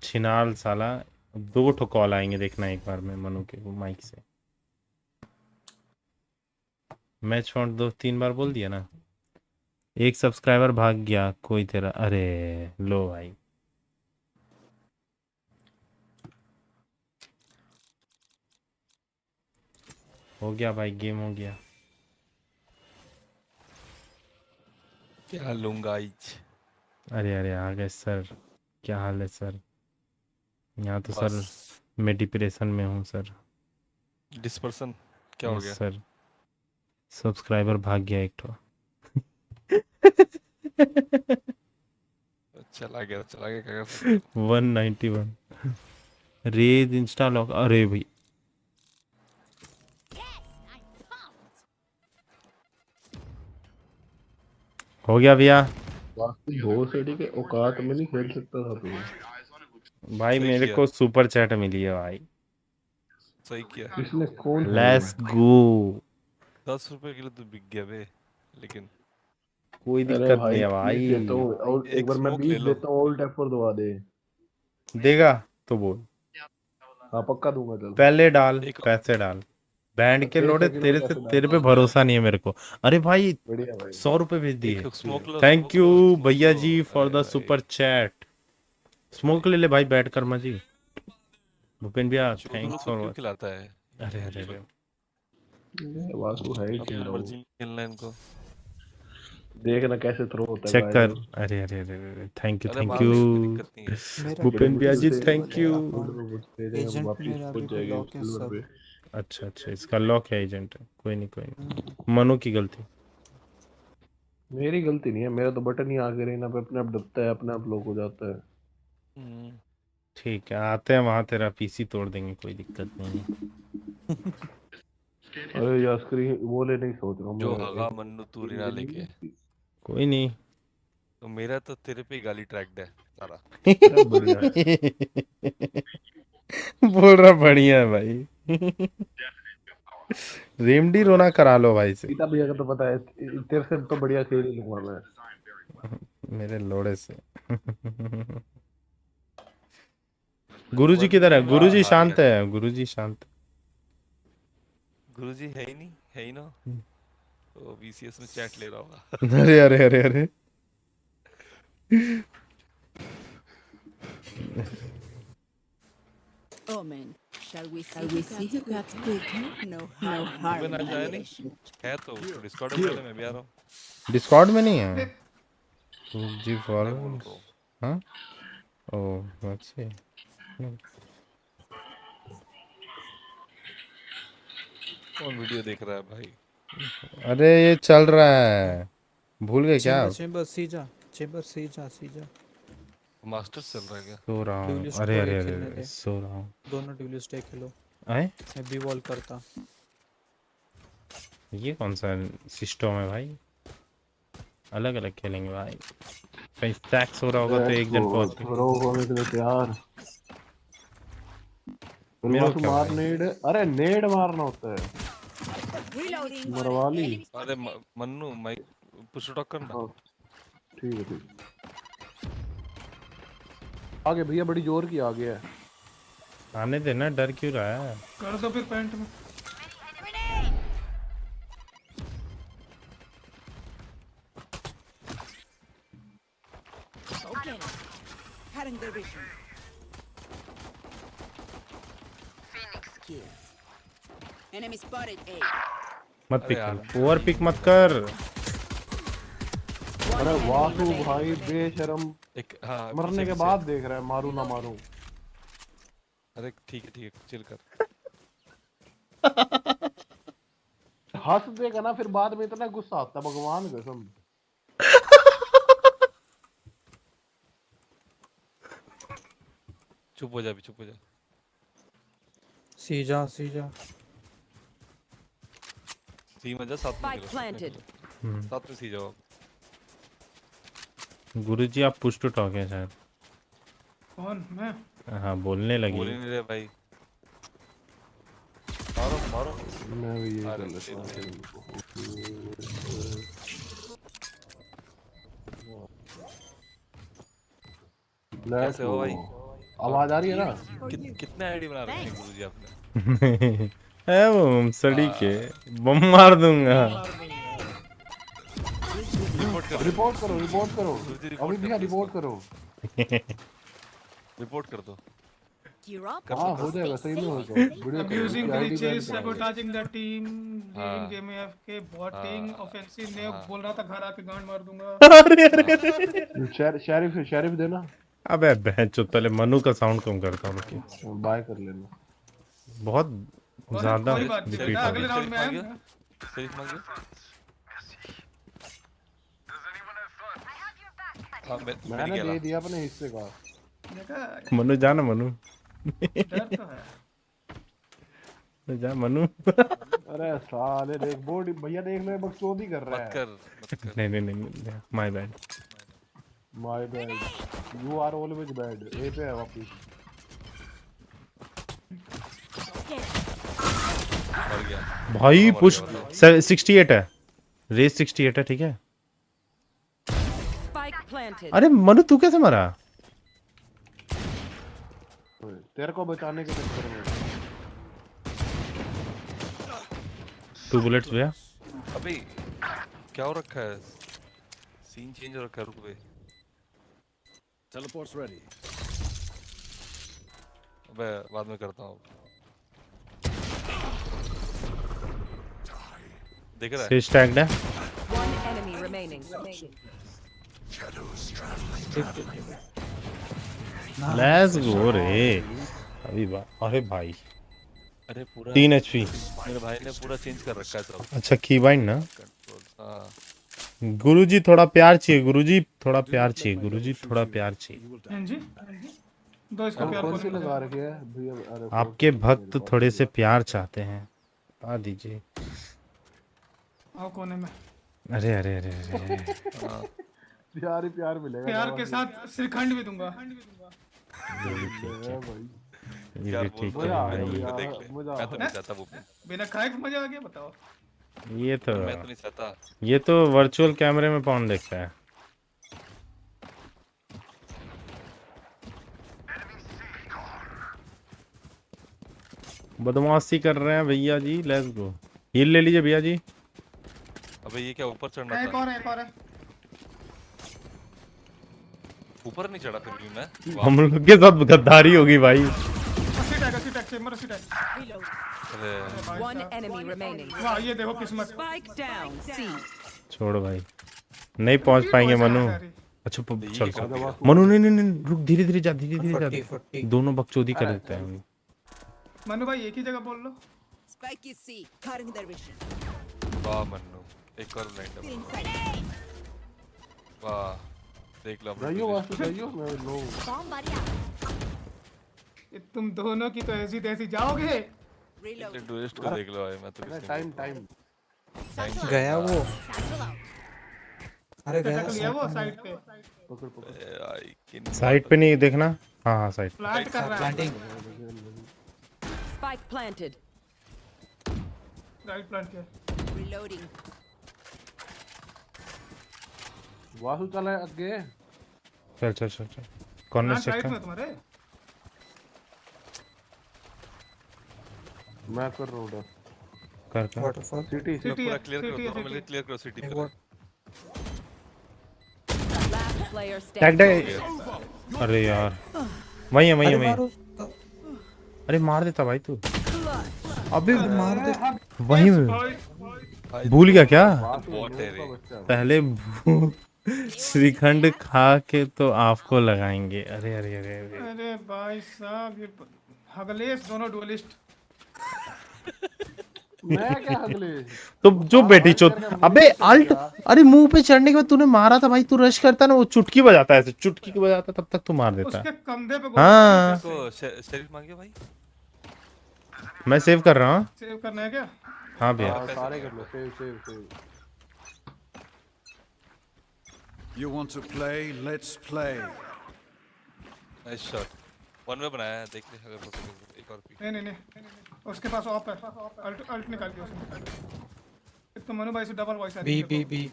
छिनाल साला 2 ठो कॉल आएंगे देखना एक बार में मनु के माइक से। मैच फाउंड 2-3 बार बोल दिया ना। एक सब्सक्राइबर भाग गया कोई तेरा। अरे लो भाई, हो गया भाई, गेम हो गया। क्या लूंगा आज? अरे अरे आ गए सर, क्या हाल है सर? यहाँ तो सर बस मैं डिप्रेशन में हूँ सर। डिस्पर्सन क्या हो यस गया? सर, सब्सक्राइबर भाग गया एक ठो। चला गया क्या कर सकते हो? 191 रेज इंस्टा लॉक। अरे भाई हो गया भैया। दो सीढ़ी के औकात में नहीं खेल सकता था तू। भाई सही मेरे किया। को सुपर चैट मिली है भाई। सही किया। इसमें कौन है लेट्स वो? गो। 10 रुपए के लिए तो बिक गया बे, लेकिन कोई अरे दिक्कत भाई नहीं है 20 देता भाई। हूँ और एक एक बार मैं स्मोक 20 ले लो। देता हूँ ओल्ड एफ पर दबा दे। देगा तो बोल। हाँ पक्का दूंगा चल। पहले डाल, एक पैसे डाल। बैंड के तेरे लोड़े सेकंड में तेरे से कैसे तेरे पे डालूंगा? भरोसा नहीं है मेरे को। अरे भाई बढ़िया भाई 100 रुपए भेज दिए। एक smoke low, thank smoke you low, smoke भैया लो। जी फॉर अरे द भाई सुपर चैट। स्मोक ले ले भाई बैठ कर्मा जी। भूपेन भैया चोदरों थैंक्स को फॉर। क्यों खिलाता है? अरे अरे अरे ये वासु है ही अपनी चिल्ला वो। मर्जी में खेलना है इनको। देखना कैसे थ्रो होता है चेक कर। गाइस। अरे अरे अरे अरे थैंक अरे यू मार ले, कोई दिक्कत नहीं है। मेरा बड़ी भूपेन भैया मुश्किल जी टीम से थैंक यू। एजेंट वापिस मेरा अभी पहुंच भी जाएगी लॉक है सिल्वर सब। पे। अच्छा अच्छा इसका लॉक है एजेंट है। कोई नहीं कोई नहीं, मनु की गलती। मेरी गलती नहीं है, मेरा तो बटन ही आगे रहना पे अपने आप दबता है, अपने आप लॉक हो जाता है। हम्म, ठीक है आते हैं वहां, तेरा पीसी तोड़ देंगे, कोई दिक्कत नहीं है। अरे यार स्क्रीन वो लेने की सोच रहा हूँ जो मैं हगा एक मन्नू तू स्क्रीन रिना लेनी लेके। है। कोई नहीं। तो मेरा तो तेरे पे ही गाली ट्रैक्ड है सारा। अरे बढ़िया है। बोल रहा बढ़िया है भाई। रेमडी रोना करा लो भाई से। गीता भैया का तो पता है, तेरे से तो बढ़िया खेल ही लूंगा मैं। मेरे लोड़े से। गुरुजी किधर है? वाह गुरुजी भाई शांत है, गुरुजी शांत। गुरुजी है ही नहीं, है ही ना। तो VCS में चैट ले रहा होगा। अरे अरे अरे अरे Omen. Shall we see who got quicker? No harm ना in जाए the नहीं है तो डिस्कॉर्ड में मैं भी आ रहा हूँ। डिस्कॉर्ड में नहीं है जी फॉर। मैं बोल रहा हूँ हाँ ओह अच्छे। कौन वीडियो देख रहा है भाई? अरे ये चल रहा है, भूल गए क्या आप? चेंबर सीजा सीजा। मास्टर्स चल रहा है क्या? सो रहा हूँ। ड्यूलिस्ट अरे को अरे एक अरे खेलने अरे दे। सो रहा हूँ। दोनों ड्यूलिस्ट एक खेलो। आए मैं बी वॉल करता। ये कौन सा सिस्टम है भाई? अलग अलग खेलेंगे भाई। कहीं स्टैक्स हो रहा होगा तो एक जन पहुंच गए। थ्रो होने के लिए तैयार। मेरे को क्या मार भाई? नेड, अरे नेड मारना होता है। मरवाली। अरे मन्नू माइक पुश टॉक करना। हाँ ठीक है ठीक। आगे भैया बड़ी जोर की आगे है। आने देना, डर क्यों रहा है? कर दो फिर पैंट में। Cutting their vision. Phoenix kill. Enemy spotted A. मत पिक, ओवर पिक मत कर। अरे वासु भाई बेशरम। एक हाँ मरने के बाद देख रहा है मारू ना मारू। अरे ठीक है चिल कर। हंस देगा ना फिर बाद में इतना गुस्सा आता है भगवान कसम। चुप हो जा भी, चुप हो जा। सीजा सी में जा, साथ में साथ में सी जाओ। गुरुजी आप पुश टू टॉक है शायद। कौन मैं? हाँ बोलने लगी। बोल नहीं रहे भाई। मारो मारो। मैं भी ये कर लेता हूं। कैसे हो भाई? आवाज आ रही है ना? कितने आईडी बना रखे हैं गुरुजी आपने? है वो सड़ी के बम मार दूंगा। रिपोर्ट करो अभी भैया रिपोर्ट करो। रिपोर्ट कर दो। हाँ हो जाएगा, सही में होगा। Abusing glitches, sabotaging the team, leaving game AFK, botting, offensive ने बोल रहा था घर आके गांड मार दूंगा। शरीफ देना। अबे बहनचोद, पहले मनु का साउंड कम करता हूँ। बाय कर लेना। बहुत ज्यादा अगले राउंड में आएंगे। मैंने दे दिया अपने हिस्से का। मनु जाना मनु। डर तो है। जा मनु। अरे साले देख बोर्ड भैया देख ले बकचोदी कर रहा है। मत कर। नहीं my bad you are always bad. A पे है वापस। भाई पुश 68 है, रेस 68 है, ठीक है। अरे मनु तू कैसे मरा? तेरे को बचाने के चक्कर में। 2 बुलेट्स भैया। अबे क्या हो रखा है? सीन चेंज हो रखा है। रुक बे। Teleport's ready. अबे बाद में करता हूँ। देख रहा है? फिश टैग्ड है। One enemy remaining. Let's go रे। अभी अरे भाई। अरे पूरा 3 HP। मेरे भाई ने पूरा चेंज कर रखा है सब। अच्छा कीबाइंड ना। हाँ। गुरुजी थोड़ा प्यार चाहिए, गुरुजी थोड़ा प्यार चाहिए, गुरुजी थोड़ा प्यार चाहिए। हाँ जी। दो इसका प्यार कौन सी लगा रखी है भैया? आपके भक्त थोड़े से प्यार चाहते हैं, आ दीजिए। आओ कोने में। अरे प्यार ही प्यार मिलेगा। प्यार के साथ श्रीखंड भी दूंगा। ये भी ठीक है भाई। मैं तो नहीं चाहता वो। बिना खाए के मजा आ गया बताओ। मैं तो नहीं चाहता। ये तो वर्चुअल कैमरे में कौन देखता है? बदमाशी कर रहे हैं भैया जी। Let's go. हील ले लीजिए भैया जी। अबे ये क्या ऊपर चढ़ना था? एक और है। ऊपर नहीं चढ़ा फिर भी मैं। हम लोग के साथ गद्दारी होगी भाई। One enemy remaining. वाह ये देखो किस्मत। Spike down. C. छोड़ भाई, नहीं पहुंच पाएंगे मनु। अच्छा चल मनु, नहीं रुक, धीरे जा, दोनों बकचोदी कर देते हैं। मनु भाई एक ही जगह बोल लो। Spike is C. Cutting their vision. वाह मन्नू, एक और लाइन। वाह देख लो। तुम दोनों की तो ऐसी तैसी जाओगे। टूरिस्ट को देख लो भाई। मैं तो टाइम गया वो। अरे टैकल गया लिया वो साइड पे। पकड़ पकड़ साइड पे नहीं देखना। हाँ हाँ साइड। प्लांट कर रहा है। Spike planted. राइट प्लांट किया। Reloading. वासु चला है आगे। चल चल चल चल। कॉर्नर चेक राइट कर। में तुम्हारे। मैं कर रहा हूँ कर कर। वाटरफॉल सिटी पूरा क्लियर करो, दोनों मिलके क्लियर करो सिटी पे। Last player tag standing. Day. अरे यार वही है वही है वही। अरे मार देता भाई तू। अबे मार दे। वही में भूल गया क्या? बहुत है रे। पहले श्रीखंड खा के तो आपको लगाएंगे। अरे अरे अरे अरे अरे भाई साहब ये हगलेस दोनों डुअलिस्ट। मैं क्या हगले? तो जो बेटी चोद। अबे अल्ट। अरे मुंह पे चढ़ने के बाद तूने मारा था भाई। तू रश करता ना वो चुटकी बजाता है ऐसे चुटकी की बजाता तब तक तू मार देता उसके है। कंधे पे हाँ तो शरीफ मांगे भाई। मैं सेव कर रहा हूँ। सेव करना है क्या? हाँ भैया। सारे कर लो save save save. You want to play? Let's play. Nice shot. One में बनाया है, देख ले अगर पॉसिबल एक और पी। नहीं नहीं नहीं उसके पास ऑफ है। अल्ट निकाल दिया उसने। तो मनु भाई से डबल वॉइस आ रही है। बी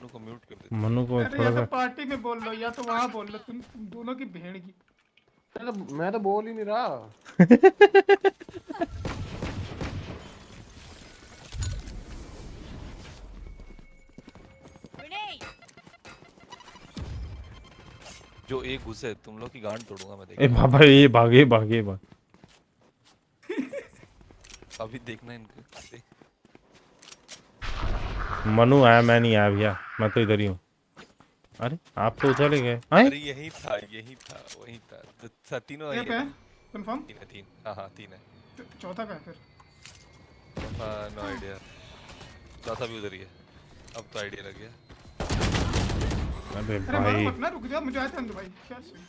मनु को म्यूट कर दे। मनु को अरे थोड़ा या तो सा पार्टी में बोल लो या तो वहाँ बोल लो। तुम दोनों की भेड़ की। मैं तो बोल ही नहीं रहा। जो एक घुसे तुम लोग की गांड तोड़ूंगा मैं देख। ए बाबा ये भागे भागे भाग। अभी देखना इनको। मनु आया मैं नहीं आया भैया। मैं तो इधर ही हूँ। अरे आप तो चले गए। अरे यही था वही था। तीनों ये पे कंफर्म? तीन। हाँ तीन है। चौथा का फिर? No idea. चौथा भी उधर ही है। अब तो आइडिया लग गया। अरे भाई मत ना रुक जा मुझे आते हैं भाई क्या सही।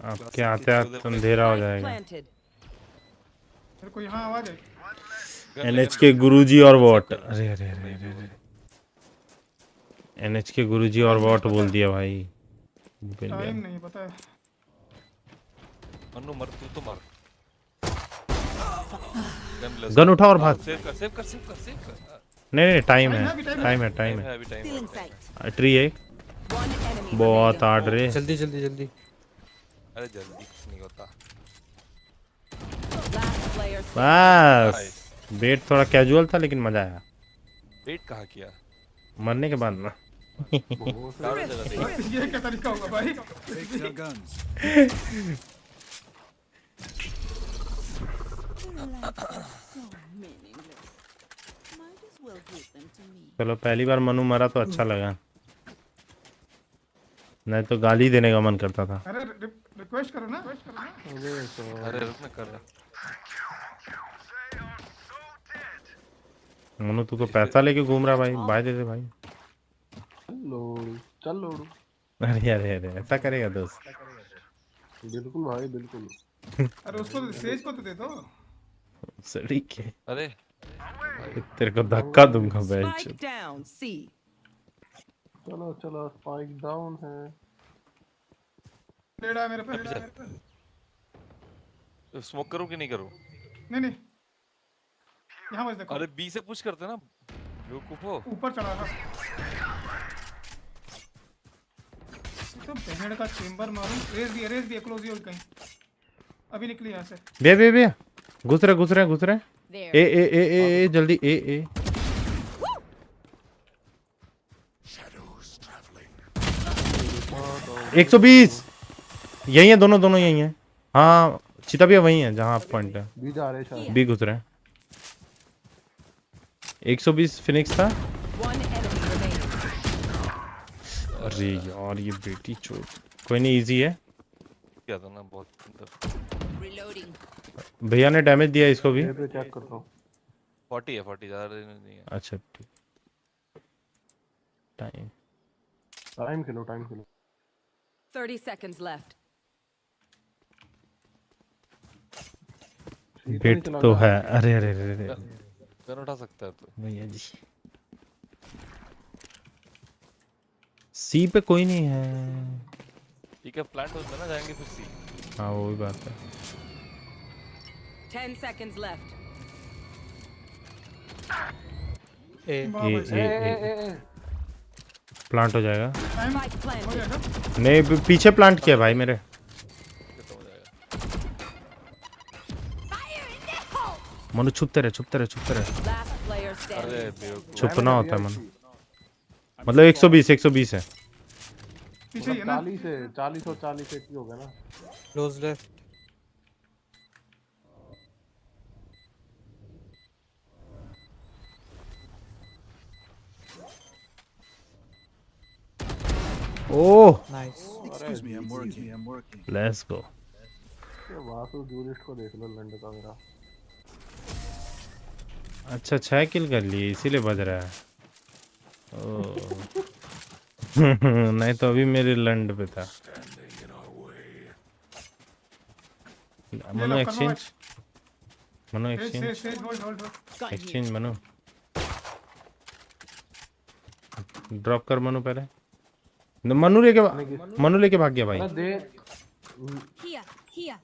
अब क्या आते हैं अंधेरा हो जाएगा। मेरे को यहाँ आवाज आई। NH के गुरुजी और वॉट। अरे अरे अरे अरे NH के गुरुजी और वॉट बोल दिया भाई। टाइम नहीं पता है। मनु मर तू तो मर। गन उठा और भाग। सेव कर। नहीं टाइम है। ट्री एक बहुत आड़ रहे। जल्दी। अरे जल्दी कुछ नहीं होता। बस बेट थोड़ा कैजुअल था लेकिन मजा आया। वेट कहाँ किया? मरने के बाद ना। ये क्या तरीका होगा भाई? Take your guns. चलो पहली बार मनु मरा तो अच्छा लगा। नहीं तो गाली देने का मन करता था। अरे रिक्वेस्ट करो ना। अरे रुक ना कर रहा। मनु तू को पैसा लेके घूम रहा भाई। बाय दे दे भाई। चल लोड़ू। अरे अरे अरे ऐसा करेगा दोस्त? बिल्कुल भाई बिल्कुल। अरे उसको सेज को तो दे दो। सड़ी के। अरे तेरे को धक्का दूंगा बेंच। Spike down. C. चलो स्पाइक डाउन है। टेढ़ा मेरे पे। तो स्मोक करूं कि नहीं करूं? नहीं यहाँ बस देखो। अरे बी से पुश करते ना। बेवकूफो। ऊपर चढ़ा था। तो बहन का चेंबर मारूं। रेस दिए क्लोज ही हो कहीं। अभी निकली यहाँ से। बे घुस रहे। ए जल्दी ए। 120 यही है। दोनों यही है। हाँ चिता भी वही है जहाँ पॉइंट है। बी जा रहे शायद। बी घुस रहे। 120 फिनिक्स था। अरे यार ये बेटी चोट। कोई नहीं इजी है। क्या था ना बहुत। भैया ने डैमेज दिया इसको भी। चेक करता हूँ। 40 है 40 ज्यादा नहीं है। अच्छा ठीक। टाइम खेलो। 30 seconds left. बेट तो है। अरे गन उठा सकता है तू भैया जी। सी पे कोई नहीं है। ठीक है प्लांट होता ना जाएंगे फिर सी। हाँ वो भी बात है। 10 seconds left. प्लांट हो जाएगा। Spike planted. नहीं पीछे प्लांट किया भाई मेरे। मनु छुपते रहे छुपते रहे छुपते रहे। Last player standing. छुपना होता है मनु। मतलब 120 है। पीछे ही है ना 40 है 40 और 40 एक ही हो गया ना। Close left. Oh nice. Excuse me, I'm working. Let's go. ये वासु जूलिस्ट को देख लो लंड का मेरा। अच्छा 6 किल कर लिए इसीलिए बज रहा है। ओह नहीं तो अभी मेरे लंड पे था। Manu exchange Manu exchange Manu drop कर मनु पहले। मनु लेके भाग गया भाई। Here.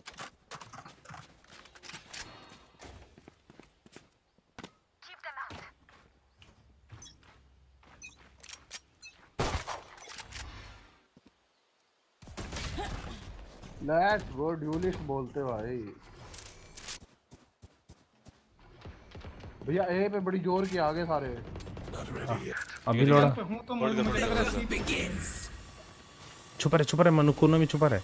लेट्स गो ड्यूलिस्ट बोलते भाई। भैया ए पे बड़ी जोर की आगे सारे। अभी लोड़ा हूं तो मुझे लग रहा है छुपा रहे मनु कोने में छुपा रहे।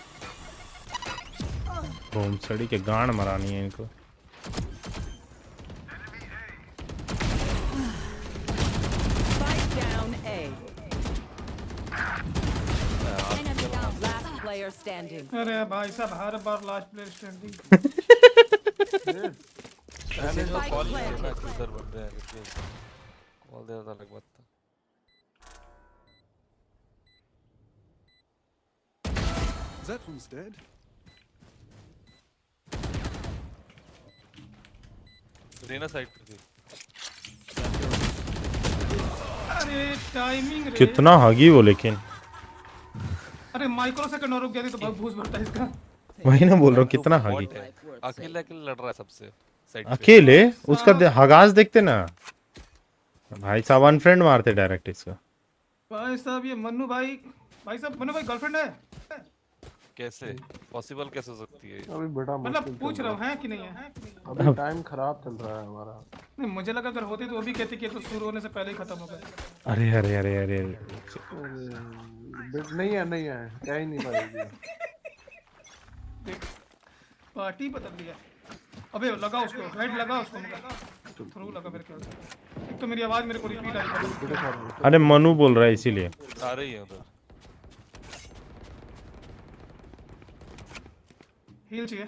बूम सड़ी के गांड मरानी है इनको। Spike down A. Last player standing. अरे भाई साहब हर बार लास्ट प्लेयर स्टैंडिंग। ऐसे तो कॉल नहीं देना किधर बन रहे हैं कॉल दे रहा अलग बात था। That one's dead. Raina side पे थी। अरे टाइमिंग रे कितना हगी वो लेकिन। अरे माइक्रो सेकंड और रुक गया तो बहुत भूस भरता है इसका। वही ना बोल रहा हूँ कितना हगी। अकेले लड़ रहा है सबसे साइड पे। अकेले उसका हगाज देखते ना भाई साहब अनफ्रेंड मारते डायरेक्ट इसका। भाई साहब ये मन्नू भाई मन्नू भाई गर्लफ्रेंड है कैसे पॉसिबल कैसे हो सकती है? अभी बड़ा मतलब पूछ रहा हूँ है कि नहीं है? अभी टाइम खराब चल रहा है हमारा। नहीं मुझे लगा अगर होती तो वो भी कहती कि तो शुरू होने से पहले ही खत्म हो गया। अरे नहीं है क्या ही नहीं पाएगी। पार्टी बदल दिया। अबे लगा उसको हेड लगा उसको थ्रू लगा मेरे ख्याल से। एक तो मेरी आवाज मेरे को रिपीट आ रही है। अरे मनु बोल रहा है इसीलिए आ रही है उधर। हील चाहिए।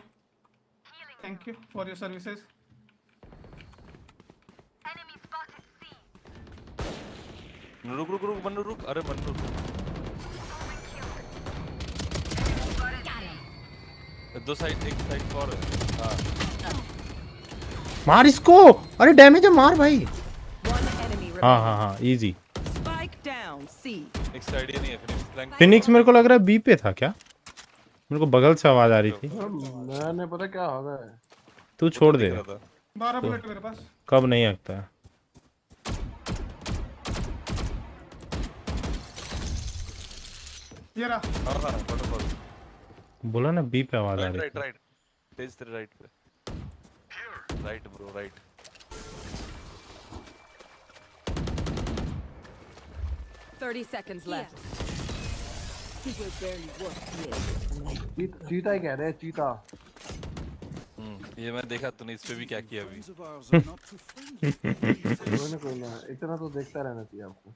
Thank you for your services. रुक मनु रुक। अरे मनु दो साइड एक साइड और हां मार इसको। अरे डैमेज है मार भाई। हाँ इजी। Spike down C. एक साइड ही नहीं है फिनिक्स मेरे को लग रहा है बी पे था क्या? मेरे को बगल से आवाज आ रही थी। मैंने पता क्या हो गया है। तू छोड़ दे। 12 बुलेट मेरे पास। कब नहीं लगता है। ये रहा। बोला ना बी पे आवाज आ रही थी। राइट तेज तेरे राइट पे। Right bro right. Thirty seconds left. चीता ही कह रहे हैं चीता। ये मैं देखा तूने इस पे भी क्या किया अभी। कोई ना इतना तो देखता रहना चाहिए आपको।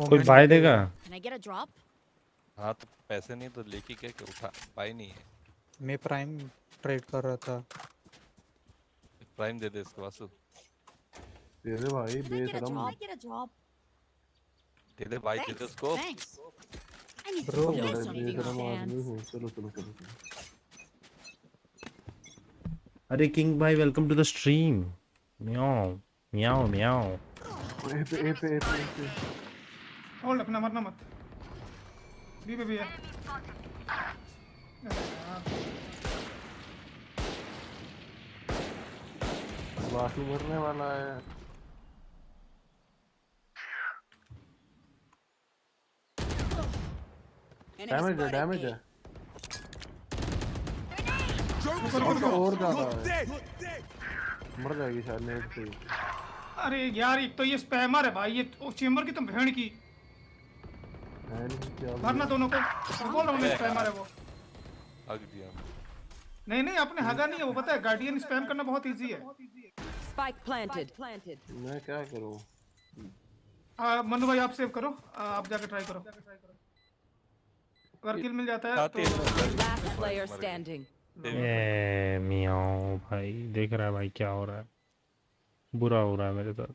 कोई बाय देगा? Can I get a drop? हाँ तो पैसे नहीं तो लेके क्या उठा बाय नहीं है। मैं प्राइम ट्रेड कर रहा था। प्राइम दे दे इसको वासु। दे दे भाई बेशरम। दे दे भाई दे दे उसको। ब्रो बेशरम आदमी हूँ। चलो। अरे किंग भाई वेलकम टू द स्ट्रीम। म्याओ। ए पे होल्ड अपना, मरना मत। बी पे भी है। वासु मरने वाला है। डैमेज है, डैमेज है। और ज्यादा है, मर जाएगी शायद नेट से। अरे यार एक तो ये स्पैमर है भाई, ये चेंबर की तो भेड़ की। भरना दोनों को, बोल रहा हूँ स्पैमर है वो। हग दिया। नहीं नहीं आपने हगा नहीं है वो, पता है गार्डियन स्पैम करना बहुत इजी है। Spike planted. मैं क्या करूँ? मनु भाई आप सेव करो, आप जाकर ट्राई करो। अगर किल मिल जाता है तो Last player standing. ए मियाओ भाई, देख रहा है भाई क्या हो रहा है, बुरा हो रहा है मेरे साथ।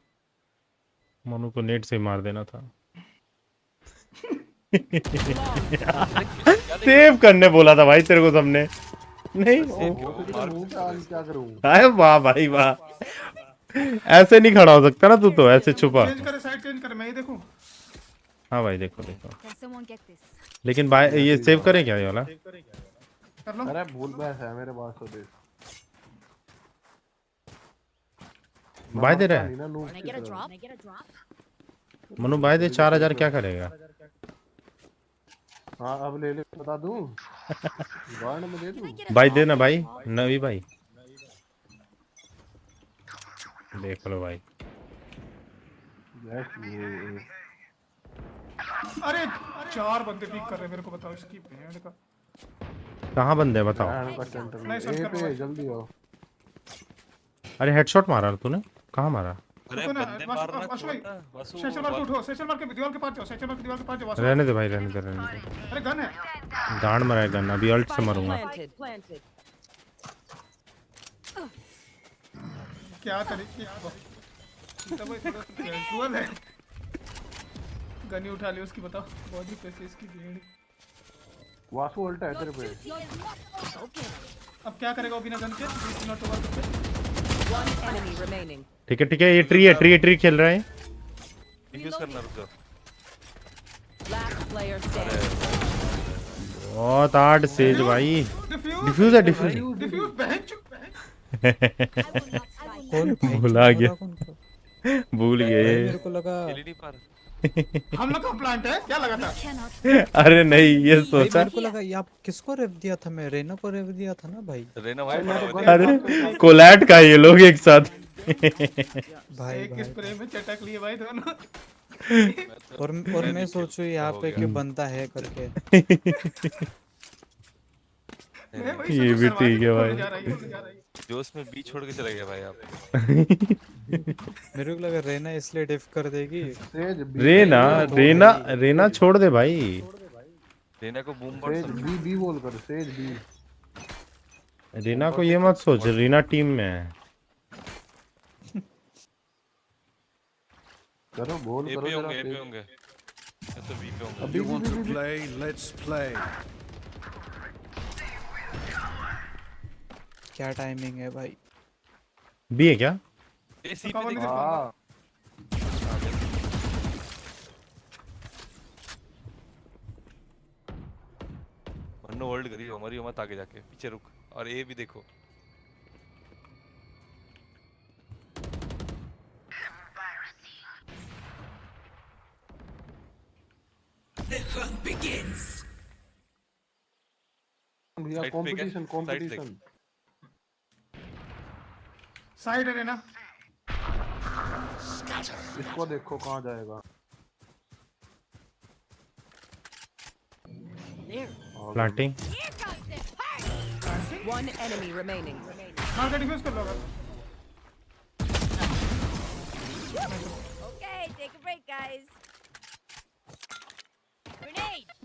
मनु को नेट से मार देना था। सेव करने बोला था भाई तेरे को सबने। नहीं क्या करूं? अरे वाह भाई वाह, ऐसे नहीं खड़ा हो सकता ना तू, तो ऐसे छुपा। चेंज करे, साइड चेंज करे, मैं ही देखूं। हाँ भाई देखो देखो, लेकिन भाई ये सेव करें क्या ये वाला? कर लो। अरे भूल बैठ है मेरे पास तो देख। भाई दे रहा है मनु, भाई दे 4000 क्या करेगा? हाँ अब ले ले, बता दूं। गार्ड में दे दूं। भाई देना भाई, नवी भाई देख लो भाई। अरे 4 बंदे पिक कर रहे हैं मेरे को, बताओ इसकी भेड़ का। कहाँ बंदे बताओ? नहीं पे जल्दी आओ। अरे हेडशॉट मारा तूने, कहाँ मारा? अरे बंदे मारना छोड़ता वासु। सेशन मार के उठो, सेशन मार के दीवार के पास जाओ, सेशन मार के दीवार के पास जाओ वासु। रहने दे भाई, रहने दे, रहने दे। अरे गन है, गांड मरा है गन, अभी अल्ट से मरूंगा। क्या तरीके तब थोड़ा कैजुअल है। गनी उठा ली उसकी, बताओ बॉडी पे से इसकी भेड़। वासु उल्टा है तेरे पे। अब क्या करेगा वो बिना गन के? नॉट ओवर पे। One enemy remaining. ठीक है ठीक है, ये ट्री खेल रहे हैं। डिफ्यूज करना, रुक जाओ। Last player standing. बहुत हार्ड सेज भाई। डिफ्यूज है, डिफ्यूज भुला गया, भूल गए। मेरे को लगा हम लोग का प्लांट है, क्या लगा था? अरे नहीं, ये सोचा मेरे को लगा ये आप किसको रेव दिया था? मैं रेना को रेव दिया था ना भाई। रेना भाई, अरे कोलैट का ये लोग एक साथ। भाई एक स्प्रे में चटक लिए भाई दोनों। और मैं सोचूं यहाँ पे क्यों बनता है करके। ये भी ठीक है भाई। जोश में बी छोड़ के चले गए भाई आप। मेरे को लगा रेना इसलिए डिफ कर देगी। रेना छोड़ दे भाई। रेना को बूम बी बोल कर, सेज बी। रेना को ये मत सोच, रेना टीम में है। करो बोल करो जरा। ए पे होंगे तो बी पे होंगे। You want to play? Let's play. क्या टाइमिंग है भाई? बी है क्या? ए सी पे देख। हां वरना होल्ड करियो, हमारी मत आगे जाके, पीछे रुक। और ए भी देखो। The hunt begins. भैया कंपटीशन साइड है ना, इसको देखो कहाँ जाएगा। प्लांटिंग। One enemy remaining. मार के डिफ्यूज कर लो। Okay, take a break, guys.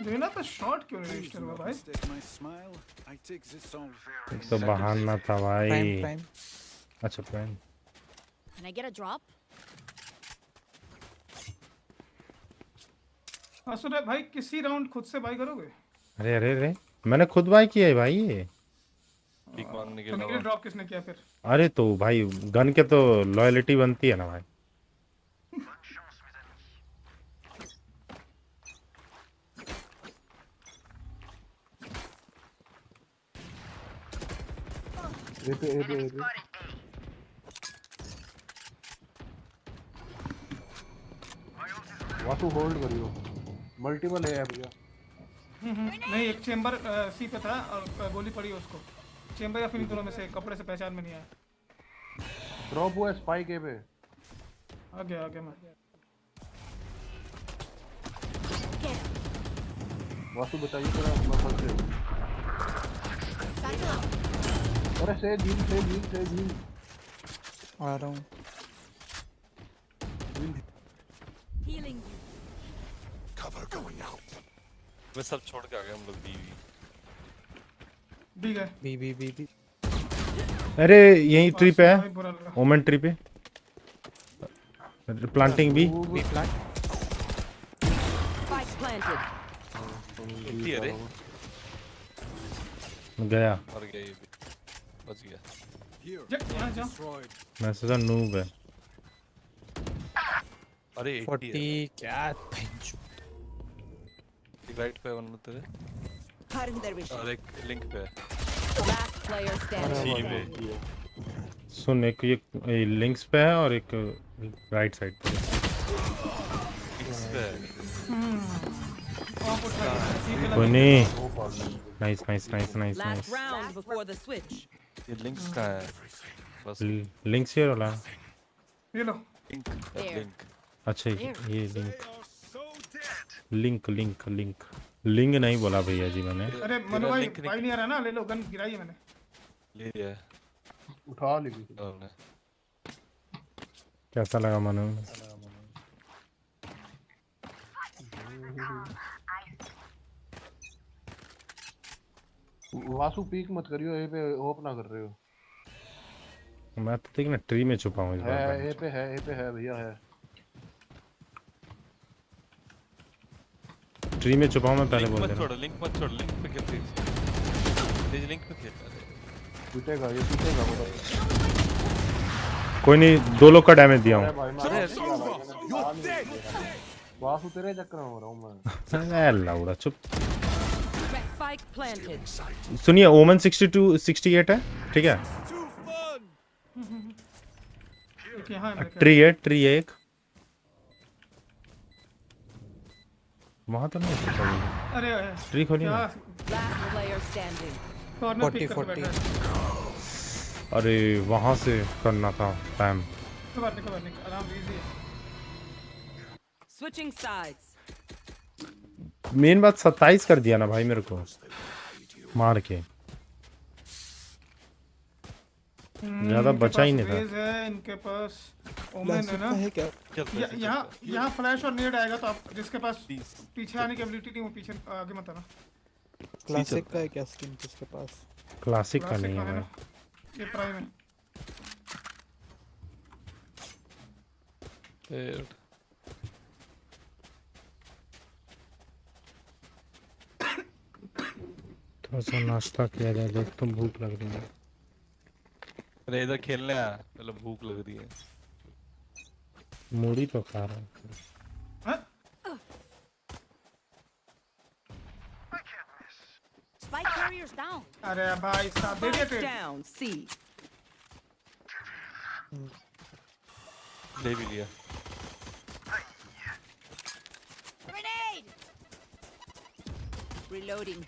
Raina पे शॉट क्यों नहीं रजिस्टर हुआ भाई? तो बहाना था भाई। प्राइम। अच्छा prime. Can I get a drop? असुर भाई किसी राउंड खुद से बाई करोगे? अरे अरे अरे, मैंने खुद बाई किया है भाई ये। पिक मांगने के लिए ड्रॉप किसने किया फिर? अरे तो भाई गन के तो लॉयल्टी बनती है ना भाई। वासु होल्ड करियो, मल्टीपल है भैया। नहीं एक चेंबर सी पे था और गोली पड़ी उसको, चेंबर या फिर दोनों में से कपड़े से पहचान में नहीं आया। ड्रॉप हुआ स्पाइक ए पे। आ गया मैं। वासु बताइए थोड़ा, मैं फंस गया। अरे से जील आ रहा हूँ। Healing you. Cover going out. मैं सब छोड़ के आ गया हम लोग बी। अरे यही ट्री पे है, ओमेन ट्री पे planting B plant. Spike planted. अरे गया और गया, ये भी बच गया। जा। मैं सोचा नूब है। अरे 40 क्या पंचू। राइट पे वन तेरे और एक लिंक पे। Last player standing. सुन, एक ये लिंक्स पे है और एक राइट साइड पे। कोई नहीं। Nice. Last round before the switch. ये लिंक्स कहाँ है? बस लिंक्स ये वाला। ये लो। लिंक। अच्छा ये लिंक नहीं बोला भैया जी मैंने। अरे मनु भाई नहीं आ रहा ना, ले लो, गन गिराई है मैंने। ले लिया, उठा ली। कैसा लगा मनु? वासु पीक मत करियो, ए पे होप ना कर रहे हो। मैं तो देख ना ट्री में छुपा हूँ इस बार। ए पे है भैया है। ट्री में छुपा हूँ मैं, पहले बोल दे रहा हूँ। लिंक मत छोड़, लिंक पे खेल तेज लिंक पे खेल। टूटेगा ये कोई नहीं, 2 लोग का डैमेज दिया हूँ। वासु तेरे चक्कर में हो रहा हूँ मैं। लौड़ा चुप। Spike planted. सुनिए, ओमन 68 है, ठीक है। ट्री है एक वहाँ तो नहीं है। अरे ट्री खोलिए ना। Last player standing. 40। अरे वहाँ से करना था टाइम। आराम इजी है। Switching sides. मेन बात 27 कर दिया ना भाई मेरे को मार के, ज्यादा बचा ही नहीं था। इनके पास ओमेन है ना। यहाँ फ्लैश और नेड आएगा तो आप जिसके पास पीछे आने की एबिलिटी नहीं, वो पीछे आगे मत आना। क्लासिक का है क्या स्किन किसके पास? क्लासिक का नहीं है, ये प्राइम है। थोड़ा सा नाश्ता किया जाए, देख तो भूख लग रही है। अरे इधर खेलने आ, पहले भूख लग रही है। मूड़ी तो खा रहा हूँ। Spike carriers down. अरे भाई साहब दे दिया down. C. ले भी लिया। Grenade. Reloading.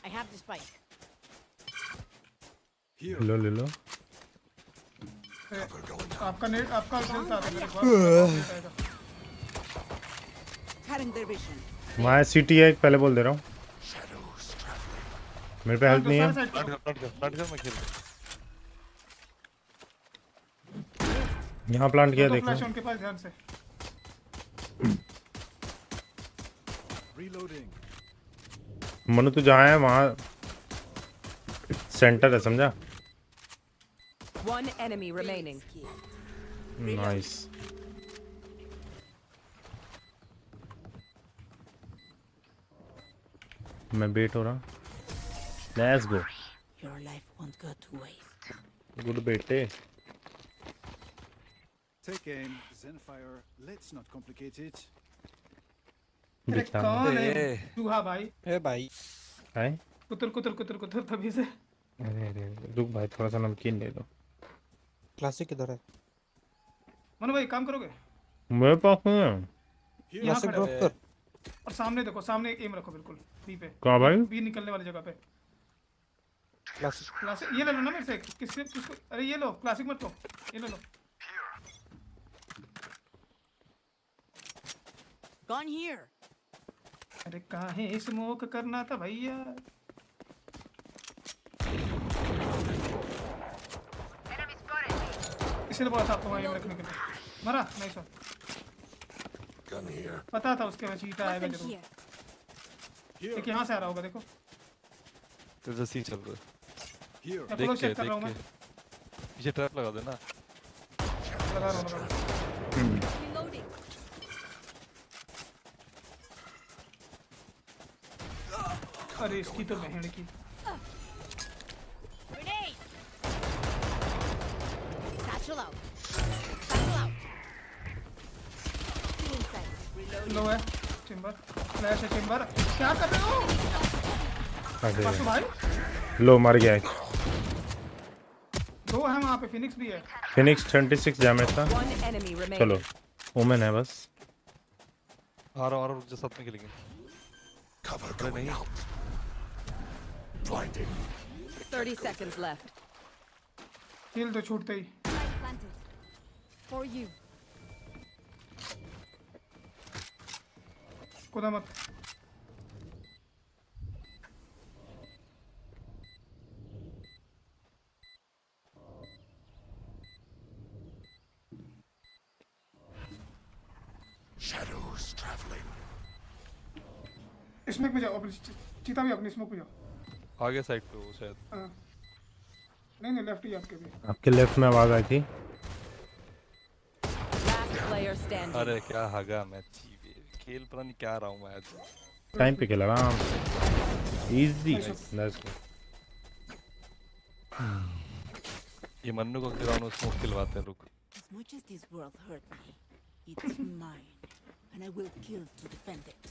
I have the spike. ले लो। आपका नेट आपका चलता है मेरे पास। मैं सिटी है, पहले बोल दे रहा हूँ। मेरे पे हेल्प नहीं है। मैं खेल यहाँ प्लांट किया, देखो। उनके पास ध्यान से। मनु तू जहाँ है वहाँ सेंटर है, समझा? One enemy remaining. नाइस। मैं बेट हो रहा। Let's go. Your life won't go to waste. Good बेटे। Take aim, Zenfire. Let's not complicate it. कौन है? चूहा भाई। ए भाई हाय कुतर तभी से। अरे रुक भाई, थोड़ा सा नमकीन ले लो। क्लासिक किधर है? मनु भाई काम करोगे? मेरे पास नहीं है। यहाँ खड़े ड्रॉप कर। और सामने देखो, सामने एम रखो बिल्कुल बी पे। कहाँ भाई? बी निकलने वाली जगह पे। क्लासिक ये ले लो ना मेरे से। किसको? अरे ये लो, क्लासिक मत लो, ये ले लो। Gone here. अरे काहे स्मोक करना था भैया? इसलिए बोला था आपको वहीं रखने के लिए। मरा नहीं सर, पता था उसके वजह चीटा आएगा जरूर। एक यहाँ से आ रहा होगा, देखो तो जैसे ही चल रहा है। देख के पीछे ट्रैप लगा देना। लगा रहा हूँ। अरे इसकी तो बहन की। Satchel out. Satchel out. लो है चेंबर, फ्लैश है चेंबर। क्या कर रहे हो? अरे भाई लो, मर गया है। दो है वहाँ पे, फिनिक्स भी है। फिनिक्स 26 डैमेज था। चलो ओमेन है बस। आ रहा रुक जा, साथ में खेलेंगे। कवर नहीं। 30 seconds left. हिल तो छूटते ही। For you. खुदा मत। Shadows traveling. स्मोक पे जाओ, चीता भी अपनी स्मोक पे जाओ। आगे साइड पे वो शायद। नहीं लेफ्ट ही आपके भी। आपके लेफ्ट में आवाज आई थी। अरे क्या हागा मैं खेल पता नहीं क्या रहा हूँ मैं आज। टाइम पे खेला आराम से, इजी। Let's go. ये मन्नू को गिराउंड में स्मोक खिलवाते हैं। रुक। As much as this world hurt me, it's mine, and I will kill to defend it.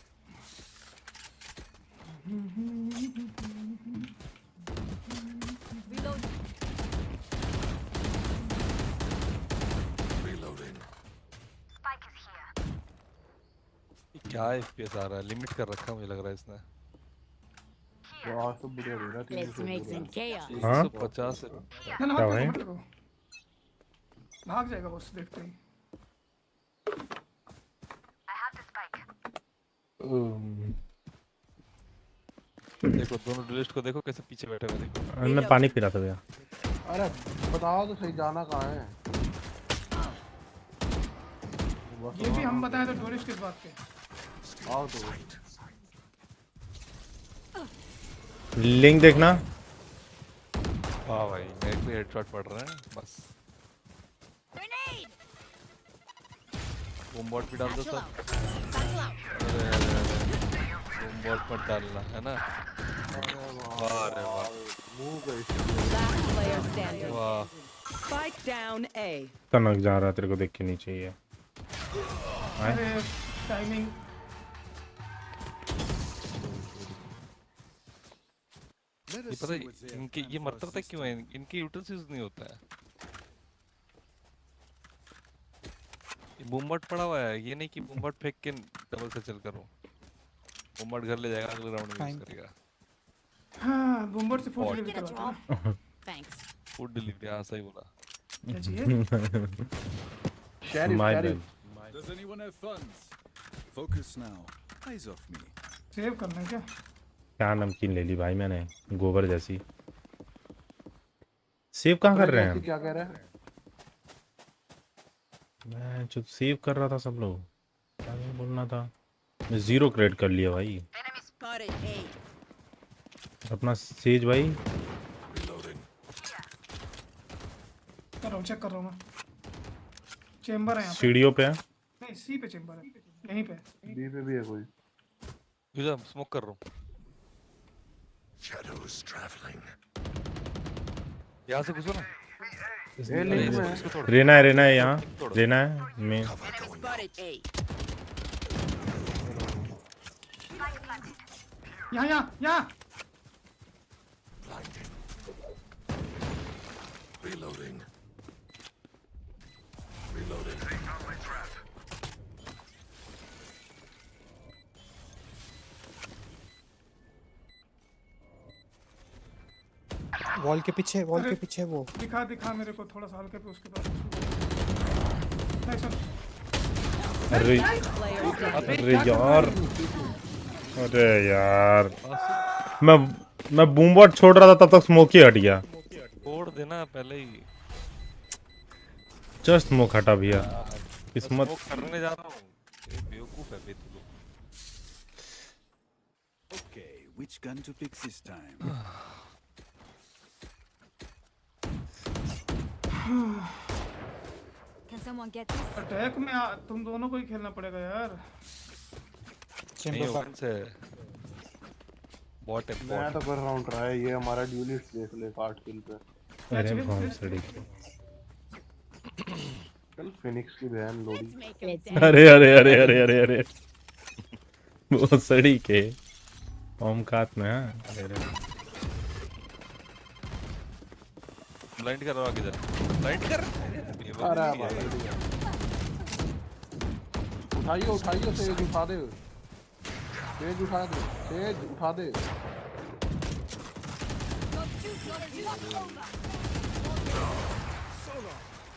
Reloading. क्या FPS आ रहा है? लिमिट कर रखा मुझे लग रहा है इसने। आज तो बढ़िया दे रहा है। 350 क्या भाई? भाग जाएगा बस देखते ही। देखो दोनों दुलिस्ट को देखो कैसे पीछे बैठे हुए। देखो मैं पानी पी रहा था भैया। अरे बताओ तो सही, जाना कहाँ है? ये भी हम बताएं तो डोरिश किस बात के? आओ तो लिंक देखना। वाह भाई, मेरे को हेडशॉट पड़ रहा है बस। बॉम्बॉट भी डाल दो सर। अरे बॉम्बॉट मत डालना है ना। वाह रे वाह। वाह। Spike down A. कनक जा रहा तेरे को देख के नीचे ही है। अरे टाइमिंग। ये पता है इनके ये मरता पता क्यों है? इनके यूटिलिटीज नहीं होता है। बूमबट पड़ा हुआ है, ये नहीं कि बूमबट फेंक के डबल से चल करो। बूमबट घर ले जाएगा, अगले राउंड में यूज करेगा। हाँ बूमबट से फूड डिलीवरी करवाता है। Thanks. फूड डिलीवरी, हाँ सही बोला। क्या चाहिए? Sheriff. Does anyone have funds? Focus now. Eyes off me. Save करना है क्या? क्या नमकीन ले ली भाई मैंने, गोबर जैसी। सेव कहाँ कर रहे हैं? क्या कह रहा है? मैं जो सेव कर रहा था सब लोग। क्या बोलना था? मैं 0 क्रेडिट कर लिया भाई। अपना सेज भाई। कर रहा हूँ, चेक कर रहा हूँ मैं। चेंबर है यहाँ पे। सीढ़ियों पे है। नहीं सी पे चेंबर है, यहीं पे। बी पे भी है कोई। यूज़र स्मोक कर रहा हूँ। Shadows traveling. यहाँ से घुसो ना। रेना है यहाँ। रेना है मैं। यहाँ Reloading. Reloading. वॉल के पीछे वो दिखा मेरे को थोड़ा सा हल्के पे उसके पास। नहीं सुन। अरे यार मैं बूमबॉट छोड़ रहा था तब तक स्मोक ही हट गया। छोड़ देना पहले ही। जस्ट स्मोक हटा भैया। किस्मत करने जा रहा हूँ। ये बेवकूफ है बेतुलू। Okay, which gun to pick this time? Can someone get this? Attack में तुम दोनों को ही खेलना पड़ेगा यार। नहीं ओपन से बॉट है। मैं तो कर रहा हूँ ट्राई। ये हमारा ड्यूलिस्ट देख ले 8 किल पे। अरे भौम सड़ी के। चल फिनिक्स की बहन लोड़ी। अरे वो सड़ी के ओम कात में। ब्लाइंड कर रहा हूँ किधर। ब्लाइंड कर। अरे उठाइए सेज उठा दे। सेज उठा दे।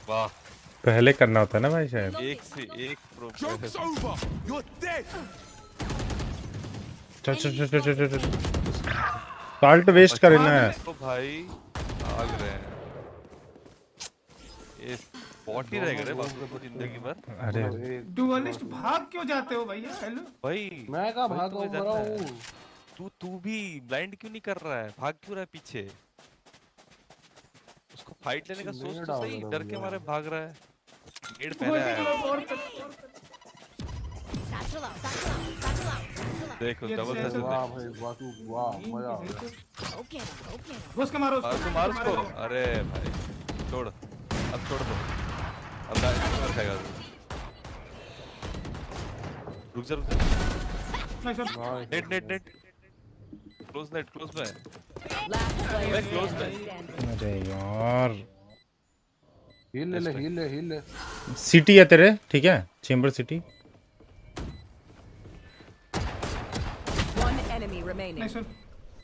वाह पहले करना होता है ना भाई शायद। एक से एक चल साल्ट वेस्ट करना है तो भाई भाग रहे हैं। ये बॉट ही रहेगा रे बाकी तो जिंदगी भर। अरे डुअलिस्ट भाग क्यों जाते हो भैया? हेलो भाई मैं कहाँ भाग रहा हूँ? तू भी ब्लाइंड क्यों नहीं कर रहा है? भाग क्यों रहा है पीछे? उसको फाइट लेने का सोच तो सही। डर के मारे भाग रहा है। गेट पहले आया देखो डबल था। वाह भाई वासु वाह मजा आ गया। घुस के मारो उसको। अरे भाई छोड़ अब छोड़ दो। अब लाइट खाएगा। रुक जा नेट क्लोज में क्लोज में। अरे यार हील ले। सिटी है तेरे ठीक है। Chamber city. नहीं सुन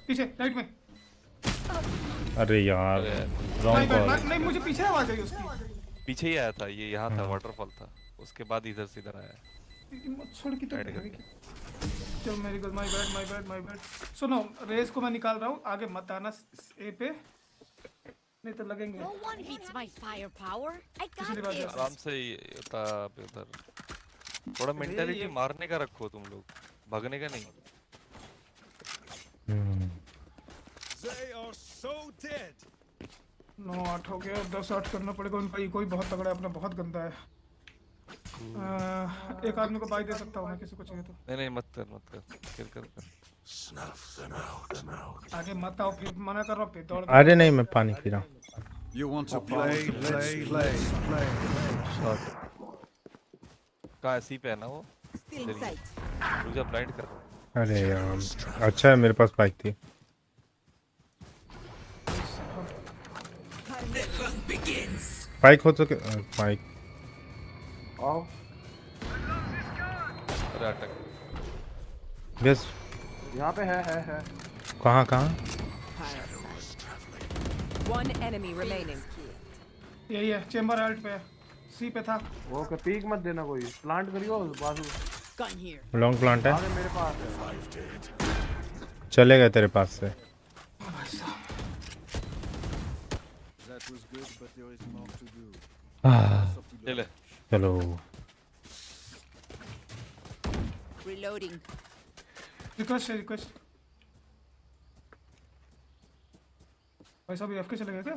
पीछे राइट में। अरे यार रॉन्ग कॉल। नहीं मुझे पीछे आवाज आई उसकी। पीछे ही आया था ये। यहाँ था वाटरफॉल था। उसके बाद इधर से इधर आया। छोड़ की तो चल मेरी गलती। My bad. सुनो रेस को मैं निकाल रहा हूँ। आगे मत आना ए पे नहीं तो लगेंगे। No one beats my firepower. I got this. आराम से होता उधर। थोड़ा मेंटालिटी मारने का रखो तुम लोग। भागने का नहीं। They are so dead. 9-8 हो गया। 10-8 करना पड़ेगा। उनका इको ही बहुत तगड़ा है। अपना बहुत गंदा है। एक आदमी को बाई दे सकता हूँ मैं किसी को चाहिए तो। नहीं मत कर किल कर। आगे मत आओ फिर मना कर रहा हूँ। दौड़। अरे नहीं मैं पानी पी रहा हूँ। You want to play? Let's play. Shot कहाँ सी पे है ना वो। रुक जा ब्लाइंड कर। अरे यार अच्छा है मेरे पास बाइक थी। बाइक हो तो बाइक आओ। अरे अटक। यस यहाँ पे है। कहाँ One enemy remaining. यही है चेंबर अल्ट पे सी पे था। वो के पीक मत देना कोई। प्लांट करियो बाजू। लॉन्ग प्लांट है। आगे मेरे पास है। चलेगा तेरे पास से। That was good, but there is more to do. चलो Reloading. रिक्वेस्ट भाई साहब एफके चले गए क्या?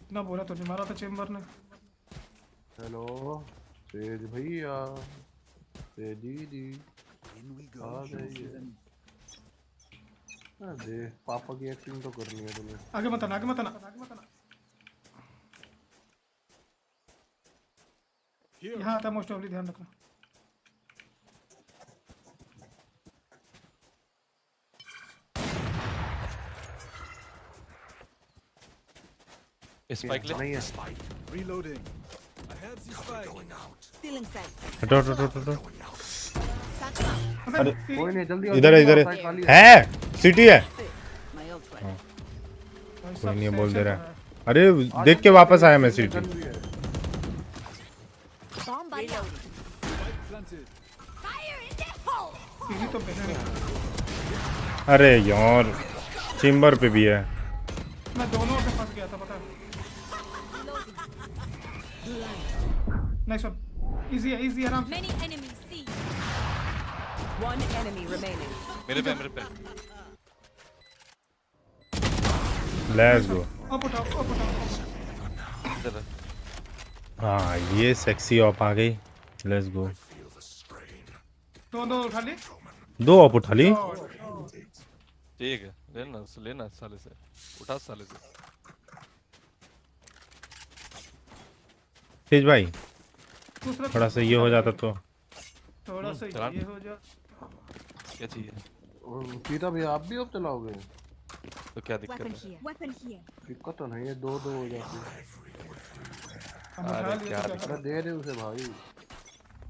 इतना बोला तो नहीं मारा था चेंबर ने। हेलो तेज भैया तेजी आ जाइए। दे पापा की एक्टिंग तो करनी है तुम्हें। आगे मत आना। यहाँ आता मोस्ट ऑफली ध्यान रखना। स्पाइक ले नहीं है Reloading. I have the spike. Stealing sight. हटो हटो हटो हटो। अरे कोई नहीं जल्दी इधर है इधर है सिटी है। My ult ready. हाँ। कोई नहीं बोल दे रहा है। अरे देख के वापस आया मैं city. Bomb buddy out. Spike planted. Fire in the hole. यही तो बहन है। अरे यार चेम्बर पे भी है। मैं दोनों से फंस गया था पता है। Nice one. इजी है आराम से। Many enemies see. One enemy remaining. मेरे पे लेट्स गो। अप उठाओ। इधर है। हाँ ये सेक्सी ऑप आ गई। Let's go. दो उठा ली। 2 ऑप उठा ली। ठीक है लेना साले से उठा साले से। तेज भाई थोड़ा सा ये हो जाता तो थोड़ा सा ये हो जा। क्या चाहिए? सीधा भी आप भी अब चलाओगे तो क्या दिक्कत है? दिक्कत तो नहीं है 2-2 हो जाती है। अरे क्या दिक्कत दे रहे उसे भाई।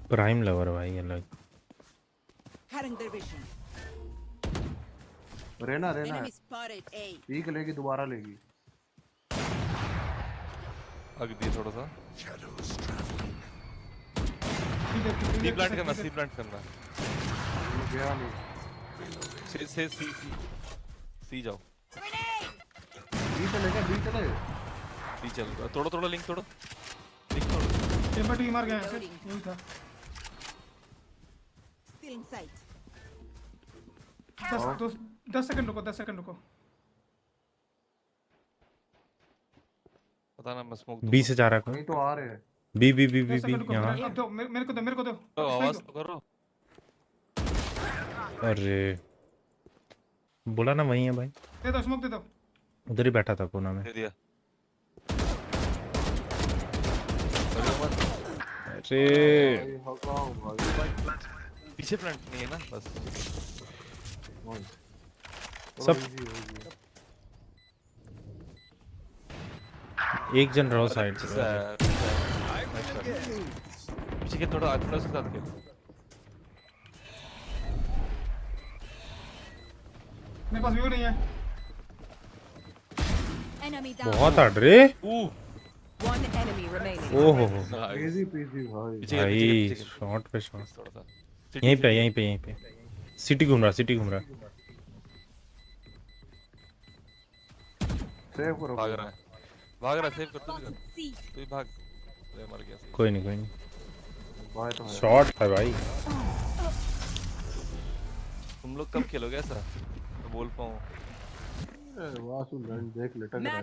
प्राइम लवर भाई अलग। Cutting their vision. रहना Enemy spotted A. पीक लेगी दोबारा लेगी। आग दिए थोड़ा सा। सी प्लांट करना। गया नहीं। सी जाओ। बी चले। सी चल तोड़ो लिंक तोड़ो। चेम्बर टी मार गया ऐसे यही था। Stealing sight. 10 सेकंड रुको। पता ना मैं स्मोक बी से जा रहा है नहीं तो आ रहे हैं। बी यहाँ। अब दो मेरे को दो। आवाज तो करो। अरे बोला ना वही है भाई। दे दो स्मोक दे दो। उधर ही बैठा था कोना में। दे दिया। अरे पीछे प्लांट नहीं है ना बस। सब एक जन रहो साइड से। पीछे के थोड़ा के साथ खेल। मेरे पास व्यू नहीं है। बहुत हट रे। One enemy remaining. ओहो इजी पीसी भाई शॉट पे शॉट। यहीं पे सिटी घूम रहा। सेव करो। भाग रहा है सेव कर तू भी भाग। अरे मर गया। कोई नहीं शॉट था भाई। तुम लोग कब खेलोगे ऐसा तो बोल पाऊँ। वासु लैंड देख लटक रहा है।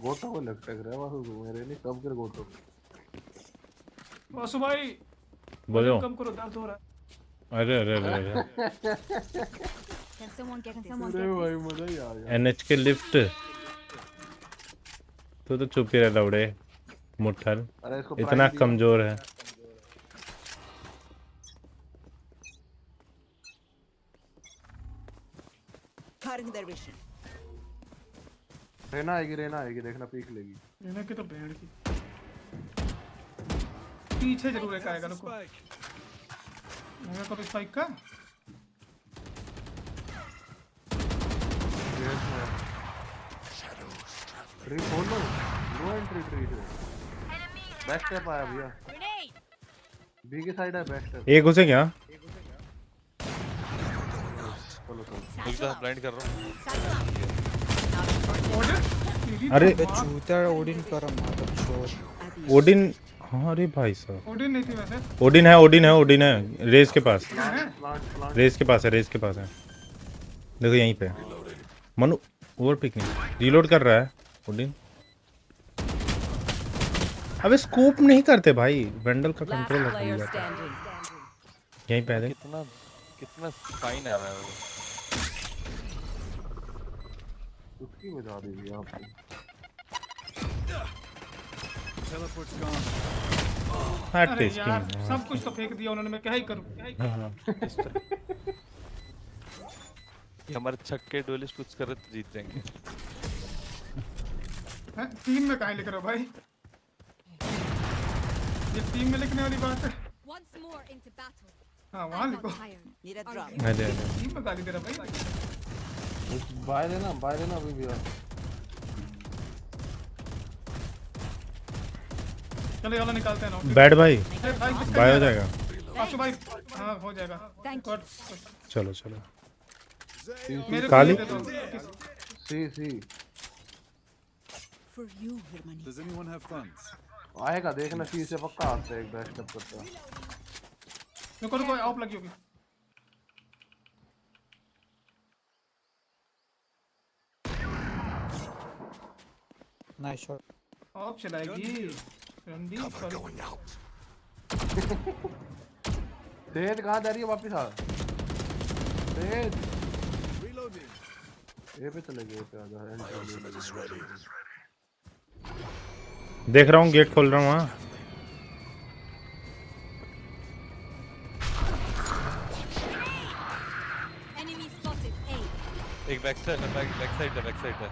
गोटो को लटक रहा है वासु को। मेरे नहीं सबके गोटो। वासु भाई बोलो। कम करो दर्द हो रहा है। अरे भाई मजा ही आ गया। NH के लिफ्ट तो चुप ही रह लौड़े मुठल। इतना कमजोर है। Cutting their vision. रहना आएगी देखना पीक लेगी। रहना की तो बैंड की पीछे जरूर एक आएगा। रुको मेरे को स्पाइक का ट्री खोल लो। नो एंट्री ट्री से बैक स्टेप आया भैया। बी की साइड है बैक स्टेप। एक घुसे क्या? चलो एकदम ब्लाइंड कर रहा हूं। अरे चूता ओडिन कर मार छोड़। ओडिन हाँ अरे भाई साहब ओडिन नहीं थी वैसे। ओडिन है रेस के पास है। देखो यहीं पे मनु ओवर पिक नहीं रीलोड कर रहा है ओडिन। अबे स्कोप नहीं करते भाई। वेंडल का कंट्रोल है यहीं पे। कितना फाइन आ रहा है उसकी बजा दी यहां पे। Teleport's gone. अरे यार सब कुछ तो फेंक दिया उन्होंने। मैं क्या ही करूं। कि हमारे छक्के डुएलिस्ट कुछ करे तो जीत जाएंगे। टीम में कहाँ लिख रहे हो भाई? ये टीम में लिखने वाली बात है। हाँ वहाँ लिखो। अरे टीम में गाली दे रहा भाई। बाय लेना अभी भी। चलो वाला निकालते हैं ना। बैड भाई बाय हो जाएगा। आशु भाई हाँ हो जाएगा। चलो चलो काली सी Does anyone have funds? आएगा देखना सी से पक्का आता है एक बैक स्टेप करता है। रुको ऑफ लगी होगी। Nice shot. ऑफ चलाएगी रंडी। तेज कहाँ जा रही है वापिस आ? तेज ये पे चले गए पे आजा। देख रहा हूँ गेट खोल रहा हूँ। वहाँ एक बैक साइड है।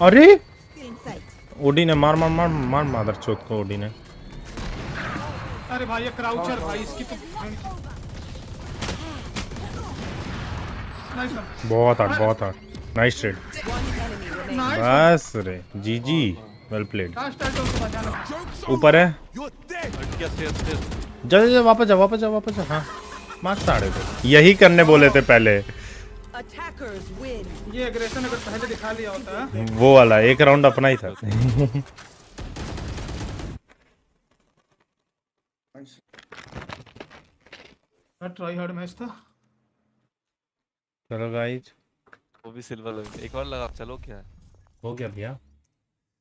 अरे ओडी ने मार मादर चोत को ओडी ने। अरे भाई ये क्राउचर भाई इसकी तो बहुत हार्ड नाइस ट्रेड। बस रे जीजी वेल प्लेड। ऊपर है जा वापस जा। हाँ मार्क साढ़े पे यही करने बोले थे पहले। ये एग्रेशन अगर पहले दिखा लिया होता वो वाला एक राउंड अपना ही था। ट्राई हार्ड मैच था। चलो गाइस वो भी सिल्वर लगा। एक और लगा। चलो क्या है हो गया भैया?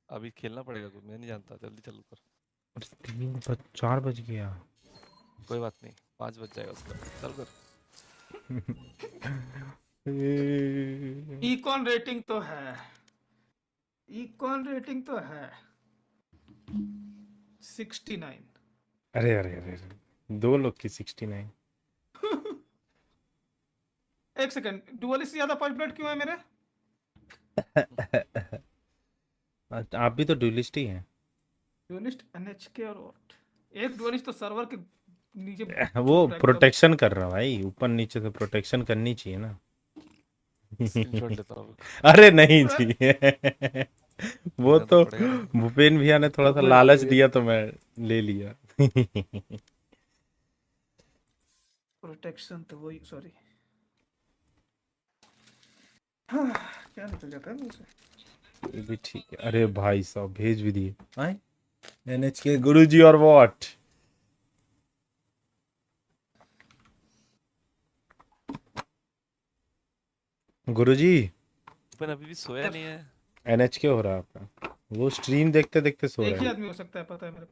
अभी खेलना पड़ेगा कुछ। मैं नहीं जानता। जल्दी चलो कर। 4 बज गया। कोई बात नहीं 5 बज जाएगा उसका। चल कर। इकॉन रेटिंग तो है 69। अरे दो लोग की 69। एक सेकंड डुअलिस्ट ज्यादा फर्स्ट ब्लड क्यों है मेरे? आप भी तो डुअलिस्ट ही हैं। डुअलिस्ट एनएचके और व्हाट? एक डुअलिस्ट तो सर्वर के नीचे वो प्रोटेक्शन कर रहा भाई। ऊपर नीचे से प्रोटेक्शन करनी चाहिए ना। स्क्रीनशॉट लेता हूं। अरे नहीं जी वो तो भूपेन भैया ने थोड़ा सा लालच दिया तो मैं ले लिया। प्रोटेक्शन तो वही सॉरी क्या निकल जाता है मुझसे। ये भी ठीक है। अरे भाई साहब भेज भी दिए आए एनएचके गुरुजी और व्हाट। गुरुजी पर अभी भी सोया नहीं है। एनएचके हो रहा है आपका। वो स्ट्रीम देखते देखते सो रहा है। एक ही आदमी हो सकता है पता है मेरे को।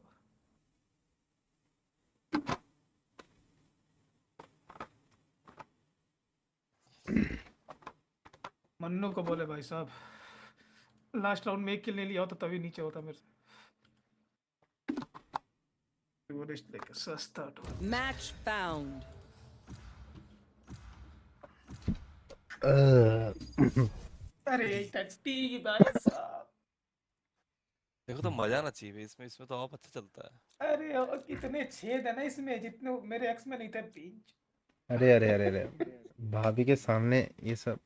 मन्नू को बोले भाई साहब लास्ट राउंड में एक किल नहीं लिया होता तभी नीचे होता मेरे से। वो रिस्ट लेके सस्ता मैच फाउंड। अरे टचटी भाई साहब देखो तो मजा आना चाहिए इसमें तो और अच्छा चलता है। अरे और कितने छेद है ना इसमें जितने मेरे एक्स में नहीं थे पिंच। अरे भाभी के सामने ये सब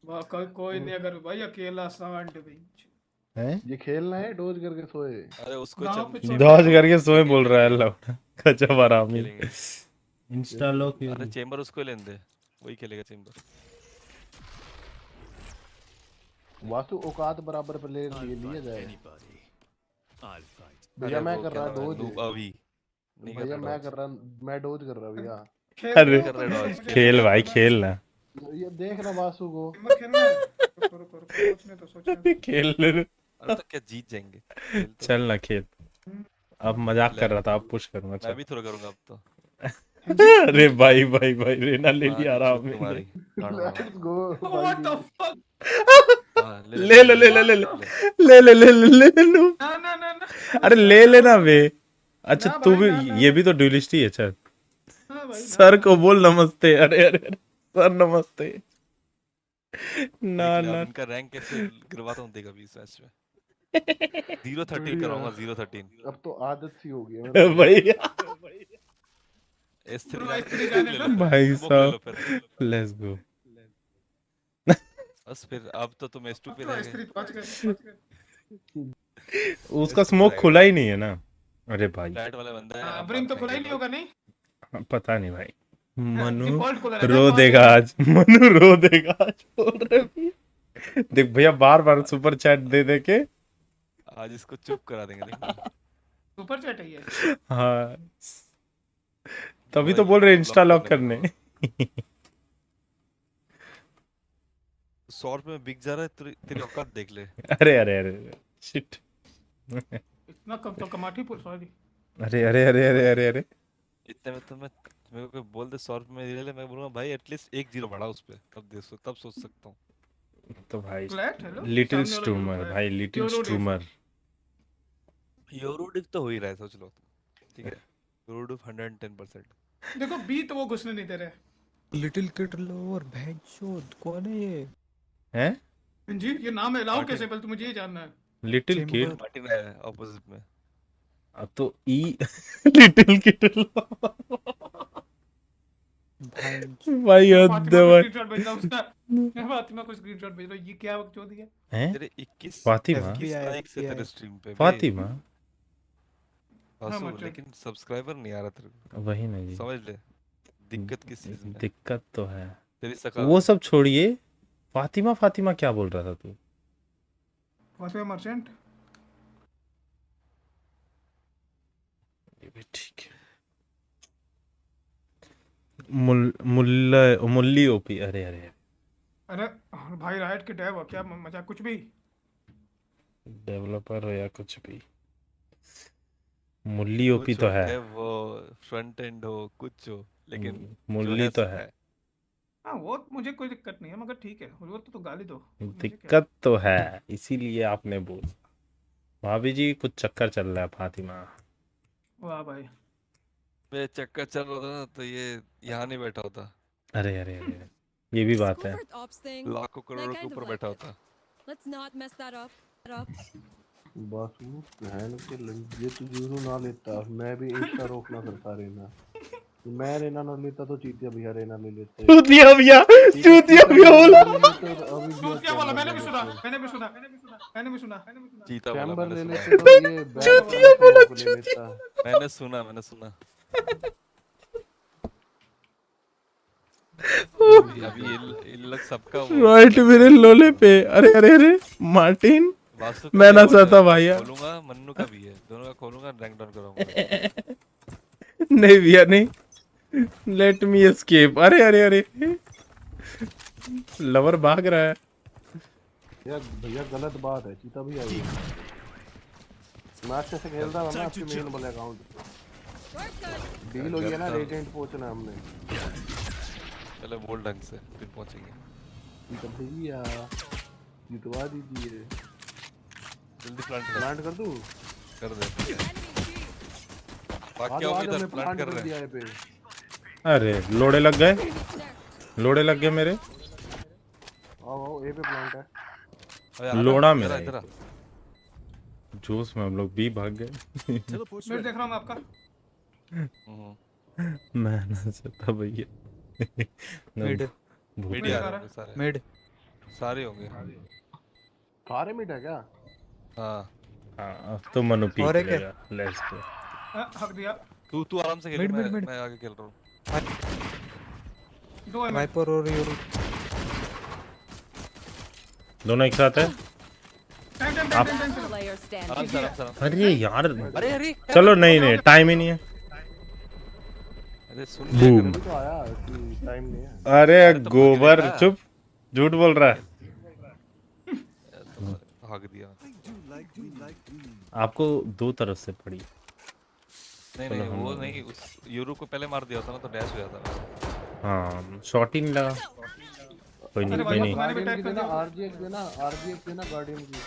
वाह कोई नहीं। अगर भाई अकेला सांड पिंच है ये खेलना है डोज करके सोए। अरे उसको डॉज करके सोए बोल रहा है अल्लाह गजब आरामी। Insta lock. अरे चेंबर उसको लेने दे वही खेलेगा चेंबर। वासु औकात बराबर पे ले लिया जाए। भैया मैं कर रहा डोज अभी नहीं कर भैया मैं कर रहा मैं डोज कर रहा भैया। अरे खेल भाई खेल ना। ये देख ना वासु को खेल ले। अरे तो क्या जीत जाएंगे। चल ना खेल। अब मजाक कर रहा था अब पुश करूंगा। मैं भी थोड़ा करूंगा अब तो। अरे भाई रेना ले लिया आराम में। Let's go what the fuck. ले लो। ना अरे ले लेना बे। अच्छा तू भी ये भी तो ड्यूलिस्ट ही है। चल सर को बोल नमस्ते। अरे सर नमस्ते। ना ना इनका रैंक कैसे गिरवाता हूँ देखा 20 मैच में 0-13 कराऊंगा 0-13 अब तो आदत सी हो गई है मेरे भैया S3 S3 जाने जाने ले दो। लो भाई फिर स्मोक ले लो साहब फिर लेट्स गो। बस फिर अब तो तुम S2 पे तो रह S3 गए पहुंच गए। उसका S2 पे स्मोक रह खुला गए ही नहीं है ना। अरे भाई फ्लैट वाला बंदा है अब ब्रिम बात तो खुला ही करेंगे नहीं होगा नहीं। पता नहीं भाई। मनु डिफॉल्ट खुला रहता है रो पाँच देगा मिनट। आज, मनु रो देगा आज बोल रहे भैया। देख भैया बार बार सुपर चैट दे दे के आज इसको चुप करा देंगे देखना सुपर चैट है ये। हाँ तभी तो भाई बोल रहे ब्लॉक इंस्टा कर लॉक ले करने। मेरे को 100 रुपए में बिक जा रहा है तेरी औकात देख ले अरे अरे अरे शिट। इतना कम तो कमाठी पुल सॉरी। अरे अरे अरे अरे अरे अरे इतने में तो मैं मेरे को कोई बोल दे 100 रुपए में ले ले मैं बोलूंगा भाई एटलीस्ट 1 जीरो बढ़ा उस पे तब सोच सकता हूँ तो भाई फ्लैट हेलो लिटिल सामने वाला स्ट्रूमर यूरो है। भाई लिटिल यूरो स्ट्रूमर। यूरोडिप तो हो ही रहा है सोच लो ठीक है यूरोडिप 110%। देखो बी तो वो घुसने नहीं दे रहे। लिटिल किड लोअर भैंसचोद कौन है ये? हैं जी ये नाम है लाओ कैसे पहले तो मुझे ये जानना है। लिटिल किड मार्टिन है ऑपोजिट में अब तो ई लिटिल किड भाई हद है भाई। स्क्रीनशॉट भेज दो उसका। फातिमा को स्क्रीनशॉट भेज दो ये क्या बकचोद है। हैं तेरे 21 फातिमा लाइक्स है तेरे स्ट्रीम पे फातिमा वासु लेकिन सब्सक्राइबर नहीं आ रहा तेरे को वही नहीं जी समझ ले दिक्कत किस चीज में दिक्कत तो है। तेरी सका वो सब छोड़िए फातिमा फातिमा क्या बोल रहा था तू? फातिमा मर्चेंट ये भी ठीक है। मुल्ली ओपी अरे अरे अरे भाई राइट के डेव क्या मजाक कुछ भी डेवलपर हो या कुछ भी मुल्ली ओपी तो है वो फ्रंट एंड हो कुछ हो लेकिन मुल्ली तो है। हाँ वो मुझे कोई दिक्कत नहीं है मगर ठीक है वो तो गाली दो दिक्कत तो है इसीलिए आपने बोल। भाभी जी कुछ चक्कर चल रहा है फातिमा। वाह भाई मैं चक्कर चल रहा था ना तो ये यहाँ नहीं बैठा होता। अरे अरे अरे ये भी बात है लाखों करोड़ों के ऊपर बैठा होता। बासु बहन के ये तो जीरो ना लेता मैं भी इंस्टा रोकना करता रहना मैं रेना ना लेता तो चीतिया भैया रेना ले लेते। चूतिया भैया बोला चूतिया बोला मैंने भी सुना चीता बोला चैम्बर ले मैंने लेते तो ये चूतिया बोला चूतिया मैंने सुना अभी इन लोग सबका राइट मेरे लोले पे। अरे अरे अरे मार्टिन मैं ना चाहता भैया खोलूंगा मन्नू का भी है दोनों का खोलूंगा रैंक डाउन करूंगा। नहीं भैया नहीं लेट मी एस्केप। अरे अरे अरे लवर भाग रहा है यार भैया गलत बात है चीता भैया ये मैं अच्छे से खेल रहा हूं ना आपके मेन वाले अकाउंट डील हो गया ना रेजेंट पहुंचना हमने चलो बोल ढंग से फिर पहुंचेंगे। चीता भैया जितवा दीजिए जल्दी प्लांट कर दूं कर दे बाकी और इधर प्लांट कर रहे हैं। अरे लोड़े लग गए मेरे। आओ ए पे प्लांट है लोड़ा मेरा जोश में हम लोग भी भाग गए। मैं देख रहा हूं आपका मैं ना सकता भैया मिड सारे होंगे सारे मिड है क्या? हाँ तो मनु पी लेगा लेट्स गो। हक दिया तू आराम से खेल मैं आगे खेल रहा हूं। दो है वाइपर और यूरो दोनों एक साथ है आप। अरे यार अरे चलो नहीं टाइम ही नहीं है। अरे सुन बूम तो आया कि टाइम नहीं है। अरे गोबर चुप झूठ बोल रहा है। भाग दिया आपको दो तरफ से पड़ी। नहीं वो नहीं उस यूरो को पहले मार दिया था ना तो डैश हो जाता। हाँ शॉट ही नहीं लगा। कोई नहीं गार्डियन की देना आरजीएक्स देना गार्डियन की।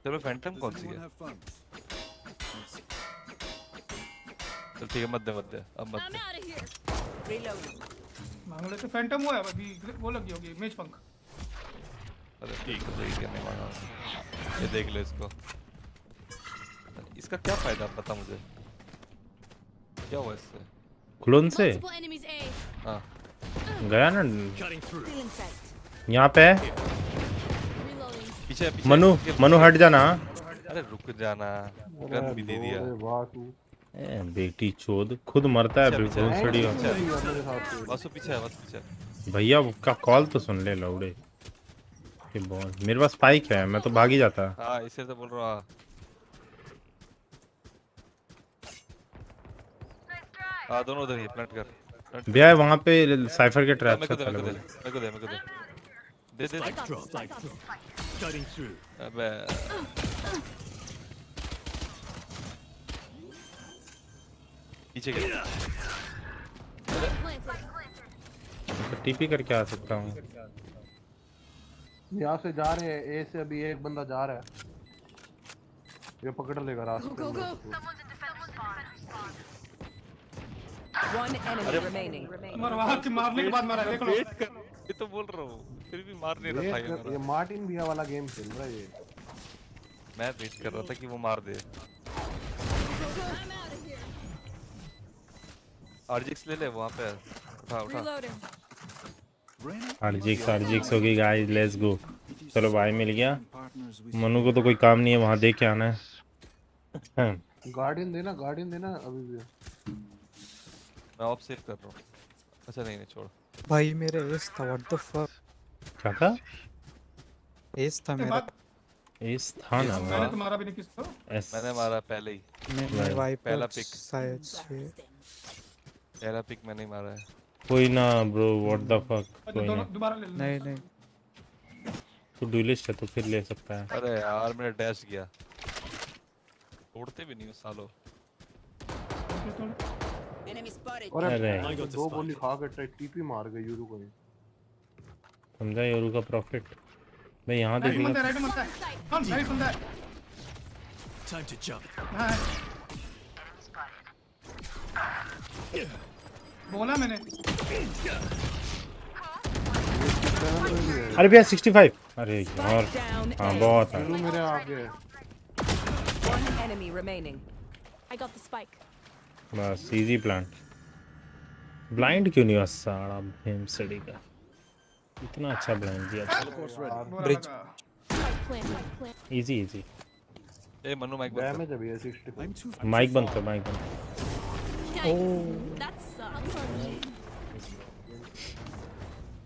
चलो फैंटम कौन सी है? चल ठीक है मत दे अब मत दे। मांग लेते फैंटम हुआ है अभी वो लगी होगी मेज पंख। अरे ठीक है देख के नहीं मांगा। ये देख ले इसको। इसका क्या फायदा पता मुझे? क्या हुआ इससे? क्लोन से? हाँ। गया ना? यहाँ पे है। पीछे मनु हट जाना। अरे रुक जाना। गन भी दे दिया। बेटी चोद खुद मरता है बिल्कुल सड़ी। वासु पीछे है, वासु पीछे। भैया का कॉल तो सुन ले लौड़े। कि बॉल मेरे पास स्पाइक है, मैं तो भाग ही जाता। हाँ इसे तो बोल रहा। हाँ दोनों उधर ही प्लांट कर। भैया वहाँ पे साइफर के ट्रैप मेरे को दे। दे। अबे पीछे गया। टीपी करके आ सकता हूँ। यहाँ से जा रहे हैं, ए से अभी एक बंदा जा रहा है, ये पकड़ लेगा रास्ते में। One enemy remaining. मरवा के मारने के बाद मारा देख लो। ये तो बोल रहा हूँ, फिर भी मार नहीं रहा था ये मार्टिन बिया वाला गेम खेल रहा है ये। मैं वेट कर रहा था कि वो मार दे। आरजीएक्स ले ले वहाँ पे। उठा। आरजीएक्स हो गई गाइस, लेट्स गो। चलो भाई मिल गया। मनु को तो कोई काम नहीं है, वहाँ देख के आना है। गार्डियन देना अभी भी। मैं ऑफ सेव कर रहा हूँ। अच्छा नहीं छोड़। भाई मेरे एस था, व्हाट द फक। क्या था? एस था मेरा। एस था ना? मैंने तो मारा भी नहीं किसको। मैंने मारा पहले ही। मैं वाइपर पहला पिक शायद से। पहला पिक मैंने ही मारा है। कोई ना ब्रो, व्हाट द फक। कोई ना। दोबारा ले लो। नहीं तो ड्यूलिस्ट है तो फिर ले सकता है। अरे यार मैंने डैश किया। तोड़ते भी नहीं हो सालो। अरे दो गोली खा के टीपी मार गई यूरू को। समझा यूरू का प्रॉफिट। मैं यहाँ देखूंगा। राइट में है। कौन राइट बंदा है? Time to jump. बोला मैंने। अरे भैया 65। अरे यार हाँ बहुत है। मेरे आगे। One enemy remaining. I got the spike. बस इजी प्लांट। ब्लाइंड क्यों नहीं हुआ सारा भेमसड़ी का? इतना अच्छा ब्लाइंड दिया था। Bridge easy. ए मनु माइक बंद डैमेज अभी है 65। माइक बंद कर।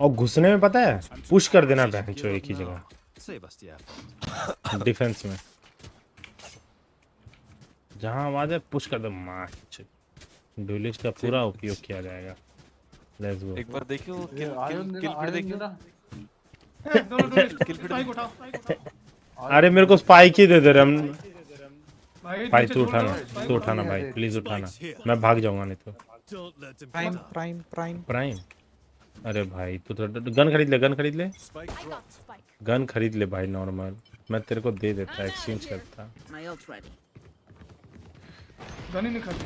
और घुसने में पता है पुश कर देना बेंचो एक ही जगह डिफेंस में। जहां आवाज है पुश कर दो। माच ड्यूलिस्ट का पूरा उपयोग किया जाएगा। लेट्स गो। एक बार देखियो किल देखियो। अरे मेरे को स्पाइक ही दे दे रहे हम। भाई तू उठाना भाई प्लीज उठाना। मैं भाग जाऊंगा नहीं तो। प्राइम। अरे भाई तू तो गन खरीद ले भाई नॉर्मल। मैं तेरे को दे देता एक्सचेंज करता। गन ही नहीं खरीद।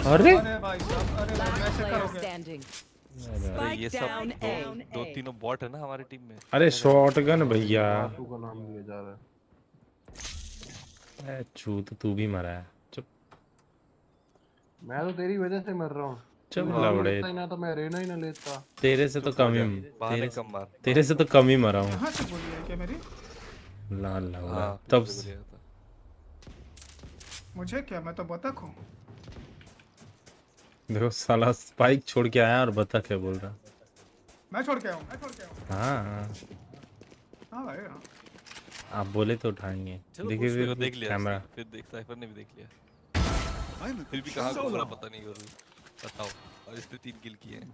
अरे भाई साहब अरे कैसे करोगे? अरे ये सब दो तीनों बॉट है ना हमारी टीम में। अरे शॉटगन भैया। तू का नाम लिया जा रहा है। चूत तू भी मरा है। चुप। मैं तो तेरी वजह से मर रहा हूँ। चुप लवड़े। ना तो मैं रेना ही ना लेता। तेरे से तो कम ही मरा हूँ। कहां से बोली है क्या मेरी? लाल तब मुझे क्या, मैं तो बतख हूँ। देखो साला स्पाइक छोड़ के आया और बतख है बोल रहा। मैं छोड़ के आऊँ। हाँ भाई हाँ। आप बोले तो उठाएंगे। देखिए देख लिया कैमरा। फिर देख साइफर ने भी देख लिया। फिर भी कहाँ को पता नहीं करूँ। बताओ और इस पे 3 किल किए हैं।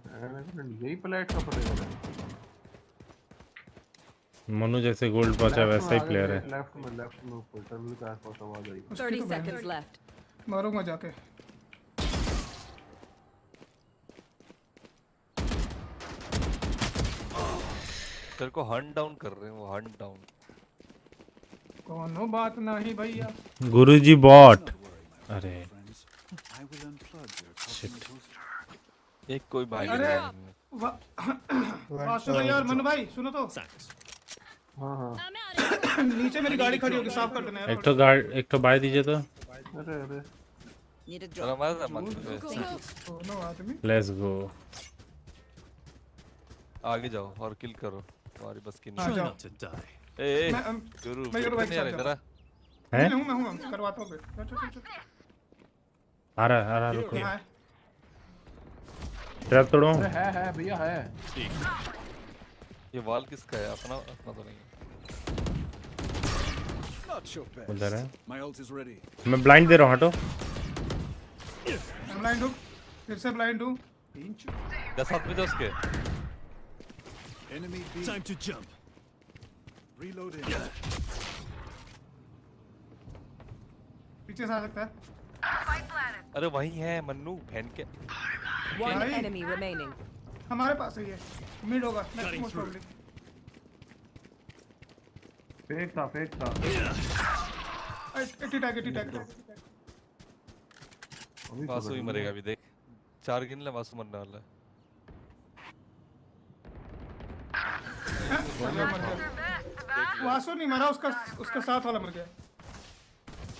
यही प्लेट का पड़ेगा। मनु जैसे गोल्ड पहुंचा वैसा ही प्लेयर है। लेफ्ट में ऊपर टनल के आसपास आवाज आई। 30 seconds left. मारूंगा जाके। तेरे को हंट डाउन कर रहे हैं वो हंट डाउन। कोनो बात नहीं भैया। गुरुजी बॉट अरे एक कोई भाई अरे वासु भाई यार मनु भाई सुनो तो। हाँ हाँ नीचे मेरी गाड़ी खड़ी होगी, साफ कर देना यार। एक तो बाय दीजिए तो। अरे अरे लेट्स गो। आगे जाओ और किल करो, तुम्हारी बस की हाँ, नहीं। जाओ। ए मैं गुरु गुरु भाई नहीं आ रहा इधर आ। हैं? मैं हूँ करवाता हूँ। चल आ रहा रुको। यहाँ है। ट्रैप तोड़ो। अरे है भैया है। ये वॉल किसका है? अपना अपना तो नहीं है। उधर है। My ult is ready. मैं ब्लाइंड दे रहा हूँ, हटो। मैं ब्लाइंड हूँ, फिर से ब्लाइंड हूँ। 10 हाथ में दो उसके। Enemy B. Time to jump. Reloading. पीछे से आ सकता है। अरे वही है मन्नू बहन के। One enemy remaining. हमारे पास ही है। मिड होगा मोस्ट प्रोबब्ली। फेक था। टिक वासु ही मरेगा अभी, देख 4 गिन ले, वासु मरने वाला है। वासु नहीं मरा, उसका साथ वाला मर गया।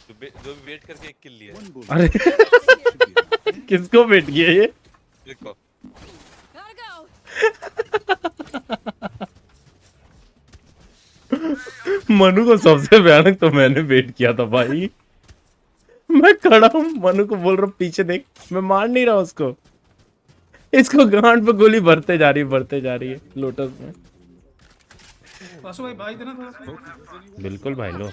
जो भी वेट करके एक किल लिया। अरे किसको वेट किया ये? देखो मनु को सबसे भयानक तो मैंने वेट किया था भाई। मैं खड़ा हूँ, मनु को बोल रहा हूँ पीछे देख, मैं मार नहीं रहा उसको। इसको गांड पे गोली भरते जा रही है लोटस में। वासु भाई भाई देना थोड़ा सा। बिल्कुल भाई लो।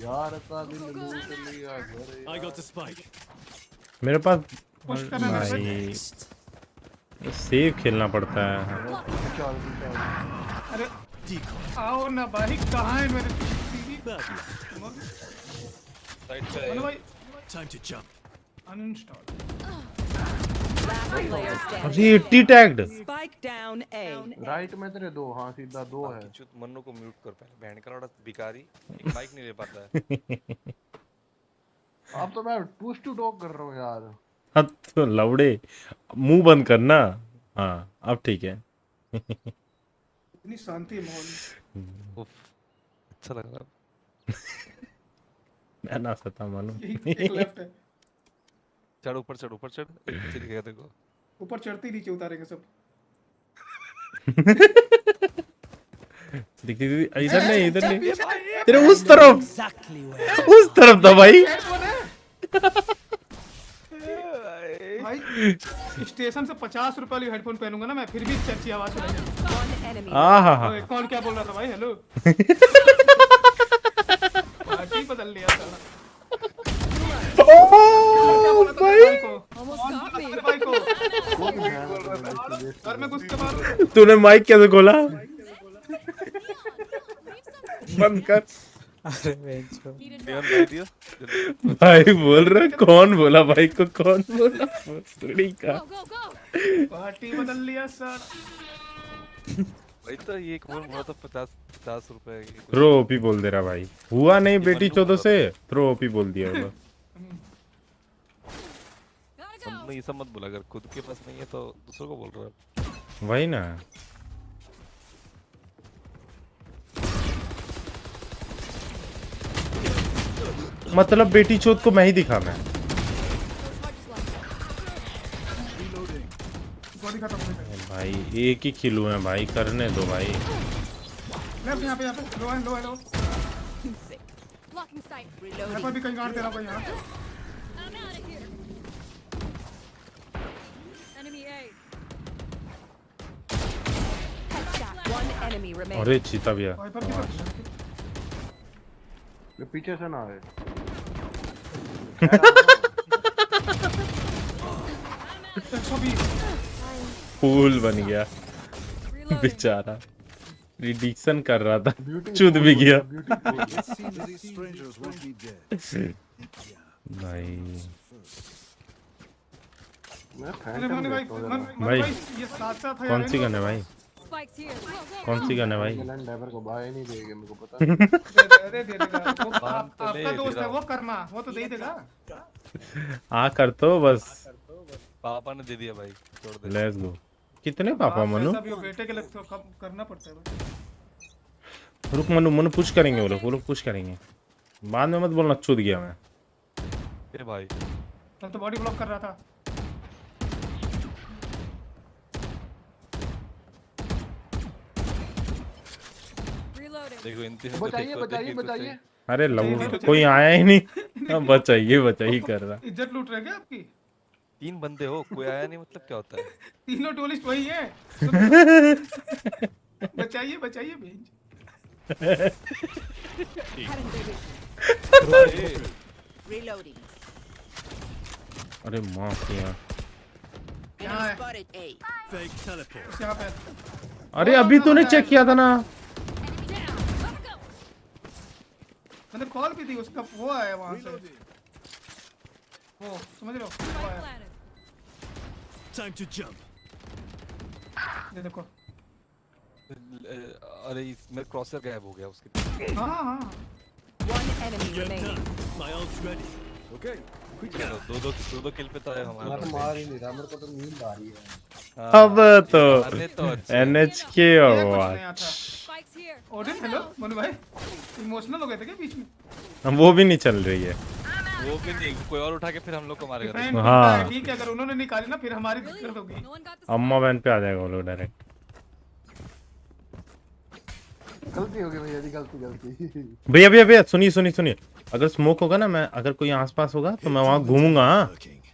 यार का दिल लूट लिया घरे। I got the spike. मेरे पास पुश करना है भाई सेफ खेलना पड़ता है। अरे आओ ना भाई, कहाँ है मेरे? साइड पे भाई Time to jump. अनइंस्टॉल। अरे 80 tagged. Spike down A. Right में तेरे 2, हाँ सीधा 2 है। मन्नू को म्यूट कर पहले, बहन का लौड़ा भिखारी, एक माइक नहीं ले पाता है। अब तो मैं पुश टू टॉक कर रहा हूँ यार। अब तो लौड़े मुंह बंद करना। हाँ अब ठीक है। इतनी शांति है माहौल। उफ अच्छा लग रहा है। मैं ना सता मानो। एक लेफ्ट है। चढ़ ऊपर चढ़ नीचे दिखेगा देखो। ऊपर चढ़ते ही नीचे उतारेंगे सब। दिखती इधर नहीं तेरे उस तरफ था भाई। भाई स्टेशन से 50 रुपए वाली हेडफोन पहनूंगा ना मैं, फिर भी अच्छी आवाज सुनाई। कौन क्या बोल रहा था भाई? हेलो पार्टी बदल लिया साला। घर में घुस के मारो। तूने माइक कैसे खोला? बंद कर। अरे भाई बोल रहा कौन बोला भाई को? कौन बोला? पार्टी बदल लिया सर। भाई तो ये कौन बोला था 50 रुपए? प्रो ओपी बोल दे रहा भाई। हुआ नहीं बेटी 14 से, प्रो ओपी बोल दिया होगा। हमने ये सब मत बोला, अगर खुद के पास नहीं है तो दूसरों को बोल रहा है। वही ना। मतलब बेटी चोद को मैं ही दिखा मैं। भाई एक ही किलो है भाई, करने दो भाई। यहाँ पे लो है। मैं भी कहीं गाड़ दे रहा भाई यहाँ। अरे चीता भैया पीछे से ना है। फूल बन गया बेचारा, रिडिक्शन कर रहा था, चुद भी गया भाई। भाई ये साथ-साथ है कौन सी गन है भाई? कौन सी गन है भाई? ड्राइवर को बाय नहीं देगा मेरे को पता। दे देगा वो आपका दोस्त है वो कर्मा वो तो दे देगा। हाँ कर तो बस। पापा ने दे दिया भाई, छोड़ दे। Let's go. कितने पापा मनु? बेटे के लिए तो करना पड़ता है। रुक मनु, मनु पुश करेंगे वो लोग पुश करेंगे। बाद में मत बोलना चूत गया मैं। ए भाई तब तो बॉडी ब्लॉक कर रहा था। देखो बचाइए। अरे लव कोई आया ही नहीं। बचाइए कर रहा। इज्जत लूट रहे क्या आपकी? 3 बंदे हो, कोई आया नहीं मतलब क्या होता है? तीनों टूरिस्ट वही है। बचाइए बेंच। अरे माफ किया। अरे अभी तूने चेक किया था ना। मैंने कॉल भी दी उसका वो आया वहां से। वो समझ रहे हो? Time to jump. ये देखो। अरे इसमें क्रॉसर गायब हो गया उसके। हाँ। One enemy remaining. My ult's ready. Okay. दो किल पे तो है हमारा। मैं तो मार ही नहीं रहा, मेरे को तो नींद आ रही है। अब तो NHK ओडिन हेलो मनु भाई, इमोशनल हो गए थे क्या बीच में? वो भी नहीं चल रही है। वो भी नहीं, कोई और उठा के फिर हम लोग को मारेगा। हाँ ठीक है, अगर उन्होंने निकाली ना फिर हमारी दिक्कत होगी। अम्मा बहन पे आ जाएगा वो लोग डायरेक्ट। गलती हो गई भैया जी, गलती। भैया सुनिए। अगर स्मोक होगा ना, मैं अगर कोई आसपास होगा तो मैं वहाँ घूमूंगा। हाँ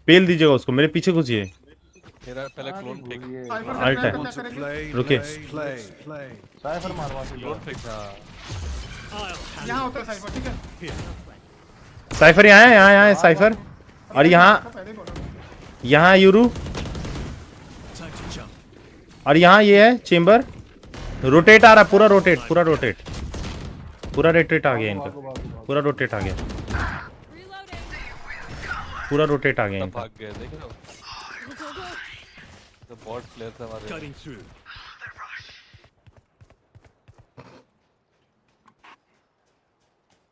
पेल दीजिएगा उसको, मेरे पीछे घुसिए। मेरा पहले क्लोन फेंक। अल्ट है, रुके। साइफर मारवा के क्लोन फेंक। यहाँ होता है साइफर, ठीक है। साइफर यहाँ है साइफर। और यहाँ यूरू। और यहाँ ये है चेम्बर। रोटेट आ रहा, पूरा रोटेट आ गया इनका। पूरा रोटेट आ गया इनका। भाग गए, देख रहे हो? तो बॉट प्लेयर था हमारे।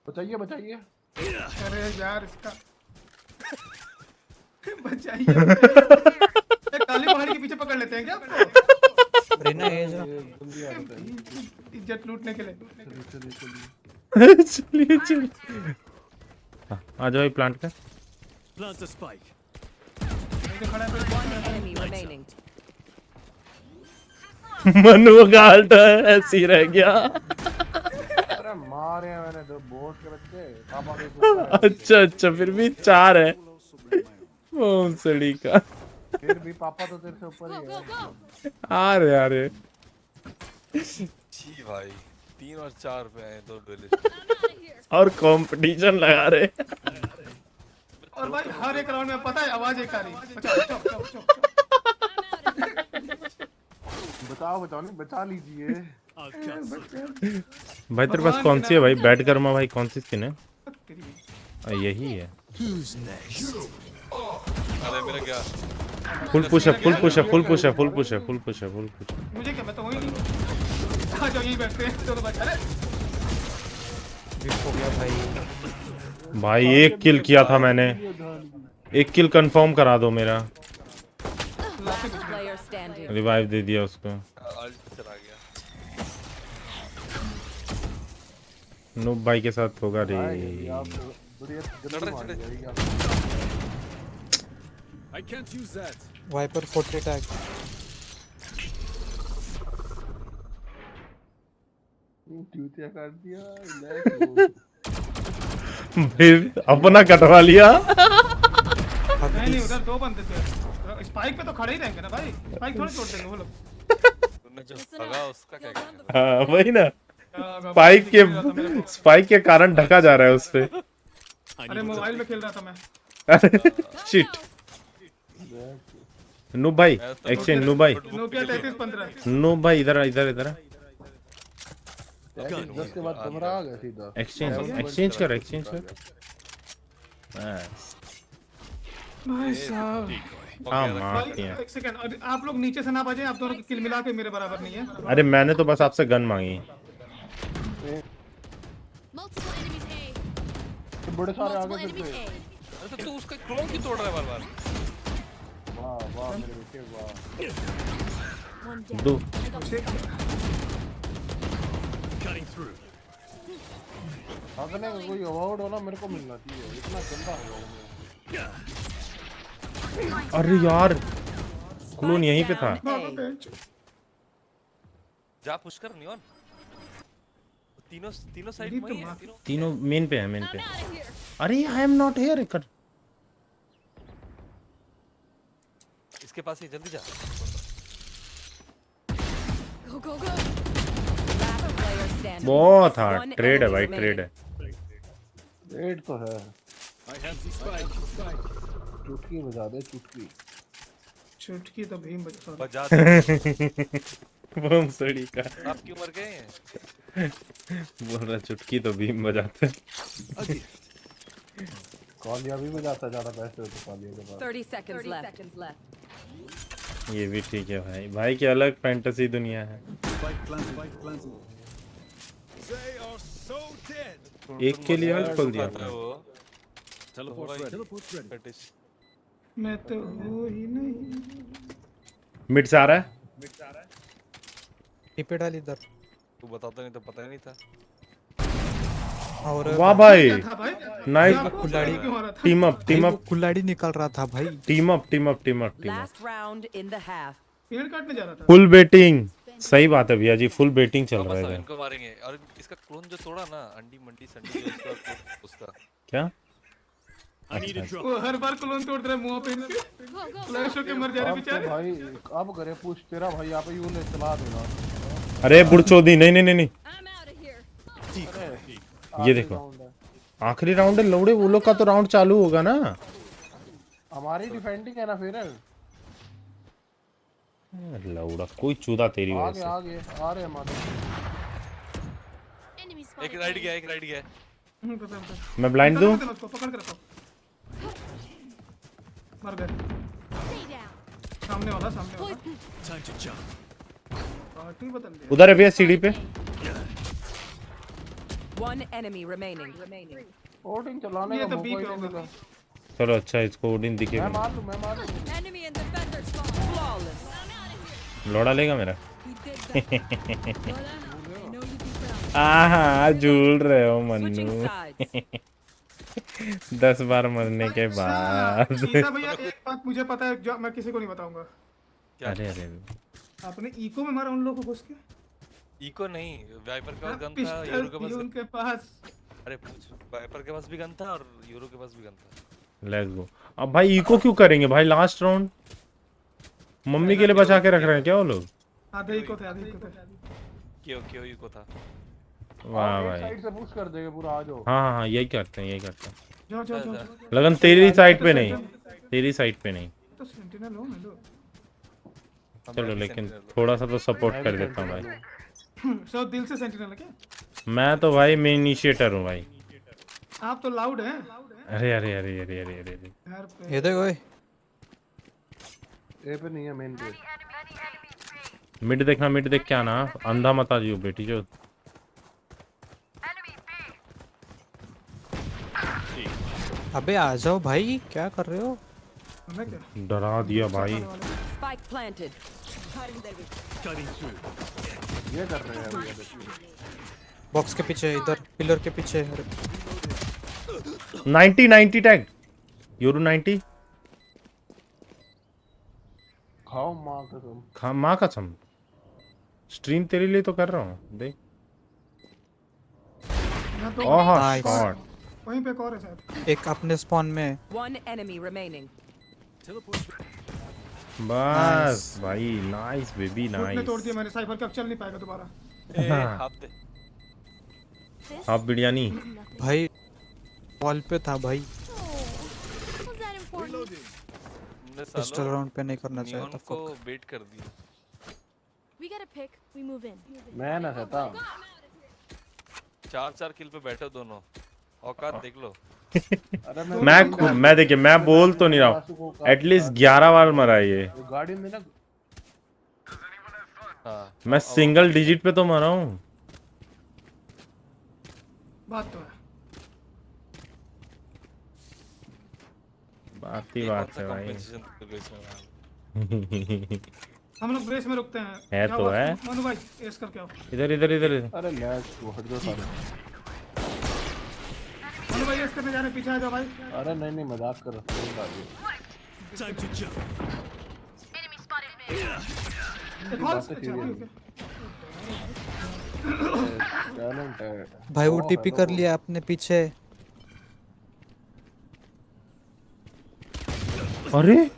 बचाइए। अरे यार इसका बचाइए। काली पहाड़ी के पीछे पकड़ लेते हैं क्या आपको? इज्जत लूटने के लिए। चलिए आ जाओ प्लांट का। Plant a spike. One enemy remaining. Manu का हाल्ट ऐसे ही रह गया। अरे मारे मैंने दो बोट के बच्चे पापा के। अच्छा फिर भी 4 है। ओ सड़ी का। फिर भी पापा तो तेरे से ऊपर ही है। आ रहे जी भाई 3 और 4 पे आए दो डुएलिस्ट। और कंपटीशन लगा रहे। और भाई हर एक राउंड में पता है आवाज एक आ रही। बचा लीजिए। भाई तेरे पास कौन सी है भाई? बैट कर्मा भाई कौन सी स्किन है? यही है। अरे मेरा क्या? फुल पुश है। मुझे क्या, मैं तो वही नहीं। आ जाओ यहीं बैठते हैं चलो बचा। अरे हो गया भाई 1 किल किया था मैंने। 1 किल कंफर्म करा दो मेरा। रिवाइव दे दिया उसको। चला गया। नूब भाई के साथ होगा रे। I can't use that. Viper 40 tag. जूतिया काट दिया। फिर अपना कटवा लिया। नहीं उधर 2 बंदे थे। स्पाइक पे तो खड़े ही रहेंगे ना भाई, स्पाइक थोड़ी छोड़ देंगे वो लोग। तूने जो भगा उसका क्या कहना? हाँ वही ना, स्पाइक के कारण ढका जा रहा है उस पे। अरे मोबाइल में खेल रहा था मैं। शिट। नूब भाई एक्सचेंज। नूब भाई इधर उसके बाद तुम्हारा आ गया सीधा। एक्सचेंज कर। भाई साहब हाँ भाई मार दिया। एक सेकंड, आप लोग नीचे से ना बजे, आप दोनों की किल मिला के मेरे बराबर नहीं है। अरे मैंने तो बस आपसे गन मांगी। बड़े सारे आगे फिर से। अरे तो तू उसका क्लोन क्यों तोड़ रहा है बार-बार? वाह वाह मेरे बेटे वाह। दो आपने कोई अवार्ड हो ना मेरे को मिलना चाहिए, इतना गंदा हो गया। अरे यार क्लोन यहीं पे था। जा पुश कर नियॉन। तीनों साइड में ही है तीनों। तीनों मेन पे है, मेन पे। अरे आई एम नॉट हियर कर। इसके पास ही जल्दी जा। बहुत हार्ड ट्रेड है भाई, ट्रेड है। ट्रेड तो है। चुटकी बजा दे, चुटकी। चुटकी तो भीम बजा दे। बम सड़ी का। आप क्यों मर गए हैं? बोल रहा चुटकी तो भीम बजाते। कॉलिया भी बजाता, ज्यादा पैसे हो तो कॉलिया के पास। 30 seconds left. ये भी ठीक है भाई, भाई की अलग फैंटेसी दुनिया है। एक के लिए अल्ट खोल दिया था। मैं तो हूँ ही नहीं। मिड से आ रहा है। टिपे डाल इधर। तू बताता नहीं तो पता ही नहीं था। और वाह भाई नाइस। कुल्हाड़ी टीम अप कुल्हाड़ी निकल रहा था भाई। Team up. Last round in the half. पेड़ काटने जा रहा था। Full baiting. सही बात है भैया जी, फुल बेटिंग चल रहा है। इनको मारेंगे। और इसका क्लोन जो तोड़ा ना, अंडी मंडी संडी उसका क्या? वो हर बार क्लोन तोड़ रहा है मुंह पे इनके। फ्लैश होके मर जा रहे बेचारे। भाई अब करे पुश, तेरा भाई यहाँ पे यूं ले चला देगा। अरे बुड़चोदी नहीं। ये देखो आखिरी राउंड है लौड़े, वो लोग का तो राउंड चालू होगा ना। हमारी डिफेंडिंग है ना फिर। लौड़ा कोई चूदा तेरी वजह से। आगे आ रहे हमारे। एक राइट गया। मैं ब्लाइंड दूं। पकड़ के रखो। मर गए। सामने वाला। पार्टी बदल दिया। उधर है भैया सीढ़ी पे। One enemy remaining. ओडिन चलाने का मौका ही नहीं मिला। चलो अच्छा इसको ओडिन दिखे। मैं मार लूं। Enemy and defenders flawless. लौड़ा लेगा मेरा। आहा झूल रहे हो मन्नू। 10 बार मरने के बाद। सीता भैया एक बात मुझे पता है जो मैं किसी को नहीं बताऊंगा। अरे आपने इको में मारा उन लोगों को घुस के। इको नहीं, वाइपर के पास गन था, यूरो के पास। अरे वाइपर के पास भी गन था और यूरो के पास भी गन था। Let's go. अब भाई इको क्यों करेंगे भाई? लास्ट राउंड मम्मी के लिए बचा के रख रहे हैं क्या वो लोग? आधे इको थे। क्यों इको था? वाह भाई साइड से पुश कर देंगे पूरा। आ जाओ। हाँ यही करते हैं। जाओ। लगन तेरी साइड पे नहीं। तो सेंटिनल हो मैं चलो लेकिन थोड़ा सा तो सपोर्ट कर देता हूँ भाई। सब दिल से सेंटिनल है क्या? मैं तो भाई मैं इनिशिएटर हूँ भाई। आप तो लाउड हैं। अरे ये देखो ए पे नहीं है, मेन पे। मिड देखना, मिड देख के आना। अंधा मत आ जियो बेटी जो। अबे आ जाओ भाई, क्या कर रहे हो? डरा दिया भाई। Spike planted. ये कर रहे हैं अभी। बॉक्स के पीछे, इधर पिलर के पीछे। 90 टैग यूरो 90। खाओ माँ कसम। माँ कसम। स्ट्रीम तेरे लिए तो कर रहा हूँ देख। शॉट। वहीं पे एक और है शायद। एक अपने स्पॉन में। One enemy remaining. बस भाई नाइस बेबी नाइस। तोड़ दिया मैंने साइफर का, चल नहीं पाएगा दोबारा। आप बिरयानी भाई वॉल पे था भाई। पिस्टल राउंड पे नहीं करना चाहिए था। को बेट कर दिया। मैं ना था। 4 किल पे बैठे दोनों। औकात देख लो। मैं देखिए मैं बोल तो नहीं रहा हूँ, एटलीस्ट 11 बार मरा ये। गाड़ी में ना मैं सिंगल डिजिट पे तो मरा हूँ। बात तो है, बात ही बात है भाई। हम लोग ब्रेस में रुकते हैं। है क्या तो हुआ? है। मनु भाई एस करके आओ। इधर इधर इधर अरे लैग को हट जाओ सारे। मनु भाई एस करने जा रहे हैं, पीछे आ जाओ भाई। अरे नहीं नहीं मजाक कर रहा हूँ। भाई वो टीपी कर लिया अपने पीछे। अरे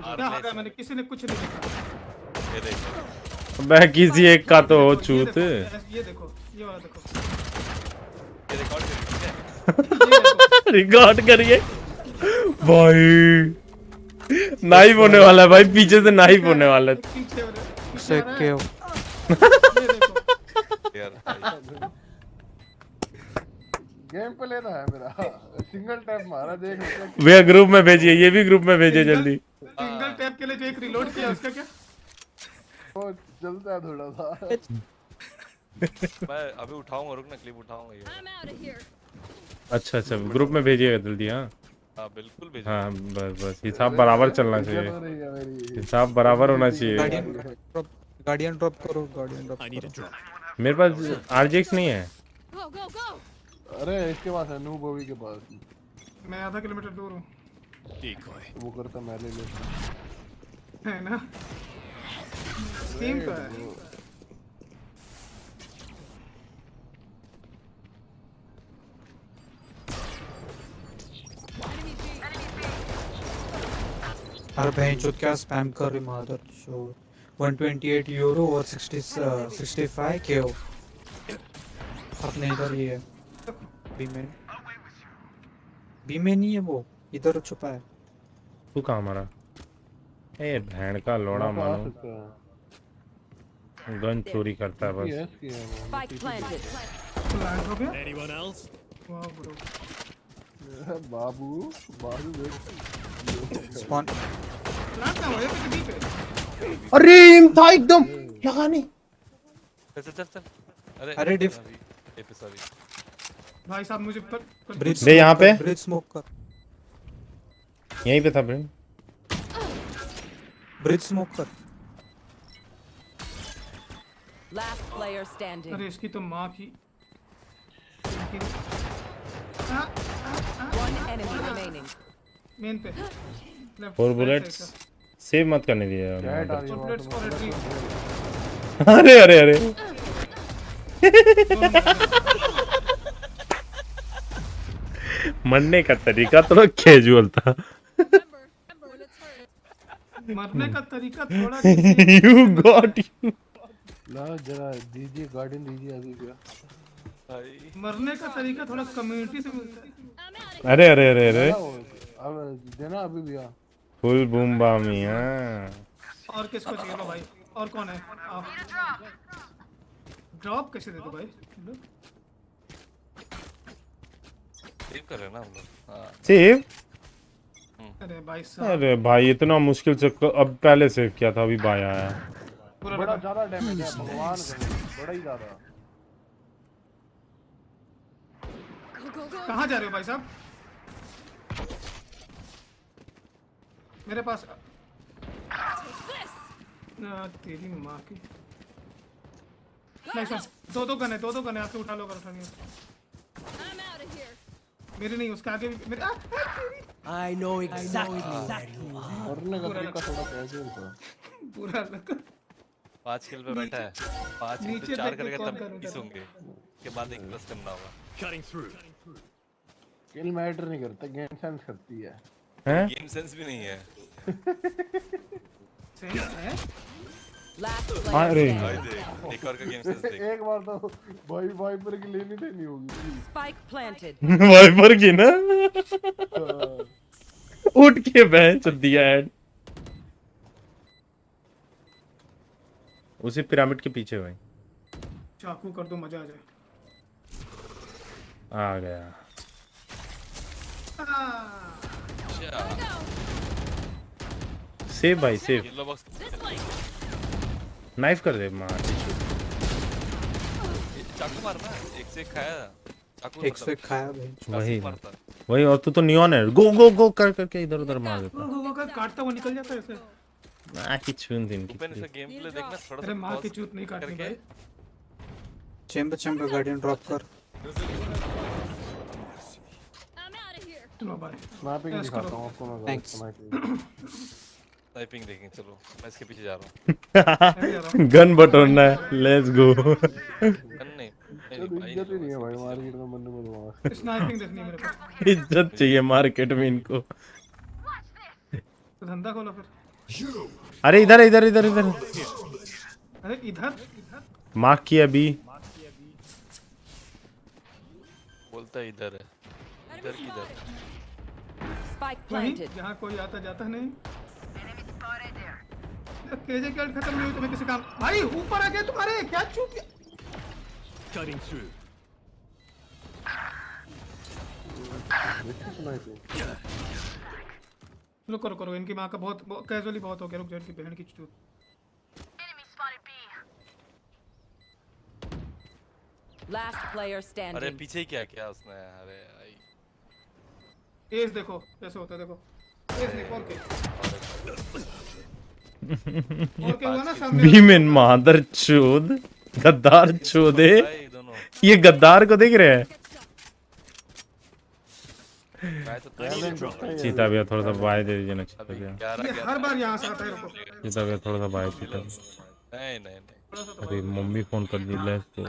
क्या हो गया? मैंने किसी ने कुछ नहीं देखा। मैं किसी एक का तो हो चूत। ये देखो, ये वाला देखो। रिकॉर्ड करिए भाई। नाइफ होने वाला है भाई, पीछे से नाइफ होने वाला है। गेम पे लेना है मेरा। सिंगल टैप मारा देख। भैया ग्रुप में भेजिए, ये भी ग्रुप में भेजिए जल्दी। सिंगल टैप के लिए जो एक रिलोड किया उसका क्या? वो चलता है थोड़ा सा। मैं अभी उठाऊंगा, रुक ना, क्लिप उठाऊंगा ये। अच्छा अच्छा ग्रुप में भेजिएगा जल्दी। हाँ हाँ बिल्कुल भेजिए। हाँ बस बस हिसाब बराबर चलना चाहिए, हिसाब बराबर होना चाहिए। गार्डियन ड्रॉप करो, गार्डियन ड्रॉप। मेरे पास आरजेक्स नहीं है। अरे इसके पास है, नू बोवी के पास। मैं आधा किलोमीटर दूर हूँ। वो करता मैं ले लेता है ना, स्कीम तो है। अरे बहन चोद क्या स्पैम कर रही मादर चोद। 128 यूरो और 65 KO अपने इधर ही है। बी में नहीं है वो, इधर छुपा है। तू कहाँ मारा? ए भैंड का लोड़ा मानो, गन चोरी करता है बस। बाबू बाबू स्पॉन। अरे था एकदम लगा नहीं। चल चल चल। अरे डिफ भाई साहब मुझे ब्रिज दे यहाँ पे। ब्रिज स्मोक कर। यहीं पे था ब्रिज। ब्रिज स्मोक कर। Last player standing. अरे इसकी तो माँ की। One enemy remaining. मेन पे। 4 बुलेट्स सेव मत करने दिया। अरे अरे अरे मरने का तरीका थोड़ा कैजुअल था। मरने का तरीका थोड़ा यू गॉट यू। ला जरा दीजिए, गार्डन दीजिए अभी क्या। मरने का तरीका थोड़ा कम्युनिटी से मिलता है। अरे अरे अरे अरे अब देना अभी भैया। फुल बूम बामी। और किसको चाहिए लो भाई? और कौन है? आप ड्रॉप कैसे दे दो भाई? सेव कर रहे हैं ना हम लोग। हां सेव। अरे भाई साहब, अरे भाई इतना मुश्किल से अब पहले सेव किया था, अभी भाई आया। बड़ा ज्यादा डैमेज है भगवान का, बड़ा ही ज्यादा। कहाँ जा रहे हो भाई साहब? मेरे पास तेरी माँ की। नहीं सर, दो गन है आपके। उठा लो अगर उठानी है। मेरे नहीं, उसके आगे भी मेरे। I know exactly where you are. मरने का तरीका थोड़ा कैजुअल था। पूरा लगा। 5 किल पे बैठा है। 5 किल पे 4 करेगा तब 20 होंगे। के बाद 1 प्लस करना होगा। किल मैटर नहीं करता, गेम सेंस करती है। हैं? गेम सेंस भी नहीं है। सेंस है? अरे एक और का गेम सेंस देख। एक बार तो भाई वाइपर की लेनी देनी होगी। Spike planted. वाइपर की ना उठ के बेंच दिया ऐड। उसी पिरामिड के पीछे भाई। चाकू कर दो मजा आ जाए। आ गया। सेव भाई सेव। नाइफ कर दे मार। चाकू मारना, एक से खाया चाकू, एक से खाया वही वही। और तू तो नियॉन है, गो गो गो कर करके इधर उधर मार देता। वो काटता हुआ निकल जाता है ऐसे। ना की चून दिन की। इसका गेम प्ले देखना थोड़ा सा। अरे मार की चूत नहीं काटनी भाई। चेंबर गार्डियन ड्रॉप कर। चलो भाई स्नाइपिंग दिखाता हूं आपको मैं। स्नाइपिंग देखें चलो, मैं इसके पीछे जा रहा हूं। गन बटोरना है, लेट्स गो। गन नहीं इज्जत ही नहीं है भाई मार्केट में बंदे बदमाश। स्नाइपिंग देखनी है मेरे को। इज्जत चाहिए मार्केट में इनको। तो धंधा खोलो फिर। अरे इधर इधर इधर इधर। अरे इधर मार्क किया बी। बोलता है इधर है, इधर किधर? Spike planted. जहां कोई आता जाता नहीं। केजे की अल्ट खत्म नहीं हुई, तुम्हें किसी काम। भाई ऊपर आ गए तुम्हारे, क्या चूक गया? Cutting through. रुको रुको रुको, इनकी माँ का बहुत कैजुअली बहुत हो गया। रुक जाओ, इनकी बहन की चूत। Last player standing. अरे पीछे ही क्या किया उसने? अरे एज देखो कैसे होता है, देखो एज नहीं और क्या हुआ ना सामने। भीमेन मादर चोद, गद्दार चोदे। ये गद्दार को देख रहे हैं। चीता भैया थोड़ा सा बाय दे दीजिए ना। चीता भैया हर बार यहाँ से आता है। रुको चीता भैया थोड़ा सा बाय। चीता नहीं अरे मम्मी फोन कर दी ले तो।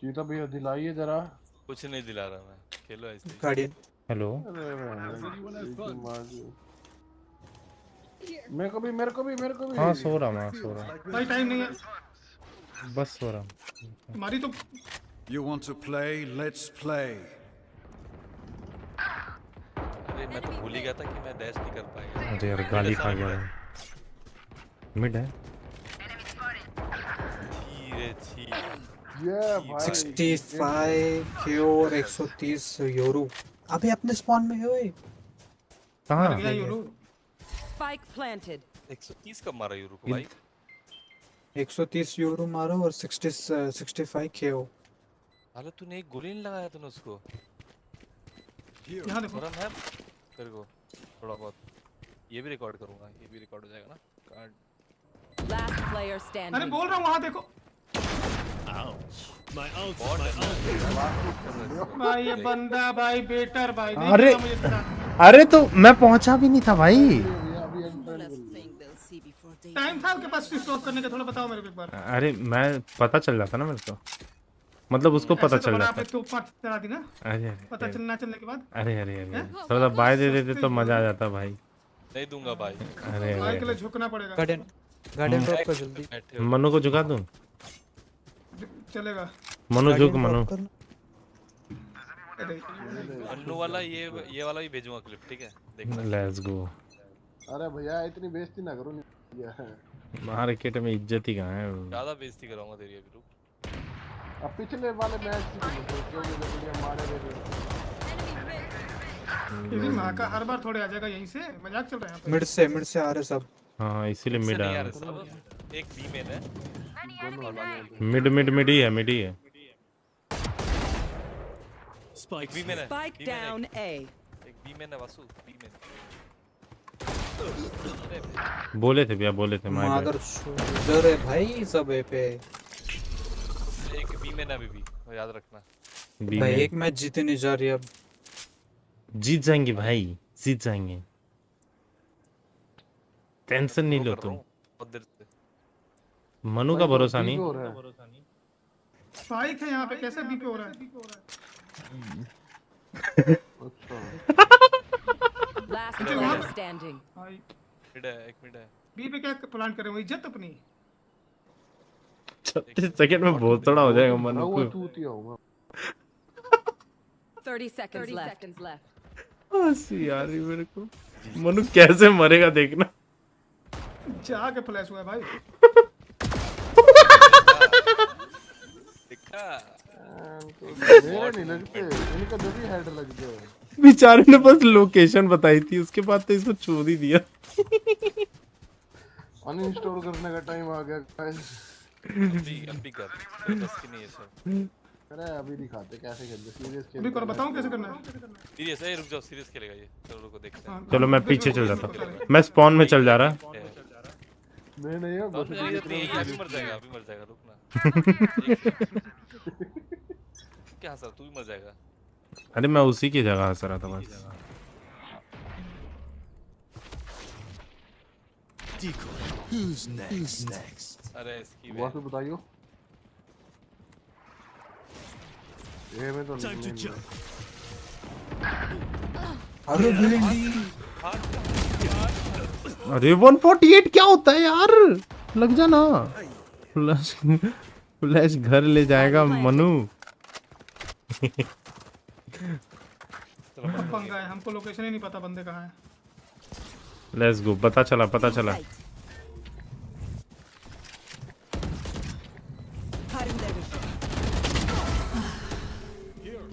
चीता भैया दिलाइए जरा। कुछ नहीं दिला रहा मैं, खेलो ऐसे। Guardian hello. मेरे को भी हाँ सो रहा मैं, सो रहा भाई। टाइम नहीं है, बस सो रहा। तुम्हारी तो। You want to play? Let's play. अरे मैं तो भूल ही गया था कि मैं डैश नहीं कर पाएगा। अरे यार गाली खा गया। मिड है। 65 क्यू और 130 यूरो। अभी अपने स्पॉन में है भाई। कहाँ गया यूरो? Spike planted. 130 कब मारा यूरो को भाई? 130 यूरो मारा और 65 KO। हाले तूने एक गोली नहीं लगाया तूने उसको। यहाँ देखो है तेरे को थोड़ा बहुत। ये भी रिकॉर्ड करूंगा, ये भी रिकॉर्ड हो जाएगा ना कार्ड। Last player standing. अरे बोल रहा हूँ वहाँ देखो। भाई ये बंदा भाई बेटर भाई। अरे अरे तो मैं पहुंचा भी नहीं था भाई। टाइम था आपके पास स्विच ऑफ करने का, थोड़ा बताओ मेरे को एक बार। अरे मैं पता चल जाता ना मेरे को, मतलब उसको पता चल जाता। तो पाँच चला दी ना। अरे पता चलने के बाद। अरे अरे अरे थोड़ा बाय दे देते तो मजा आ जाता भाई। नहीं दूंगा भाई। अरे भाई के लिए झुकना पड़ेगा। गार्डियन ड्रॉप कर जल्दी। मनु को झुका दूं? चलेगा मनु झुक मनु। मनु वाला ये वाला भी भेजूंगा क्लिप, ठीक है देखना। Let's go. अरे भैया इतनी बेइज्जती ना करो। मार्केट में इज्जत ही कहाँ है? ज्यादा बेइज्जती कराऊंगा तेरी अभी। रुक अब पिछले वाले मैच की जो मुझे मारे थे। तेरी माँ का हर बार थोड़े आ जाएगा यहीं से। मजाक चल रहा है। मिड से आ रहे सब। हाँ इसीलिए मिड है। एक बी में है। मिड ही है, मिड ही है। स्पाइक बी में है। Spike down A. एक बी में है वासु, बी में। बोले थे भैया, बोले थे मादर इधर है भाई सब ए पे। एक बी में ना भी याद रखना। भाई एक मैच जीते नहीं जा रही। अब जीत जाएंगे भाई, जीत जाएंगे। टेंशन नहीं लो तुम। मनु का भरोसा नहीं। स्पाइक है यहाँ पे, कैसे बी पे हो रहा है? Last player standing. मिड है, एक मिड है। बी पे क्या प्लान कर रहे हो? इज्जत अपनी। 36 सेकंड में बहुत थोड़ा हो जाएगा मनु को। 30 seconds left. हंसी आ रही मेरे को। मनु कैसे मरेगा देखना। जाके फ्लैश हुआ है भाई। मेरे नहीं लगते, इनका जो भी हेड लगते हैं। बेचारे ने बस लोकेशन बताई थी, उसके बाद तो इसको छोड़ ही दिया। अनइंस्टॉल करने का टाइम आ गया गाइस। अभी कर, तेरे बस की नहीं है सब। अरे अभी दिखाते कैसे खेलते, सीरियस खेलते। अभी करो, बताऊं कैसे करना है? सीरियस है, रुक जाओ, सीरियस खेलेगा ये। चलो रुको देखते हैं। चलो मैं पीछे चल जाता हूँ, मैं स्पॉन में चल जा रहा। मैं नहीं है, बस अभी मर जाएगा, अभी मर जाएगा, रुकना। क्या सर, तू भी मर जाएगा। अरे मैं उसी की जगह हंस रहा था बस। Who's next? अरे इसकी वासु बताइयो। ये में तो नहीं। अरे 148 क्या होता है यार, लग जाना। फ्लैश घर ले जाएगा मनु। पंगा है, हमको लोकेशन ही नहीं पता बंदे कहाँ हैं। लेट्स गो, पता चला पता चला।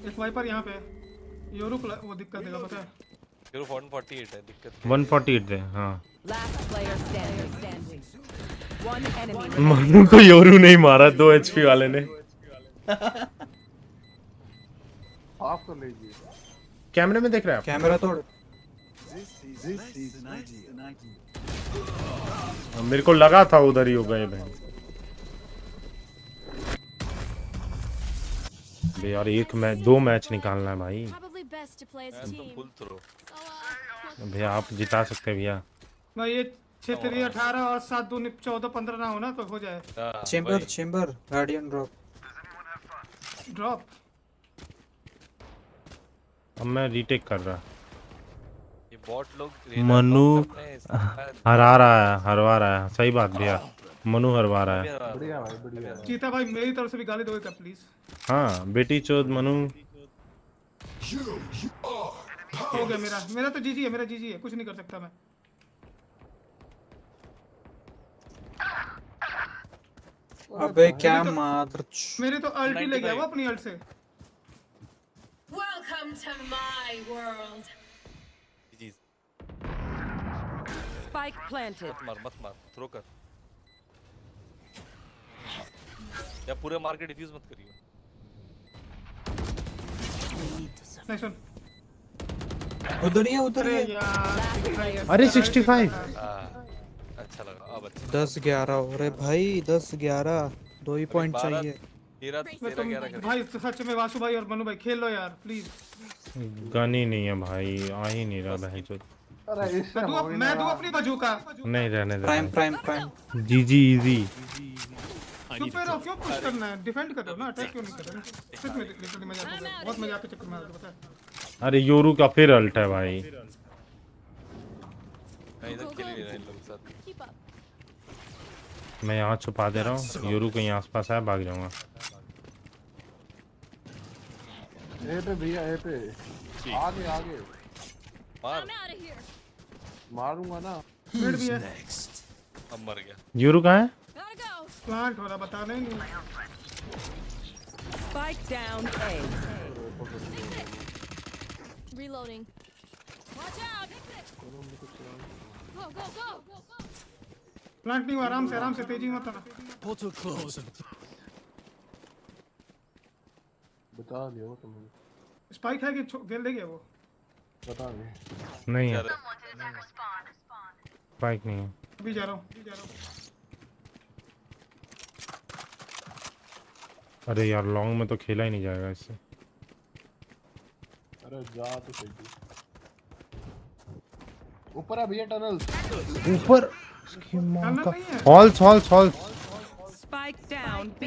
एक वाइपर यहाँ पे, योरू वो दिक्कत देगा पता है। योरू 148 है, दिक्कत 148 है हाँ। Last player standing. One enemy. Manu को योरू नहीं मारा, 2 HP वाले ने। ऑफ कर लीजिए। कैमरे में देख रहे हैं आप? कैमरा तोड़। मेरे को लगा था उधर ही हो गए भाई। यार दो मैच निकालना है भाई। भैया आप जिता सकते हैं भैया। भाई ये 6 3 18 और 7 2 14 15 ना हो ना तो हो जाए। Chamber guardian drop. अब मैं रीटेक कर रहा। ये बॉट लोग मनु हरवा रहा है। सही बात भैया, मनु हरवा रहा है। बढ़िया भाई बढ़िया। चीता भाई मेरी तरफ से भी गाली दोगे प्लीज। हाँ बेटी चोद मनु। हो गया मेरा तो जीजी है, मेरा जीजी है, कुछ नहीं कर सकता मैं। अबे क्या मार। मेरी तो अल्ट ही ले गया वो अपनी अल्ट से। Welcome to my world. Spike planted. मत मार, थ्रो कर। या पूरे मार के डिफ्यूज मत करियो। नहीं सुन, उधर ही है। अरे 65। अच्छा लगा, अब अच्छा। 10-11 हो रहे भाई, 10-11 2 ही पॉइंट चाहिए। 13-11 भाई सच में वासु भाई और मनु भाई खेल लो यार प्लीज। गन ही नहीं है भाई, आ ही नहीं रहा भाई जो। मैं दूं अपनी बजूका। नहीं रहने दे। प्राइम जीजी इजी। चुप रहो, क्यों पुश करना है? डिफेंड करो ना, अटैक क्यों नहीं कर रहे? सच में लिटरली मजा आता है, बहुत मजा आता है चक्कर में आके पता है। अरे योरू का फिर अल्ट है भाई। नहीं इधर खेल ही नहीं रहा इन लोगों के साथ। मैं यहाँ छुपा दे रहा हूँ, योरू कहीं आसपास है भाग जाऊंगा। ए पे भैया, ए पे आगे मार। मारूंगा ना। मिड भी है। अब मर गया। योरू कहाँ है? प्लांट हो रहा, बता नहीं। Spike down A. Reloading. Watch out. Go. Plant नहीं हुआ, आराम से तेजी मत आना। Portal close. बता दिया वो तुमने। स्पाइक है कि खेल ले गया वो? बता नहीं। नहीं है, स्पाइक नहीं है। अभी जा रहा हूँ। अरे यार लॉन्ग में तो खेला ही नहीं जाएगा इससे। अरे जा तो सही। ऊपर है भैया टनल। ऊपर हॉल्स। Spike down B.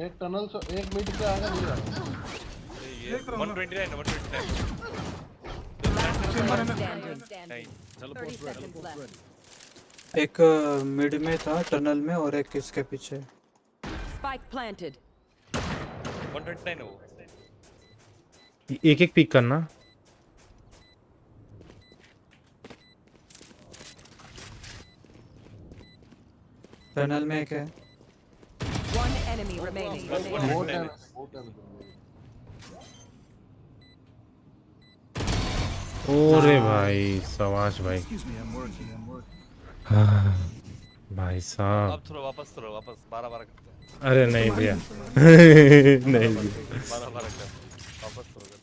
एक टनल से एक मिनट पे आएगा भैया। ये 129 एक मिड में था टनल में और एक इसके पीछे। Spike planted. 129 है वो। एक पिक करना। टनल में एक है। One enemy remaining. ओरे भाई सवाश भाई। हाँ, भाई साहब। अब थोड़ा वापस 12 करते हैं। अरे नहीं भैया नहीं भैया 12 करते हैं, वापस करते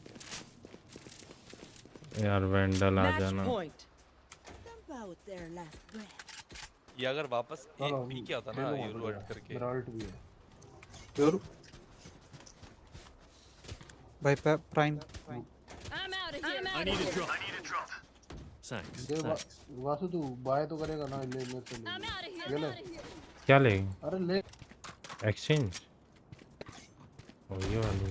हैं। यार वेंडल आ जाना। ये अगर वापस एक पी क्या होता ना यूरो हट करके यूरो भाई prime. I need a drop. Thanks. Vasu तू बाय तो करेगा ना, ले मेरे से ले ले। क्या ले? अरे ले एक्सचेंज। ओ ये वाली।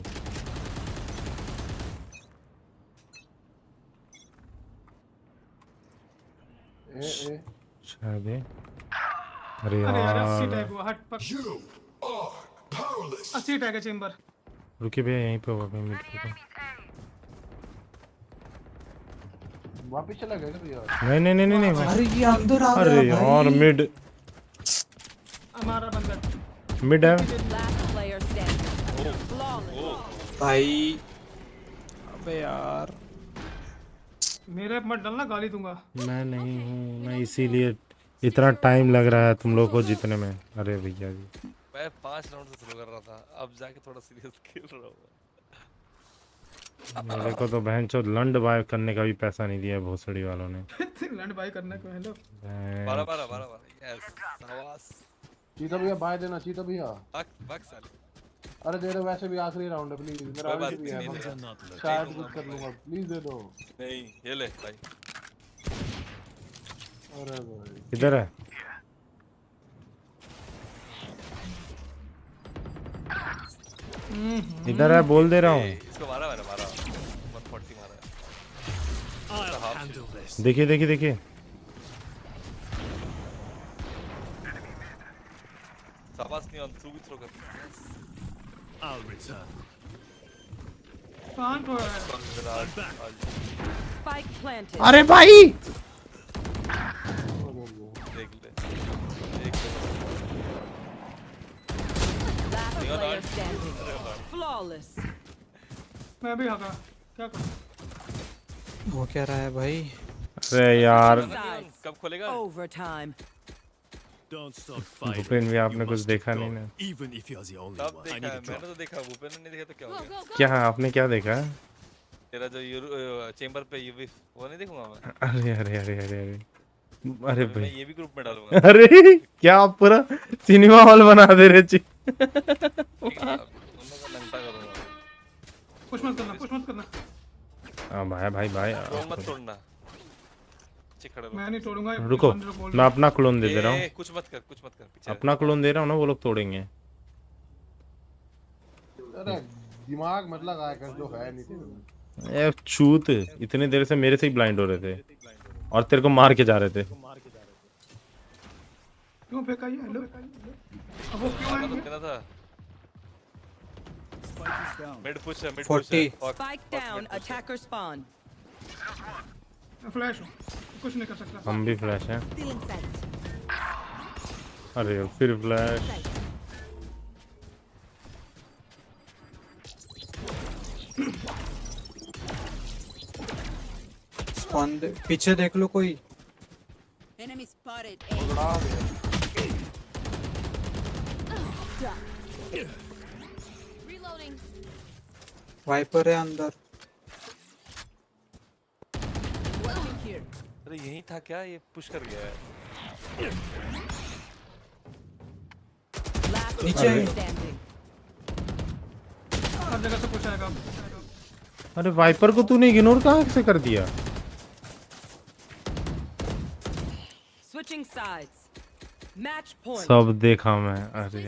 शायद है। अरे यार 80 यार टैग हुआ, हट पक। 80 टैग है चेंबर। रुकिए भैया यहीं पे होगा मिड पे। वापस चला गया भैया। नहीं अरे ये अंदर आ गया। अरे यार मिड हमारा बंदा मिड है भाई। अबे यार मेरे मत डलना, गाली दूंगा। मैं नहीं हूँ, मैं इसीलिए इतना टाइम लग रहा है तुम लोग को जीतने में। अरे भैया जी मैं 5 राउंड से शुरू कर रहा था, अब जाके थोड़ा सीरियस खेल रहा हूँ। मेरे को तो बहनचोद लंड बाय करने का भी पैसा नहीं दिया भोसड़ी वालों ने। लंड बाय करने को हेलो 12 यस शाबाश। चीता भैया बाय देना, चीता भैया बक साले। अरे दे दो, वैसे भी आखिरी राउंड है प्लीज। मेरा आगे भी है, शायद कुछ कर लूंगा, प्लीज दे दो। नहीं ये ले भाई। अरे भाई किधर है? इधर है, बोल दे रहा हूँ। इसको मारा 140 मारा। देखिए शाबाश नहीं ऑन थ्रू भी थ्रो कर। I'll return. Spike planted. अरे भाई देख ले Last player standing. Flawless. मैं भी हगा, क्या करूं? वो क्या रहा है भाई? अरे यार कब खोलेगा? Overtime. Don't stop fighting. Bhupen भी आपने कुछ देखा नहीं ना? Even if you're the only तब one. I देखा need a मैंने drop. तो देखा, भूपेन ने नहीं देखा तो क्या हो गया? क्या आपने क्या देखा? तेरा जो चेंबर पे यूवी वो नहीं देखूंगा मैं। अरे मैं भाई ये भी ग्रुप में डालूंगा। अरे क्या आप पूरा सिनेमा हॉल बना दे रहे जी। पुश मत करना। हाँ भाई मत तोड़ना। मैं नहीं तोड़ूंगा। रुको मैं अपना क्लोन दे रहा हूँ। कुछ मत कर पीछे। अपना क्लोन दे रहा हूँ ना, वो लोग तोड़ेंगे। अरे दिमाग मत लगा कर, जो है नहीं थे। ए चूत, इतनी देर से मेरे से ही ब्लाइंड हो रहे थे और तेरे को मार के जा रहे थे। क्यों फेंका ये? हेलो अब वो क्यों आएंगे? Mid push 40 Spike down. Attacker spawn. Flash हूं, कुछ नहीं कर सकता। हम भी फ्लैश हैं। अरे फिर फ्लैश। पीछे देख लो कोई। Enemy spotted. Reloading. वाइपर है अंदर। अरे यही था क्या? ये पुश कर गया है। नीचे हर जगह से पुश आएगा। अरे वाइपर को तूने इग्नोर कहाँ से कर दिया? Switching sides. Match point. सब देखा मैं। अरे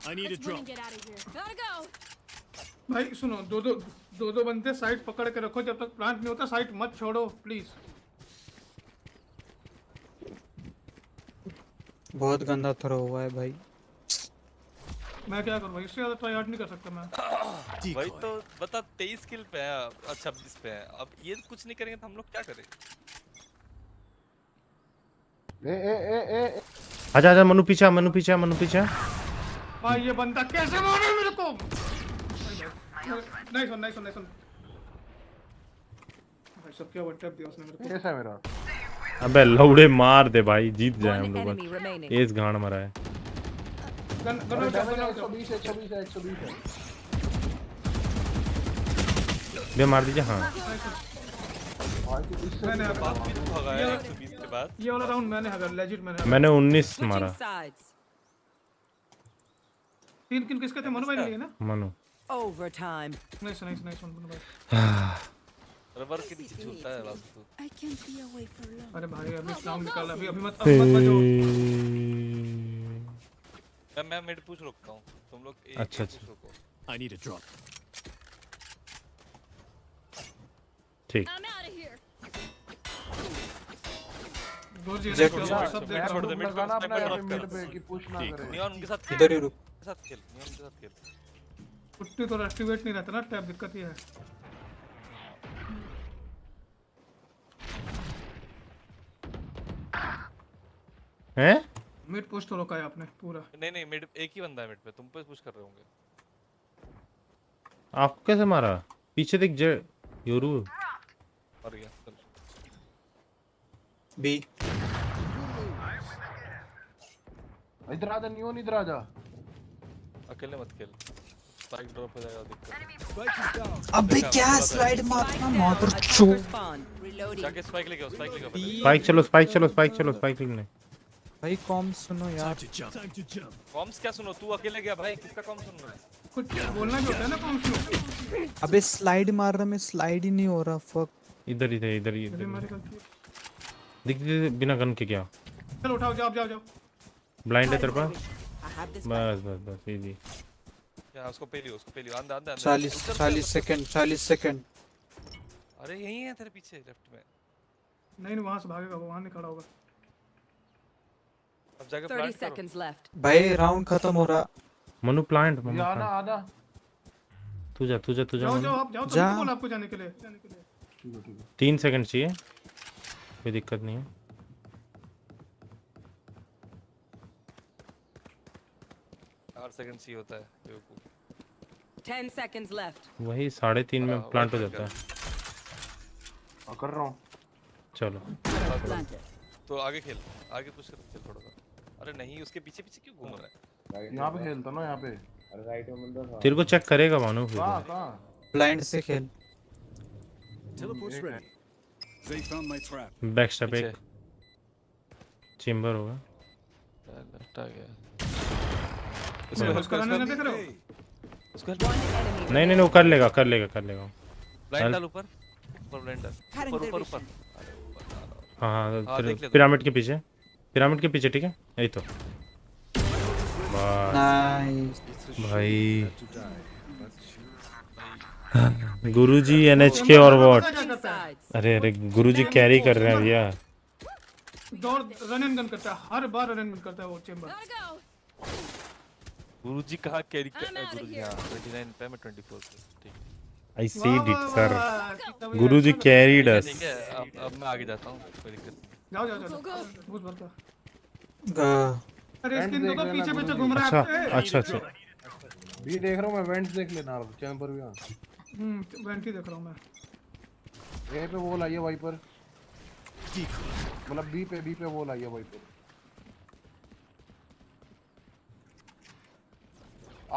I need a drop. भाई सुनो, दो बंदे साइड पकड़ के रखो, जब तक प्लांट नहीं होता साइड मत छोड़ो प्लीज। बहुत गंदा थ्रो हुआ है भाई। मैं क्या करूं भाई, इससे ज्यादा ट्राई हार्ड नहीं कर सकता मैं। भाई तो बता 23 किल पे है और 26 पे है। अब ये कुछ नहीं करेंगे तो हम लोग क्या करें? ए आजा मनु पीछा भाई ये बंदा कैसे मारे मेरे को? नहीं सुन भाई सब क्या वन टैप दिया उसने मेरे को। कैसा मेरा? अबे लौड़े मार दे भाई, जीत जाए हम लोग। एस गांड मरा है। गन 120 है। बे मार दीजिए। हाँ मैंने भगाया 120 के बाद। ये वाला राउंड मैंने अगर लेजिट मैंने 19 मारा। 3 किल किसके थे? मनु भाई ने लिए ना? मनु। Overtime. नाइस मनु भाई। रबर के नीचे छूटता है वास्तु। अरे भाई अभी साउंड निकाल, अभी मत मैं मिड पुश रोकता हूं, तुम लोग एक अच्छा रुको। I need a drop. ठीक। सब देख छोड़ दे मिड पे कि पुश ना करे। नियॉन उनके साथ इधर ही रुक। उनके साथ खेल। पुट्टी तो एक्टिवेट नहीं रहता ना, टैब दिक्कत ही है। हैं? मिड पुश तो रोका है आपने पूरा। नहीं मिड एक ही बंदा है मिड पे, तुम पे पुश कर रहे होंगे। आपको कैसे मारा? पीछे देख योरू। मर गया। बी इधर आजा नियोन, इधर आजा। अकेले मत खेल, स्पाइक ड्रॉप हो जाएगा दिक्कत। अबे क्या स्लाइड मारना मदर चोद। जाके स्पाइक लेके आओ। स्पाइक चलो लेने। भाई कॉम सुनो यार। कॉम्स क्या सुनो, तू अकेले गया भाई, किसका कॉम सुन रहा है? कुछ बोलना भी होता है ना कॉम सुनो। अबे स्लाइड मार रहा, मैं स्लाइड ही नहीं हो रहा। फक। इधर दिख बिना गन के क्या? चलो उठाओ, जाओ। ब्लाइंड है तेरे पास? बस इजी। क्या उसको पे लियो अंदर 40 सेकंड। अरे यही है तेरे पीछे लेफ्ट में। नहीं वहां से भागेगा, वो वहां नहीं खड़ा होगा। अब जाके 30 seconds left. भाई राउंड खत्म हो रहा। मनु प्लांट आना। तू जा जाओ आप जाओ। तुमको बोला आपको जाने के लिए। ठीक है 3 सेकंड चाहिए, कोई दिक्कत नहीं है। सेकंड सी होता है बेवकूफ। 10 seconds left. वही 3.5 में प्लांट हो जाता है। कर रहा हूँ। चलो तो आगे खेल, आगे पुश कर चल थोड़ा सा। अरे नहीं उसके पीछे क्यों घूम रहा है? यहाँ पे खेलता ना, यहाँ पे। अरे राइट में बंदा था। तेरे को चेक करेगा मानो। कहाँ? ब्लाइंड से खेल। Teleport's ready. They found my trap. Back step एक चेंबर होगा। लेफ्ट आ गया। उसको नहीं देख रहे हो? नहीं वो कर लेगा। ब्लाइंड डाल ऊपर ब्लाइंड डाल ऊपर। हाँ पिरामिड के पीछे ठीक है, यही तो। नाइस भाई गुरुजी NHK और व्हाट? अरे गुरुजी कैरी कर रहे हैं भैया। दौड़ रन एंड गन करता है, हर बार रन एंड गन करता है वो चेंबर। गुरुजी कहाँ कैरी कर? गुरुजी हां 29 पे, मैं 24 पे। ठीक है, I see it sir. गुरुजी कैरीड अस। ठीक है, अब मैं आगे जाता हूँ, कोई दिक्कत नहीं। जाओ बहुत बढ़िया। अरे स्किन तो पीछे घूम रहा है। अच्छा बी देख रहा हूँ मैं, वेंट्स देख लेना चैम्बर भी। वेंट ही देख रहा हूँ मैं। ए पे वॉल आई है वाइपर, मतलब बी पे वॉल आई है वाइपर।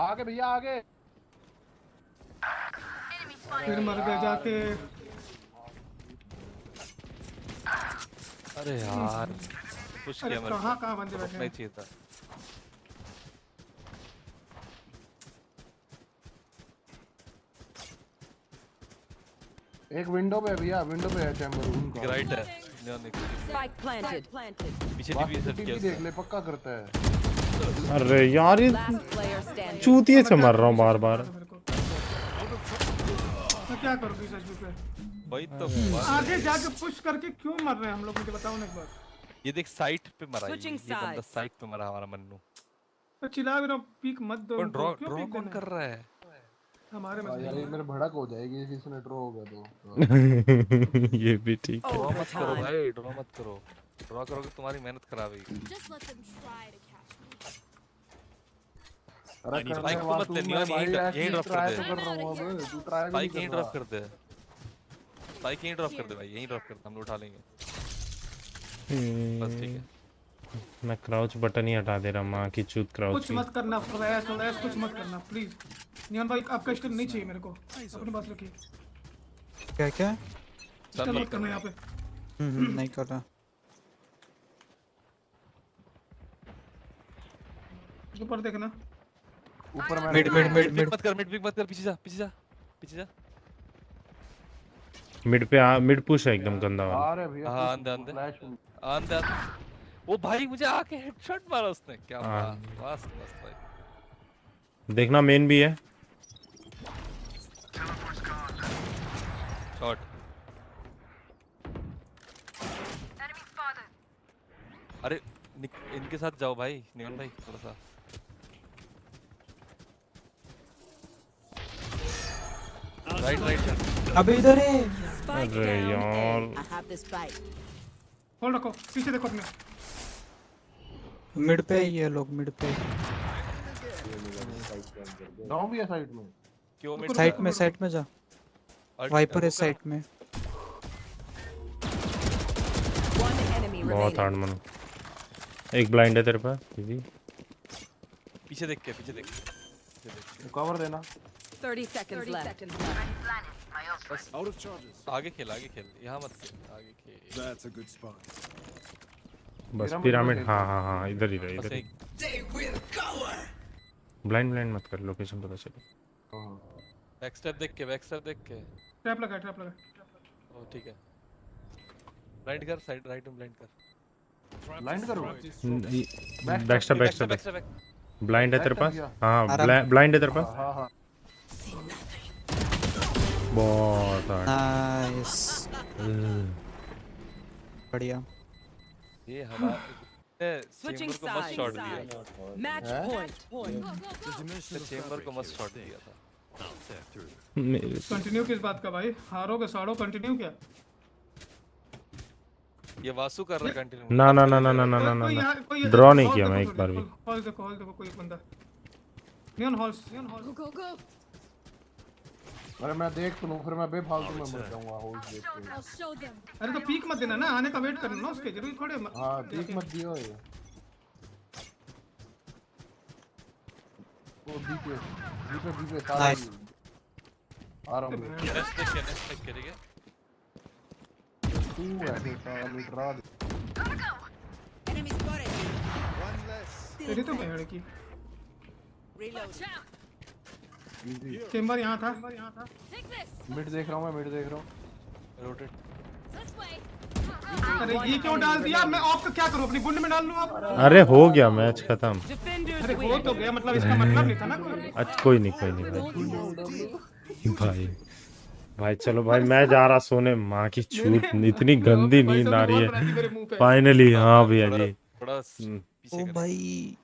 आगे भैया आगे। फिर मर गए जाके। अरे यार पुश किया मैंने। कहाँ बंदे बैठे हैं? नहीं चाहिए था। एक विंडो पे भैया, विंडो पे है चैम्बर उनका। राइट है। Spike planted. पीछे टीवी सेट किया। देख ले, पक्का करता है। अरे यार चूतिए से मर रहा हूँ बार। तो क्या करोगे सच पे? वही तो आगे जाके पुश करके क्यों मर रहे हैं हम लोग, मुझे बताओ ना एक बार। ये देख साइट पे मरा है, ये बंदा साइट पे मरा हमारा मन्नू। तो चिल्ला भी रहा, पीक मत दो। ड्रॉ कौन कर रहा है? हमारे में यार ये मेरे भड़क हो जाएगी किसी ने ड्रॉ हो गया तो। ये भी ठीक है। ड्रॉ मत करो भाई, ड्रॉ मत करो। ड्रॉ करोगे तुम्हारी मेहनत खराब है। अरे स्पाइक को मत ले नियॉन, यहीं ड्रॉप कर दे। स्पाइक यहीं ड्रॉप कर दे, स्पाइक यहीं ड्रॉप कर दे भाई, यहीं ड्रॉप कर दे, हम लोग उठा लेंगे। बस ठीक है। मैं क्राउच बटन ही हटा दे रहा, माँ की चूत क्राउच। कुछ मत करना फ्लैश फ्लैश, कुछ मत करना प्लीज। नियॉन भाई आपका स्टिल नहीं चाहिए मेरे को, अपने पास रखिए। क्या क्या स्टिल मत करना यहाँ पे। नहीं कर रहा। ऊपर देखना, ऊपर में मिड मिड मिड मिड मत कर, मिड पिक मत कर, पीछे जा पीछे जा पीछे जा। मिड पे आ, मिड पुश है एकदम गंदा वाला। अरे भैया हां अंदर अंदर वो भाई मुझे आके हेडशॉट मारा उसने, क्या मारा, मस्त मस्त भाई। देखना मेन भी है शॉट। अरे इनके साथ जाओ भाई, नियॉन भाई थोड़ा सा। राइट राइट अबे इधर है। अरे यार होल्ड रखो, पीछे देखो अपने। मिड पे ही है लोग, मिड पे। डाउन भी है साइड में। क्यों मिड साइड में जा। वाइपर है साइड में। बहुत हार्ड मनो। एक ब्लाइंड है तेरे पास दीदी। पीछे देख के कवर देना। 30 seconds left. बस Out of charges. आगे खेल यहाँ मत खेल, आगे खेल। That's a good spot. बस पिरामिड। हाँ इधर ब्लाइंड मत कर, लोकेशन पता चले। बैक स्टेप देख के ट्रैप लगा ओ ठीक है। ब्लाइंड कर, साइड राइट में ब्लाइंड कर। ब्लाइंड करो। बैक स्टेप ब्लाइंड है तेरे पास। हाँ ब्लाइंड है तेरे पास। हाँ बहुत नाइस बढ़िया। ये हमारे चेंबर को मस्त शॉट दिया। Match point. चेंबर को मस्त शॉट दिया था। कंटिन्यू किस बात का भाई? हारोगे साड़ो, कंटिन्यू क्या? ये वासु कर रहा है कंटिन्यू। ना ड्रॉ नहीं किया मैं एक बार भी। हॉल देखो कोई बंदा। Neon halls go. अरे मैं देख तो लूं, फिर मैं बेफालतू में मर जाऊंगा होल्ड देख के। अरे तो पीक मत देना ना, आने का वेट करना ना उसके, जरूरी थोड़े। हां पीक मत दियो ये। वो बीपे सारा आ रहा हूं। नेक्स्ट देख करेंगे। तू है सारा मीटर आ। Enemy spotted. One less. तेरी तो बहड़ की। Reload. चेंबर यहाँ था। मिड देख रहा हूं मैं, रोटेट। अरे ये क्यों डाल दिया? मैं ऑफ का क्या करूं, अपनी गुंड में डाल लूं अब? अरे हो गया मैच खत्म। अरे हो तो गया, मतलब इसका मतलब नहीं था ना कोई। अच्छा कोई नहीं भाई चलो भाई मैं जा रहा सोने। माँ की छूट, इतनी गंदी नींद आ रही है फाइनली। हाँ भैया जी। ओ भाई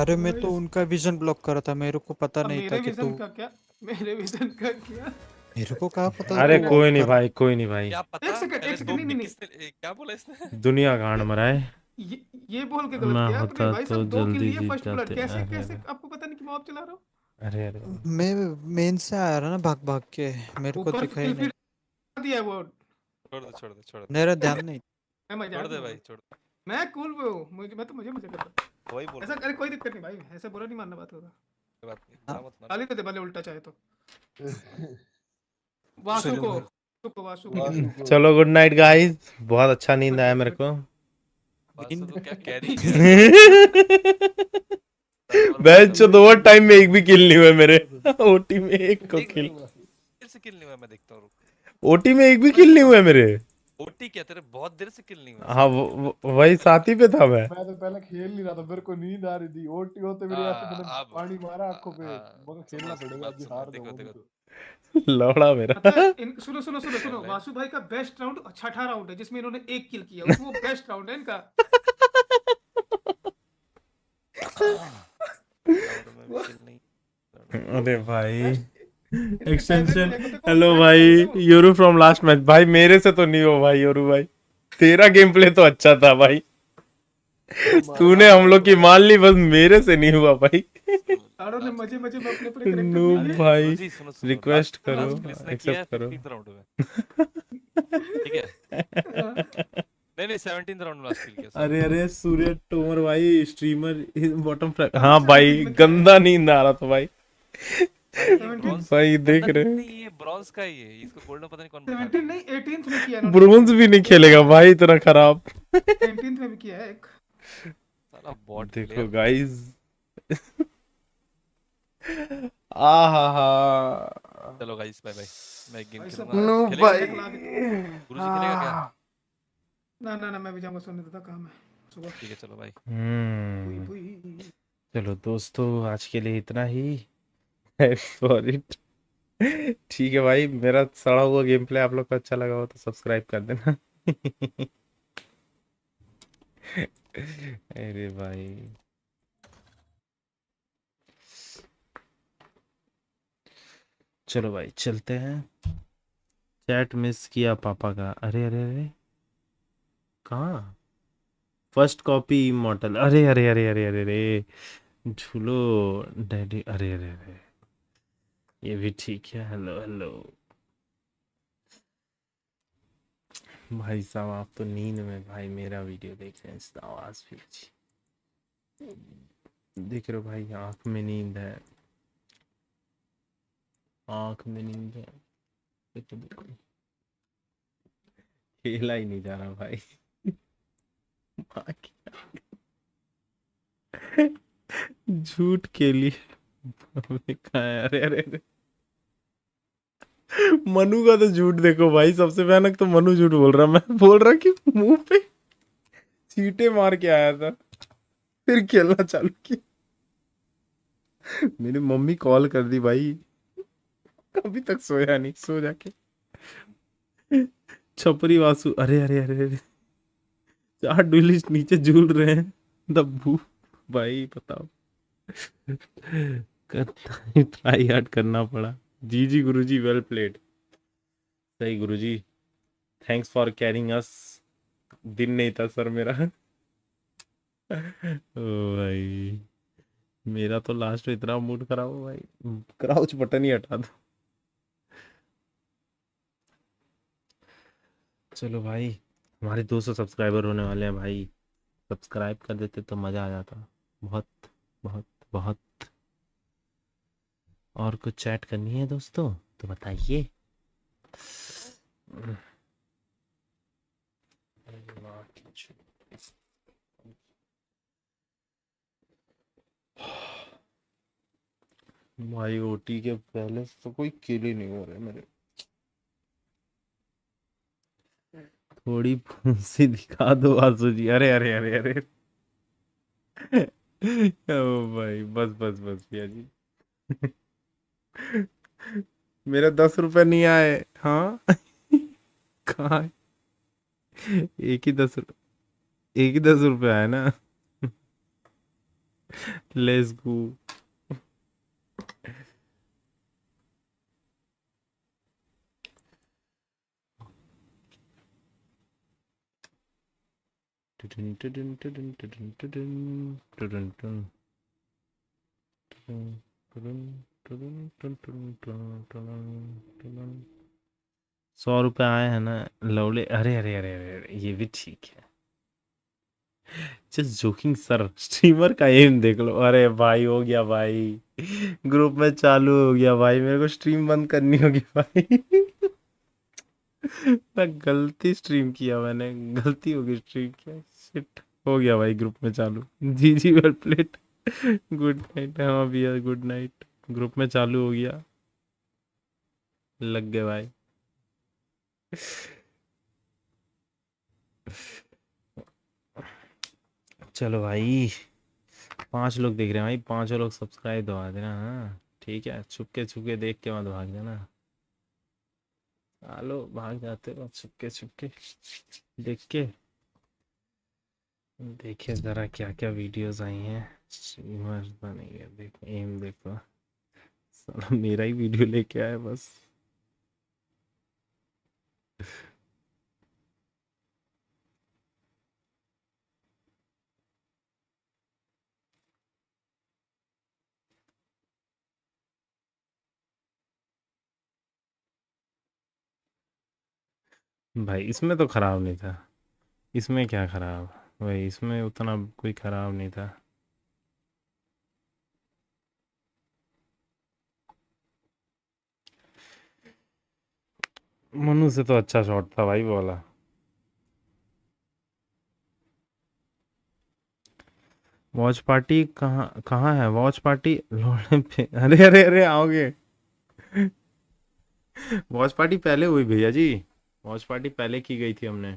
अरे मैं तो उनका विजन ब्लॉक कर रहा था, मेरे को पता नहीं था कि तू। मेरे विजन का क्या? मेरे को क्या पता। अरे कोई नहीं भाई क्या पता? एक सेकंड नहीं। क्या बोला इसने? दुनिया गांड मराए। ये बोल के गलत किया आपने भाई साहब। दो किल लिए फर्स्ट ब्लड। कैसे आपको पता नहीं कि मैं ऑफ चला रहा हूं? अरे मैं मेन से आ रहा ना भाग के, मेरे को दिखाई नहीं दिया वो। छोड़ दे मेरा ध्यान नहीं। छोड़ दे भाई छोड़। मैं कूल पे हूं, मुझे करता वही बोल। ऐसा अरे कोई दिक्कत नहीं भाई, ऐसे बुरा नहीं मानना बात होगा। कोई बात नहीं, गाली तो दे भले उल्टा चाहे तो। वासु को चलो गुड नाइट गाइस, बहुत अच्छा नींद आया मेरे को। वासु तो क्या कैरी बेंच तो ओवर टाइम में एक भी किल नहीं हुआ मेरे। ओटी में एक को किल से किल नहीं हुआ, मैं देखता हूं। ओटी में एक भी किल नहीं हुआ मेरे। ओटी क्या तेरे बहुत देर से किल नहीं हुआ। हाँ वही साथी पे था मैं तो पहले खेल नहीं रहा था, मेरे को नींद आ रही थी। ओटी होते मेरे ऐसे मैंने पानी मारा आंखों पे। मगर खेलना पड़ेगा, आज हार दूंगा। लौड़ा मेरा। सुनो वासु भाई का बेस्ट राउंड छठा राउंड है जिसमें इन्होंने एक किल किया। वो बेस्ट राउंड है इनका। अरे भाई एक्सटेंशन। हेलो भाई योरू फ्रॉम लास्ट मैच। भाई मेरे से तो नहीं हो भाई योरू भाई। तेरा गेम प्ले तो अच्छा था भाई, तूने हम लोग की मान ली, बस मेरे से नहीं हुआ भाई। आड़ो ने मजे मजे में अपने अपने करेक्टर नो दिए। भाई, गुरुजी सुनो सुनो, रिक्वेस्ट करो, लास्ट किल इसने किया है एक्सेप्ट करो। 15th राउंड में, ठीक है? नहीं नहीं 17th राउंड में लास्ट किल किया, अरे 17th। अरे सूर्य तोमर भाई स्ट्रीमर बॉटम फ्लैग, हाँ भाई गंदा नींद आ रहा था भाई। भाई देख रहे नहीं ये ब्रॉन्ज का ही है, इसको गोल्ड में पता नहीं कौन बैठा 17 नहीं 18th में किया इन्होंने। ब्रोंज भी नहीं खेलेगा भाई इतना खराब। 18th में भी किया है एक। साला बॉट देखो गाइस, आहा चलो गाइस बाय बाय, मैं गेम भाई सब खेलूंगा। नो खेलेगा भाई। गुरुजी खेलेगा क्या? ना ना ना मैं भी जाऊंगा, सोने देता काम है सुबह। ठीक है चलो भाई। चलो दोस्तों आज के लिए इतना ही, फॉर इट। ठीक है भाई, मेरा सड़ा हुआ गेम प्ले आप लोग को अच्छा लगा हो तो सब्सक्राइब कर देना। अरे भाई चलो भाई चलते हैं। चैट मिस किया पापा का, अरे अरे अरे कहाँ? फर्स्ट कॉपी इमॉर्टल, अरे अरे अरे अरे अरे अरे झूलो डैडी, अरे अरे अरे ये भी ठीक है। हेलो हेलो भाई साहब, आप तो नींद में भाई मेरा वीडियो देख रहे हैं, इस आवाज भी अच्छी देख रहे हो भाई, आंख में नींद है, आंख में नींद है। देखो देखो खेला ही नहीं जा रहा भाई। झूठ के लिए कहा है, अरे अरे अरे मनु का तो झूठ देखो भाई, सबसे भयानक तो मनु झूठ बोल रहा, मैं बोल रहा कि मुंह पे चीटे मार के आया था फिर खेलना चालू किया। मेरी मम्मी कॉल कर दी भाई, अभी तक सोया नहीं, सो जाके। छपरी वासु, अरे अरे अरे अरे 4 डुलिस्ट नीचे झूल रहे हैं दब्बू भाई, बताओ। ट्राई हार्ड करना पड़ा। जी जी गुरुजी, वेल प्लेड। सही गुरुजी, थैंक्स फॉर कैरिंग अस। दिन नहीं था सर मेरा। ओ भाई मेरा तो लास्ट में इतना मूड खराब हो भाई, क्राउच बटन ही हटा दो। चलो भाई, हमारे 200 सब्सक्राइबर होने वाले हैं भाई, सब्सक्राइब कर देते तो मज़ा आ जाता बहुत बहुत बहुत। और कुछ चैट करनी है दोस्तों तो बताइए। भाई ओटी के पहले तो कोई किल ही नहीं हो रहे मेरे, थोड़ी फुंसी दिखा दो आसू जी। अरे अरे अरे अरे ओ भाई बस बस बस भैया जी। मेरे 10 रुपए नहीं आए, हाँ। कहाँ है? एक ही 10 रुपए आया ना। Let's go. ₹100 आए हैं ना लवले, अरे अरे अरे अरे अरे, ये भी ठीक है। जस्ट जोकिंग सर, स्ट्रीमर का एम देख लो। अरे भाई हो गया भाई, ग्रुप में चालू हो गया भाई, मेरे को स्ट्रीम बंद करनी होगी भाई। मैं गलती स्ट्रीम किया, मैंने गलती होगी स्ट्रीम किया, शिट। हो गया भाई ग्रुप में चालू। जी जी वेल प्लेड, गुड नाइट। हाँ भैया गुड नाइट, ग्रुप में चालू हो गया, लग गए भाई। चलो भाई 5 लोग देख रहे हैं भाई, 5 लोग सब्सक्राइब दबा देना। हाँ ठीक है, छुपके छुपके देख के मत भाग जाना। आलो भाग जाते हो छुपके छुपके देख के। देखिए जरा क्या क्या वीडियोस आई हैं, स्ट्रीमर बनेंगे। देखो एम देखो, साला मेरा ही वीडियो लेके आया बस। भाई इसमें तो खराब नहीं था, इसमें क्या खराब भाई, इसमें उतना कोई खराब नहीं था। मनु से तो अच्छा शॉट था भाई वो वाला। वॉच पार्टी कहाँ कहाँ है वॉच पार्टी लोड़े पे? अरे अरे अरे आओगे। वॉच पार्टी पहले हुई भैया जी, वॉच पार्टी पहले की गई थी हमने।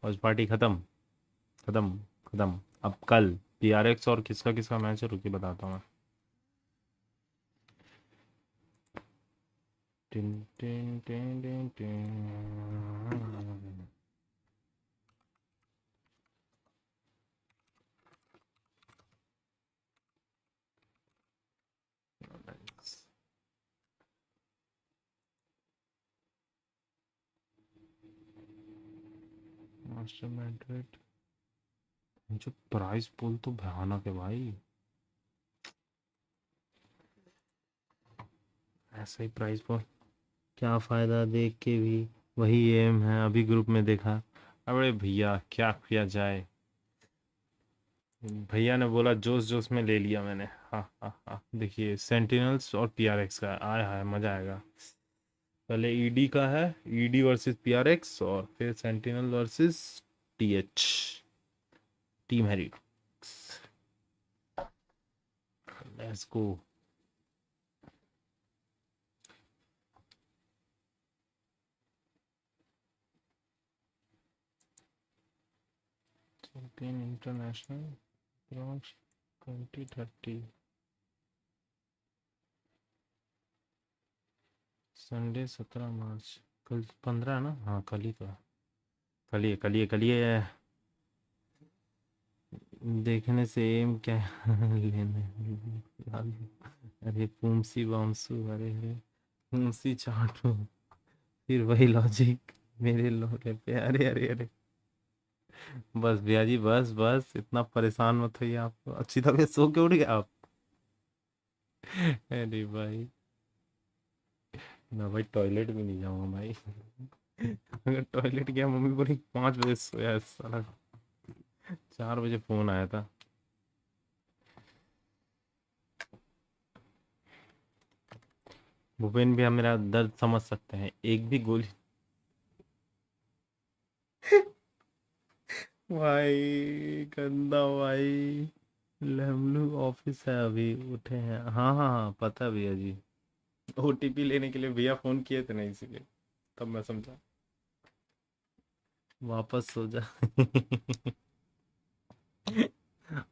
वॉच पार्टी खत्म खत्म खत्म। अब कल पीआरएक्स और किसका किसका मैच है, रुकी बताता हूँ मैं। Tin tin tin tin tin. Master Madrid, जो प्राइस पूल तो भयानक है भाई, ऐसा ही प्राइस पूल। क्या फायदा देख के भी, वही एम है, अभी ग्रुप में देखा। अरे भैया क्या किया जाए, भैया ने बोला जोश जोश में ले लिया मैंने। हाँ हाँ हाँ, देखिए सेंटिनल्स और पीआरएक्स का आया है, मजा आएगा। पहले ईडी का है, ईडी वर्सेस पीआरएक्स, और फिर Sentinel versus TH, team Harry. Let's go. Champion international launch 2030 Sunday 17 March. कल 15 है ना? हाँ कल ही तो है, कल ही है, कल ही है, कल ही है। देखने से एम क्या लेने। अरे पुमसी बामसू, अरे अरे पुमसी चाटू, फिर वही लॉजिक मेरे लोगे पे। अरे अरे अरे बस भैया जी, बस बस इतना परेशान मत होइए आप, अच्छी तबीयत, सो के उठ गए आप? अरे भाई मैं भाई टॉयलेट भी नहीं जाऊंगा भाई। अगर टॉयलेट गया मम्मी बोली 5 बजे सोया है साला, 4 बजे फोन आया था। भूपेन भी हम मेरा दर्द समझ सकते हैं, एक भी गोली। भाई गंदा भाई। लेमलू ऑफिस है, अभी उठे हैं। हाँ हाँ हाँ पता है भैया जी, ओटीपी लेने के लिए भैया फोन किए थे ना, इसीलिए तब मैं समझा। वापस सो जा।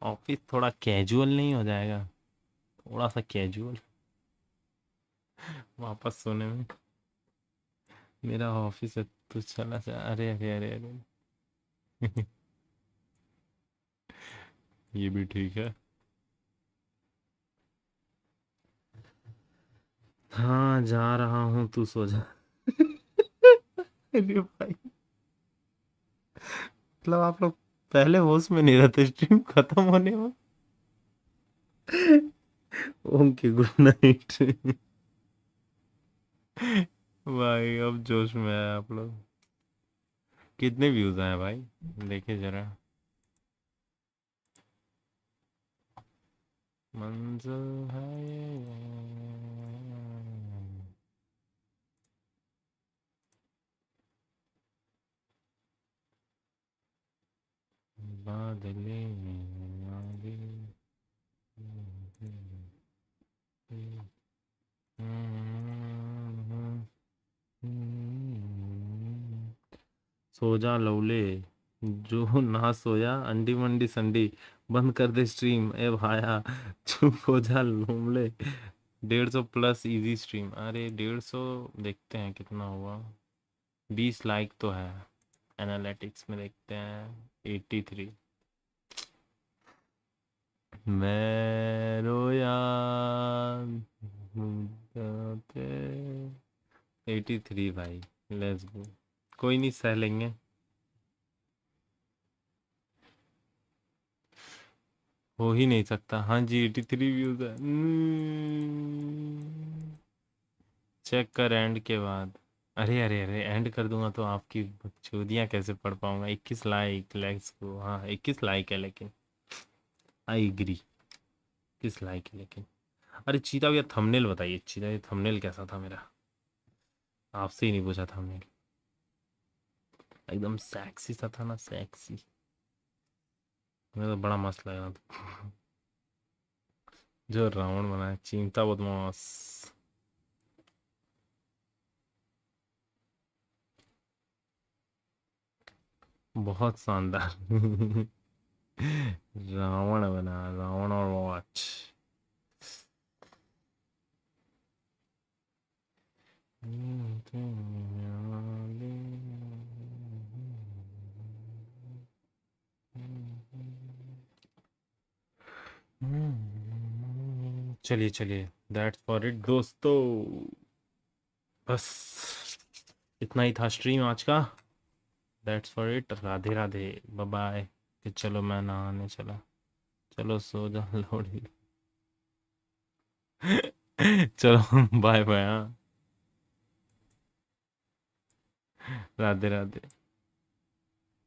ऑफिस थोड़ा कैजुअल नहीं हो जाएगा, थोड़ा सा कैजुअल वापस सोने में। मेरा ऑफिस है, तू चला जा। अरे अरे अरे अरे ये भी ठीक है। हाँ जा रहा हूँ, तू सो जा। अरे भाई मतलब आप लोग पहले होश में नहीं रहते स्ट्रीम खत्म होने में। Okay good night. भाई अब जोश में आए आप लोग। कितने व्यूज आए भाई, देखे जरा। मंजिल है ये बादले आगे। सो जा लौले, जो ना सोया अंडी मंडी संडी, बंद कर दे स्ट्रीम ए भाया। चुप हो जा लोमले। 150 प्लस इजी स्ट्रीम, अरे 150 देखते हैं कितना हुआ। 20 लाइक तो है, एनालिटिक्स में देखते हैं 83। मैं रोया 83 भाई, लेट्स गो। कोई नहीं सह लेंगे। हो ही नहीं सकता। हाँ जी 83 व्यूज है। चेक कर एंड के बाद। अरे अरे अरे एंड कर दूंगा तो आपकी चूतियाँ कैसे पढ़ पाऊंगा। 21 लाइक लेट्स को। हाँ 21 लाइक है लेकिन आई एग्री 21 लाइक है लेकिन। अरे चीता भैया थंबनेल बताइए। चीता ये थंबनेल कैसा था मेरा? आपसे ही नहीं पूछा थंबनेल। एकदम सेक्सी सा था ना, सेक्सी। मुझे तो बड़ा मस्त लग रहा था जो रावण बनाया। चिंता बदमाश। बहुत शानदार रावण बना, रावण और वॉच। चलिए चलिए दैट्स फॉर इट दोस्तों। बस इतना ही था स्ट्रीम आज का। That's for it. Radhe Radhe bye bye. कि चलो मैं नहाने चला। चलो सो जा लोड़ी चलो बाय बाय। हाँ राधे राधे।